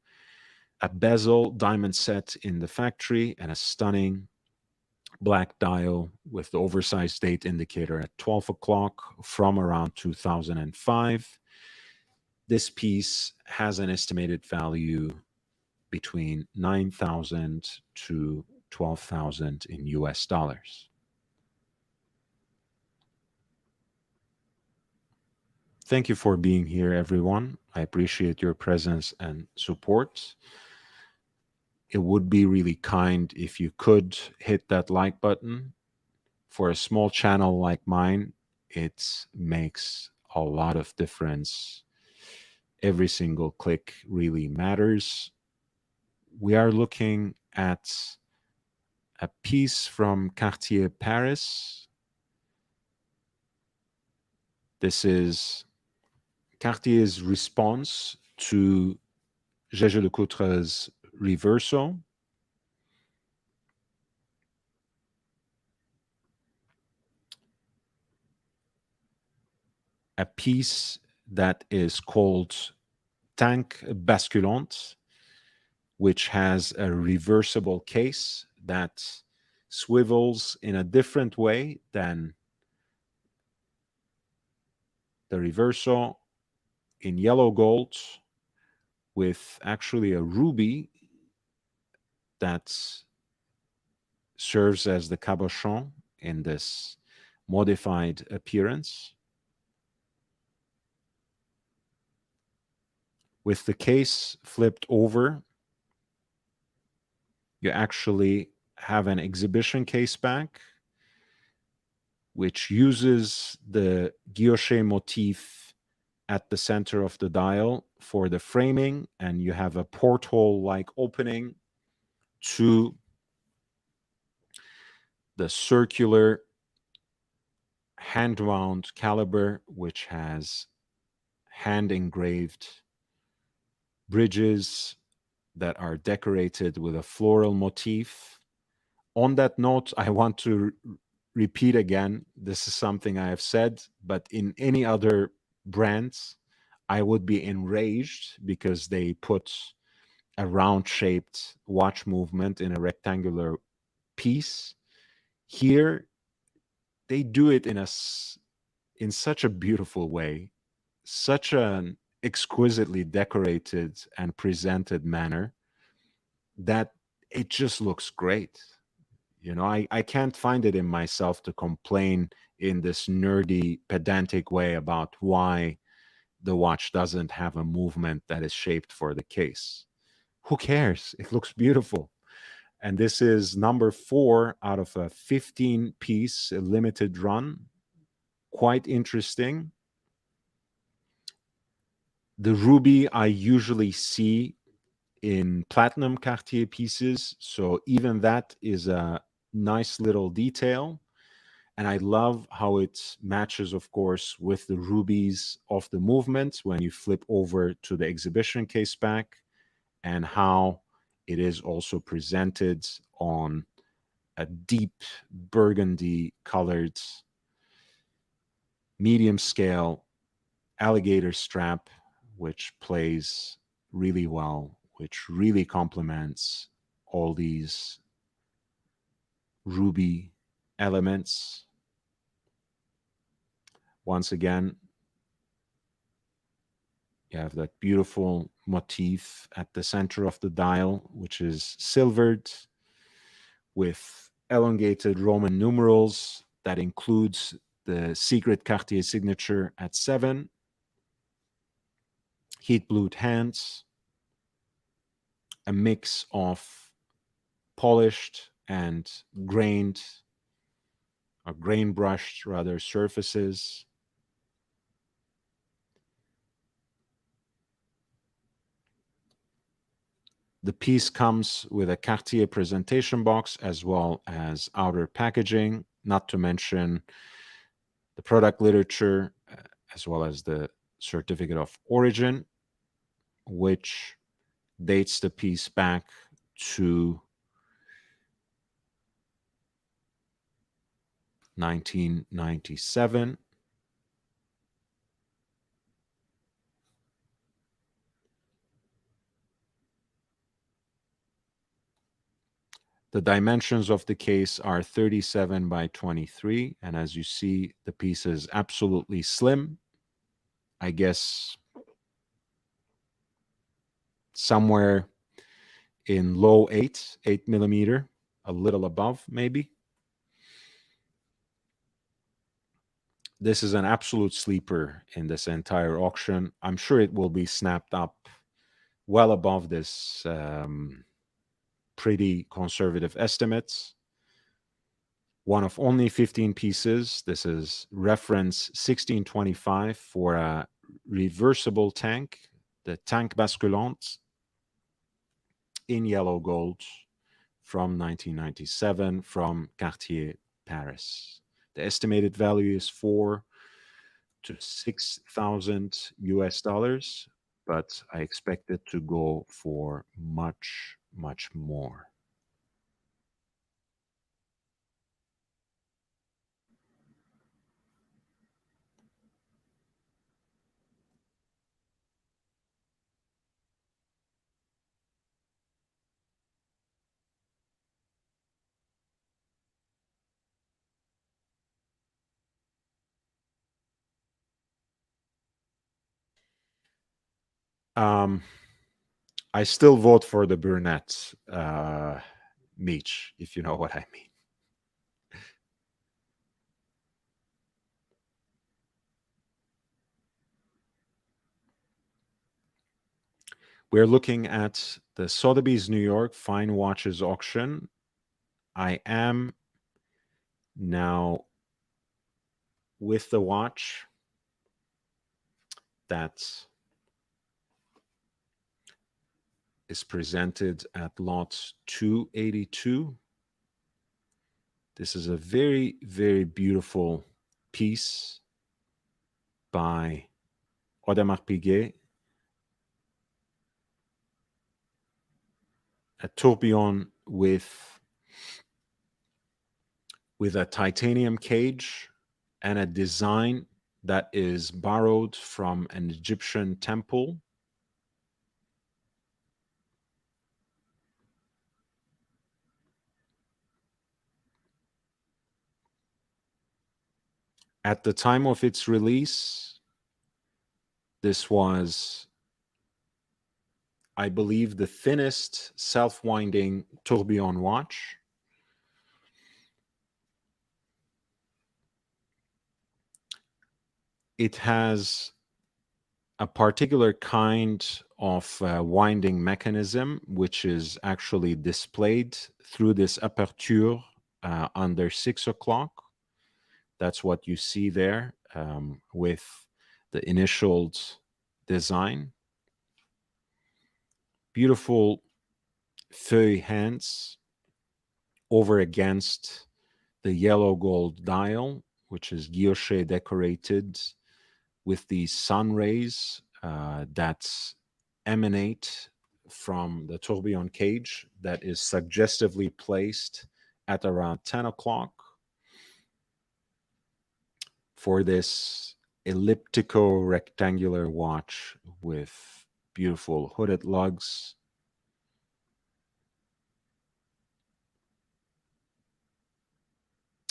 a bezel diamond set in the factory and a stunning black dial with the oversized date indicator at 12 o'clock from around 2005. This piece has an estimated value between 9,000 to 12,000 in US dollars. Thank you for being here, everyone. I appreciate your presence and support. It would be really kind if you could hit that like button. For a small channel like mine, it makes a lot of difference. Every single click really matters. We are looking at a piece from Cartier Paris. This is Cartier's response to Jaeger-LeCoultre's Reverso. A piece that is called Tank Basculante, which has a reversible case that swivels in a different way than the Reverso, in yellow gold with actually a ruby that serves as the cabochon in this modified appearance. With the case flipped over, you actually have an exhibition case back, which uses the guilloche motif at the center of the dial for the framing, and you have a porthole-like opening to the circular hand-wound caliber, which has hand-engraved bridges that are decorated with a floral motif. On that note, I want to repeat again, this is something I have said, but in any other brands, I would be enraged because they put a round-shaped watch movement in a rectangular piece. Here, they do it in such a beautiful way, such an exquisitely decorated and presented manner that it just looks great. I can't find it in myself to complain in this nerdy, pedantic way about why the watch doesn't have a movement that is shaped for the case. Who cares? It looks beautiful. And this is number 4 out of a 15-piece limited run. Quite interesting. The ruby I usually see in platinum Cartier pieces, so even that is a nice little detail. And I love how it matches, of course, with the rubies of the movement when you flip over to the exhibition case back, and how it is also presented on a deep burgundy colored medium scale alligator strap, which plays really well, which really complements all these ruby elements. Once again, you have that beautiful motif at the center of the dial, which is silvered with elongated Roman numerals that includes the secret Cartier signature at 7, heat blued hands, a mix of polished and grained or grain brushed rather surfaces. The piece comes with a Cartier presentation box as well as outer packaging, not to mention the product literature as well as the certificate of origin, which dates the piece back to 1997. The dimensions of the case are 37 by 23, and as you see, the piece is absolutely slim. I guess somewhere in low 8 millimeter, a little above maybe. This is an absolute sleeper in this entire auction. I'm sure it will be snapped up well above this pretty conservative estimates. One of only 15 pieces. This is reference 1625 for a reversible tank, the Tank Basculante in yellow gold from 1997 from Cartier, Paris. The estimated value is 4 to 6,000 US dollars, but I expect it to go for much, much more. I still vote for the brunette Meech, if you know what I mean. We're looking at the Sotheby's New York Fine Watches auction. I am now with the watch that is presented at lot 282. This is a very, very beautiful piece by Audemars Piguet, a tourbillon with a titanium cage and a design that is borrowed from an Egyptian temple. At the time of its release, this was, I believe, the thinnest self-winding tourbillon watch. It has a particular kind of winding mechanism, which is actually displayed through this aperture under 6 o'clock. That's what you see there with the initialed design. Beautiful feuille hands over against the yellow gold dial, which is guilloche decorated with these sun rays that emanate from the tourbillon cage that is suggestively placed at around 10 o'clock for this elliptico rectangular watch with beautiful hooded lugs.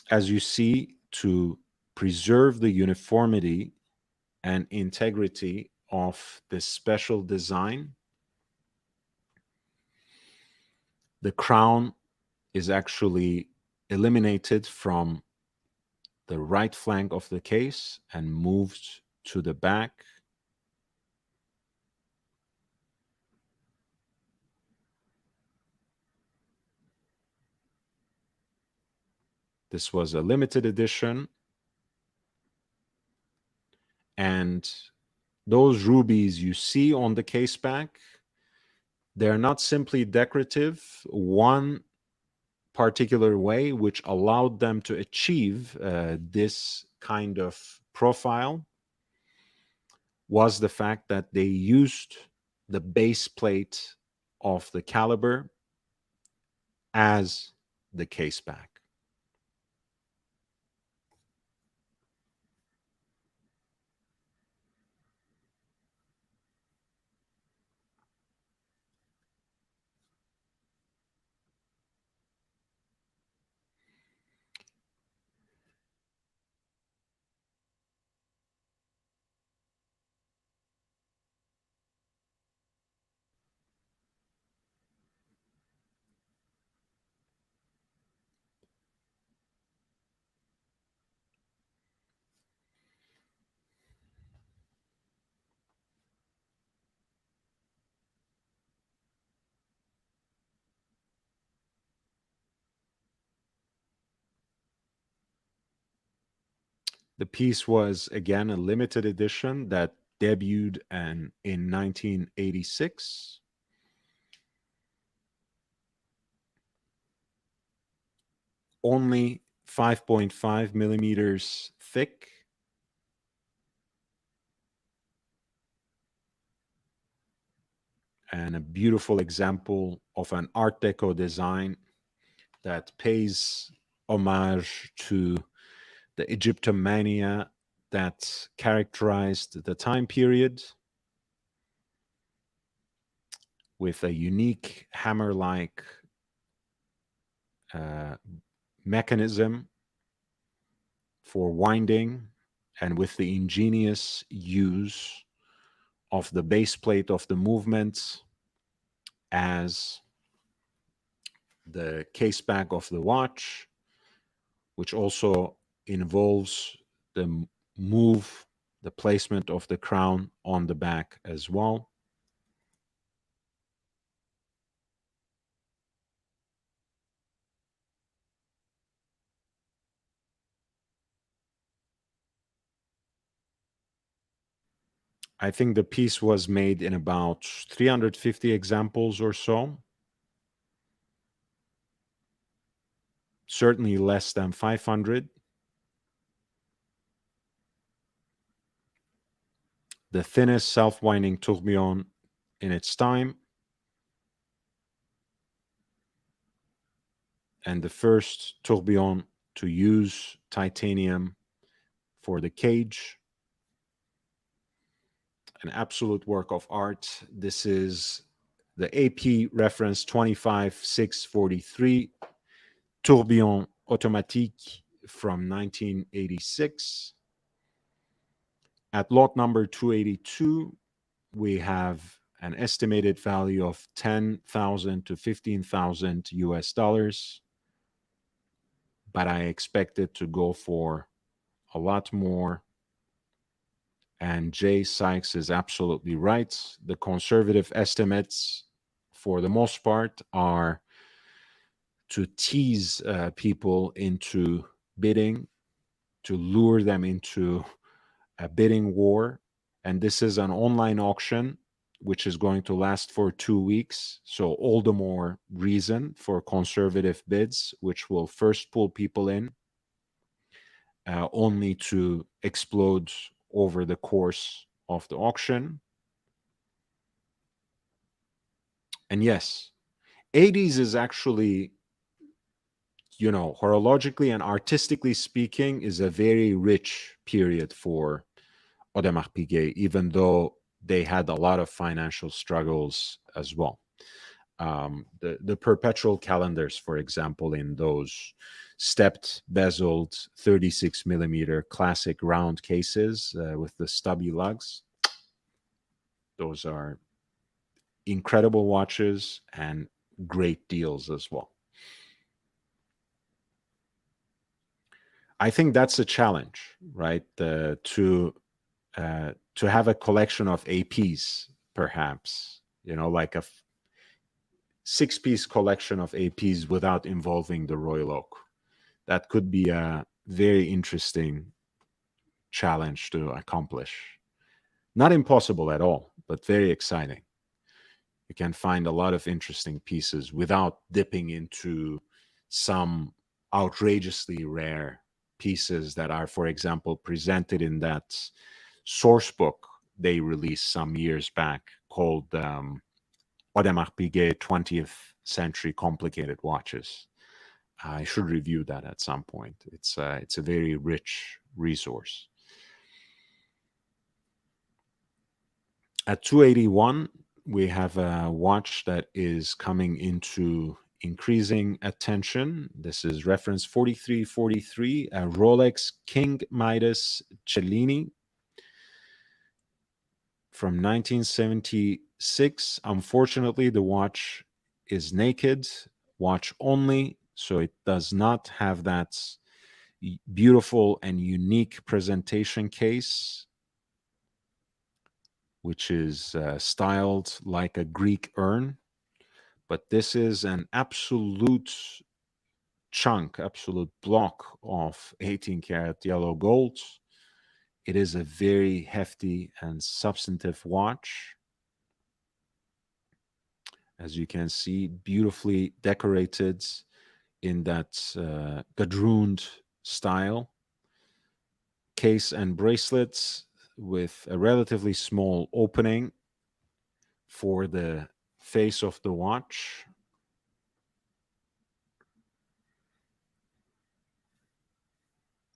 As you see, to preserve the uniformity and integrity of this special design, the crown is actually eliminated from the right flank of the case and moved to the back. This was a limited edition, and those rubies you see on the case back, they're not simply decorative. One particular way which allowed them to achieve this kind of profile was the fact that they used the base plate of the caliber as the case back. The piece was, again, a limited edition that debuted in 1986. Only 5.5 millimeters thick. And a beautiful example of an Art Deco design that pays homage to the Egyptomania that characterized the time period, with a unique hammer-like mechanism for winding, and with the ingenious use of the base plate of the movement as the case back of the watch, which also involves the the placement of the crown on the back as well. I think the piece was made in about 350 examples or so. Certainly less than 500. The thinnest self-winding tourbillon in its time, and the first tourbillon to use titanium for the cage. An absolute work of art. This is the AP reference 25643 tourbillon automatique from 1986. At lot number 282, we have an estimated value of 10,000 to 15,000 US dollars, but I expect it to go for a lot more. And Jay Sykes is absolutely right. The conservative estimates, for the most part, are to tease people into bidding, to lure them into a bidding war. And this is an online auction, which is going to last for 2 weeks. So all the more reason for conservative bids, which will first pull people in, only to explode over the course of the auction. And yes, 80s is actually, you know, horologically and artistically speaking, is a very rich period for Audemars Piguet, even though they had a lot of financial struggles as well. The perpetual calendars, for example, in those stepped bezeled 36 millimeter classic round cases with the stubby lugs, those are incredible watches and great deals as well. I think that's a challenge, right? To have a collection of APs, perhaps, you know, like a 6-piece collection of APs without involving the Royal Oak. That could be a very interesting challenge to accomplish. Not impossible at all, but very exciting. You can find a lot of interesting pieces without dipping into some outrageously rare pieces that are, for example, presented in that source book they released some years back called Audemars Piguet 20th Century Complicated Watches. I should review that at some point. It's a very rich resource. At 281, we have a watch that is coming into increasing attention. This is reference 4343, a Rolex King Midas Cellini from 1976. Unfortunately, the watch is naked, watch only, so it does not have that beautiful and unique presentation case, which is styled like a Greek urn. But this is an absolute chunk, absolute block of 18 karat yellow gold. It is a very hefty and substantive watch. As you can see, beautifully decorated in that gadrooned style. Case and bracelets with a relatively small opening for the face of the watch.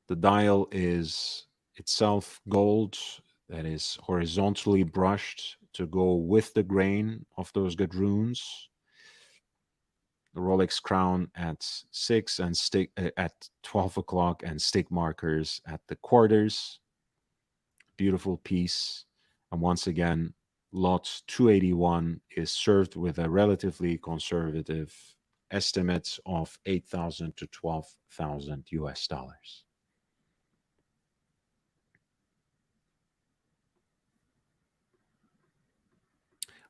The dial is itself gold that is horizontally brushed to go with the grain of those gadroons. The Rolex crown at 6 and stick at 12 o'clock, and stick markers at the quarters. Beautiful piece. And once again, lot 281 is served with a relatively conservative estimate of 8,000 to 12,000 US dollars.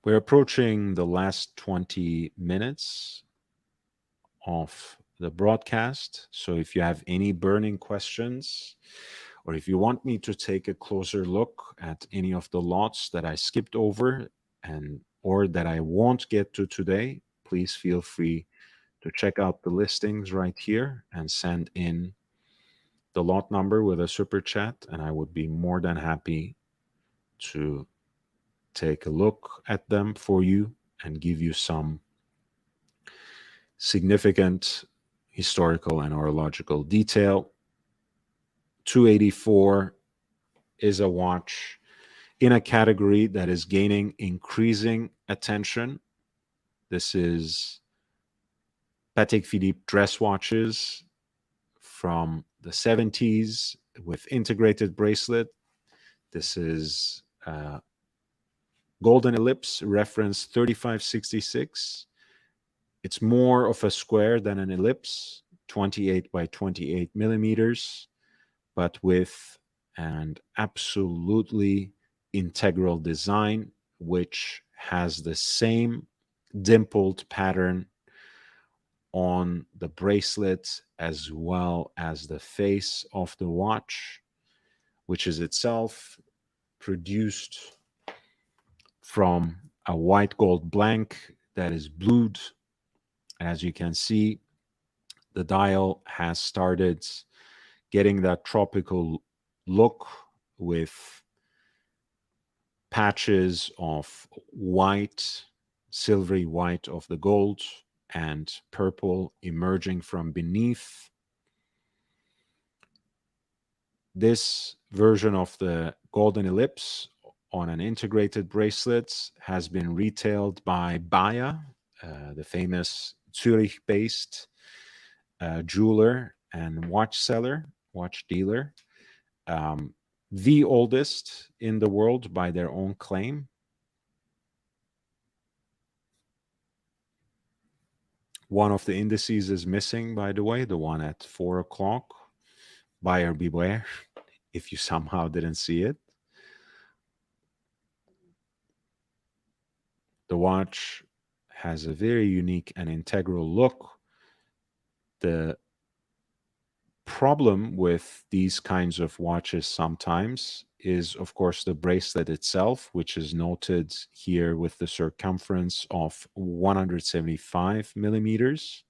We're approaching the last 20 minutes of the broadcast. So if you have any burning questions, or if you want me to take a closer look at any of the lots that I skipped over or that I won't get to today, please feel free to check out the listings right here and send in the lot number with a super chat, and I would be more than happy to take a look at them for you and give you some significant historical and horological detail. 284 is a watch in a category that is gaining increasing attention. This is Patek Philippe dress watches from the 70s with integrated bracelet. This is Golden Ellipse, reference 3566. It's more of a square than an ellipse, 28 by 28 millimeters, but with an absolutely integral design, which has the same dimpled pattern on the bracelet as well as the face of the watch, which is itself produced from a white gold blank that is blued. As you can see, the dial has started getting that tropical look with patches of white, silvery white of the gold, and purple emerging from beneath. This version of the Golden Ellipse on an integrated bracelet has been retailed by Bayer, the famous Zurich-based jeweler and watch dealer, the oldest in the world by their own claim. One of the indices is missing, by the way, the one at 4 o'clock. Buyer beware if you somehow didn't see it. The watch has a very unique and integral look. The problem with these kinds of watches sometimes is, of course, the bracelet itself, which is noted here with the circumference of 175 millimeters.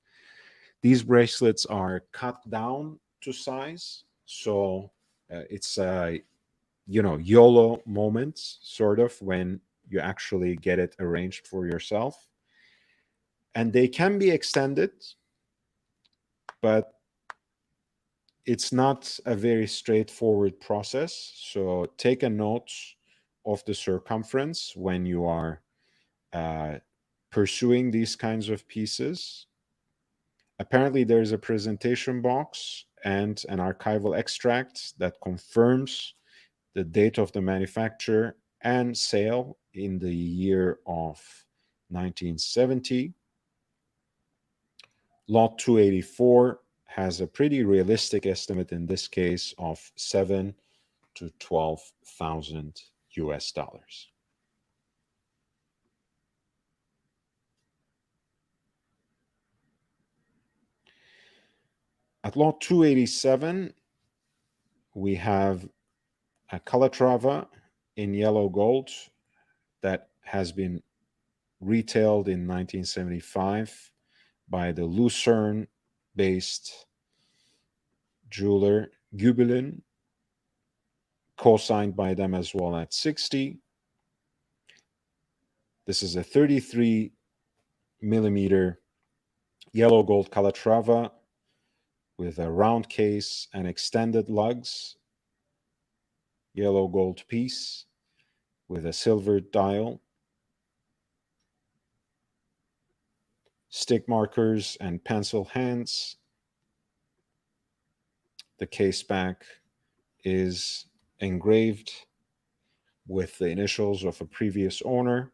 These bracelets are cut down to size, so it's a YOLO moment, sort of, when you actually get it arranged for yourself. And they can be extended, but it's not a very straightforward process. So take a note of the circumference when you are pursuing these kinds of pieces. Apparently, there's a presentation box and an archival extract that confirms the date of the manufacture and sale in the year of 1970. Lot 284 has a pretty realistic estimate in this case of 7 to 12,000 US dollars. At lot 287, we have a Calatrava in yellow gold that has been retailed in 1975 by the Lucerne-based jeweler Gubelin, co-signed by them as well at 60. This is a 33 millimeter yellow gold Calatrava with a round case and extended lugs, yellow gold piece with a silver dial, stick markers and pencil hands. The case back is engraved with the initials of a previous owner.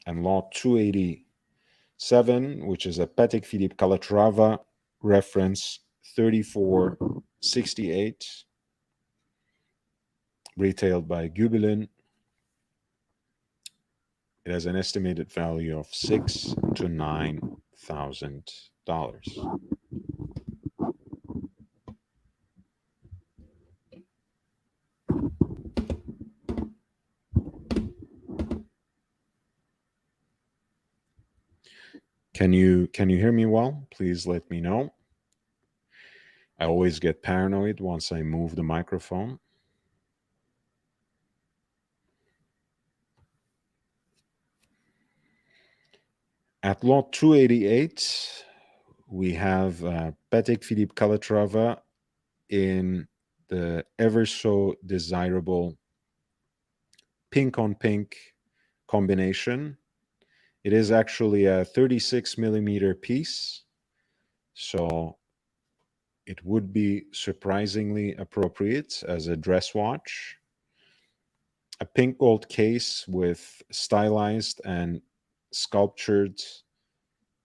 And lot 287, which is a Patek Philippe Calatrava, reference 3468, retailed by Gubelin. It has an estimated value of $6,000 to $9,000. Can you hear me well? Please let me know. I always get paranoid once I move the microphone. At lot 288, we have Patek Philippe Calatrava in the ever so desirable pink on pink combination. It is actually a 36 millimeter piece. So it would be surprisingly appropriate as a dress watch. A pink gold case with stylized and sculptured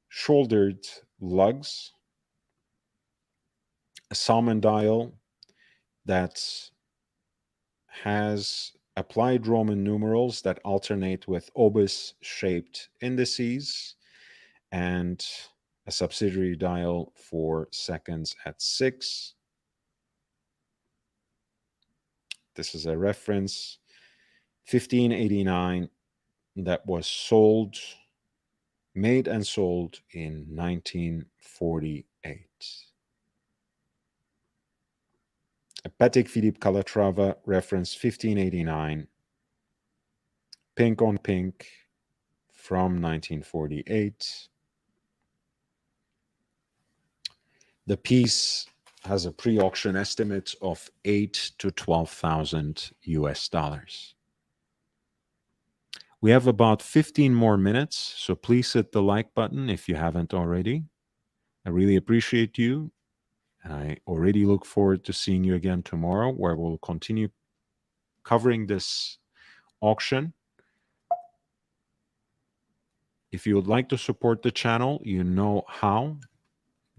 shouldered lugs, a salmon dial that has applied Roman numerals that alternate with obus shaped indices, and a subsidiary dial for seconds at 6. This is a reference 1589 that was made and sold in 1948. A Patek Philippe Calatrava reference 1589, pink on pink from 1948. The piece has a pre-auction estimate of 8 to 12,000 US dollars. We have about 15 more minutes, so please hit the like button if you haven't already. I really appreciate you, and I already look forward to seeing you again tomorrow, where we'll continue covering this auction. If you would like to support the channel, you know how.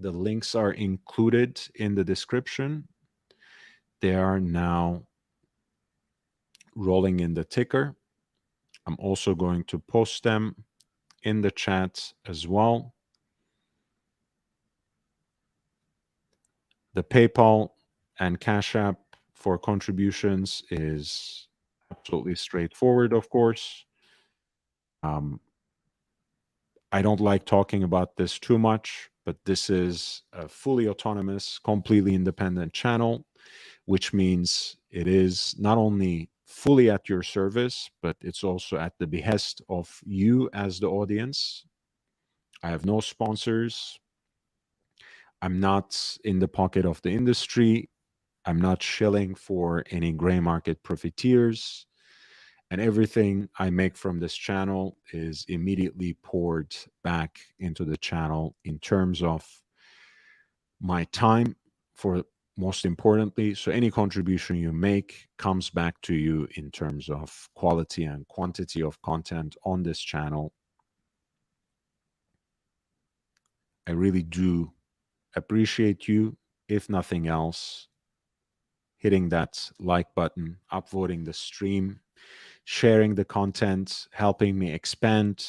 The links are included in the description. They are now rolling in the ticker. I'm also going to post them in the chat as well. The PayPal and Cash App for contributions is absolutely straightforward, of course. I don't like talking about this too much, but this is a fully autonomous, completely independent channel, which means it is not only fully at your service, but it's also at the behest of you as the audience. I have no sponsors. I'm not in the pocket of the industry. I'm not shilling for any gray market profiteers. And everything I make from this channel is immediately poured back into the channel in terms of my time, for most importantly. So any contribution you make comes back to you in terms of quality and quantity of content on this channel. I really do appreciate you, if nothing else, hitting that like button, upvoting the stream, sharing the content, helping me expand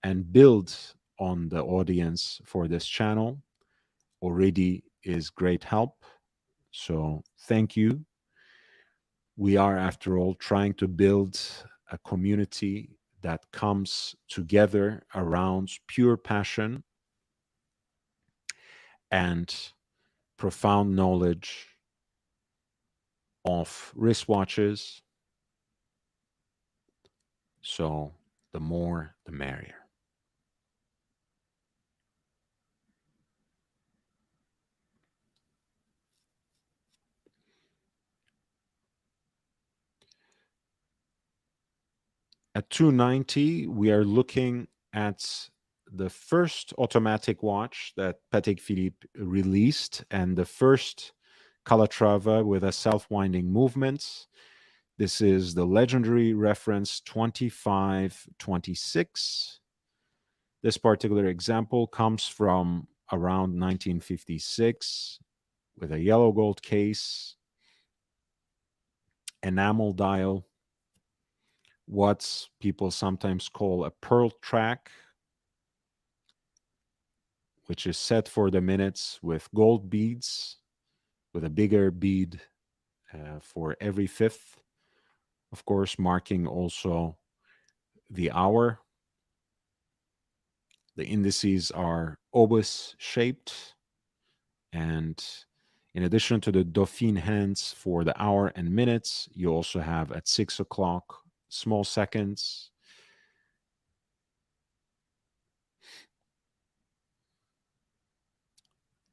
and build on the audience for this channel already is great help. So thank you. We are, after all, trying to build a community that comes together around pure passion and profound knowledge of wristwatches. So the more, the merrier. At 290, we are looking at the first automatic watch that Patek Philippe released and the first Calatrava with a self-winding movement. This is the legendary reference 2526. This particular example comes from around 1956 with a yellow gold case, enamel dial, what people sometimes call a pearl track, which is set for the minutes with gold beads, with a bigger bead for every fifth, of course, marking also the hour. The indices are obus shaped, and in addition to the Dauphine hands for the hour and minutes, you also have at 6 o'clock small seconds.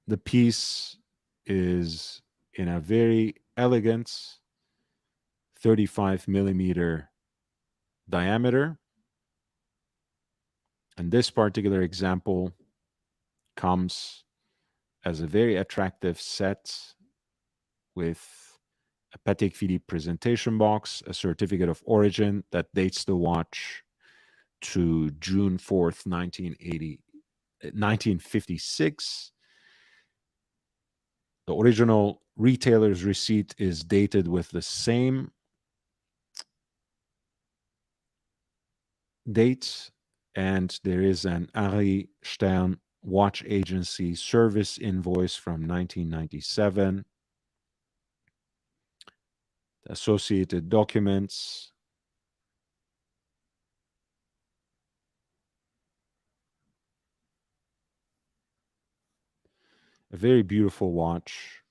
The piece is in a very elegant 35 millimeter diameter. And this particular example comes as a very attractive set with a Patek Philippe presentation box, a certificate of origin that dates the watch to June 4th, 1956. The original retailer's receipt is dated with the same date, and there is an Ari Stern watch agency service invoice from 1997. The associated documents. A very beautiful watch.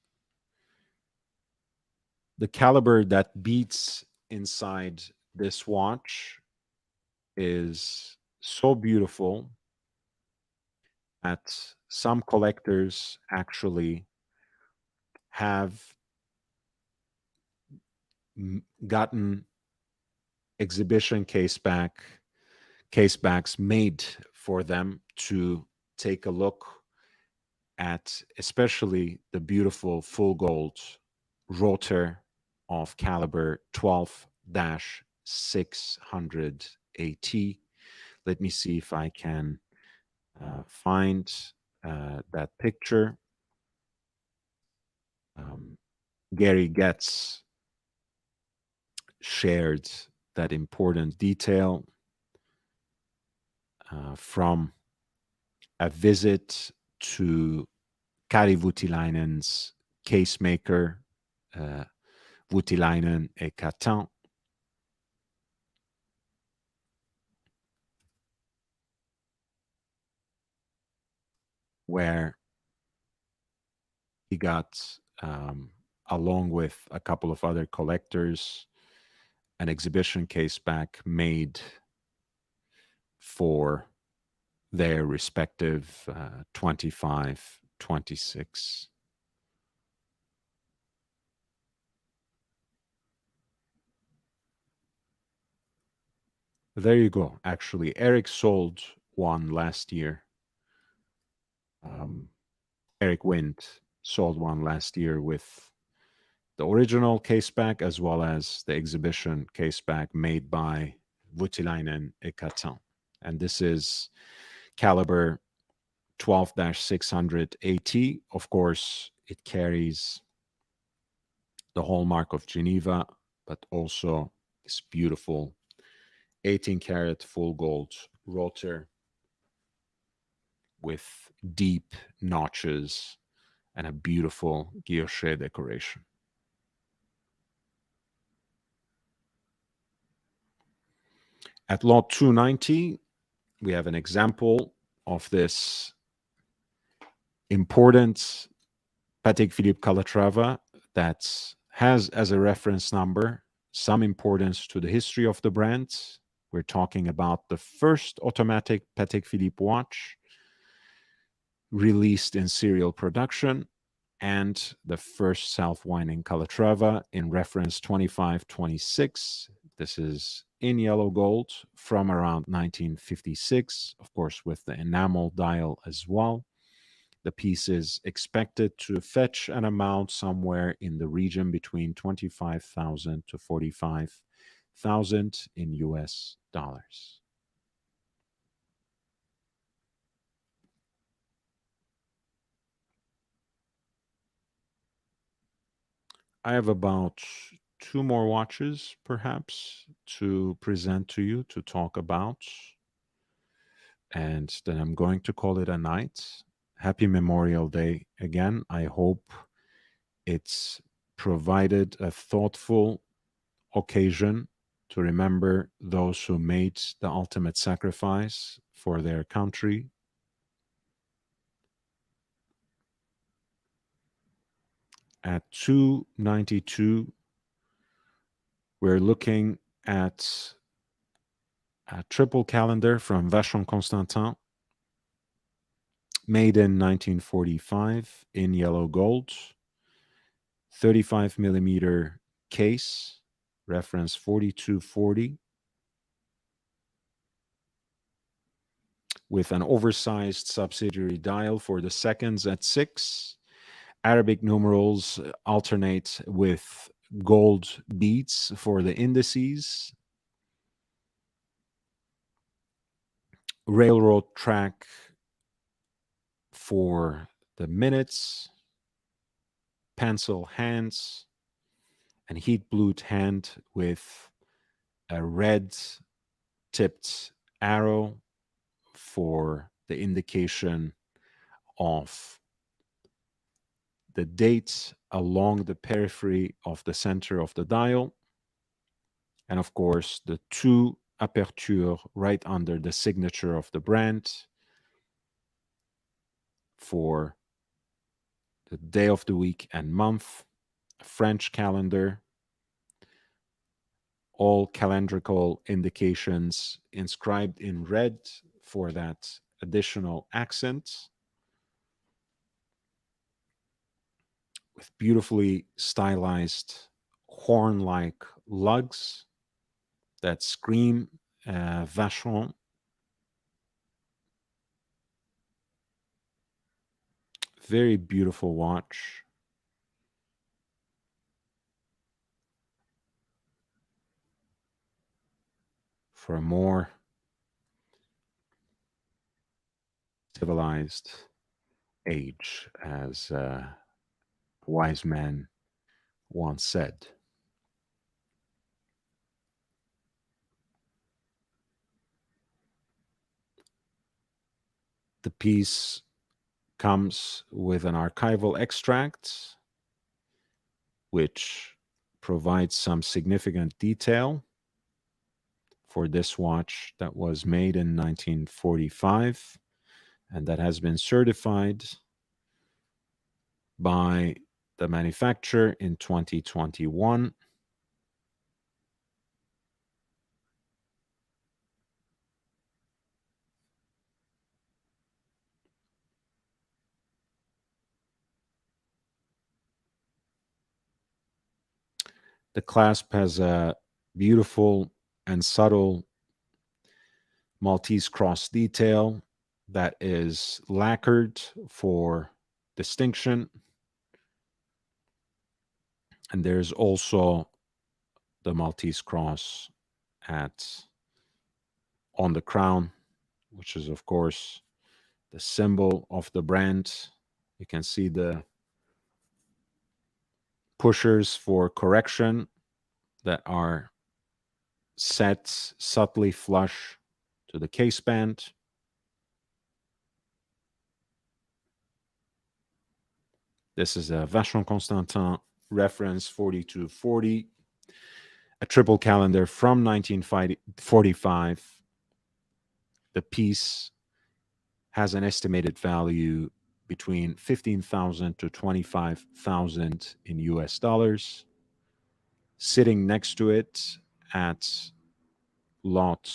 The caliber that beats inside this watch is so beautiful that some collectors actually have gotten exhibition casebacks made for them to take a look at, especially the beautiful full gold rotor of caliber 12-600 AT. Let me see if I can find that picture. Gary Getz shared that important detail from a visit to Kari Voutilainen's casemaker, Voutilainen et Catin, where he got, along with a couple of other collectors, an exhibition caseback made for their respective 25, 26. There you go. Actually, Eric sold one last year. Eric Wind sold one last year with the original caseback as well as the exhibition caseback made by Voutilainen et Catin. And this is caliber 12-600 AT. Of course, it carries the hallmark of Geneva, but also this beautiful 18-karat full gold rotor with deep notches and a beautiful guilloche decoration. At lot 290, we have an example of this important Patek Philippe Calatrava that has as a reference number some importance to the history of the brand. We're talking about the first automatic Patek Philippe watch released in serial production and the first self-winding Calatrava in reference 2526. This is in yellow gold from around 1956, of course, with the enamel dial as well. The piece is expected to fetch an amount somewhere in the region between 25,000 to 45,000 in US dollars. I have about 2 more watches, perhaps, to present to you, to talk about. And then I'm going to call it a night. Happy Memorial Day again. I hope it's provided a thoughtful occasion to remember those who made the ultimate sacrifice for their country. At 292, we're looking at a triple calendar from Vacheron Constantin, made in 1945 in yellow gold, 35 millimeter case, reference 4240. with an oversized subsidiary dial for the seconds at 6. Arabic numerals alternate with gold beads for the indices. Railroad track for the minutes. Pencil hands and heat blued hand with a red tipped arrow for the indication of the dates along the periphery of the center of the dial. And of course, the 2 aperture right under the signature of the brand for the day of the week and month, a French calendar, all calendrical indications inscribed in red for that additional accent, with beautifully stylized horn-like lugs that scream Vacheron. Very beautiful watch. For a more civilized age, as a wise man once said. The piece comes with an archival extract, which provides some significant detail for this watch that was made in 1945 and that has been certified by the manufacturer in 2021. The clasp has a beautiful and subtle Maltese cross detail that is lacquered for distinction. And there's also the Maltese cross on the crown, which is, of course, the symbol of the brand. You can see the pushers for correction that are set subtly flush to the case band. This is a Vacheron Constantin reference 4240, a triple calendar from 1945. The piece has an estimated value between 15,000 to 25,000 in US dollars. Sitting next to it at lot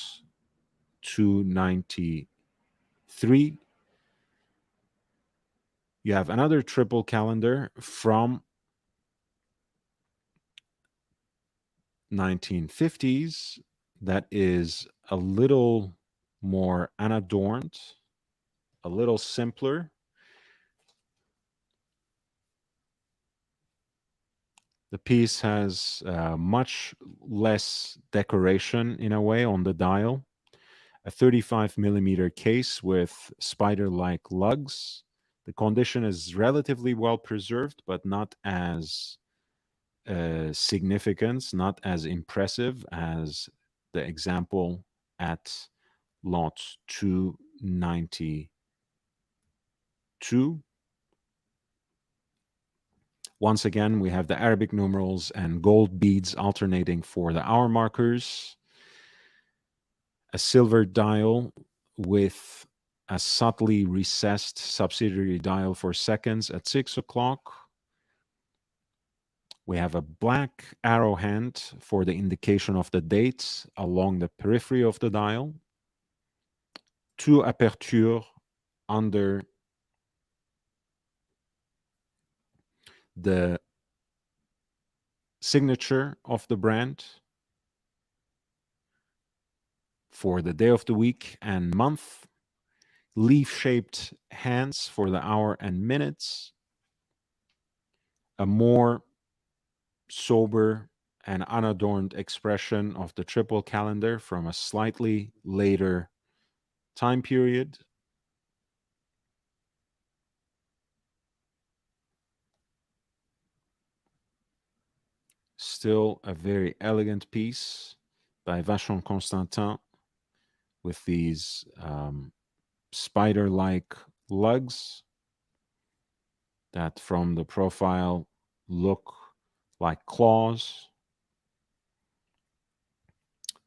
293, you have another triple calendar from 1950s that is a little more unadorned, a little simpler. The piece has much less decoration in a way on the dial. A 35 millimeter case with spider-like lugs. The condition is relatively well preserved, but not as significant, not as impressive as the example at lot 292. Once again, we have the Arabic numerals and gold beads alternating for the hour markers. A silver dial with a subtly recessed subsidiary dial for seconds at 6 o'clock. We have a black arrow hand for the indication of the dates along the periphery of the dial. 2 apertures under the signature of the brand for the day of the week and month. leaf-shaped hands for the hour and minutes, a more sober and unadorned expression of the triple calendar from a slightly later time period. Still a very elegant piece by Vachon Constantin with these spider-like lugs that from the profile look like claws.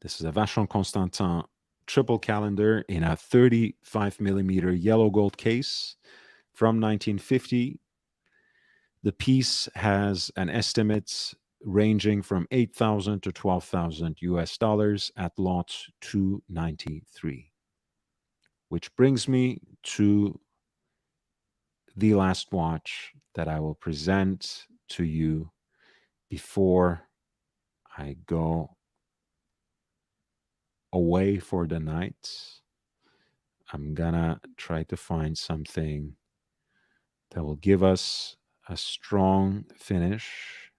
This is a Vachon Constantin triple calendar in a 35 millimeter yellow gold case from 1950. The piece has an estimate ranging from 8,000 to 12,000 US dollars at lot 293. Which brings me to the last watch that I will present to you before I go away for the night. I'm gonna try to find something that will give us a strong finish.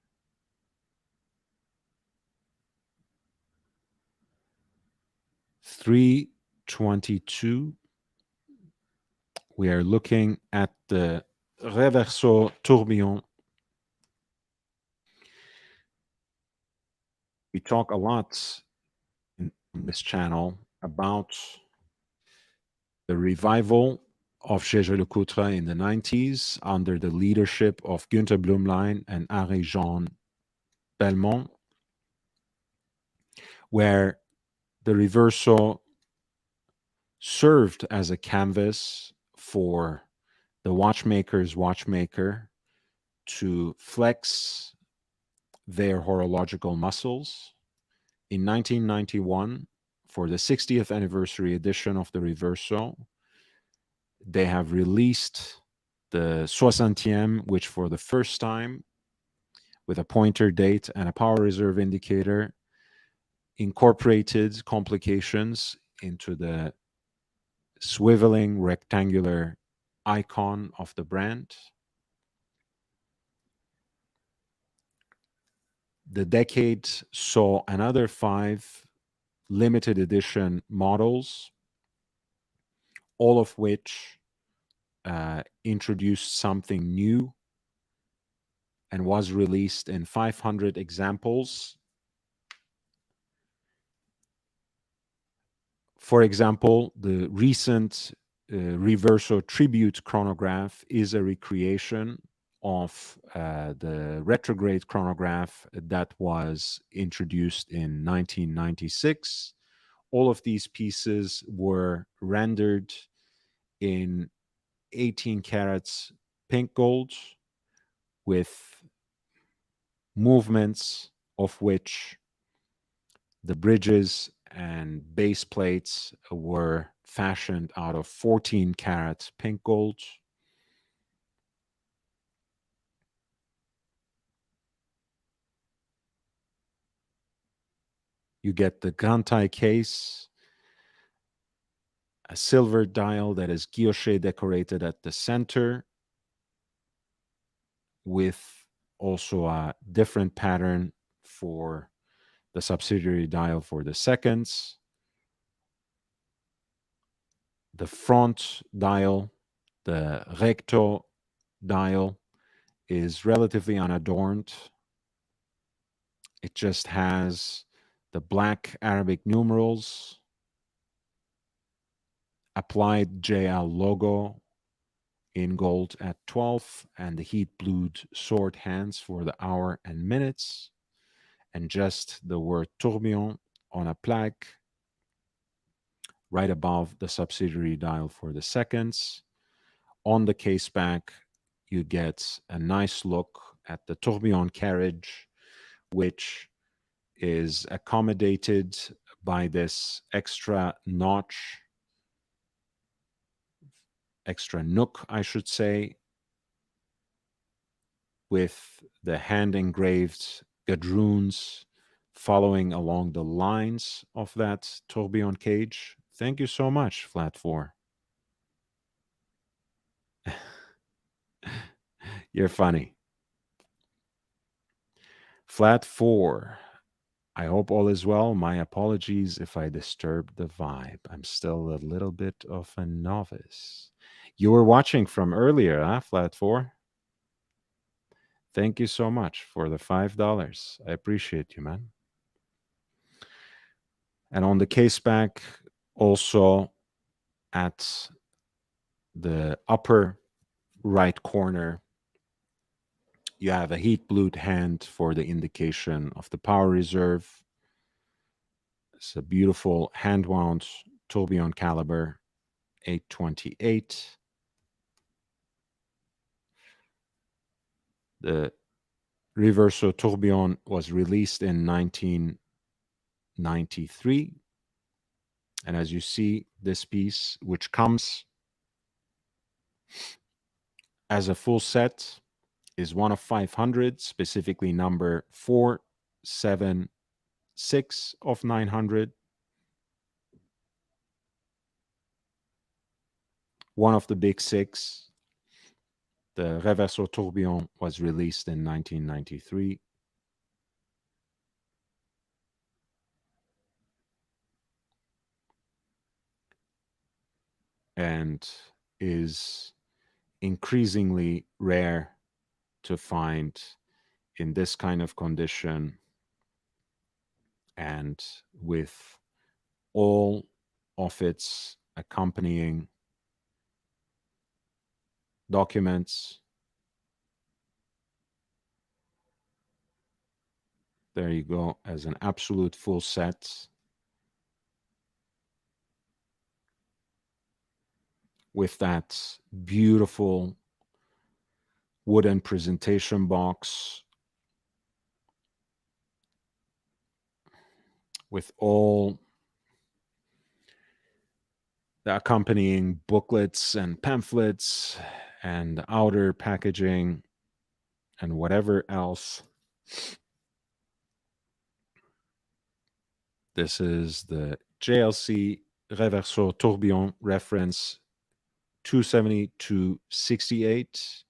$322. We are looking at the Reverso Tourbillon. We talk a lot in this channel about the revival of Gégé Lecoutre in the 90s under the leadership of Günther Blumlein and Henri-Jean Belmont, where the Reverso served as a canvas for the watchmaker's watchmaker to flex their horological muscles. In 1991, for the 60th anniversary edition of the Reverso, they have released the 60ème, which for the first time, with a pointer date and a power reserve indicator, incorporated complications into the swiveling rectangular icon of the brand. The decade saw another 5 limited edition models, all of which introduced something new and was released in 500 examples. For example, the recent Reverso Tribute chronograph is a recreation of the retrograde chronograph that was introduced in 1996. All of these pieces were rendered in 18 carats pink gold with movements of which the bridges and base plates were fashioned out of 14 karat pink gold. You get the Grantai case, a silver dial that is guilloche decorated at the center with also a different pattern for the subsidiary dial for the seconds. The front dial, the recto dial, is relatively unadorned. It just has the black Arabic numerals, applied JL logo in gold at 12, and the heat blued sword hands for the hour and minutes, and just the word tourbillon on a plaque right above the subsidiary dial for the seconds. On the case back, you get a nice look at the tourbillon carriage, which is accommodated by this extra notch, extra nook, I should say, with the hand engraved gadroons following along the lines of that tourbillon cage. Thank you so much, Flat 4. You're funny. Flat 4. I hope all is well. My apologies if I disturbed the vibe. I'm still a little bit of a novice. You were watching from earlier, huh, Flat 4? Thank you so much for the $5. I appreciate you, man. And on the case back, also at the upper right corner, you have a heat blued hand for the indication of the power reserve. It's a beautiful hand wound tourbillon caliber 828. The Reverso tourbillon was released in 1993. And as you see, this piece, which comes as a full set, is one of 500, specifically number 476 of 900. One of the big six. The Reverso tourbillon was released in 1993. And is increasingly rare to find in this kind of condition and with all of its accompanying documents. There you go, as an absolute full set with that beautiful wooden presentation box with all the accompanying booklets and pamphlets and outer packaging and whatever else. This is the JLC Reverso tourbillon reference 270 to 68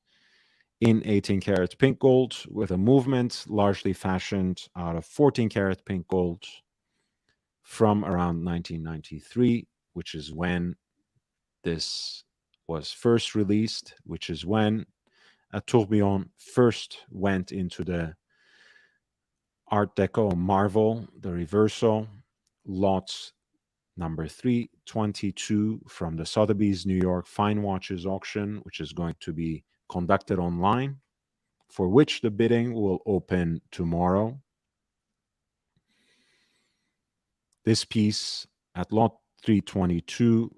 in 18 karat pink gold with a movement largely fashioned out of 14 karat pink gold from around 1993, which is when this was first released, which is when a tourbillon first went into the Art Deco Marvel, the Reverso, lot number 322 from the Sotheby's New York Fine Watches auction, which is going to be conducted online, for which the bidding will open tomorrow. This piece at lot 322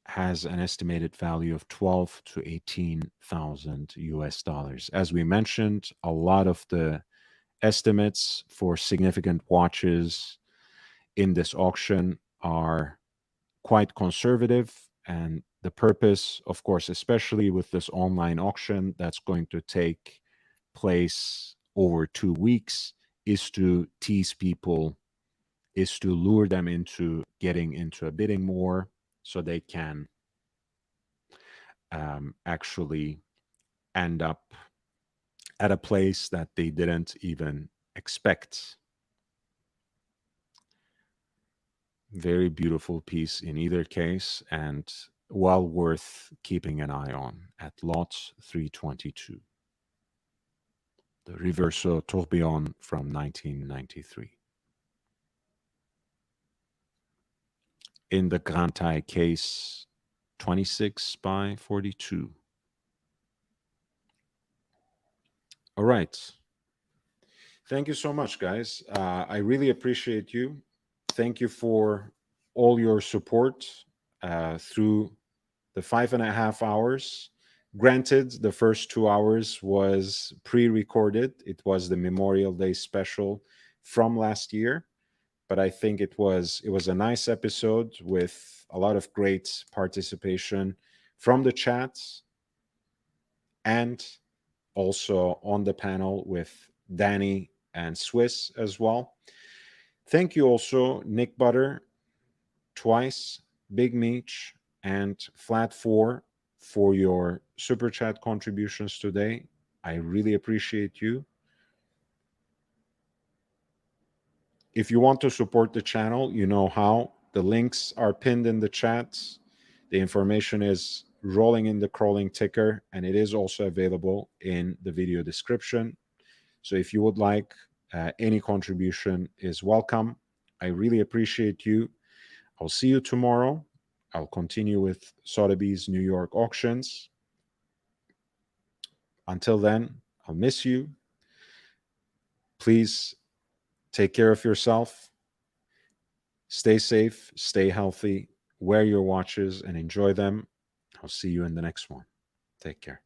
has an estimated value of 12 to 18,000 US dollars. As we mentioned, a lot of the estimates for significant watches in this auction are quite conservative, and the purpose, of course, especially with this online auction that's going to take place over 2 weeks, is to tease people, is to lure them into getting into a bidding more so they can actually end up at a place that they didn't even expect. Very beautiful piece in either case, and well worth keeping an eye on at lot 322. The Reverso tourbillon from 1993. In the Grand Taille case, 26 by 42. All right. Thank you so much, guys. I really appreciate you. Thank you for all your support through the 5.5 hours. Granted, the first 2 hours was pre-recorded. It was the Memorial Day special from last year, but I think it was a nice episode with a lot of great participation from the chats and also on the panel with Danny and Swiss as well. Thank you also, Nick Butter, Twice, Big Meech, and Flat 4 for your super chat contributions today. I really appreciate you. If you want to support the channel, you know how. The links are pinned in the chats. The information is rolling in the crawling ticker, and it is also available in the video description. So if you would like, any contribution is welcome. I really appreciate you. I'll see you tomorrow. I'll continue with Sotheby's New York auctions. Until then, I'll miss you. Please take care of yourself. Stay safe, stay healthy, wear your watches and enjoy them. I'll see you in the next one. Take care.